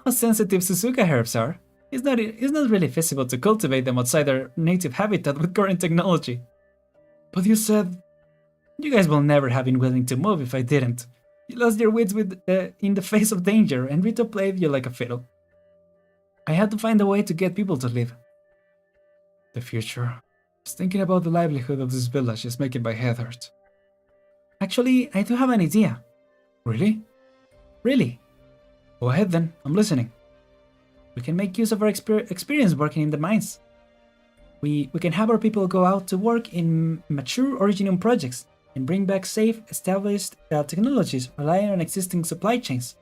How sensitive Suzuka herbs are. It's not really feasible to cultivate them outside their native habitat with current technology. But you said... You guys will never have been willing to move if I didn't. You lost your wits in the face of danger, and Rito played you like a fiddle. I had to find a way to get people to live. The future. Just thinking about the livelihood of this village is making my head hurt. Actually, I do have an idea. Really? Really? Go ahead then, I'm listening. We can make use of our experience working in the mines. We can have our people go out to work in mature Originum projects and bring back safe, established technologies relying on existing supply chains.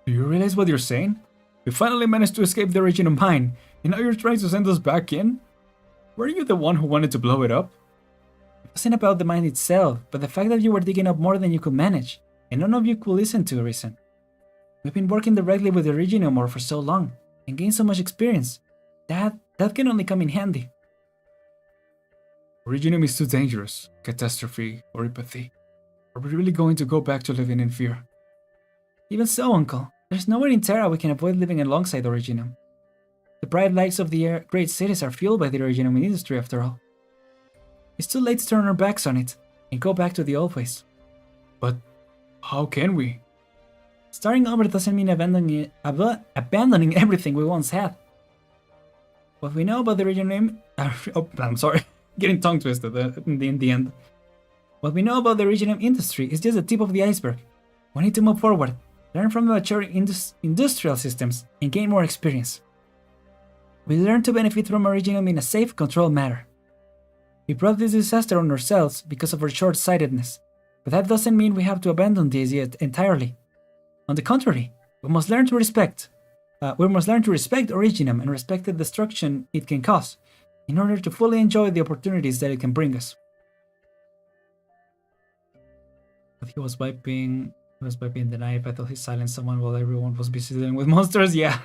Do you realize what you're saying? We finally managed to escape the Originum mine, and now you're trying to send us back in? Were you the one who wanted to blow it up? It wasn't about the mine itself, but the fact that you were digging up more than you could manage, and none of you could listen to reason. We've been working directly with the Originum ore for so long, and gained so much experience. That can only come in handy. Originum is too dangerous. Catastrophe or apathy. Are we really going to go back to living in fear? Even so, Uncle. There's nowhere in Terra we can avoid living alongside Originum. The bright lights of the great cities are fueled by the Originum industry after all. It's too late to turn our backs on it and go back to the old ways. But how can we? Starting over doesn't mean abandoning everything we once had. What we know about the Originum... I'm sorry. Getting tongue twisted in the end. What we know about the Originum industry is just the tip of the iceberg. We need to move forward, learn from the mature industrial systems, and gain more experience. We learned to benefit from Originum in a safe, controlled manner. We brought this disaster on ourselves because of our short-sightedness, but that doesn't mean we have to abandon this yet entirely. On the contrary, we must learn to respect Originum and respect the destruction it can cause, in order to fully enjoy the opportunities that it can bring us. But he was wiping the knife. I thought he silenced someone while everyone was busy dealing with monsters. Yeah.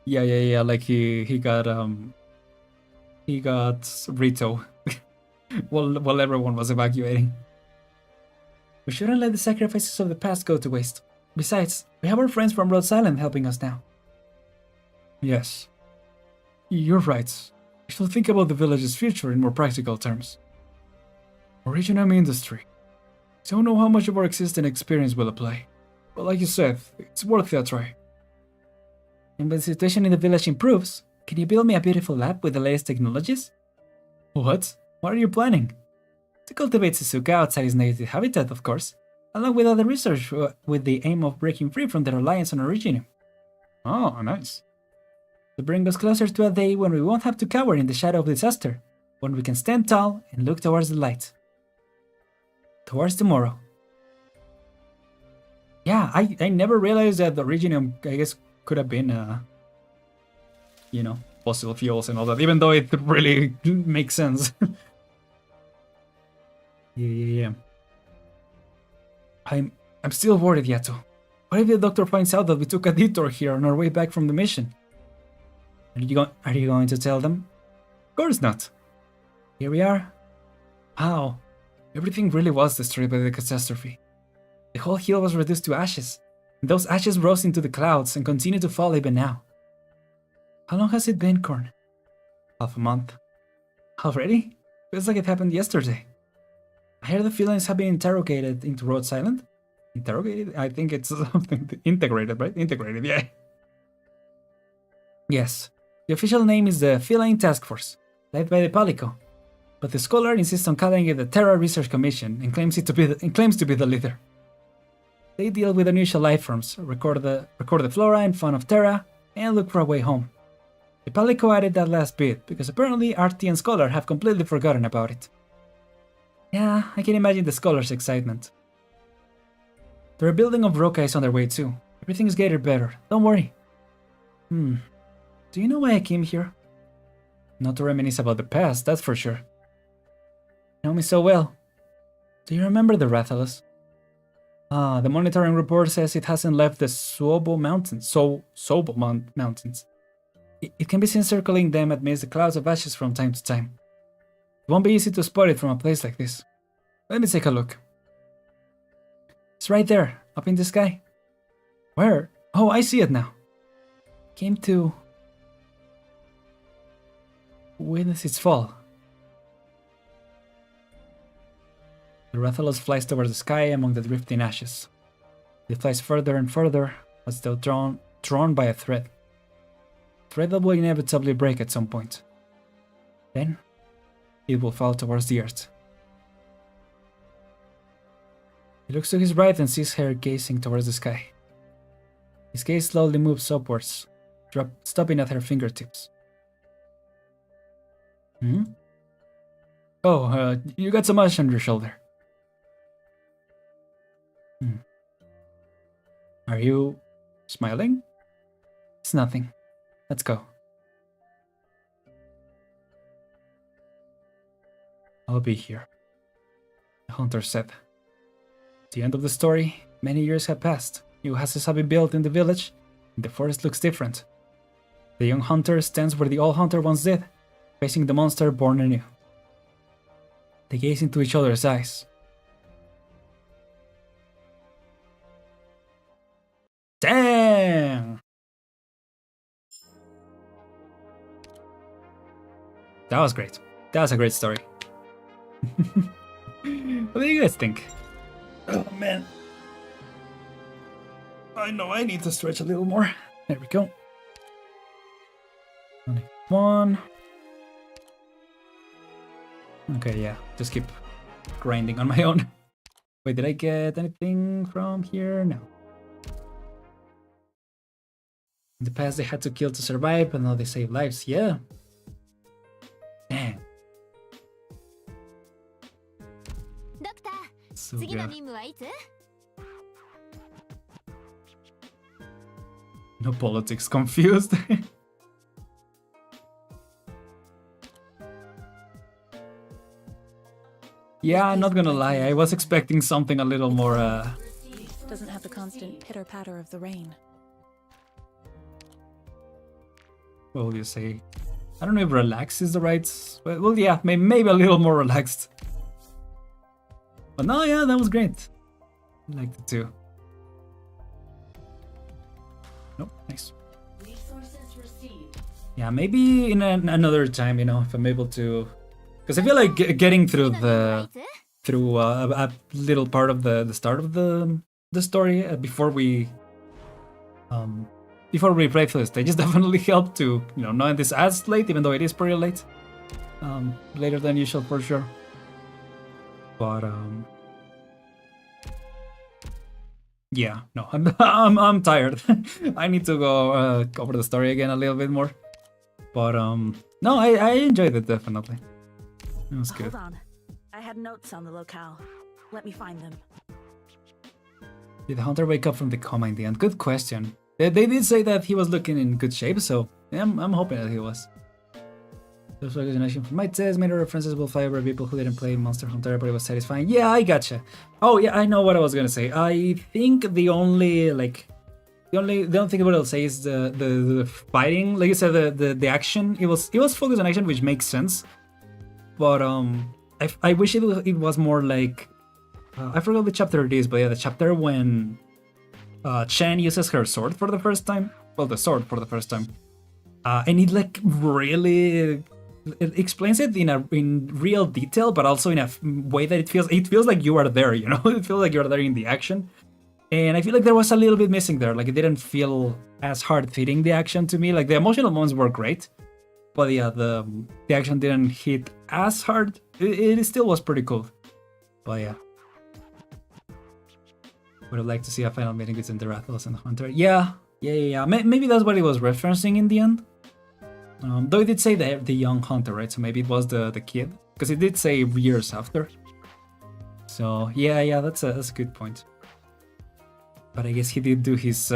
Yeah. Like he got Rito while everyone was evacuating. We shouldn't let the sacrifices of the past go to waste. Besides, we have our friends from Rhodes Island helping us now. Yes. You're right. We should think about the village's future in more practical terms. Originum industry. I don't know how much of our existing experience will apply, but like you said, it's worth a try. And when the situation in the village improves, can you build me a beautiful lab with the latest technologies? What? What are you planning? To cultivate Suzuka outside its native habitat, of course, along with other research with the aim of breaking free from the reliance on Originum. Oh, nice. To bring us closer to a day when we won't have to cower in the shadow of disaster, when we can stand tall and look towards the light. Towards tomorrow. Yeah, I never realized that the Originum, I guess, could have been, fossil fuels and all that, even though it really makes sense. Yeah. I'm still worried, Yato. What if the doctor finds out that we took a detour here on our way back from the mission? Are you going to tell them? Of course not. Here we are. Wow. Everything really was destroyed by the catastrophe. The whole hill was reduced to ashes, and those ashes rose into the clouds and continue to fall even now. How long has it been, Korn? Half a month. Already? Feels like it happened yesterday. I hear the feelings have been interrogated into Rhodes Island. Interrogated? I think it's something integrated, right? Integrated, yeah. Yes. The official name is the Feline Task Force, led by the Palico. But the scholar insists on calling it the Terra Research Commission and claims to be the leader. They deal with unusual life forms, record the flora and fauna of Terra, and look for a way home. The Palico added that last bit because apparently Artie and Scholar have completely forgotten about it. Yeah, I can imagine the Scholar's excitement. The rebuilding of Roca is on their way too. Everything is getting better, don't worry. Do you know why I came here? Not to reminisce about the past, that's for sure. You know me so well. Do you remember the Rathalos? The monitoring report says it hasn't left the Sobo Mountains. Mountains. It can be seen circling them amidst the clouds of ashes from time to time. It won't be easy to spot it from a place like this. Let me take a look. It's right there, up in the sky. Where? Oh, I see it now. Came to witness its fall. The Rathalos flies towards the sky among the drifting ashes. It flies further and further, as though drawn by a thread. A thread that will inevitably break at some point. Then, it will fall towards the earth. He looks to his right and sees her gazing towards the sky. His gaze slowly moves upwards, stopping at her fingertips. Oh, you got some ash on your shoulder. Are you smiling? It's nothing. Let's go. I'll be here, the hunter said. At the end of the story, many years have passed. New houses have been built in the village, and the forest looks different. The young hunter stands where the old hunter once did, facing the monster born anew. They gaze into each other's eyes. Damn! That was great. That was a great story. What do you guys think? Oh man. I know I need to stretch a little more. There we go. Only one. Okay, yeah. Just keep grinding on my own. Wait, did I get anything from here? No. In the past, they had to kill to survive, but now they save lives. Yeah. Damn. ドクター So 次の good. 任務はいつ？ No politics. Confused. Yeah, I'm not gonna lie. I was expecting something a little more. Doesn't have the constant pitter patter of the rain. What will you say? I don't know if relaxed is the right. Well, yeah, maybe a little more relaxed. But no, yeah, that was great. I liked it too. Nope, nice. Yeah, maybe in another time, you know, if I'm able to, because I feel like getting through 次の任務はいつ？ through a little part of the start of the story before we play through the stages definitely helped to, you know, knowing this as late, even though it is pretty late, later than usual for sure. But yeah, no, I'm tired. I need to go cover the story again a little bit more. But no, I enjoyed it definitely. It was good. Hold on. I had notes on the locale. Let me find them. Did the hunter wake up from the coma in the end? Good question. They did say that he was looking in good shape, so yeah, I'm hoping that he was. Those organization from my test made references will fly over people who didn't play Monster Hunter, but it was satisfying. Yeah, I gotcha. Oh yeah, I know what I was gonna say. I think the only thing what I'll say is the fighting. Like you said, the action. It was focused on action, which makes sense. But I wish it was more like I forgot which chapter it is, but yeah, the chapter when Chen uses her sword for the first time. Well, the sword for the first time, and it like really it explains it in real detail, but also in a way that it feels like you are there. You know, it feels like you're there in the action. And I feel like there was a little bit missing there. Like it didn't feel as hard hitting the action to me. Like the emotional moments were great, but yeah, the action didn't hit as hard. It still was pretty cool. But yeah, would have liked to see a final meeting between the Rathalos and the Hunter. Yeah. Maybe that's what it was referencing in the end. Though it did say the young Hunter, right? So maybe it was the kid, because it did say years after. So yeah, that's a good point. But I guess he did do his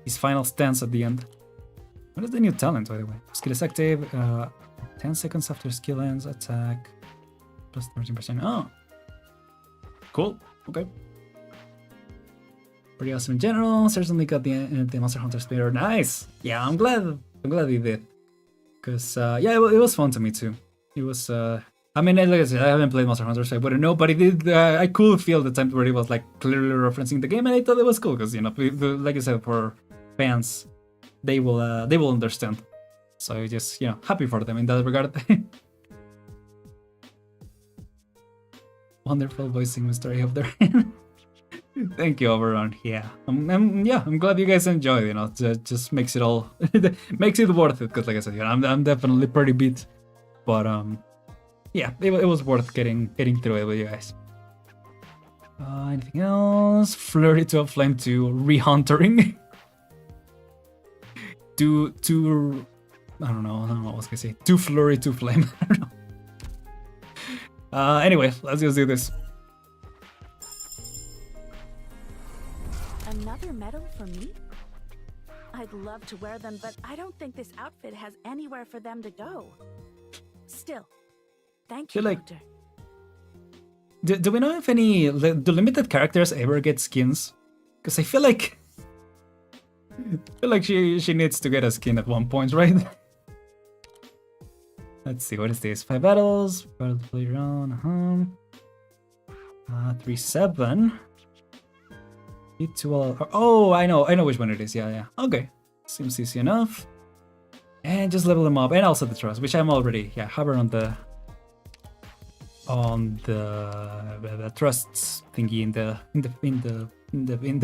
final stance at the end. What is the new talent, by the way? Skill is active. 10 seconds after skill ends, attack plus 13%. Oh, cool. Okay. Pretty awesome in general. Certainly got the Monster Hunter spirit. Nice. Yeah, I'm glad he did. Cause yeah, it was fun to me too. It was. I mean, like I said, I haven't played Monster Hunter, so I wouldn't know. But it did. I could feel the time where it was like clearly referencing the game, and I thought it was cool because, you know, like I said, for fans, they will understand. So just, you know, happy for them in that regard. Wonderful voicing story of their. Thank you, Overrun. Yeah, I'm glad you guys enjoyed. You know, it just makes it all makes it worth it. Because, like I said, you know, I'm definitely pretty beat, but yeah, it was worth getting through it with you guys. Anything else? Flurry to a flame to rehuntering. to I don't know what I was gonna say. To flurry to flame. I don't know. Anyway, let's just do this. Another medal for me? I'd love to wear them, but I don't think this outfit has anywhere for them to go. Still, thank you, Feel like- Doctor. Do we know if any do limited characters ever get skins? Because I feel like she needs to get a skin at one point, right? Let's see, what is this? 5 battles. Battle to play around. 3-7. Oh, I know which one it is. Yeah. Okay, seems easy enough. And just level them up, and also the trust, which I'm already hovering on the trusts thingy in the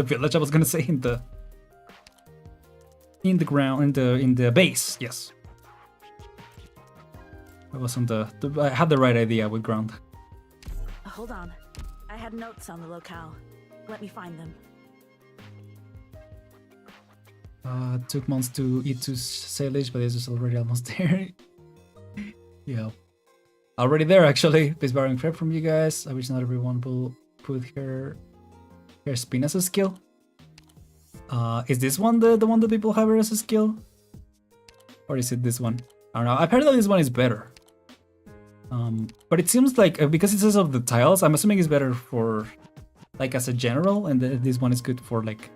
village. I was gonna say in the ground in the base. Yes, I was on I had the right idea with ground. Hold on. I had notes on the locale. Let me find them. Took months to eat to Salish, but it's already almost there. Yeah. Already there, actually. Peace borrowing prep from you guys. I wish not everyone will put her spin as a skill. Is this one the one that people have her as a skill? Or is it this one? I don't know. Apparently this one is better. But it seems like, because it says of the tiles, I'm assuming it's better for, like, as a general, and this one is good for, like,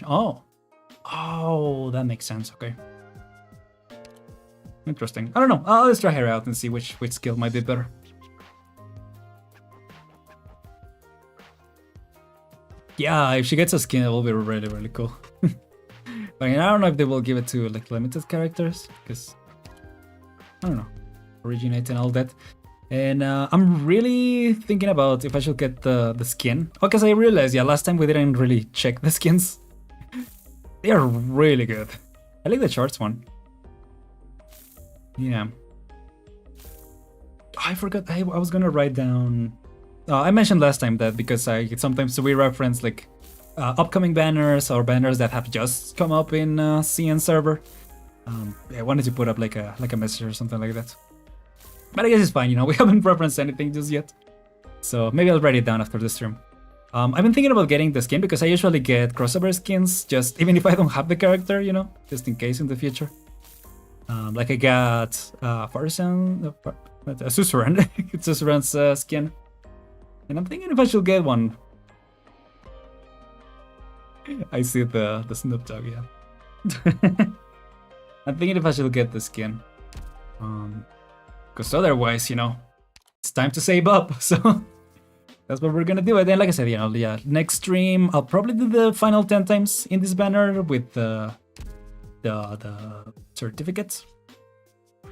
oh, that makes sense. Okay. Interesting. I don't know. Let's try her out and see which skill might be better. Yeah, if she gets a skin, it will be really, really cool. But I don't know if they will give it to, like, limited characters, because I don't know, originate and all that. And I'm really thinking about if I should get the skin. Oh, because I realized, yeah, last time we didn't really check the skins. They are really good. I like the shorts one. Yeah. Oh, I forgot. I was gonna write down. I mentioned last time that because sometimes we reference like upcoming banners or banners that have just come up in CN server. I wanted to put up like a message or something like that. But I guess it's fine, you know, we haven't referenced anything just yet. So maybe I'll write it down after the stream. I've been thinking about getting the skin because I usually get crossover skins, just even if I don't have the character, you know, just in case in the future. Like I got Farsan, Suzerain, it's Suzerain's skin. And I'm thinking if I should get one. I see the Snoop Dogg, yeah. I'm thinking if I should get the skin. Because otherwise, you know, it's time to save up, so that's what we're gonna do. And then, like I said, you know, yeah, next stream I'll probably do the final 10 times in this banner with the certificates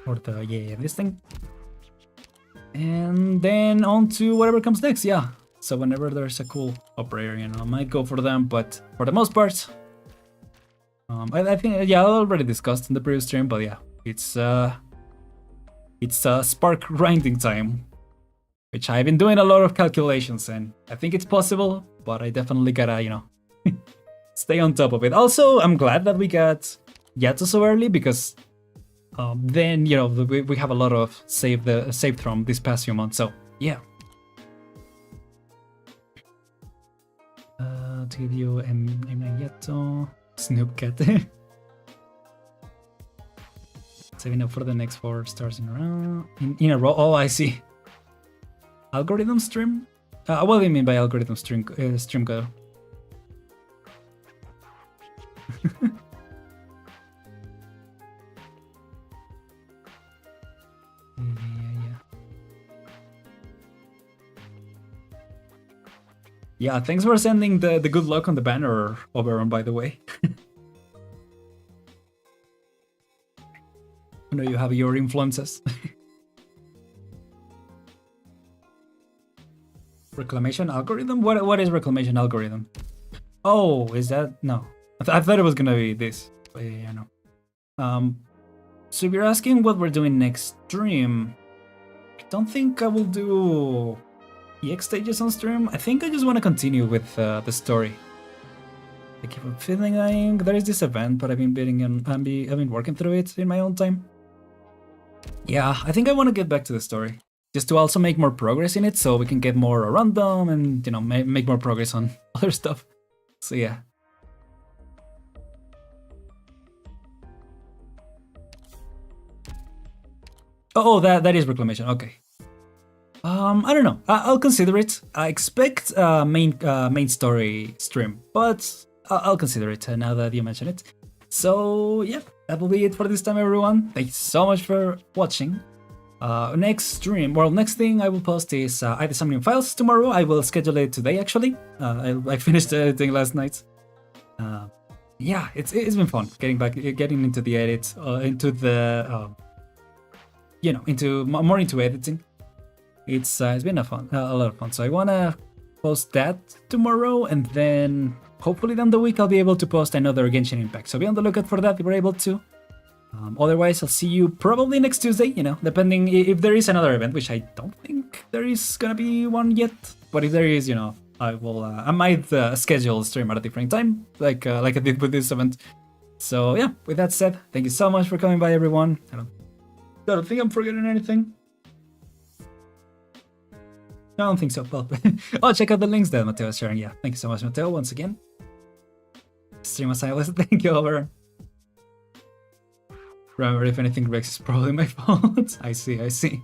or this thing, and then on to whatever comes next. Yeah, so whenever there's a cool operator, you know, I might go for them, but for the most part, I think, yeah, I already discussed in the previous stream, but yeah, it's Spark grinding time, which I've been doing a lot of calculations, and I think it's possible, but I definitely gotta, you know, stay on top of it. Also, I'm glad that we got Yato so early, because then, you know, we have a lot of saved from this past few months, so yeah. To give you Yato, Snoop Cat. Saving up for the next 4 stars in a row. Oh, I see. Algorithm stream? What do you mean by algorithm stream code? Yeah, thanks for sending the good luck on the banner, Oberon, by the way. I know you have your influences. Reclamation algorithm? What is reclamation algorithm? Oh, is that? No. I thought it was gonna be this. But yeah, no. So if you're asking what we're doing next stream, I don't think I will do EX stages on stream. I think I just want to continue with the story. I keep on feeling like there is this event, but I've been working through it in my own time. Yeah, I think I want to get back to the story, just to also make more progress in it, so we can get more random and, you know, make more progress on other stuff. So yeah. Oh, that is reclamation. Okay. I don't know. I'll consider it. I expect main story stream, but I'll consider it now that you mention it. So yeah, that will be it for this time, everyone. Thank you so much for watching. Next stream, well, next thing I will post is ID summoning files tomorrow. I will schedule it today, actually. I finished editing last night. Yeah, it's been fun getting into the edit, into the you know, more into editing. It's been a lot of fun. So I wanna post that tomorrow, and then hopefully down the week I'll be able to post another Genshin Impact. So be on the lookout for that if we're able to. Otherwise, I'll see you probably next Tuesday, you know, depending if there is another event, which I don't think there is gonna be one yet. But if there is, you know, I might schedule a stream at a different time, like I did with this event. So yeah, with that said, thank you so much for coming by, everyone. I don't think I'm forgetting anything. I don't think so. Well, oh, check out the links that Matteo is sharing. Yeah, thank you so much, Matteo, once again. Stream as I was. Thank you, Over. Remember, if anything breaks, it's probably my fault. I see.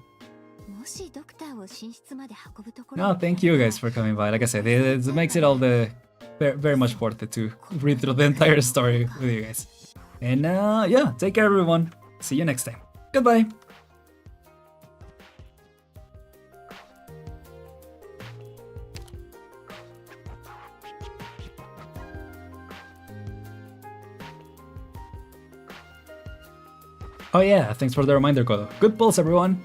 もしドクターを寝室まで運ぶところ No, thank you guys for coming by. Like I said, it makes it all the very much worth it to read through the entire story with you guys. And yeah, take care, everyone. See you next time. Goodbye. Oh yeah, thanks for the reminder, Kodo. Good pulse, everyone.